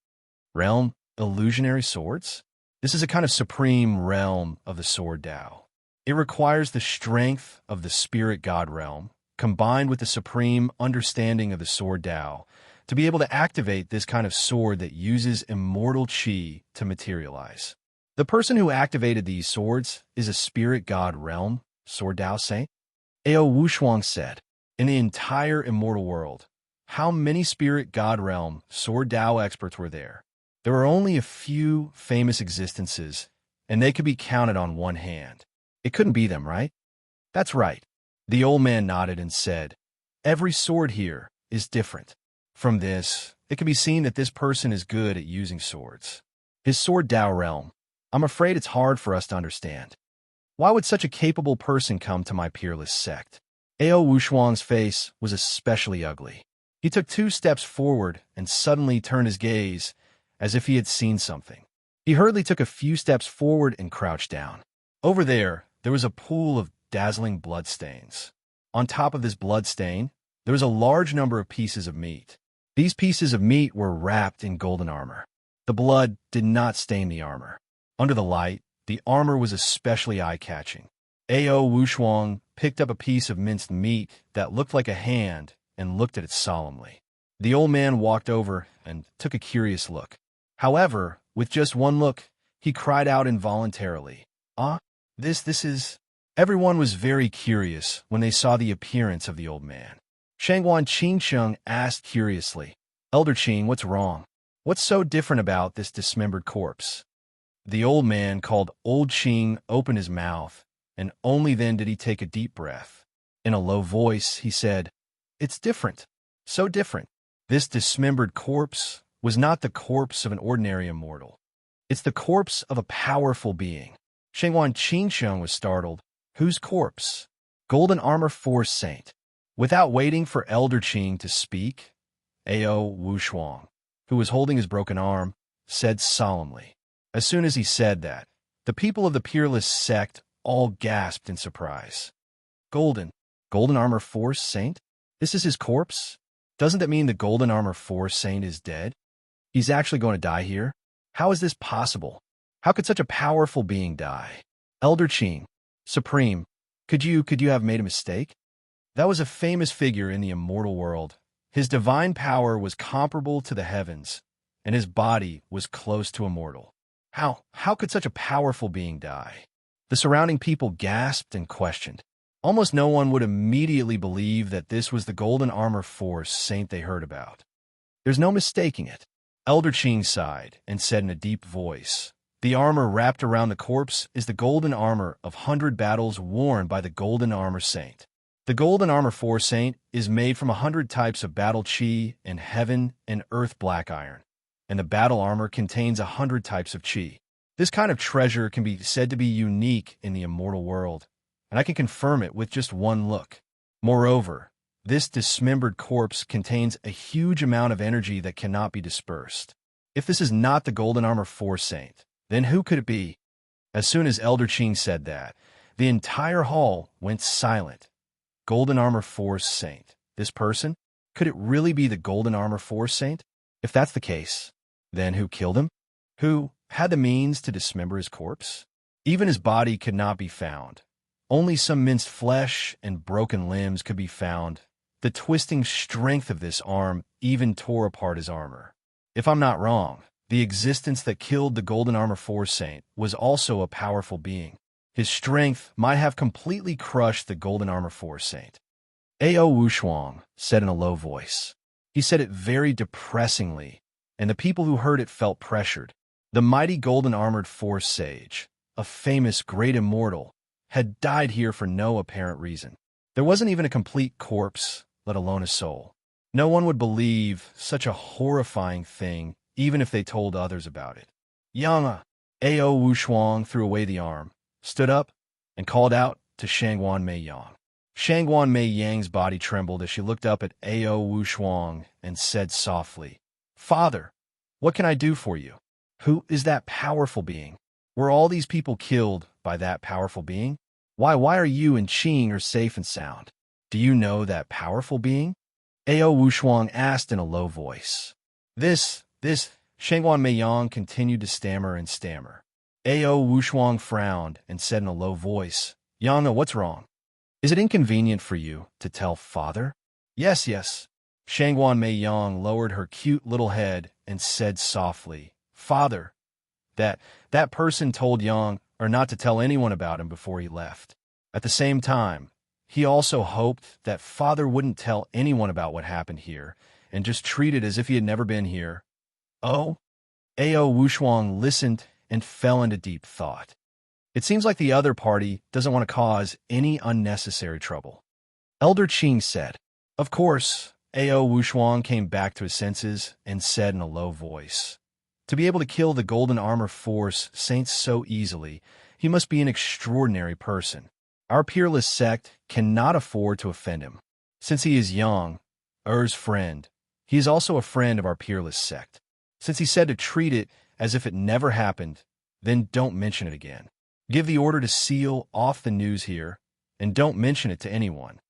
Realm illusionary swords? This is a kind of supreme realm of the sword Tao. It requires the strength of the spirit god realm, combined with the supreme understanding of the sword Tao, to be able to activate this kind of sword that uses immortal qi to materialize. The person who activated these swords is a spirit god realm, sword Tao saint? Ao Wushuang said. In the entire immortal world, how many spirit god realm sword Tao experts were there? There were only a few famous existences, and they could be counted on one hand. It couldn't be them, right? That's right. The old man nodded and said, "Every sword here is different. From this, it can be seen that this person is good at using swords. His sword Tao realm, I'm afraid it's hard for us to understand. Why would such a capable person come to my peerless sect?" Ao Wushuang's face was especially ugly. He took 2 steps forward and suddenly turned his gaze as if he had seen something. He hurriedly took a few steps forward and crouched down. Over there was a pool of dazzling bloodstains. On top of this bloodstain, there was a large number of pieces of meat. These pieces of meat were wrapped in golden armor. The blood did not stain the armor. Under the light, the armor was especially eye-catching. Ao Wushuang picked up a piece of minced meat that looked like a hand and looked at it solemnly. The old man walked over and took a curious look. However, with just one look, he cried out involuntarily, "Ah, this is..." Everyone was very curious when they saw the appearance of the old man. Shangwan Qingcheng asked curiously, "Elder Qing, what's wrong? What's so different about this dismembered corpse?" The old man, called Old Ching, opened his mouth, and only then did he take a deep breath. In a low voice, he said, "It's different, so different. This dismembered corpse was not the corpse of an ordinary immortal. It's the corpse of a powerful being." Shengwan Qingsheng was startled. "Whose corpse?" "Golden Armor Force Saint." Without waiting for Elder Qing to speak, Ao Wushuang, who was holding his broken arm, said solemnly. As soon as he said that, the people of the Peerless sect all gasped in surprise. Golden Armor Force Saint? This is his corpse? Doesn't that mean the Golden Armor Force Saint is dead? He's actually going to die here? How is this possible? How could such a powerful being die? Elder Qing, Supreme, could you have made a mistake? That was a famous figure in the immortal world. His divine power was comparable to the heavens, and his body was close to immortal. How could such a powerful being die? The surrounding people gasped and questioned. Almost no one would immediately believe that this was the Golden Armor Force Saint they heard about. There's no mistaking it. Elder Qing sighed and said in a deep voice, "The armor wrapped around the corpse is the golden armor of 100 battles worn by the Golden Armor Saint. The Golden Armor Force Saint is made from 100 types of battle chi and heaven and earth black iron, and the battle armor contains 100 types of chi. This kind of treasure can be said to be unique in the immortal world, and I can confirm it with just one look. Moreover, this dismembered corpse contains a huge amount of energy that cannot be dispersed. If this is not the Golden Armor Force Saint, then who could it be?" As soon as Elder Qing said that, the entire hall went silent. Golden Armor Force Saint. This person? Could it really be the Golden Armor Force Saint? If that's the case, then who killed him? Who had the means to dismember his corpse? Even his body could not be found. Only some minced flesh and broken limbs could be found. The twisting strength of this arm even tore apart his armor. If I'm not wrong, the existence that killed the Golden Armor Force Saint was also a powerful being. His strength might have completely crushed the Golden Armor Force Saint. Ao Wushuang said in a low voice. He said it very depressingly, and the people who heard it felt pressured. The mighty Golden Armored Force Sage, a famous great immortal, had died here for no apparent reason. There wasn't even a complete corpse, let alone a soul. No one would believe such a horrifying thing, even if they told others about it. "Yana!" Ao Wushuang threw away the arm, stood up, and called out to Shangguan Mei Yang. Shangguan Mei Yang's body trembled as she looked up at Ao Wushuang and said softly, "Father, what can I do for you? Who is that powerful being? Were all these people killed by that powerful being? Why are you and Qing are safe and sound? Do you know that powerful being?" Ao Wushuang asked in a low voice. This, Shangguan Mei Yang continued to stammer and stammer. Ao Wushuang frowned and said in a low voice, "Yana, what's wrong? Is it inconvenient for you to tell father?" Yes. Shangguan Mei Yang lowered her cute little head and said softly, "Father, that person told Yang not to tell anyone about him before he left. At the same time, he also hoped that father wouldn't tell anyone about what happened here and just treat it as if he had never been here." Oh? Ao Wushuang listened and fell into deep thought. It seems like the other party doesn't want to cause any unnecessary trouble. Elder Qing said. Of course, Ao Wushuang came back to his senses and said in a low voice, "To be able to kill the Golden Armor Force Saints so easily, he must be an extraordinary person. Our peerless sect cannot afford to offend him. Since he is young, Er's friend, he is also a friend of our peerless sect. Since he said to treat it as if it never happened, then don't mention it again. Give the order to seal off the news here, and don't mention it to anyone."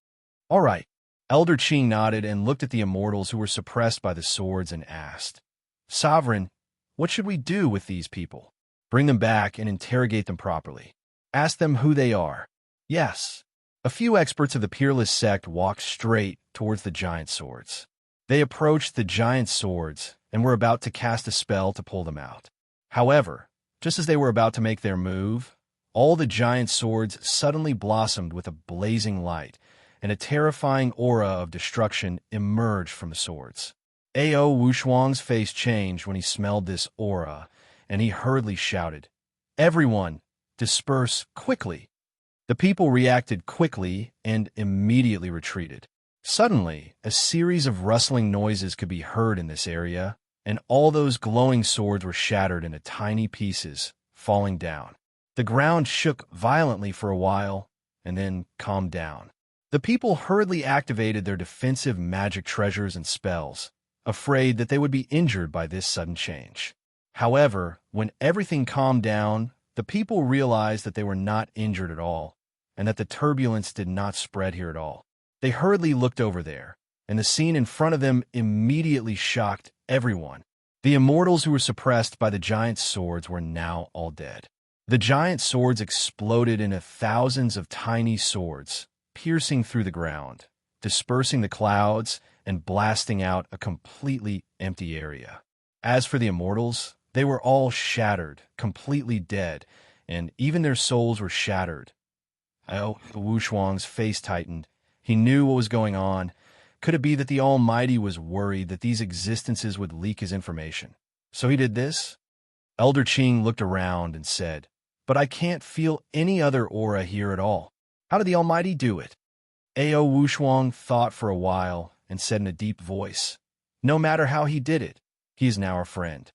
All right. Elder Qing nodded and looked at the immortals who were suppressed by the swords and asked, "Sovereign, what should we do with these people? Bring them back and interrogate them properly. Ask them who they are." Yes. A few experts of the peerless sect walked straight towards the giant swords. They approached the giant swords and were about to cast a spell to pull them out. However, just as they were about to make their move, all the giant swords suddenly blossomed with a blazing light, and a terrifying aura of destruction emerged from the swords. Ao Wushuang's face changed when he smelled this aura, and he hurriedly shouted, Everyone, disperse quickly. The people reacted quickly and immediately retreated. Suddenly, a series of rustling noises could be heard in this area, and all those glowing swords were shattered into tiny pieces, falling down. The ground shook violently for a while, and then calmed down. The people hurriedly activated their defensive magic treasures and spells, afraid that they would be injured by this sudden change. However, when everything calmed down, the people realized that they were not injured at all, and that the turbulence did not spread here at all. They hurriedly looked over there, and the scene in front of them immediately shocked everyone. The immortals who were suppressed by the giant swords were now all dead. The giant swords exploded into thousands of tiny swords, piercing through the ground, dispersing the clouds, and blasting out a completely empty area. As for the immortals, they were all shattered, completely dead, and even their souls were shattered. Wu Shuang's face tightened. He knew what was going on. Could it be that the Almighty was worried that these existences would leak his information? So he did this? Elder Qing looked around and said, "But I can't feel any other aura here at all. How did the Almighty do it?" Wu Shuang thought for a while and said in a deep voice, "No matter how he did it, he is now our friend.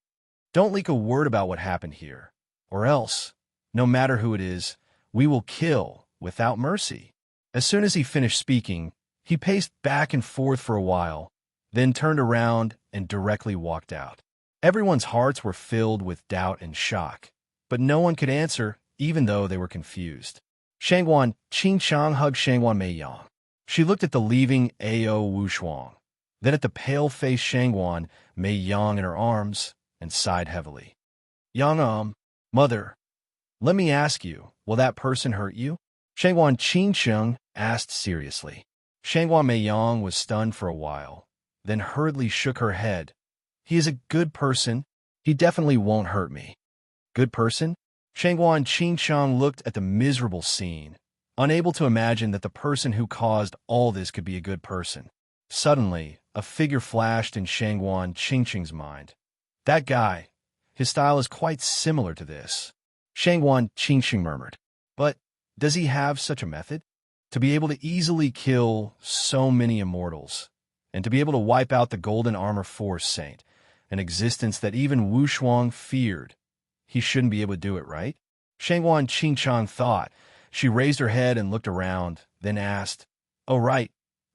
Don't leak a word about what happened here, or else, no matter who it is, we will kill without mercy." As soon as he finished speaking, he paced back and forth for a while, then turned around and directly walked out. Everyone's hearts were filled with doubt and shock, but no one could answer, even though they were confused. Shangguan Qingchang hugged Shangguan Meiyang. She looked at the leaving Wu Shuang, then at the pale-faced Shangguan Meiyang in her arms, and sighed heavily. "Yang, mother, let me ask you, will that person hurt you?" Shangguan Qingchang asked seriously. Shangguan Meiyang was stunned for a while, then hurriedly shook her head. "He is a good person. He definitely won't hurt me." "Good person?" Shangguan Qingchang looked at the miserable scene, unable to imagine that the person who caused all this could be a good person. Suddenly, a figure flashed in Shangguan Qingchang's mind. "That guy, his style is quite similar to this." Shangguan Qingchang murmured, "But does he have such a method? To be able to easily kill so many immortals, and to be able to wipe out the Golden Armor Force Saint, an existence that even Wu Shuang feared. He shouldn't be able to do it, right?" Shangguan Qingchang thought. She raised her head and looked around, then asked, "Oh, right,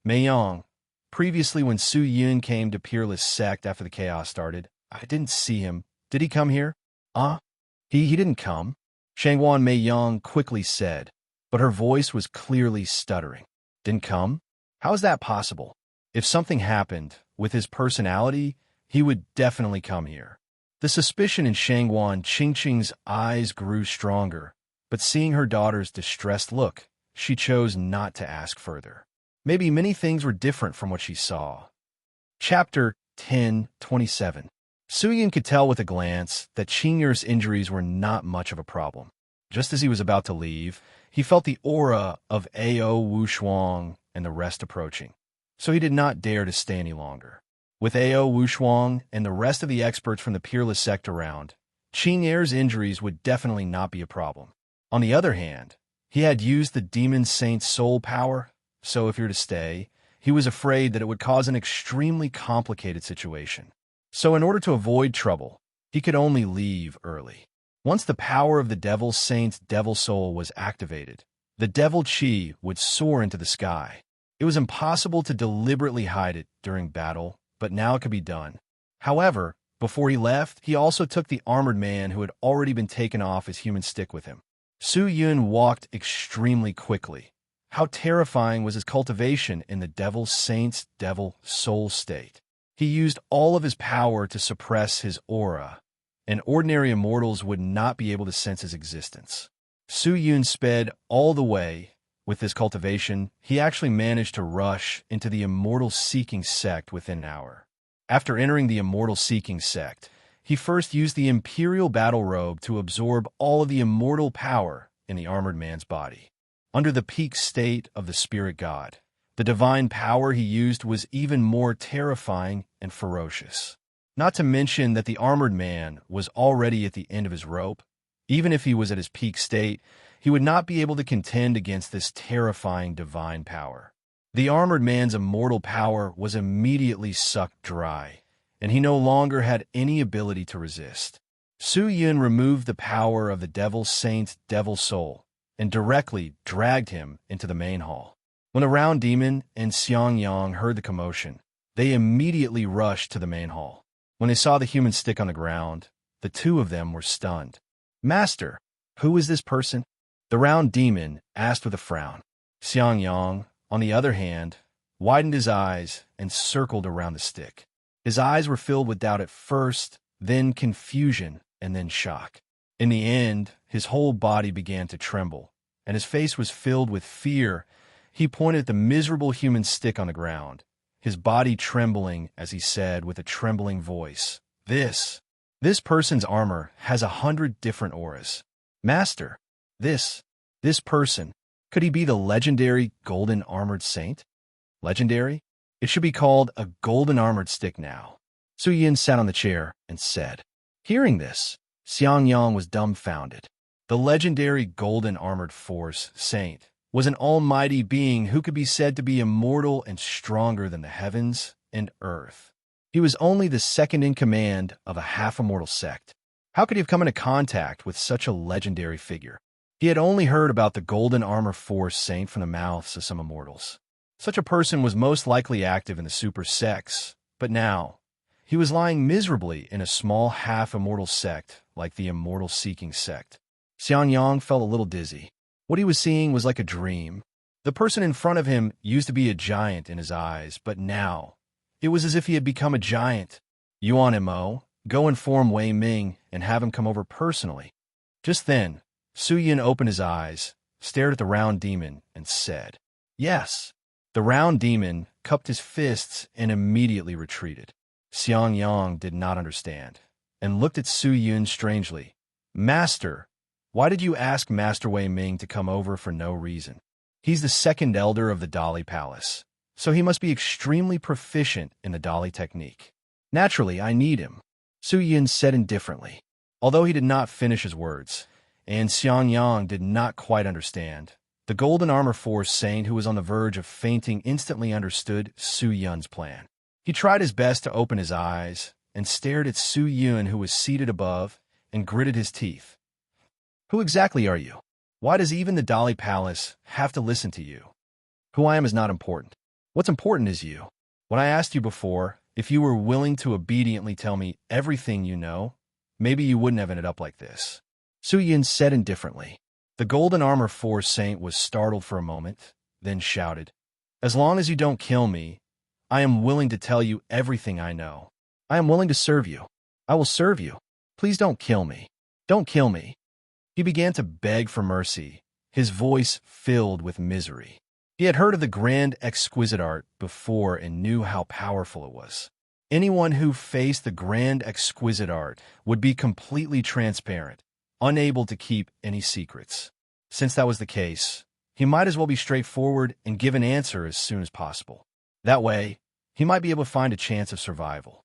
Meiyang. Previously when Su Yun came to Peerless Sect after the chaos started, I didn't see him. Did he come here?" He didn't come," Shangguan Meiyang quickly said, but her voice was clearly stuttering. "Didn't come? How is that possible? If something happened, with his personality, he would definitely come here." The suspicion in Shangguan Qingqing's eyes grew stronger, but seeing her daughter's distressed look, she chose not to ask further. Maybe many things were different from what she saw. Chapter 10:27. Su Yun could tell with a glance that Qingyer's injuries were not much of a problem. Just as he was about to leave, he felt the aura of Wu Shuang and the rest approaching, so he did not dare to stay any longer. With Wu Shuang and the rest of the experts from the Peerless Sect around, Qingyer's injuries would definitely not be a problem. On the other hand, he had used the Demon Saint's soul power, so if you're to stay, he was afraid that it would cause an extremely complicated situation. So in order to avoid trouble, he could only leave early. Once the power of the Devil Saint's Devil Soul was activated, the Devil Qi would soar into the sky. It was impossible to deliberately hide it during battle, but now it could be done. However, before he left, he also took the armored man who had already been taken off his human stick with him. Su Yun walked extremely quickly. How terrifying was his cultivation in the Devil Saint's Devil Soul state. He used all of his power to suppress his aura, and ordinary immortals would not be able to sense his existence. Su Yun sped all the way. With this cultivation, he actually managed to rush into the Immortal-Seeking Sect within an hour. After entering the Immortal-Seeking Sect, he first used the Imperial Battle Robe to absorb all of the immortal power in the armored man's body. Under the peak state of the Spirit God, the divine power he used was even more terrifying and ferocious. Not to mention that the armored man was already at the end of his rope, Even if he was at his peak state, he would not be able to contend against this terrifying divine power. The armored man's immortal power was immediately sucked dry, and he no longer had any ability to resist. Su Yun removed the power of the devil saint's devil soul and directly dragged him into the main hall. When the round demon and Xiang Yang heard the commotion, they immediately rushed to the main hall. When they saw the human stick on the ground, the two of them were stunned. "Master, who is this person?" the round demon asked with a frown. Xiang Yang, on the other hand, widened his eyes and circled around the stick. His eyes were filled with doubt at first, then confusion, and then shock. In the end, his whole body began to tremble, and his face was filled with fear. He pointed at the miserable human stick on the ground, his body trembling as he said with a trembling voice, This person's armor has 100 different auras. Master, this person, could he be the legendary golden armored saint? Legendary? It should be called a golden armored stick now. Su Yin sat on the chair and said. Hearing this, Xiang Yang was dumbfounded. The legendary golden armored force saint was an almighty being who could be said to be immortal and stronger than the heavens and earth. He was only the second in command of a half-immortal sect. How could he have come into contact with such a legendary figure? He had only heard about the golden armor force saint from the mouths of some immortals. Such a person was most likely active in the super sects, but now he was lying miserably in a small half-immortal sect like the immortal-seeking sect. Xiang Yang felt a little dizzy. What he was seeing was like a dream. The person in front of him used to be a giant in his eyes, but now it was as if he had become a giant. Yuan Mo, go inform Wei Ming and have him come over personally. Just then, Su Yin opened his eyes, stared at the round demon, and said, Yes. The round demon cupped his fists and immediately retreated. Xiang Yang did not understand, and looked at Su Yin strangely. Master, why did you ask Master Wei Ming to come over for no reason? He's the second elder of the Dali Palace, so he must be extremely proficient in the Dali technique. Naturally, I need him, Su Yin said indifferently. Although he did not finish his words, and Xiang Yang did not quite understand, the Golden Armor Force saint who was on the verge of fainting instantly understood Su Yun's plan. He tried his best to open his eyes and stared at Su Yun, who was seated above, and gritted his teeth. Who exactly are you? Why does even the Dali Palace have to listen to you? Who I am is not important. What's important is you. When I asked you before if you were willing to obediently tell me everything you know, maybe you wouldn't have ended up like this. Su Yin said indifferently. The Golden Armor Force saint was startled for a moment, then shouted, As long as you don't kill me, I am willing to tell you everything I know. I am willing to serve you. I will serve you. Please don't kill me. Don't kill me. He began to beg for mercy, his voice filled with misery. He had heard of the grand exquisite art before and knew how powerful it was. Anyone who faced the grand exquisite art would be completely transparent, unable to keep any secrets. Since that was the case, he might as well be straightforward and give an answer as soon as possible. That way, he might be able to find a chance of survival.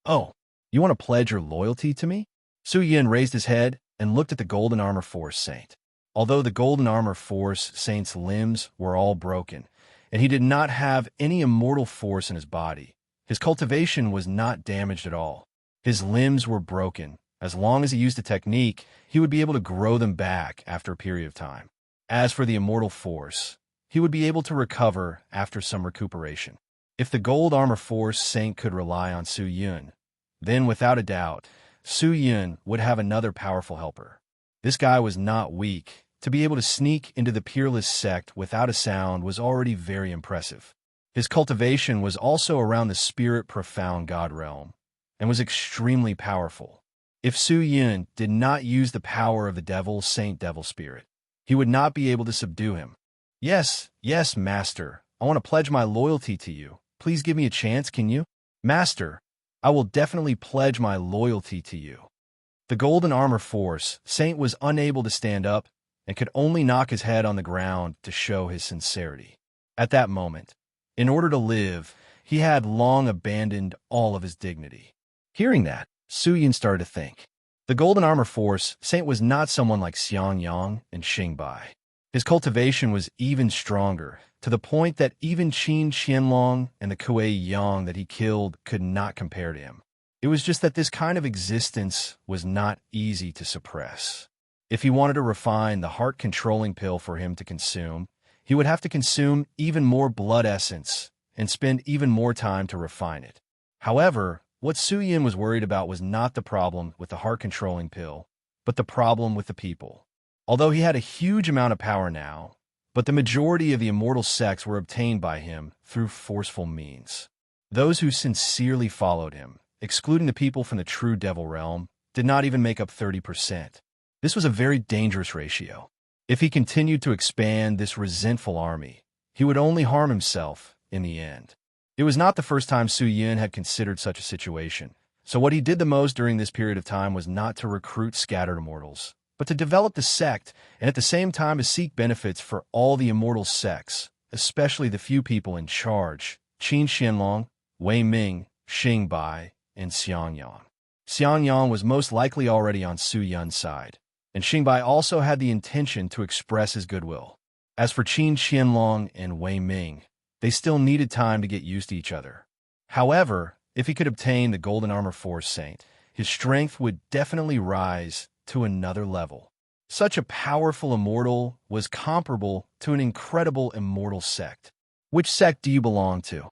Oh, you want to pledge your loyalty to me? Su Yin raised his head and looked at the Golden Armor Force saint. Although the Golden Armor Force saint's limbs were all broken, and he did not have any immortal force in his body, his cultivation was not damaged at all. His limbs were broken. As long as he used a technique, he would be able to grow them back after a period of time. As for the immortal force, he would be able to recover after some recuperation. If the Gold Armor Force saint could rely on Su Yun, then without a doubt, Su Yun would have another powerful helper. This guy was not weak. To be able to sneak into the Peerless sect without a sound was already very impressive. His cultivation was also around the Spirit Profound God realm, and was extremely powerful. If Su Yun did not use the power of the Devil Saint Devil Spirit, he would not be able to subdue him. Yes, Master, I want to pledge my loyalty to you. Please give me a chance, can you? Master, I will definitely pledge my loyalty to you. The Golden Armor Force saint was unable to stand up and could only knock his head on the ground to show his sincerity. At that moment, in order to live, he had long abandoned all of his dignity. Hearing that, Su Yin started to think. The Golden Armor Force Saint was not someone like Xiang Yang and Xingbai. His cultivation was even stronger, to the point that even Qin Qianlong and the Kuei Yang that he killed could not compare to him. It was just that this kind of existence was not easy to suppress. If he wanted to refine the heart-controlling pill for him to consume, he would have to consume even more blood essence and spend even more time to refine it. However, what Su Yin was worried about was not the problem with the heart-controlling pill, but the problem with the people. Although he had a huge amount of power now, but the majority of the immortal sects were obtained by him through forceful means. Those who sincerely followed him, excluding the people from the true devil realm, did not even make up 30%. This was a very dangerous ratio. If he continued to expand this resentful army, he would only harm himself in the end. It was not the first time Su Yin had considered such a situation, so what he did the most during this period of time was not to recruit scattered immortals, but to develop the sect and at the same time to seek benefits for all the immortal sects, especially the few people in charge, Qin Qianlong, Wei Ming, Xingbai, and Xiang Yang. Xiang Yang was most likely already on Su Yin's side, and Xingbai also had the intention to express his goodwill. As for Qin Qianlong and Wei Ming, they still needed time to get used to each other. However, if he could obtain the Golden Armor Force Saint, his strength would definitely rise to another level. Such a powerful immortal was comparable to an incredible immortal sect. Which sect do you belong to?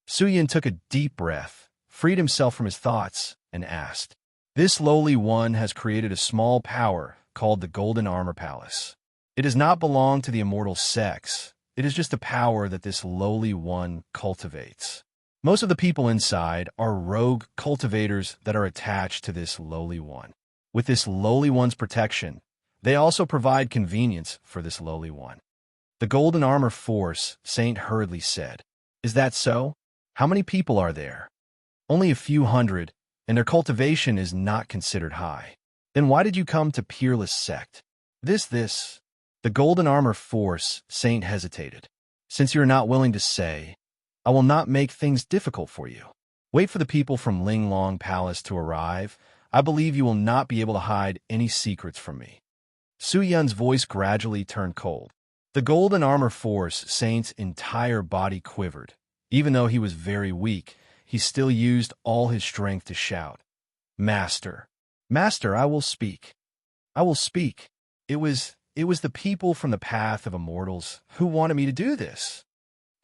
Su Yin took a deep breath, freed himself from his thoughts, and asked. This lowly one has created a small power called the Golden Armor Palace. It does not belong to the immortal sects. It is just a power that this lowly one cultivates. Most of the people inside are rogue cultivators that are attached to this lowly one. With this lowly one's protection, they also provide convenience for this lowly one. The Golden Armor Force Saint hurriedly said, Is that so? How many people are there? Only a few hundred, and their cultivation is not considered high. Then why did you come to Peerless Sect? This. The Golden Armor Force Saint hesitated. Since you are not willing to say, I will not make things difficult for you. Wait for the people from Linglong Palace to arrive. I believe you will not be able to hide any secrets from me. Su Yin's voice gradually turned cold. The Golden Armor Force Saint's entire body quivered. Even though he was very weak, he still used all his strength to shout, Master, I will speak. I will speak. It was the people from the Path of Immortals who wanted me to do this.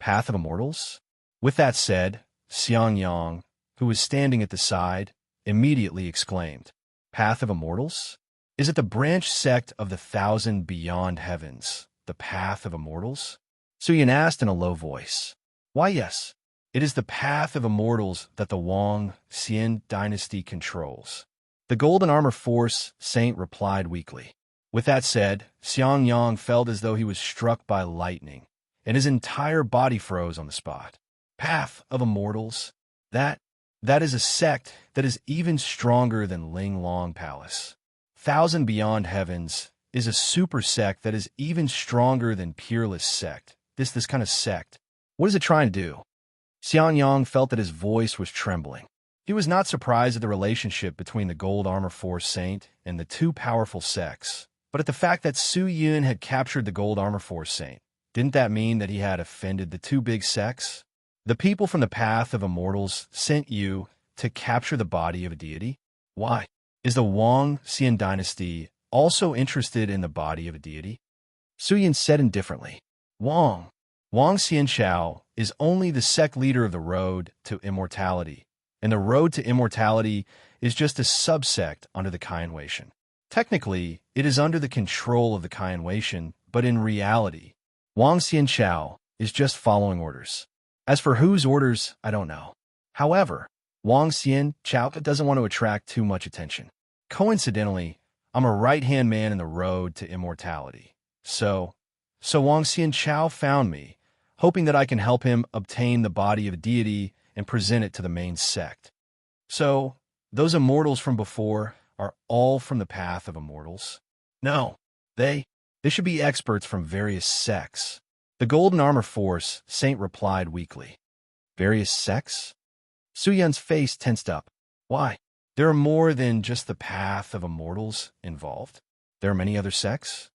Path of Immortals? With that said, Xiang Yang, who was standing at the side, immediately exclaimed, Path of Immortals? Is it the branch sect of the 1,000 beyond heavens, the Path of Immortals? Su Yin asked in a low voice. Why, yes. It is the Path of Immortals that the Wang Xian dynasty controls. The Golden Armor Force Saint replied weakly. With that said, Xiang Yang felt as though he was struck by lightning, and his entire body froze on the spot. Path of Immortals? That is a sect that is even stronger than Linglong Palace. 1,000 Beyond Heavens is a super sect that is even stronger than Peerless Sect. This kind of sect. What is it trying to do? Xiang Yang felt that his voice was trembling. He was not surprised at the relationship between the Gold Armor Force Saint and the two powerful sects, but at the fact that Su Yin had captured the Gold Armor Force Saint. Didn't that mean that he had offended the two big sects? The people from the Path of Immortals sent you to capture the body of a deity? Why? Is the Wang Xian dynasty also interested in the body of a deity? Su Yin said indifferently. Wang Xianchao is only the sect leader of the Road to Immortality, and the Road to Immortality is just a subsect under the Kaian Weishan. Technically, it is under the control of the Kaian Weishan, but in reality, Wang Xianchao is just following orders. As for whose orders, I don't know. However, Wang Xianchao doesn't want to attract too much attention. Coincidentally, I'm a right-hand man in the Road to Immortality. So Wang Xianchao found me, hoping that I can help him obtain the body of a deity and present it to the main sect. So, those immortals from before are all from the Path of Immortals? No, they should be experts from various sects. The Golden Armor Force Saint replied weakly. Various sects? Su Yin's face tensed up. Why? There are more than just the path of immortals involved. There are many other sects.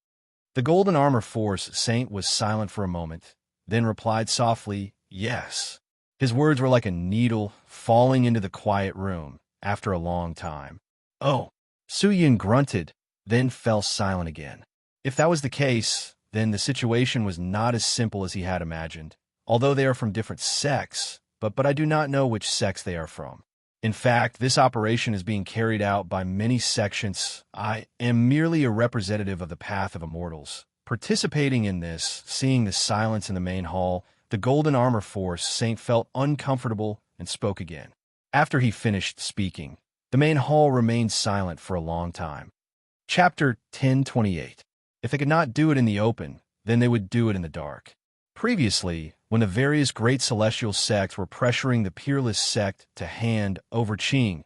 The Golden Armor Force Saint was silent for a moment, then replied softly, yes. His words were like a needle falling into the quiet room after a long time. Oh, Su Yun grunted, then fell silent again. If that was the case, then the situation was not as simple as he had imagined. Although they are from different sects, but I do not know which sects they are from. In fact, this operation is being carried out by many sections. I am merely a representative of the Path of Immortals. Participating in this, seeing the silence in the main hall, the Golden Armor Force Saint felt uncomfortable and spoke again. After he finished speaking, the main hall remained silent for a long time. Chapter 1028. If they could not do it in the open, then they would do it in the dark. Previously, when the various great celestial sects were pressuring the peerless sect to hand over Qing,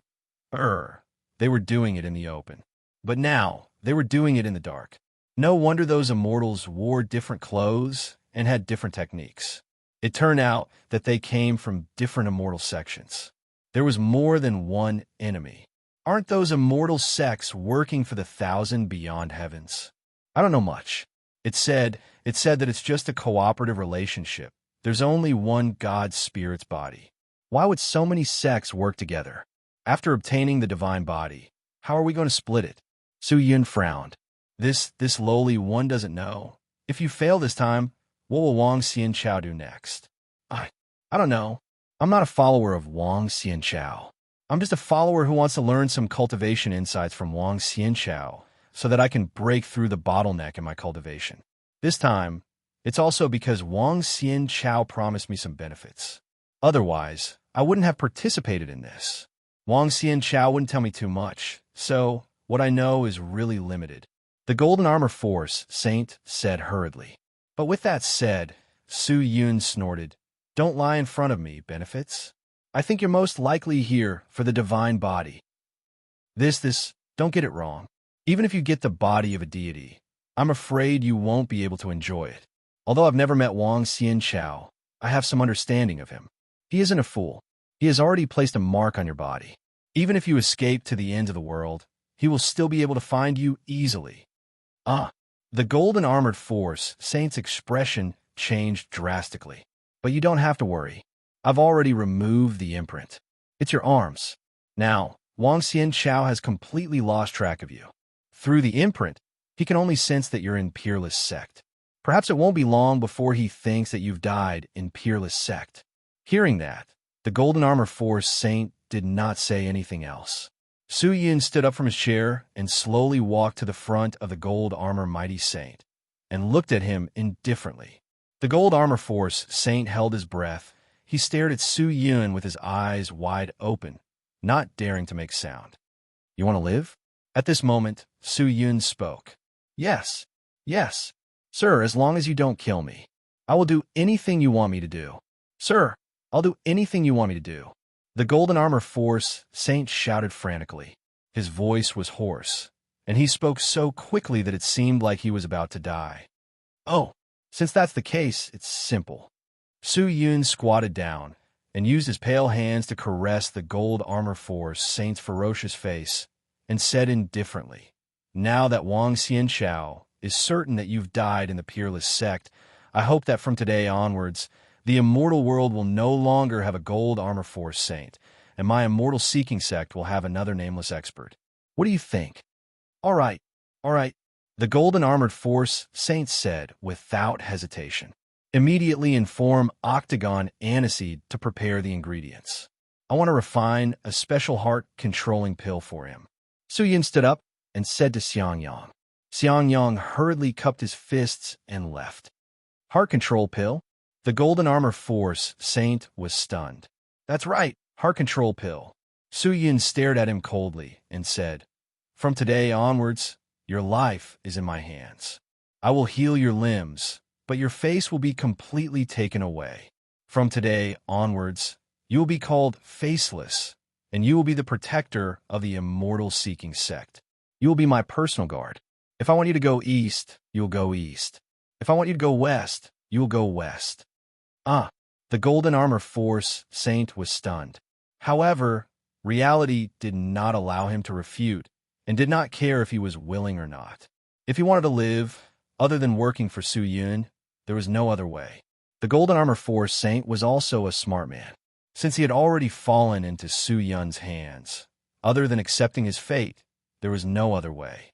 they were doing it in the open. But now, they were doing it in the dark. No wonder those immortals wore different clothes and had different techniques. It turned out that they came from different immortal sections. There was more than one enemy. Aren't those immortal sects working for the 1,000 beyond heavens? I don't know much. It said that it's just a cooperative relationship. There's only one God Spirit's body. Why would so many sects work together? After obtaining the divine body, how are we going to split it? Su Yun frowned. This lowly one doesn't know. If you fail this time, what will Wang Xianchao do next? I don't know. I'm not a follower of Wang Xianchao. I'm just a follower who wants to learn some cultivation insights from Wang Xianchao so that I can break through the bottleneck in my cultivation. This time, it's also because Wang Xianchao promised me some benefits. Otherwise, I wouldn't have participated in this. Wang Xianchao wouldn't tell me too much, so what I know is really limited. The Golden Armor Force Saint said hurriedly. But with that said, Su Yun snorted, "Don't lie in front of me, benefits. I think you're most likely here for the divine body. Don't get it wrong. Even if you get the body of a deity, I'm afraid you won't be able to enjoy it. Although I've never met Wang Xianchao, I have some understanding of him. He isn't a fool. He has already placed a mark on your body. Even if you escape to the end of the world, he will still be able to find you easily." The Golden Armored Force Saint's expression changed drastically. "But you don't have to worry. I've already removed the imprint. It's your arms. Now, Wang Xianchao has completely lost track of you. Through the imprint, he can only sense that you're in Peerless Sect. Perhaps it won't be long before he thinks that you've died in Peerless Sect." Hearing that, the Golden Armor Force Saint did not say anything else. Su Yun stood up from his chair and slowly walked to the front of the Gold Armor Mighty Saint and looked at him indifferently. The Gold Armor Force Saint held his breath. He stared at Su Yun with his eyes wide open, not daring to make sound. "You want to live?" At this moment, Su Yun spoke. Yes, sir, as long as you don't kill me. I will do anything you want me to do. Sir, I'll do anything you want me to do." The Golden Armor Force Saint shouted frantically. His voice was hoarse, and he spoke so quickly that it seemed like he was about to die. "Oh, since that's the case, it's simple." Su Yun squatted down and used his pale hands to caress the Gold Armor Force Saint's ferocious face and said indifferently, "Now that Wang Xianchao is certain that you've died in the Peerless Sect, I hope that from today onwards, the immortal world will no longer have a Gold Armor Force Saint, and my immortal seeking sect will have another nameless expert. What do you think?" All right. The Golden Armored Force Saint said without hesitation. "Immediately inform Octagon Aniseed to prepare the ingredients. I want to refine a special heart-controlling pill for him." Su Yun stood up and said to Xiang Yang. Xiang Yang hurriedly cupped his fists and left. "Heart control pill?" The Golden Armor Force Saint was stunned. "That's right, heart control pill." Su Yun stared at him coldly and said, "From today onwards, your life is in my hands. I will heal your limbs, but your face will be completely taken away. From today onwards, you will be called Faceless, and you will be the protector of the immortal seeking sect. You will be my personal guard. If I want you to go east, you will go east. If I want you to go west, you will go west." The Golden Armor Force Saint was stunned. However, Reality did not allow him to refute, and did not care if he was willing or not. If he wanted to live, other than working for Su Yun, there was no other way. The Golden Armor Force Saint was also a smart man, since he had already fallen into Su Yun's hands. Other than accepting his fate, there was no other way.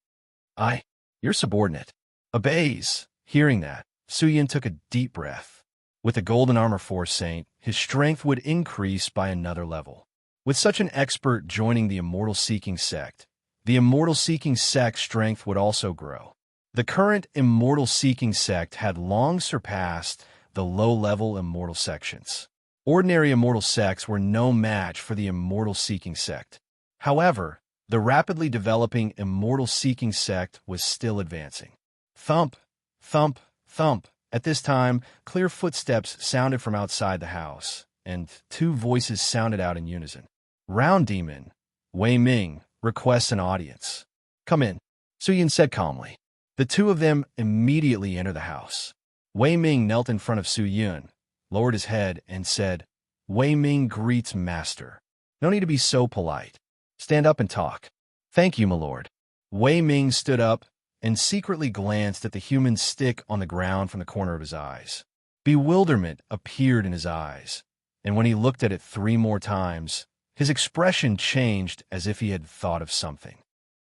Your subordinate, obeys. Hearing that, Su Yun took a deep breath. With the Golden Armor Force Saint, his strength would increase by another level. With such an expert joining the Immortal Seeking sect, the Immortal Seeking sect's strength would also grow. The current Immortal Seeking sect had long surpassed the low-level Immortal sections. Ordinary Immortal sects were no match for the Immortal Seeking sect. However, the rapidly developing Immortal Seeking sect was still advancing. Thump, thump, thump. At this time, clear footsteps sounded from outside the house, and two voices sounded out in unison. Round Demon, Wei Ming, requests an audience. Come in, Su Yun said calmly. The two of them immediately entered the house. Wei Ming knelt in front of Su Yun, lowered his head, and said, Wei Ming greets Master. No need to be so polite. Stand up and talk. Thank you, my lord. Wei Ming stood up and secretly glanced at the human stick on the ground from the corner of his eyes. Bewilderment appeared in his eyes, and when he looked at it 3 more times, his expression changed as if he had thought of something.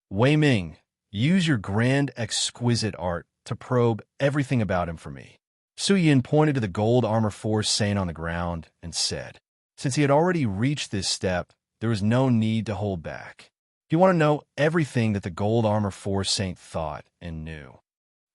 Wei Ming, use your grand, exquisite art to probe everything about him for me. Su Yun pointed to the Gold Armor Force Saint on the ground and said, since he had already reached this step, there was no need to hold back. He wanted to know everything that the Gold Armor Force Saint thought and knew.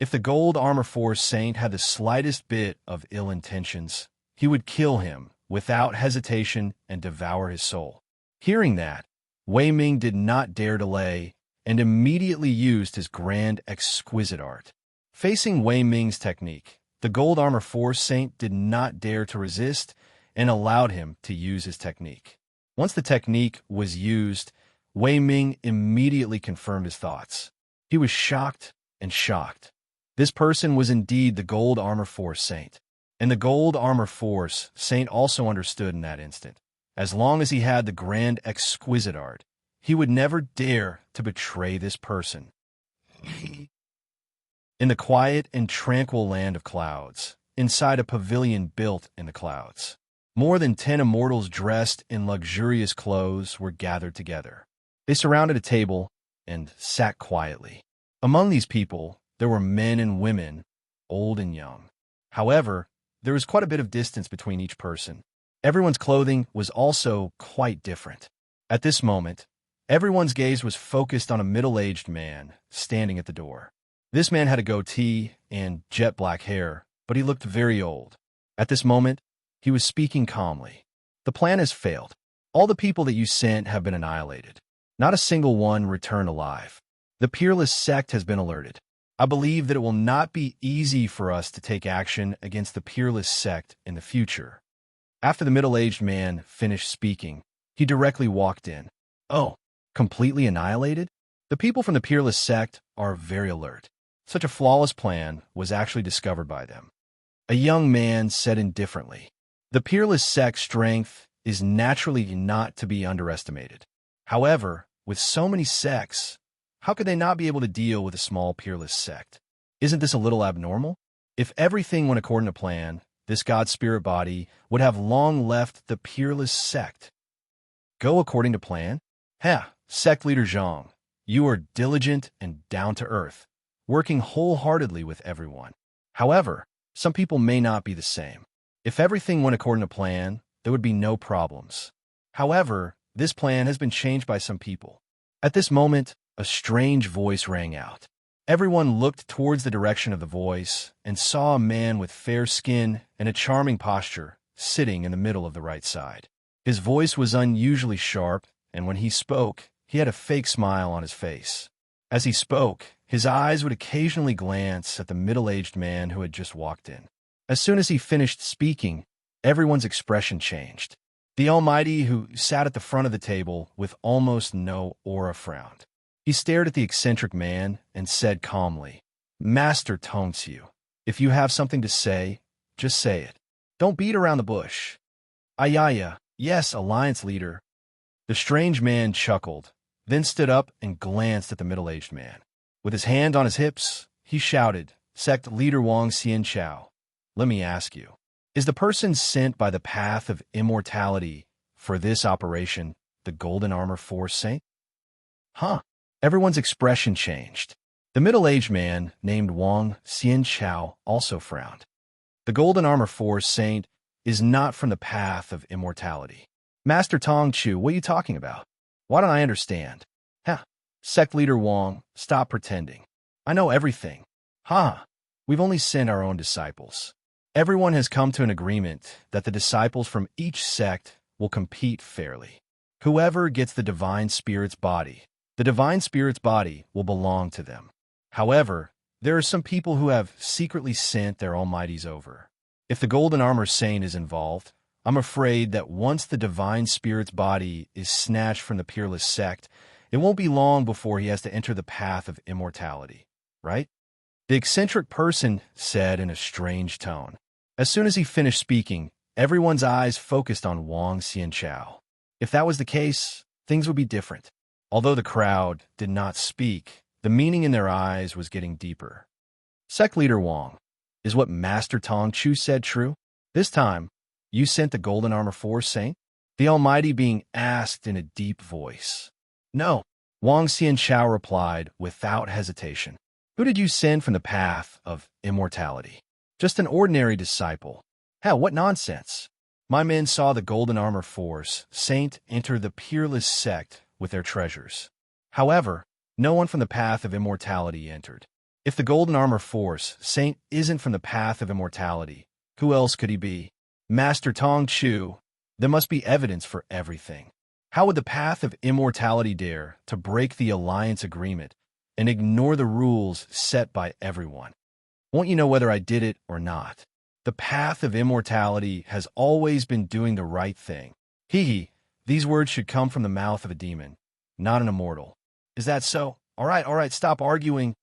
If the Gold Armor Force Saint had the slightest bit of ill intentions, he would kill him without hesitation and devour his soul. Hearing that, Wei Ming did not dare delay and immediately used his grand, exquisite art. Facing Wei Ming's technique, the Gold Armor Force Saint did not dare to resist and allowed him to use his technique. Once the technique was used, Wei Ming immediately confirmed his thoughts. He was shocked and shocked. This person was indeed the Gold Armor Force Saint. And the Gold Armor Force Saint also understood in that instant. As long as he had the grand, exquisite art, he would never dare to betray this person. In the quiet and tranquil land of clouds, inside a pavilion built in the clouds, more than 10 immortals dressed in luxurious clothes were gathered together. They surrounded a table and sat quietly. Among these people, there were men and women, old and young. However, there was quite a bit of distance between each person. Everyone's clothing was also quite different. At this moment, everyone's gaze was focused on a middle-aged man standing at the door. This man had a goatee and jet black hair, but he looked very old. At this moment, he was speaking calmly. The plan has failed. All the people that you sent have been annihilated. Not a single one returned alive. The Peerless sect has been alerted. I believe that it will not be easy for us to take action against the Peerless sect in the future. After the middle-aged man finished speaking, he directly walked in. Oh, completely annihilated? The people from the Peerless sect are very alert. Such a flawless plan was actually discovered by them. A young man said indifferently, the Peerless sect's strength is naturally not to be underestimated. However, with so many sects, how could they not be able to deal with a small Peerless sect? Isn't this a little abnormal? If everything went according to plan, this God Spirit body would have long left the Peerless sect. Go according to plan? Sect leader Zhang, you are diligent and down to earth, working wholeheartedly with everyone. However, some people may not be the same. If everything went according to plan, there would be no problems. However, this plan has been changed by some people. At this moment, a strange voice rang out. Everyone looked towards the direction of the voice and saw a man with fair skin and a charming posture sitting in the middle of the right side. His voice was unusually sharp, and when he spoke, he had a fake smile on his face. As he spoke, his eyes would occasionally glance at the middle-aged man who had just walked in. As soon as he finished speaking, everyone's expression changed. The Almighty, who sat at the front of the table with almost no aura, frowned. He stared at the eccentric man and said calmly, Master Tongxiu, if you have something to say, just say it. Don't beat around the bush. Ayaya, yes, Alliance leader. The strange man chuckled, then stood up and glanced at the middle-aged man. With his hand on his hips, he shouted, "Sect leader Wang Xianchao, let me ask you, is the person sent by the path of immortality for this operation the Golden Armor Force Saint?" Huh. Everyone's expression changed. The middle-aged man, named Wang Xianchao, also frowned. The Golden Armor Force Saint is not from the path of immortality. Master Tong Chu, what are you talking about? Why don't I understand? Huh. Sect leader Wang, stop pretending. I know everything. Ha! We've only sent our own disciples. Everyone has come to an agreement that the disciples from each sect will compete fairly. Whoever gets the Divine Spirit's body, the Divine Spirit's body will belong to them. However, there are some people who have secretly sent their almighties over. If the Golden Armor Saint is involved, I'm afraid that once the Divine Spirit's body is snatched from the Peerless Sect, it won't be long before he has to enter the path of immortality, right? The eccentric person said in a strange tone. As soon as he finished speaking, everyone's eyes focused on Wang Xianchao. If that was the case, things would be different. Although the crowd did not speak, the meaning in their eyes was getting deeper. Sect leader Wang, is what Master Tong Chu said true? This time, you sent the Golden Armor Force Saint? The Almighty being asked in a deep voice. No, Wang Xianchao replied without hesitation. Who did you send from the path of immortality? Just an ordinary disciple. Hell, what nonsense. My men saw the Golden Armor Force Saint enter the Peerless Sect with their treasures. However, no one from the path of immortality entered. If the Golden Armor Force Saint isn't from the path of immortality, who else could he be? Master Tong Chu, there must be evidence for everything. How would the path of immortality dare to break the alliance agreement and ignore the rules set by everyone? Won't you know whether I did it or not? The path of immortality has always been doing the right thing. Hee, these words should come from the mouth of a demon, not an immortal. Is that so? All right, stop arguing.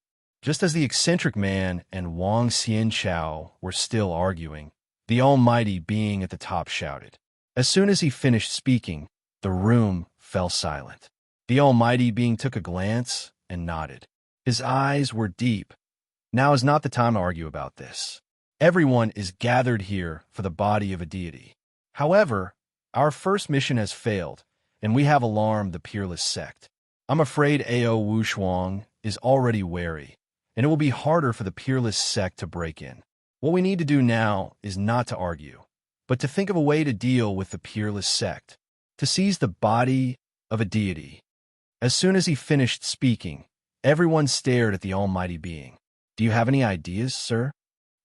Just as the eccentric man and Wang Xianchao were still arguing, the Almighty being at the top shouted. As soon as he finished speaking, the room fell silent. The Almighty being took a glance and nodded. His eyes were deep. Now is not the time to argue about this. Everyone is gathered here for the body of a deity. However, our first mission has failed, and we have alarmed the Peerless Sect. I'm afraid Ao Wushuang is already wary, and it will be harder for the Peerless Sect to break in. What we need to do now is not to argue, but to think of a way to deal with the Peerless Sect, to seize the body of a deity. As soon as he finished speaking, everyone stared at the Almighty Being. Do you have any ideas, sir?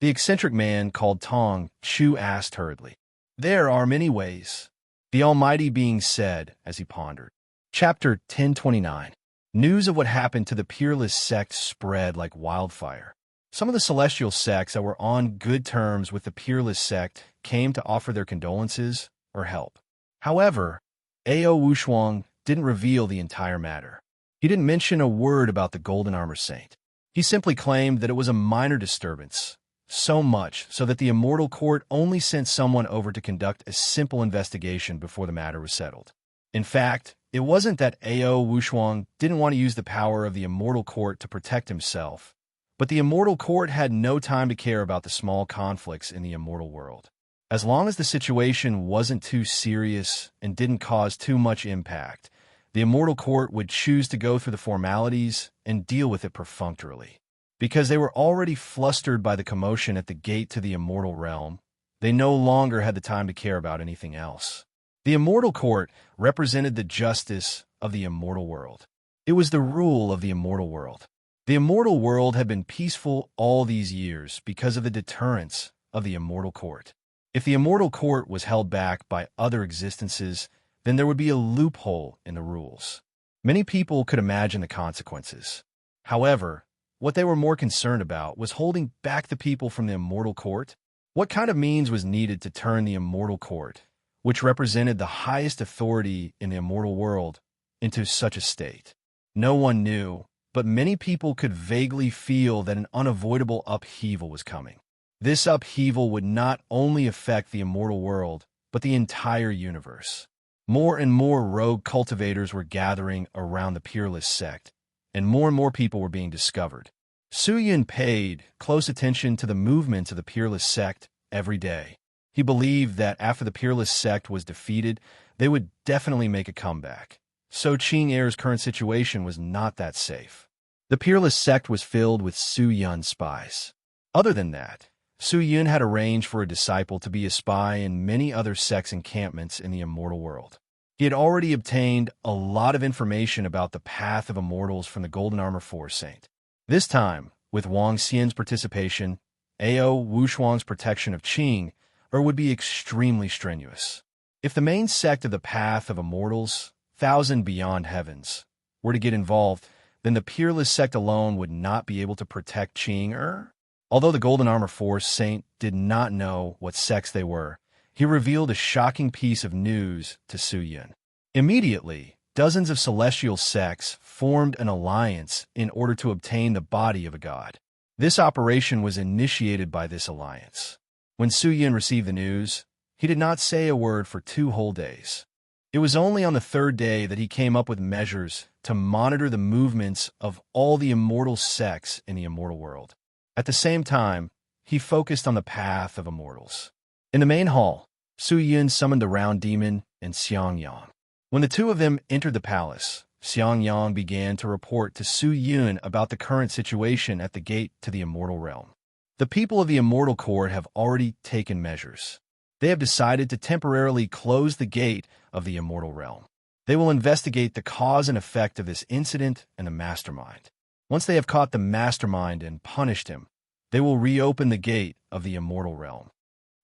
The eccentric man called Tong Chu asked hurriedly. There are many ways, the Almighty Being said as he pondered. Chapter 1029. News of what happened to the Peerless Sect spread like wildfire. Some of the celestial sects that were on good terms with the Peerless Sect came to offer their condolences or help. However, Ao Wushuang didn't reveal the entire matter. He didn't mention a word about the Golden Armor Saint. He simply claimed that it was a minor disturbance, so much so that the Immortal Court only sent someone over to conduct a simple investigation before the matter was settled. In fact, it wasn't that Ao Wushuang didn't want to use the power of the Immortal Court to protect himself, but the Immortal Court had no time to care about the small conflicts in the immortal world. As long as the situation wasn't too serious and didn't cause too much impact, the Immortal Court would choose to go through the formalities and deal with it perfunctorily. Because they were already flustered by the commotion at the gate to the immortal realm, they no longer had the time to care about anything else. The Immortal Court represented the justice of the immortal world. It was the rule of the immortal world. The immortal world had been peaceful all these years because of the deterrence of the Immortal Court. If the Immortal Court was held back by other existences, then there would be a loophole in the rules. Many people could imagine the consequences. However, what they were more concerned about was holding back the people from the Immortal Court. What kind of means was needed to turn the Immortal Court, which represented the highest authority in the immortal world, into such a state? No one knew, but many people could vaguely feel that an unavoidable upheaval was coming. This upheaval would not only affect the immortal world, but the entire universe. More and more rogue cultivators were gathering around the Peerless sect, and more people were being discovered. Su Yun paid close attention to the movements of the Peerless sect every day. He believed that after the Peerless sect was defeated, they would definitely make a comeback. So Qing Air's current situation was not that safe. The Peerless sect was filled with Su Yun spies. Other than that, Su Yun had arranged for a disciple to be a spy in many other sects' encampments in the immortal world. He had already obtained a lot of information about the path of immortals from the Golden Armor Force Saint. This time, with Wang Xian's participation, Ao Wushuang's protection of Qing, would be extremely strenuous. If the main sect of the Path of Immortals, Thousand Beyond Heavens, were to get involved, then the Peerless sect alone would not be able to protect Qing. Although the Golden Armor Force Saint did not know what sects they were, he revealed a shocking piece of news to Su Yun. Immediately, dozens of celestial sects formed an alliance in order to obtain the body of a god. This operation was initiated by this alliance. When Su Yun received the news, he did not say a word for 2 whole days. It was only on the 3rd day that he came up with measures to monitor the movements of all the immortal sects in the immortal world. At the same time, he focused on the path of immortals. In the main hall, Su Yun summoned the Round Demon and Xiangyang. When the 2 of them entered the palace, Xiangyang began to report to Su Yun about the current situation at the gate to the immortal realm. The people of the immortal court have already taken measures. They have decided to temporarily close the gate of the immortal realm. They will investigate the cause and effect of this incident and the mastermind. Once they have caught the mastermind and punished him, they will reopen the gate of the immortal realm.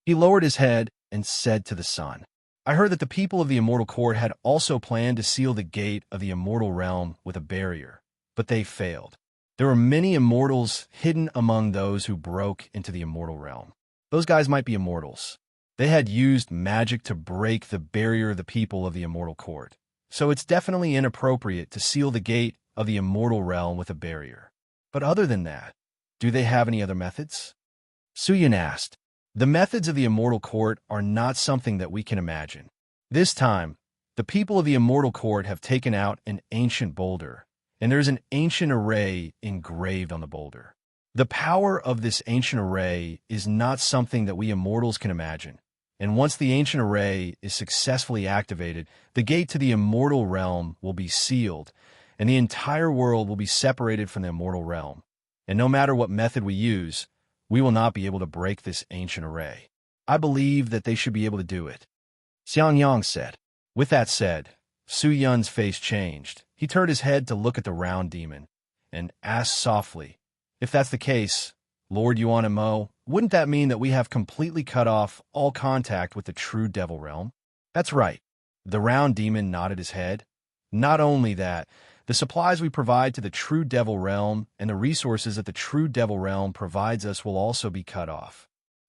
He lowered his head and said to the sun, I heard that the people of the immortal court had also planned to seal the gate of the immortal realm with a barrier, but they failed. There were many immortals hidden among those who broke into the immortal realm. Those guys might be immortals. They had used magic to break the barrier of the people of the immortal court. So it's definitely inappropriate to seal the gate of the immortal realm with a barrier. But other than that, do they have any other methods? Su Yun asked. The methods of the immortal court are not something that we can imagine. This time, the people of the immortal court have taken out an ancient boulder, and there's an ancient array engraved on the boulder. The power of this ancient array is not something that we immortals can imagine. And once the ancient array is successfully activated, the gate to the immortal realm will be sealed, and the entire world will be separated from the immortal realm. And no matter what method we use, we will not be able to break this ancient array. I believe that they should be able to do it. Xiangyang said. With that said, Su Yun's face changed. He turned his head to look at the Round Demon and asked softly, If that's the case, Lord Yuan and Mo, wouldn't that mean that we have completely cut off all contact with the true devil realm? That's right. The Round Demon nodded his head. Not only that, the supplies we provide to the true devil realm and the resources that the true devil realm provides us will also be cut off.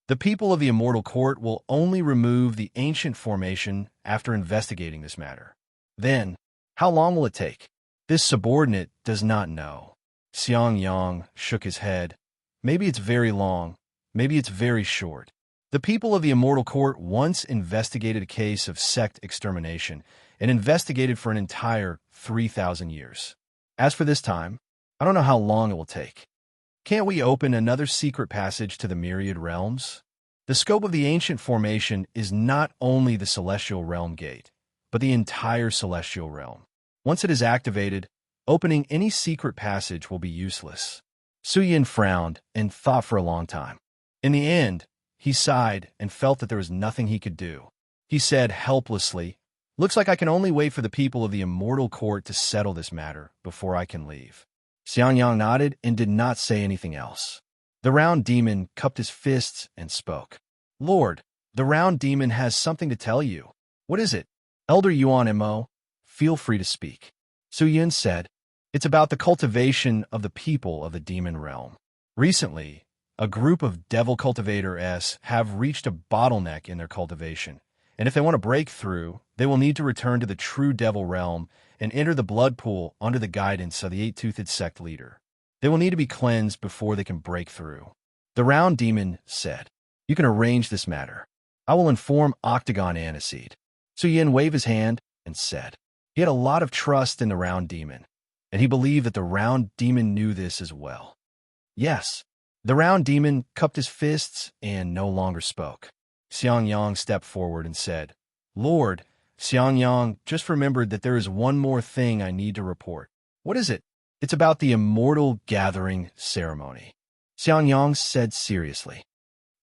The people of the immortal court will only remove the ancient formation after investigating this matter. Then, how long will it take? This subordinate does not know. Xiangyang shook his head. Maybe it's very long. Maybe it's very short. The people of the immortal court once investigated a case of sect extermination and investigated for an entire 3,000 years. As for this time, I don't know how long it will take. Can't we open another secret passage to the myriad realms? The scope of the ancient formation is not only the celestial realm gate, but the entire celestial realm. Once it is activated, opening any secret passage will be useless. Su Yun frowned and thought for a long time. In the end, he sighed and felt that there was nothing he could do. He said helplessly, Looks like I can only wait for the people of the immortal court to settle this matter before I can leave. Xiangyang nodded and did not say anything else. The Round Demon cupped his fists and spoke. Lord, the Round Demon has something to tell you. What is it? Elder Yuan Mo, feel free to speak. Su Yun said, It's about the cultivation of the people of the demon realm. Recently, a group of devil cultivators have reached a bottleneck in their cultivation, and if they want to break through, they will need to return to the true devil realm and enter the blood pool under the guidance of the eight-toothed sect leader. They will need to be cleansed before they can break through. The Round Demon said, You can arrange this matter. I will inform Octagon Aniseed. Su Yin waved his hand and said. He had a lot of trust in the round demon, and he believed that the round demon knew this as well. Yes, the round demon cupped his fists and no longer spoke. Xiangyang stepped forward and said, Lord, Xiangyang just remembered that there is one more thing I need to report. What is it? It's about the immortal gathering ceremony. Xiangyang said seriously.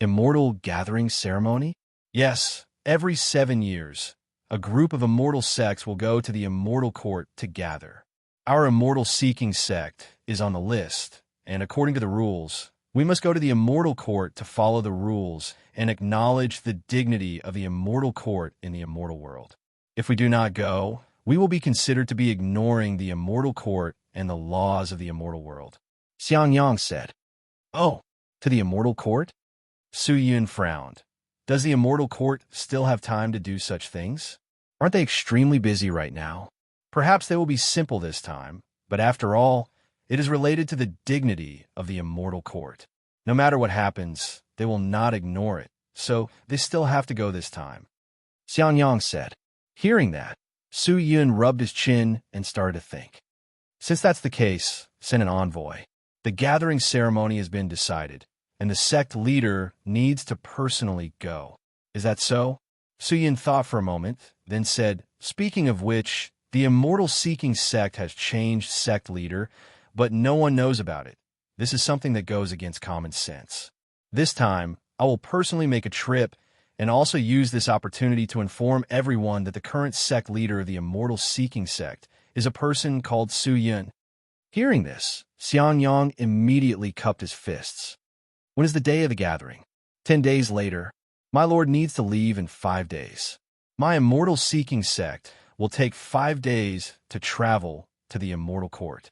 Immortal gathering ceremony? Yes, every 7 years, a group of immortal sects will go to the immortal court to gather. Our immortal seeking sect is on the list, and according to the rules, we must go to the immortal court to follow the rules and acknowledge the dignity of the immortal court in the immortal world. If we do not go, we will be considered to be ignoring the immortal court and the laws of the immortal world. Xiangyang said, Oh, to the immortal court? Su Yun frowned. Does the immortal court still have time to do such things? Aren't they extremely busy right now? Perhaps they will be simple this time, but after all, it is related to the dignity of the immortal court. No matter what happens, they will not ignore it, so they still have to go this time. Xiangyang said. Hearing that, Su Yun rubbed his chin and started to think. Since that's the case, send an envoy. The gathering ceremony has been decided, and the sect leader needs to personally go. Is that so? Su Yun thought for a moment, then said, Speaking of which, the immortal seeking sect has changed sect leader, but no one knows about it. This is something that goes against common sense. This time, I will personally make a trip and also use this opportunity to inform everyone that the current sect leader of the immortal seeking sect is a person called Su Yun. Hearing this, Xiangyang immediately cupped his fists. When is the day of the gathering? 10 days later. My lord needs to leave in 5 days. My immortal seeking sect will take 5 days to travel to the immortal court.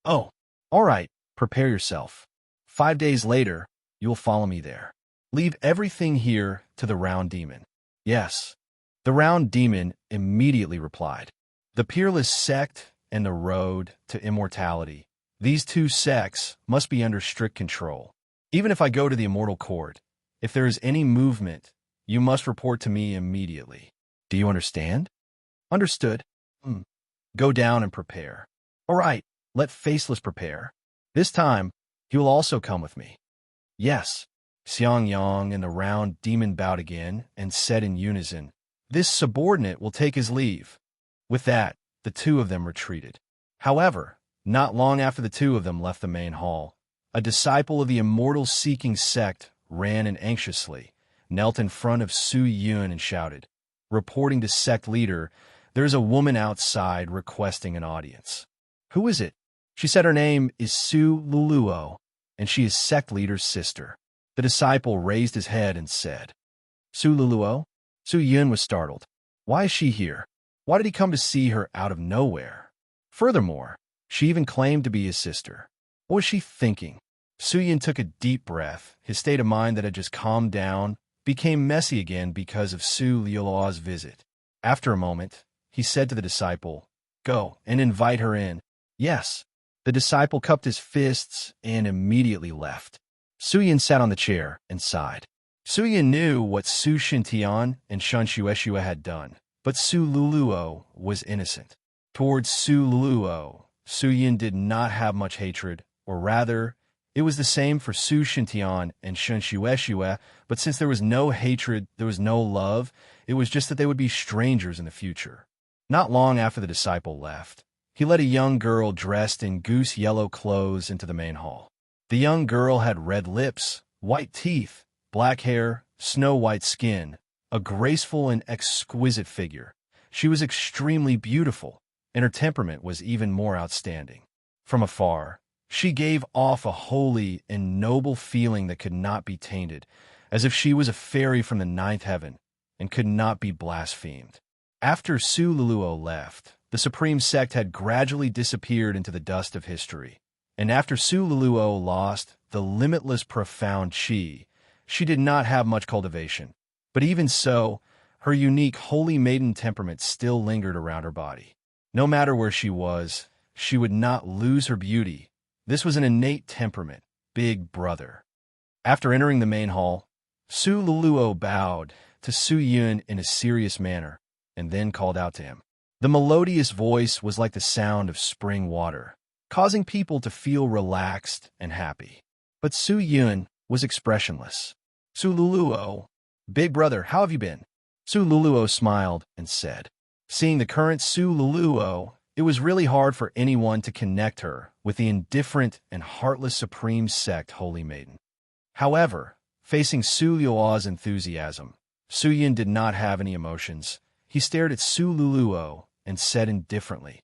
Oh, all right, prepare yourself. 5 days later, you will follow me there. Leave everything here to the round demon. Yes. The round demon immediately replied. The peerless sect and the road to immortality. These two sects must be under strict control. Even if I go to the immortal court, if there is any movement, you must report to me immediately. Do you understand? Understood. Go down and prepare. All right, let Faceless prepare. This time, he will also come with me. Yes. Xiangyang and the round demon bowed again and said in unison, This subordinate will take his leave. With that, the two of them retreated. However, not long after the two of them left the main hall, a disciple of the immortal seeking sect ran in anxiously, knelt in front of Su Yun and shouted, reporting to sect leader, There is a woman outside requesting an audience. Who is it? She said her name is Su Luluo, and she is sect leader's sister. The disciple raised his head and said, Su Luluo? Su Yun was startled. Why is she here? Why did he come to see her out of nowhere? Furthermore, she even claimed to be his sister. What was she thinking? Su Yun took a deep breath. His state of mind that had just calmed down became messy again because of Su Luluo's visit. After a moment, he said to the disciple, Go and invite her in. Yes. The disciple cupped his fists and immediately left. Su Yun sat on the chair and sighed. Su Yun knew what Su Shintian and Shun Shueshua had done, but Su Luluo was innocent. Towards Su Luluo, Su Yun did not have much hatred, or rather, it was the same for Su Shintian and Shun Shueshua, but since there was no hatred, there was no love, it was just that they would be strangers in the future. Not long after the disciple left, he led a young girl dressed in goose-yellow clothes into the main hall. The young girl had red lips, white teeth, black hair, snow-white skin, a graceful and exquisite figure. She was extremely beautiful, and her temperament was even more outstanding. From afar, she gave off a holy and noble feeling that could not be tainted, as if she was a fairy from the ninth heaven and could not be blasphemed. After Su Luluo left, the supreme sect had gradually disappeared into the dust of history. And after Su Luluo lost the limitless profound chi, she did not have much cultivation. But even so, her unique holy maiden temperament still lingered around her body. No matter where she was, she would not lose her beauty. This was an innate temperament, big brother. After entering the main hall, Su Luluo bowed to Su Yun in a serious manner, and then called out to him. The melodious voice was like the sound of spring water, causing people to feel relaxed and happy. But Su Yun was expressionless. Su Luluo, big brother, how have you been? Su Luluo smiled and said. Seeing the current Su Luluo, it was really hard for anyone to connect her with the indifferent and heartless Supreme Sect Holy Maiden. However, facing Su Luo's enthusiasm, Su Yun did not have any emotions. He stared at Su Luluo and said indifferently,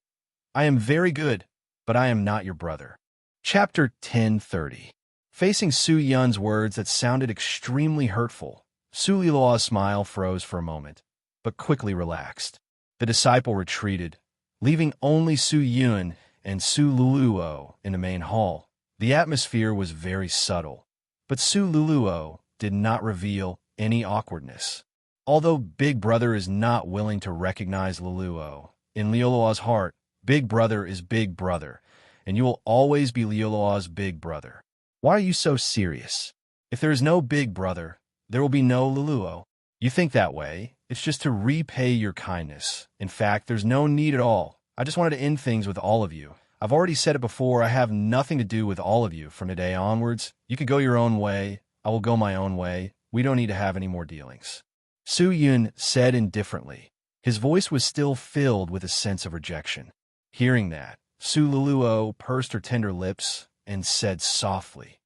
I am very good, but I am not your brother. Chapter 10:30. Facing Su Yun's words that sounded extremely hurtful, Su Luo's smile froze for a moment, but quickly relaxed. The disciple retreated, leaving only Su Yun and Su Luluo in the main hall. The atmosphere was very subtle, but Su Luluo did not reveal any awkwardness. Although Big Brother is not willing to recognize Luluo, in Lioluo's heart, Big Brother is Big Brother, and you will always be Lioluo's Big Brother. Why are you so serious? If there is no Big Brother, there will be no Luluo. You think that way, it's just to repay your kindness. In fact, there's no need at all. I just wanted to end things with all of you. I've already said it before, I have nothing to do with all of you from today onwards. You can go your own way, I will go my own way. We don't need to have any more dealings. Su Yun said indifferently. His voice was still filled with a sense of rejection. Hearing that, Su Luluo pursed her tender lips and said softly,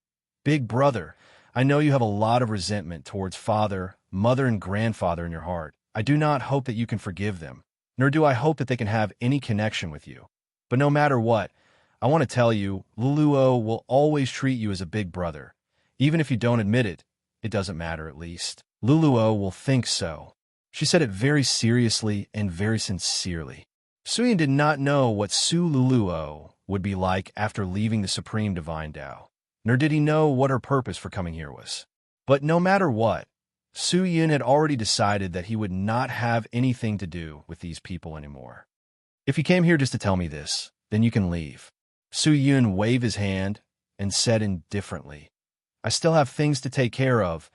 Big brother, I know you have a lot of resentment towards father, mother, and grandfather in your heart. I do not hope that you can forgive them, nor do I hope that they can have any connection with you. But no matter what, I want to tell you, Luluo will always treat you as a big brother. Even if you don't admit it, it doesn't matter at least. Luluo will think so. She said it very seriously and very sincerely. Suyin did not know what Su Luluo would be like after leaving the Supreme Divine Tao, nor did he know what her purpose for coming here was. But no matter what, Su Yun had already decided that he would not have anything to do with these people anymore. If you came here just to tell me this, then you can leave. Su Yun waved his hand and said indifferently, I still have things to take care of.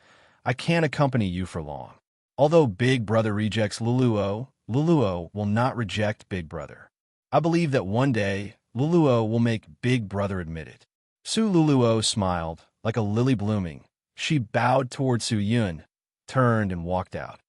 I can't accompany you for long. Although Big Brother rejects Luluo, Luluo will not reject Big Brother. I believe that one day, Luluo will make Big Brother admit it. Su Luluo smiled, like a lily blooming. She bowed toward Su Yun, turned and walked out.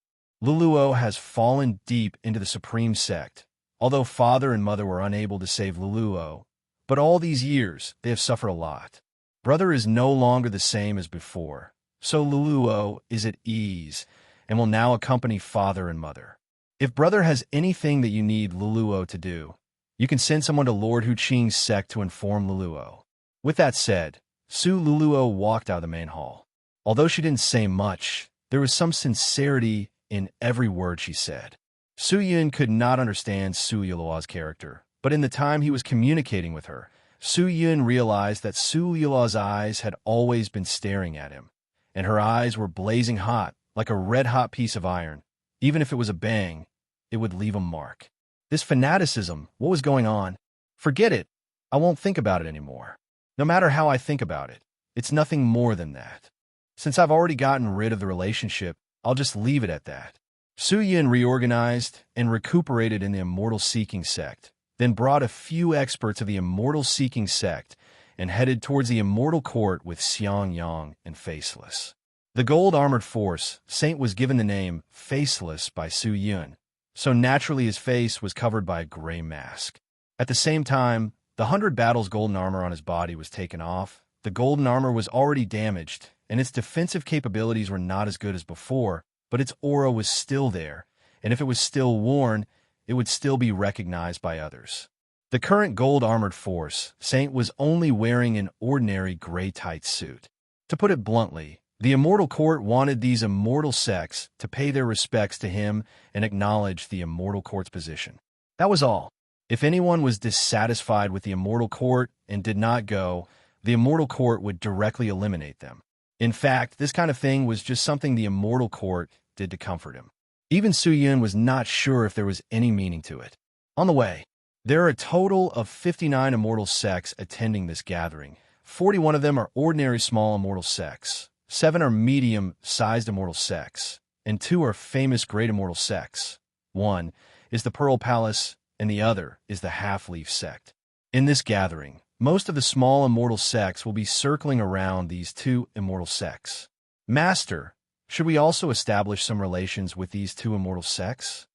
Luluo has fallen deep into the Supreme Sect, although father and mother were unable to save Luluo. But all these years, they have suffered a lot. Brother is no longer the same as before, so Luluo is at ease and will now accompany father and mother. If brother has anything that you need Luluo to do, you can send someone to Lord Huqing's sect to inform Luluo. With that said, Su Luluo walked out of the main hall. Although she didn't say much, there was some sincerity in every word she said. Su Yun could not understand Su Yuluo's character, but in the time he was communicating with her, Su Yun realized that Su Yuluo's eyes had always been staring at him, and her eyes were blazing hot, like a red-hot piece of iron. Even if it was a bang, it would leave a mark. This fanaticism, what was going on? Forget it. I won't think about it anymore. No matter how I think about it, it's nothing more than that. Since I've already gotten rid of the relationship, I'll just leave it at that. Su Yun reorganized and recuperated in the Immortal Seeking sect, then brought a few experts of the Immortal Seeking sect and headed towards the Immortal Court with Xiang Yang and Faceless. The gold armored force, Saint was given the name Faceless by Su Yun, so naturally his face was covered by a gray mask. At the same time, the 100 battles golden armor on his body was taken off. The golden armor was already damaged, and its defensive capabilities were not as good as before, but its aura was still there, and if it was still worn, it would still be recognized by others. The current gold armored force, Saint was only wearing an ordinary gray tight suit. To put it bluntly, the Immortal Court wanted these immortal sects to pay their respects to him and acknowledge the Immortal Court's position. That was all. If anyone was dissatisfied with the Immortal Court and did not go, the Immortal Court would directly eliminate them. In fact, this kind of thing was just something the Immortal Court did to comfort him. Even Su Yun was not sure if there was any meaning to it. On the way, there are a total of 59 immortal sects attending this gathering. 41 of them are ordinary small immortal sects. 7 are medium-sized immortal sects, and 2 are famous great immortal sects. 1 is the Pearl Palace, and the other is the Half-Leaf Sect. In this gathering, most of the small immortal sects will be circling around these two immortal sects. Master, should we also establish some relations with these two immortal sects?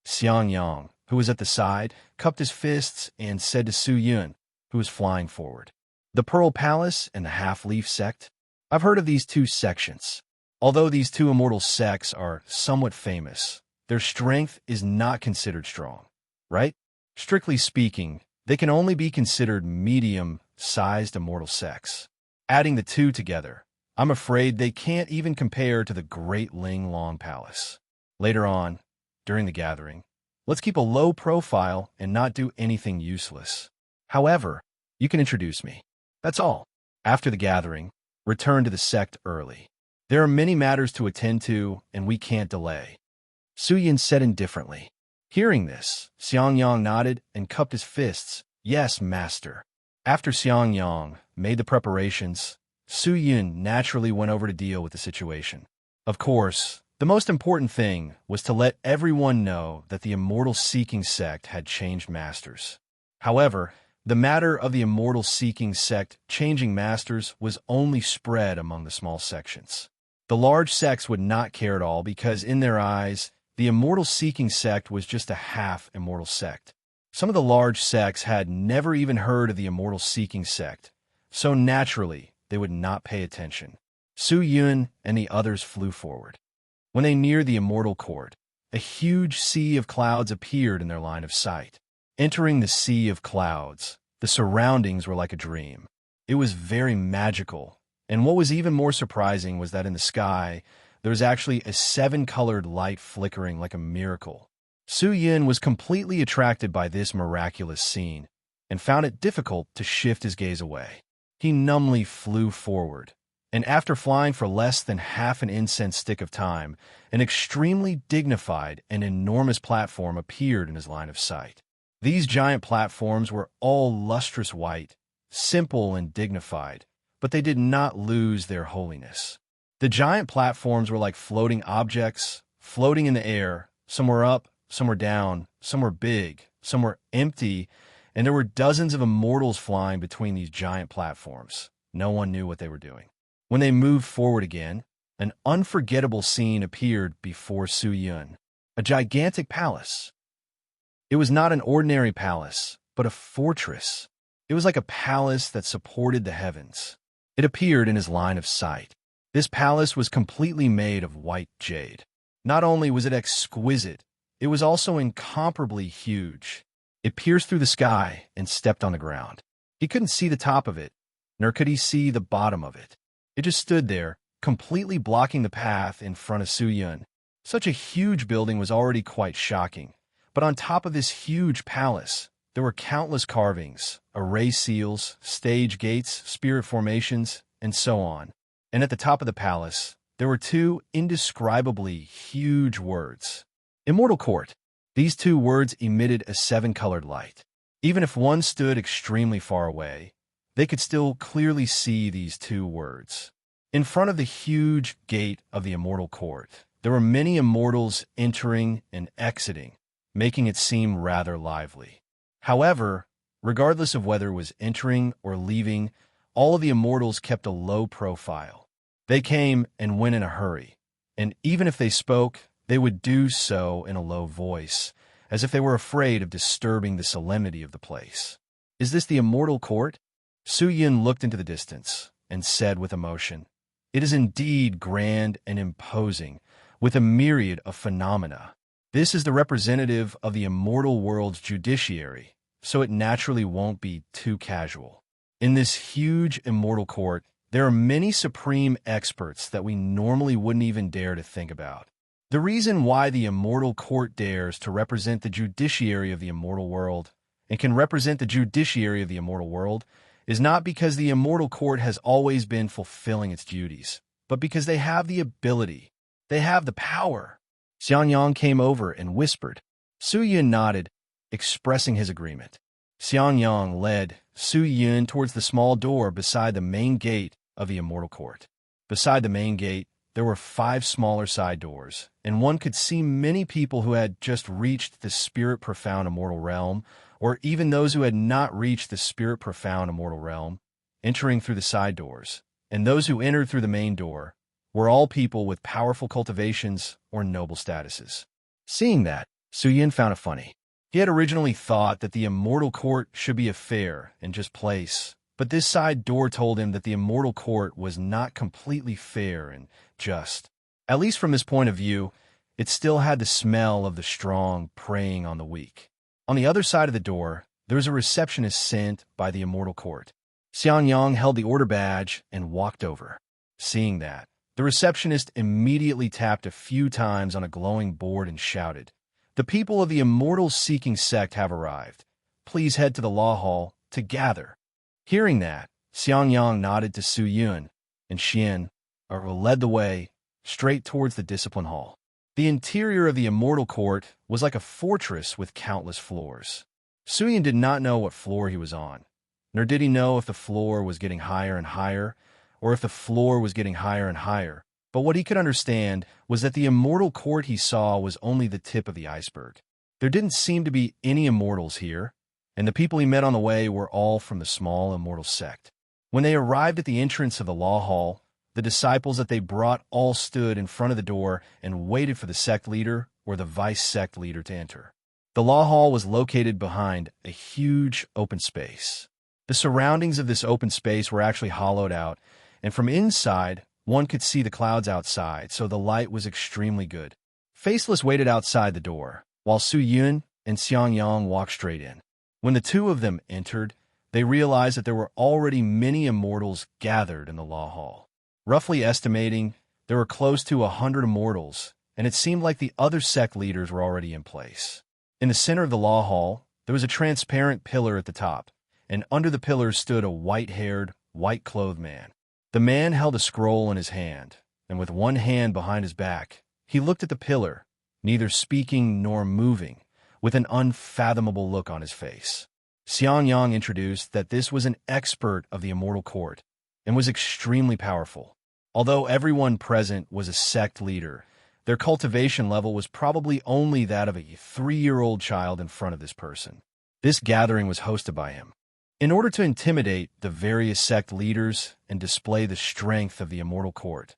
Xiangyang, who was at the side, cupped his fists and said to Su Yun, who was flying forward, "The Pearl Palace and the Half-Leaf Sect? I've heard of these two sections. Although these two immortal sects are somewhat famous, their strength is not considered strong, right? Strictly speaking, they can only be considered medium-sized immortal sects. Adding the two together, I'm afraid they can't even compare to the Great Ling Long Palace. Later on, during the gathering, let's keep a low profile and not do anything useless. However, you can introduce me. That's all." After the gathering, return to the sect early. There are many matters to attend to, and we can't delay. Su Yin said indifferently. Hearing this, Xiangyang nodded and cupped his fists. "Yes, master." After Xiangyang made the preparations, Su Yin naturally went over to deal with the situation. Of course, the most important thing was to let everyone know that the Immortal Seeking sect had changed masters. However, the matter of the Immortal Seeking sect changing masters was only spread among the small sections. The large sects would not care at all because, in their eyes, the Immortal Seeking sect was just a half-immortal sect. Some of the large sects had never even heard of the Immortal Seeking sect, so naturally they would not pay attention. Su Yun and the others flew forward. When they neared the Immortal Court, a huge sea of clouds appeared in their line of sight. Entering the sea of clouds, the surroundings were like a dream. It was very magical, and what was even more surprising was that in the sky, there was actually a 7-colored light flickering like a miracle. Su Yin was completely attracted by this miraculous scene and found it difficult to shift his gaze away. He numbly flew forward, and after flying for less than half an incense stick of time, an extremely dignified and enormous platform appeared in his line of sight. These giant platforms were all lustrous white, simple and dignified, but they did not lose their holiness. The giant platforms were like floating objects, floating in the air. Some were up, some were down, some were big, some were empty, and there were dozens of immortals flying between these giant platforms. No one knew what they were doing. When they moved forward again, an unforgettable scene appeared before Su Yun, a gigantic palace. It was not an ordinary palace, but a fortress. It was like a palace that supported the heavens. It appeared in his line of sight. This palace was completely made of white jade. Not only was it exquisite, it was also incomparably huge. It pierced through the sky and stepped on the ground. He couldn't see the top of it, nor could he see the bottom of it. It just stood there, completely blocking the path in front of Su Yun. Such a huge building was already quite shocking. But on top of this huge palace, there were countless carvings, array seals, stage gates, spirit formations, and so on. And at the top of the palace, there were two indescribably huge words. Immortal Court. These two words emitted a 7-colored light. Even if one stood extremely far away, they could still clearly see these two words. In front of the huge gate of the Immortal Court, there were many immortals entering and exiting, making it seem rather lively. However, regardless of whether it was entering or leaving, all of the immortals kept a low profile. They came and went in a hurry, and even if they spoke, they would do so in a low voice, as if they were afraid of disturbing the solemnity of the place. "Is this the Immortal Court?" Su Yin looked into the distance and said with emotion, "It is indeed grand and imposing, with a myriad of phenomena. This is the representative of the immortal world's judiciary, so it naturally won't be too casual. In this huge immortal court, there are many supreme experts that we normally wouldn't even dare to think about. The reason why the immortal court dares to represent the judiciary of the immortal world and can represent the judiciary of the immortal world is not because the immortal court has always been fulfilling its duties, but because they have the ability. They have the power." Xiangyang came over and whispered. Su Yun nodded, expressing his agreement. Xiangyang led Su Yun towards the small door beside the main gate of the Immortal Court. Beside the main gate, there were 5 smaller side doors, and one could see many people who had just reached the spirit-profound immortal realm, or even those who had not reached the spirit-profound immortal realm, entering through the side doors, and those who entered through the main door were all people with powerful cultivations or noble statuses. Seeing that, Suyin found it funny. He had originally thought that the immortal court should be a fair and just place, but this side door told him that the immortal court was not completely fair and just. At least from his point of view, it still had the smell of the strong preying on the weak. On the other side of the door, there was a receptionist sent by the immortal court. Xiangyang held the order badge and walked over. Seeing that, the receptionist immediately tapped a few times on a glowing board and shouted, "The people of the immortal seeking sect have arrived. Please head to the law hall to gather." Hearing that, Xiangyang nodded to Su Yun, and Xian led the way straight towards the discipline hall. The interior of the immortal court was like a fortress with countless floors. Su Yun did not know what floor he was on, nor did he know if the floor was getting higher and higher, or if the floor was getting higher and higher. But what he could understand was that the immortal court he saw was only the tip of the iceberg. There didn't seem to be any immortals here, and the people he met on the way were all from the small immortal sect. When they arrived at the entrance of the law hall, the disciples that they brought all stood in front of the door and waited for the sect leader or the vice-sect leader to enter. The law hall was located behind a huge open space. The surroundings of this open space were actually hollowed out, and from inside, one could see the clouds outside, so the light was extremely good. Faceless waited outside the door, while Su Yun and Xiangyang walked straight in. When the two of them entered, they realized that there were already many immortals gathered in the law hall. Roughly estimating, there were close to 100 immortals, and it seemed like the other sect leaders were already in place. In the center of the law hall, there was a transparent pillar at the top, and under the pillar stood a white-haired, white-clothed man. The man held a scroll in his hand, and with one hand behind his back, he looked at the pillar, neither speaking nor moving, with an unfathomable look on his face. Xiangyang introduced that this was an expert of the immortal court, and was extremely powerful. Although everyone present was a sect leader, their cultivation level was probably only that of a 3-year-old child in front of this person. This gathering was hosted by him. In order to intimidate the various sect leaders and display the strength of the immortal court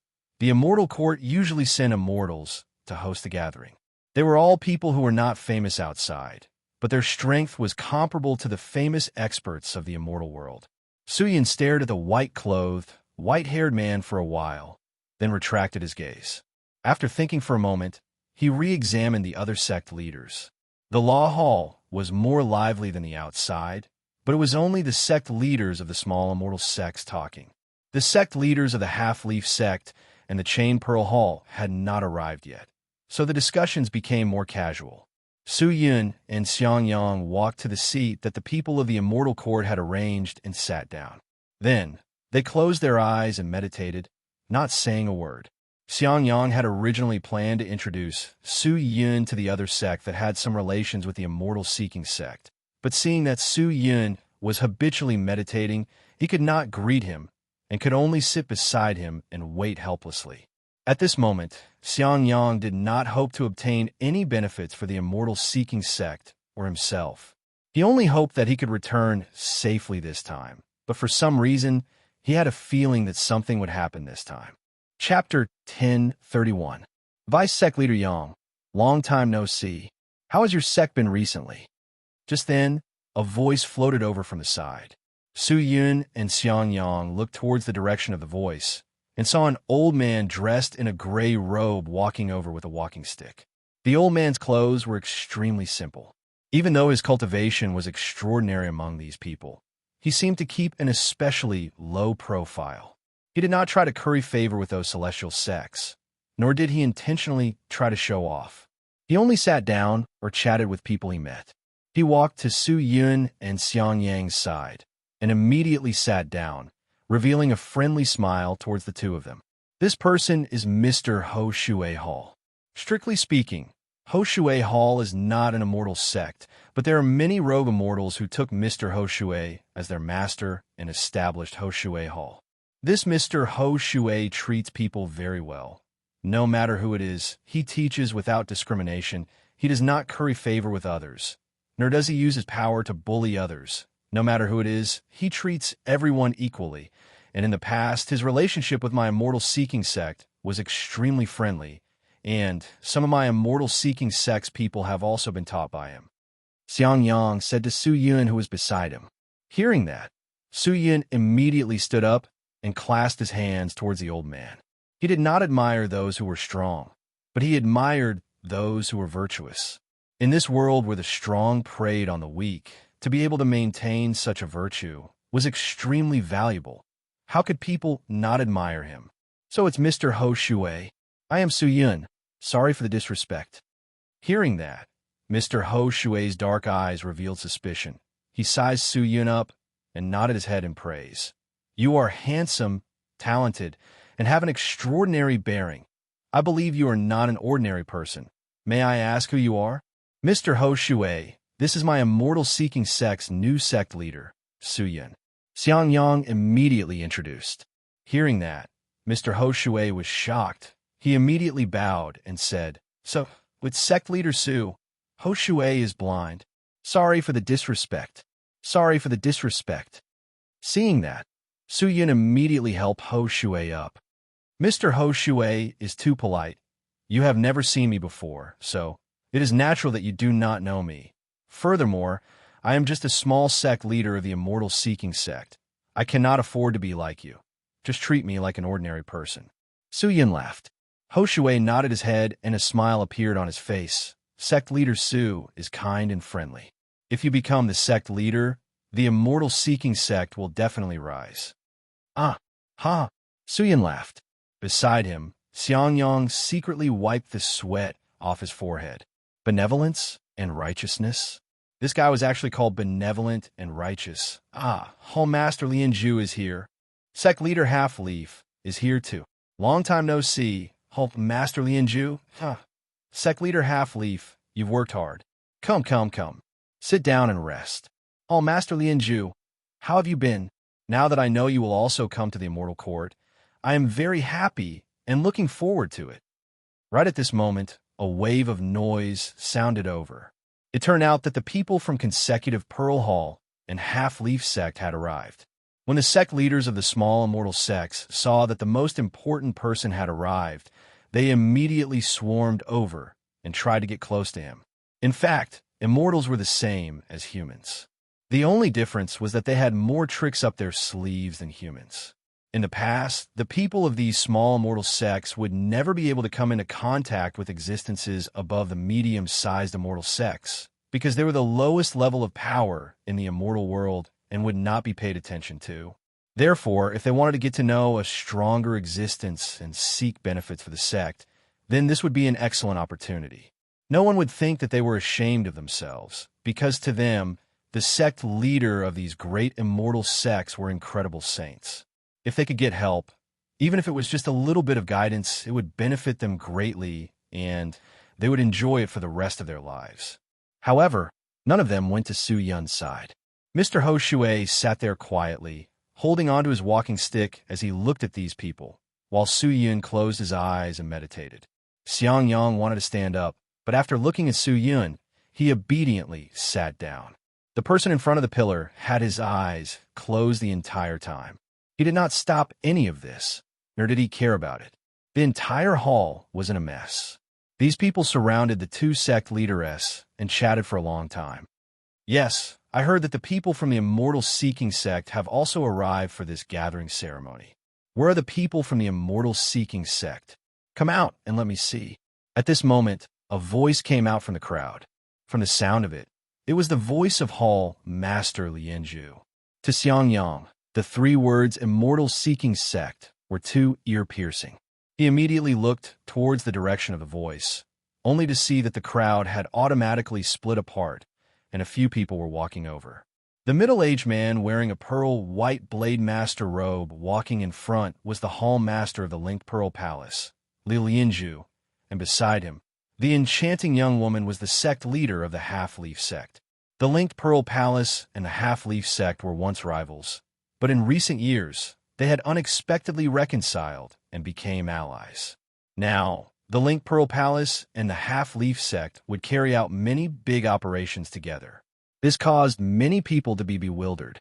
usually sent immortals to host the gathering. They were all people who were not famous outside, but their strength was comparable to the famous experts of the immortal world. Su Yun stared at the white-clothed, white-haired man for a while, then retracted his gaze. After thinking for a moment, he re-examined the other sect leaders. The law hall was more lively than the outside, but it was only the sect leaders of the small immortal sects talking. The sect leaders of the half-leaf sect and the chain pearl hall had not arrived yet, so the discussions became more casual. Su Yun and Xiangyang walked to the seat that the people of the immortal court had arranged and sat down. Then, they closed their eyes and meditated, not saying a word. Xiangyang had originally planned to introduce Su Yun to the other sect that had some relations with the immortal seeking sect, but seeing that Su Yun was habitually meditating, he could not greet him and could only sit beside him and wait helplessly. At this moment, Xiangyang did not hope to obtain any benefits for the immortal seeking sect or himself. He only hoped that he could return safely this time, but for some reason, he had a feeling that something would happen this time. Chapter 10:31. Vice Sect Leader Yang, long time no see. How has your sect been recently? Just then, a voice floated over from the side. Su Yun and Xiangyang looked towards the direction of the voice and saw an old man dressed in a gray robe walking over with a walking stick. The old man's clothes were extremely simple. Even though his cultivation was extraordinary among these people, he seemed to keep an especially low profile. He did not try to curry favor with those celestial sects, nor did he intentionally try to show off. He only sat down or chatted with people he met. He walked to Su Yun and Xiangyang's side and immediately sat down, revealing a friendly smile towards the two of them. This person is Mr. Ho Shui Hall. Strictly speaking, Ho Shui Hall is not an immortal sect, but there are many rogue immortals who took Mr. Ho Shui as their master and established Ho Shui Hall. This Mr. Ho Shui treats people very well No matter who it is, he teaches without discrimination. He does not curry favor with others, nor does he use his power to bully others. No matter who it is, he treats everyone equally. And in the past, his relationship with my immortal seeking sect was extremely friendly, and some of my immortal seeking sect's people have also been taught by him. Xiang Yang said to Su Yun, who was beside him. Hearing that, Su Yun immediately stood up and clasped his hands towards the old man. He did not admire those who were strong, but he admired those who were virtuous. In this world where the strong preyed on the weak, to be able to maintain such a virtue was extremely valuable. How could people not admire him? So it's Mr. Ho Shui. I am Su Yun. Sorry for the disrespect. Hearing that, Mr. Ho Shui's dark eyes revealed suspicion. He sized Su Yun up and nodded his head in praise. You are handsome, talented, and have an extraordinary bearing. I believe you are not an ordinary person. May I ask who you are? Mr. Ho Shui, this is my immortal seeking sect's new sect leader, Su Yun. Xiang Yang immediately introduced. Hearing that, Mr. Ho Shui was shocked. He immediately bowed and said, So, with sect leader Su, Ho Shui is blind. Sorry for the disrespect. Sorry for the disrespect. Seeing that, Su Yun immediately helped Ho Shui up. Mr. Ho Shui is too polite. You have never seen me before, so it is natural that you do not know me. Furthermore, I am just a small sect leader of the immortal seeking sect. I cannot afford to be like you. Just treat me like an ordinary person. Su Yun laughed. Ho Shui nodded his head and a smile appeared on his face. Sect leader Su is kind and friendly. If you become the sect leader, the immortal seeking sect will definitely rise. Ah, ha, Su Yun laughed. Beside him, Xiang Yang secretly wiped the sweat off his forehead. Benevolence and righteousness? This guy was actually called benevolent and righteous. Ah, Hall Master Lianju is here. Sect leader Half Leaf is here too. Long time no see, Hall Master Lianju. Sect leader Half Leaf, you've worked hard. Come. Sit down and rest. Hall Master Lianju, how have you been? Now that I know you will also come to the Immortal Court, I am very happy and looking forward to it. Right at this moment, a wave of noise sounded over. It turned out that the people from consecutive Pearl Hall and Half-Leaf sect had arrived. When the sect leaders of the small immortal sects saw that the most important person had arrived, they immediately swarmed over and tried to get close to him. In fact, immortals were the same as humans. The only difference was that they had more tricks up their sleeves than humans. In the past, the people of these small immortal sects would never be able to come into contact with existences above the medium-sized immortal sects, because they were the lowest level of power in the immortal world and would not be paid attention to. Therefore, if they wanted to get to know a stronger existence and seek benefits for the sect, then this would be an excellent opportunity. No one would think that they were ashamed of themselves, because to them, the sect leader of these great immortal sects were incredible saints. If they could get help, even if it was just a little bit of guidance, it would benefit them greatly, and they would enjoy it for the rest of their lives. However, none of them went to Su Yun's side. Mr. Ho Shui sat there quietly, holding onto his walking stick as he looked at these people, while Su Yun closed his eyes and meditated. Xiang Yang wanted to stand up, but after looking at Su Yun, he obediently sat down. The person in front of the pillar had his eyes closed the entire time. He did not stop any of this, nor did he care about it. The entire hall was in a mess. These people surrounded the two sect leaderess and chatted for a long time. Yes, I heard that the people from the Immortal Seeking sect have also arrived for this gathering ceremony. Where are the people from the Immortal Seeking sect? Come out and let me see. At this moment, a voice came out from the crowd. From the sound of it, it was the voice of Hall Master Lianju. To Xiang Yang, the three words Immortal Seeking sect were too ear-piercing. He immediately looked towards the direction of the voice, only to see that the crowd had automatically split apart and a few people were walking over. The middle-aged man wearing a pearl white blade master robe walking in front was the hall master of the Linked Pearl Palace, Li Lianju, and beside him, the enchanting young woman was the sect leader of the Half-Leaf sect. The Linked Pearl Palace and the Half-Leaf sect were once rivals, but in recent years, they had unexpectedly reconciled and became allies. Now, the Link Pearl Palace and the Half-Leaf sect would carry out many big operations together. This caused many people to be bewildered.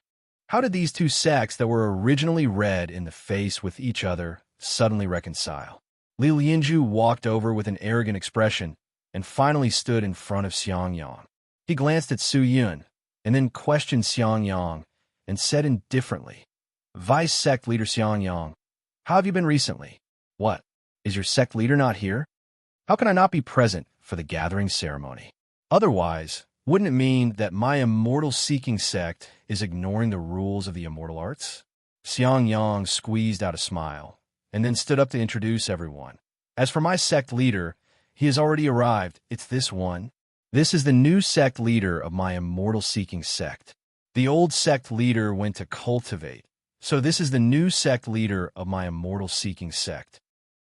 How did these two sects that were originally red in the face with each other suddenly reconcile? Li Lianju walked over with an arrogant expression and finally stood in front of Xiangyang. He glanced at Su Yun and then questioned Xiangyang and said indifferently, "Vice sect leader Xiangyang, how have you been recently? What? Is your sect leader not here? How can I not be present for the gathering ceremony? Otherwise, wouldn't it mean that my immortal-seeking sect is ignoring the rules of the immortal arts?" Xiangyang squeezed out a smile and then stood up to introduce everyone. "As for my sect leader, he has already arrived. It's this one. This is the new sect leader of my immortal-seeking sect. The old sect leader went to cultivate, so this is the new sect leader of my immortal-seeking sect."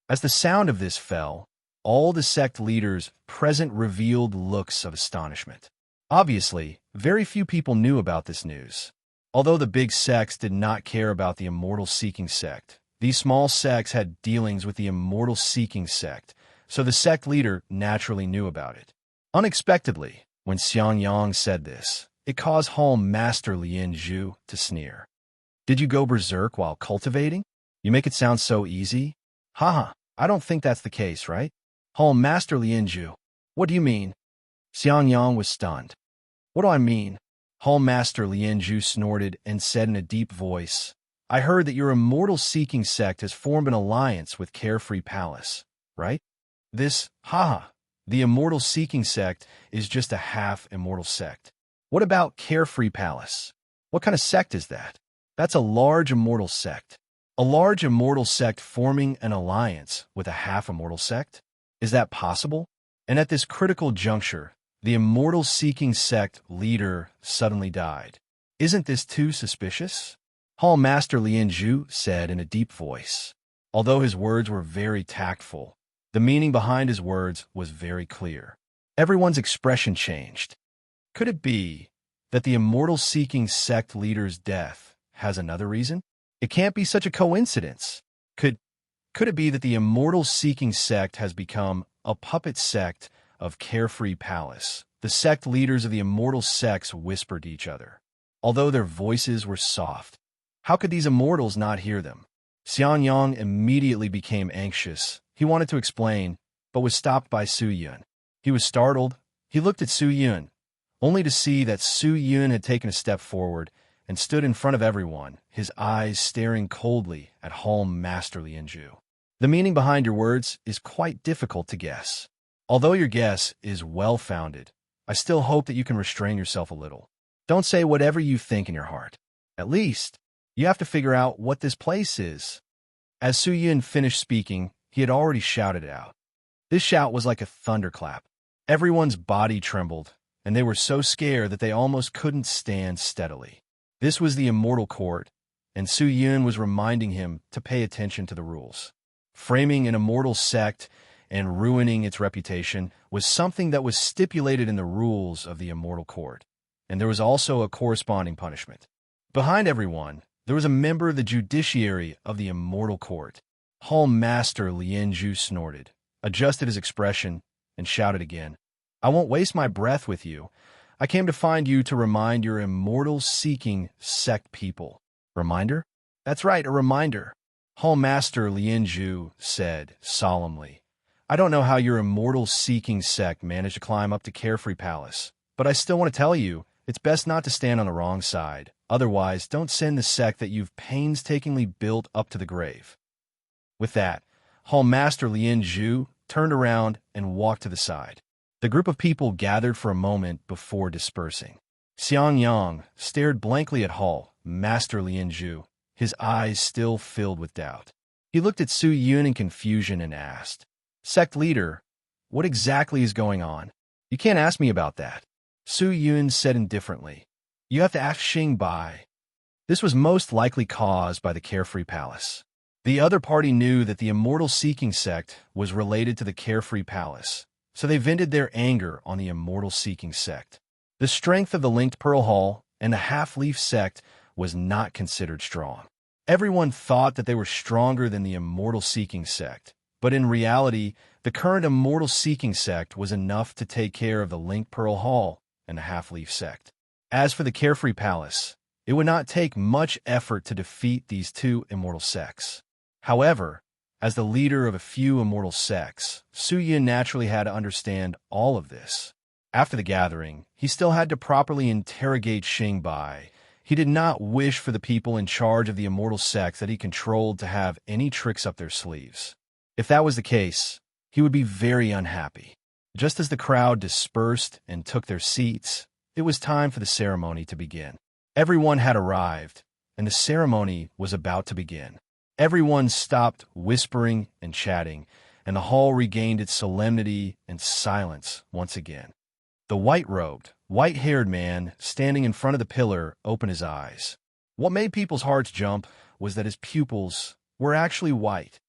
As the sound of this fell, all the sect leaders present revealed looks of astonishment. Obviously, very few people knew about this news. Although the big sects did not care about the immortal-seeking sect, these small sects had dealings with the immortal-seeking sect, so the sect leader naturally knew about it. Unexpectedly, when Xiangyang said this, it caused Hall Master Lien Zhu to sneer. "Did you go berserk while cultivating? You make it sound so easy." "Haha, I don't think that's the case, right?" Hall Master Lien Zhu. "What do you mean?" Xiangyang was stunned. "What do I mean?" Hall Master Lien Zhu snorted and said in a deep voice, "I heard that your immortal-seeking sect has formed an alliance with Carefree Palace, right? The immortal-seeking sect is just a half-immortal sect. What about Carefree Palace? What kind of sect is that? That's a large immortal sect. A large immortal sect forming an alliance with a half-immortal sect? Is that possible?" And at this critical juncture, the immortal-seeking sect leader suddenly died. "Isn't this too suspicious?" Hall Master Lien Zhu said in a deep voice. Although his words were very tactful, the meaning behind his words was very clear. Everyone's expression changed. Could it be that the immortal-seeking sect leader's death has another reason? It can't be such a coincidence. Could it be that the immortal-seeking sect has become a puppet sect of Carefree Palace? The sect leaders of the immortal sects whispered to each other. Although their voices were soft, how could these immortals not hear them? Xiangyang immediately became anxious. He wanted to explain, but was stopped by Su Yun. He was startled. He looked at Su Yun, only to see that Su Yun had taken a step forward and stood in front of everyone, his eyes staring coldly at Hall Master Lien Zhu. "The meaning behind your words is quite difficult to guess. Although your guess is well-founded, I still hope that you can restrain yourself a little. Don't say whatever you think in your heart. At least, you have to figure out what this place is." As Su Yun finished speaking, he had already shouted it out. This shout was like a thunderclap. Everyone's body trembled, and they were so scared that they almost couldn't stand steadily. This was the Immortal Court, and Su Yun was reminding him to pay attention to the rules. Framing an immortal sect and ruining its reputation was something that was stipulated in the rules of the Immortal Court, and there was also a corresponding punishment. Behind everyone, there was a member of the judiciary of the Immortal Court. Hall Master Lien Zhu snorted, adjusted his expression, and shouted again, "I won't waste my breath with you. I came to find you to remind your immortal-seeking sect people." "Reminder?" "That's right, a reminder." Hall Master Lien Zhu said solemnly, "I don't know how your immortal-seeking sect managed to climb up to Carefree Palace, but I still want to tell you, it's best not to stand on the wrong side. Otherwise, don't send the sect that you've painstakingly built up to the grave." With that, Hall Master Lien Zhu turned around and walked to the side. The group of people gathered for a moment before dispersing. Xiangyang stared blankly at Hall Master Lien Zhu, his eyes still filled with doubt. He looked at Su Yun in confusion and asked, "Sect leader, what exactly is going on?" "You can't ask me about that," Su Yun said indifferently. "You have to ask Xing Bai." This was most likely caused by the Carefree Palace. The other party knew that the Immortal-Seeking sect was related to the Carefree Palace, so they vented their anger on the Immortal-Seeking sect. The strength of the Linked Pearl Hall and the Half-Leaf sect was not considered strong. Everyone thought that they were stronger than the Immortal-Seeking sect, But in reality, the current immortal-seeking sect was enough to take care of the Link Pearl Hall and the Half-Leaf sect. As for the Carefree Palace, it would not take much effort to defeat these two immortal sects. However, as the leader of a few immortal sects, Su Yin naturally had to understand all of this. After the gathering, he still had to properly interrogate Xingbai. He did not wish for the people in charge of the immortal sects that he controlled to have any tricks up their sleeves. If that was the case, he would be very unhappy. Just as the crowd dispersed and took their seats, it was time for the ceremony to begin. Everyone had arrived, and the ceremony was about to begin. Everyone stopped whispering and chatting, and the hall regained its solemnity and silence once again. The white-robed, white-haired man standing in front of the pillar opened his eyes. What made people's hearts jump was that his pupils were actually white.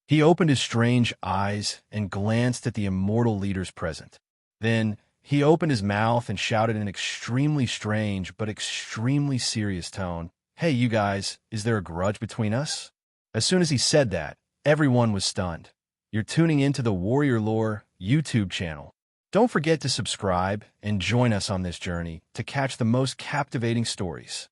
He opened his strange eyes and glanced at the immortal leaders present. Then he opened his mouth and shouted in an extremely strange but extremely serious tone, "Hey, you guys, is there a grudge between us?" As soon as he said that, everyone was stunned. You're tuning into the Warrior Lore YouTube channel. Don't forget to subscribe and join us on this journey to catch the most captivating stories.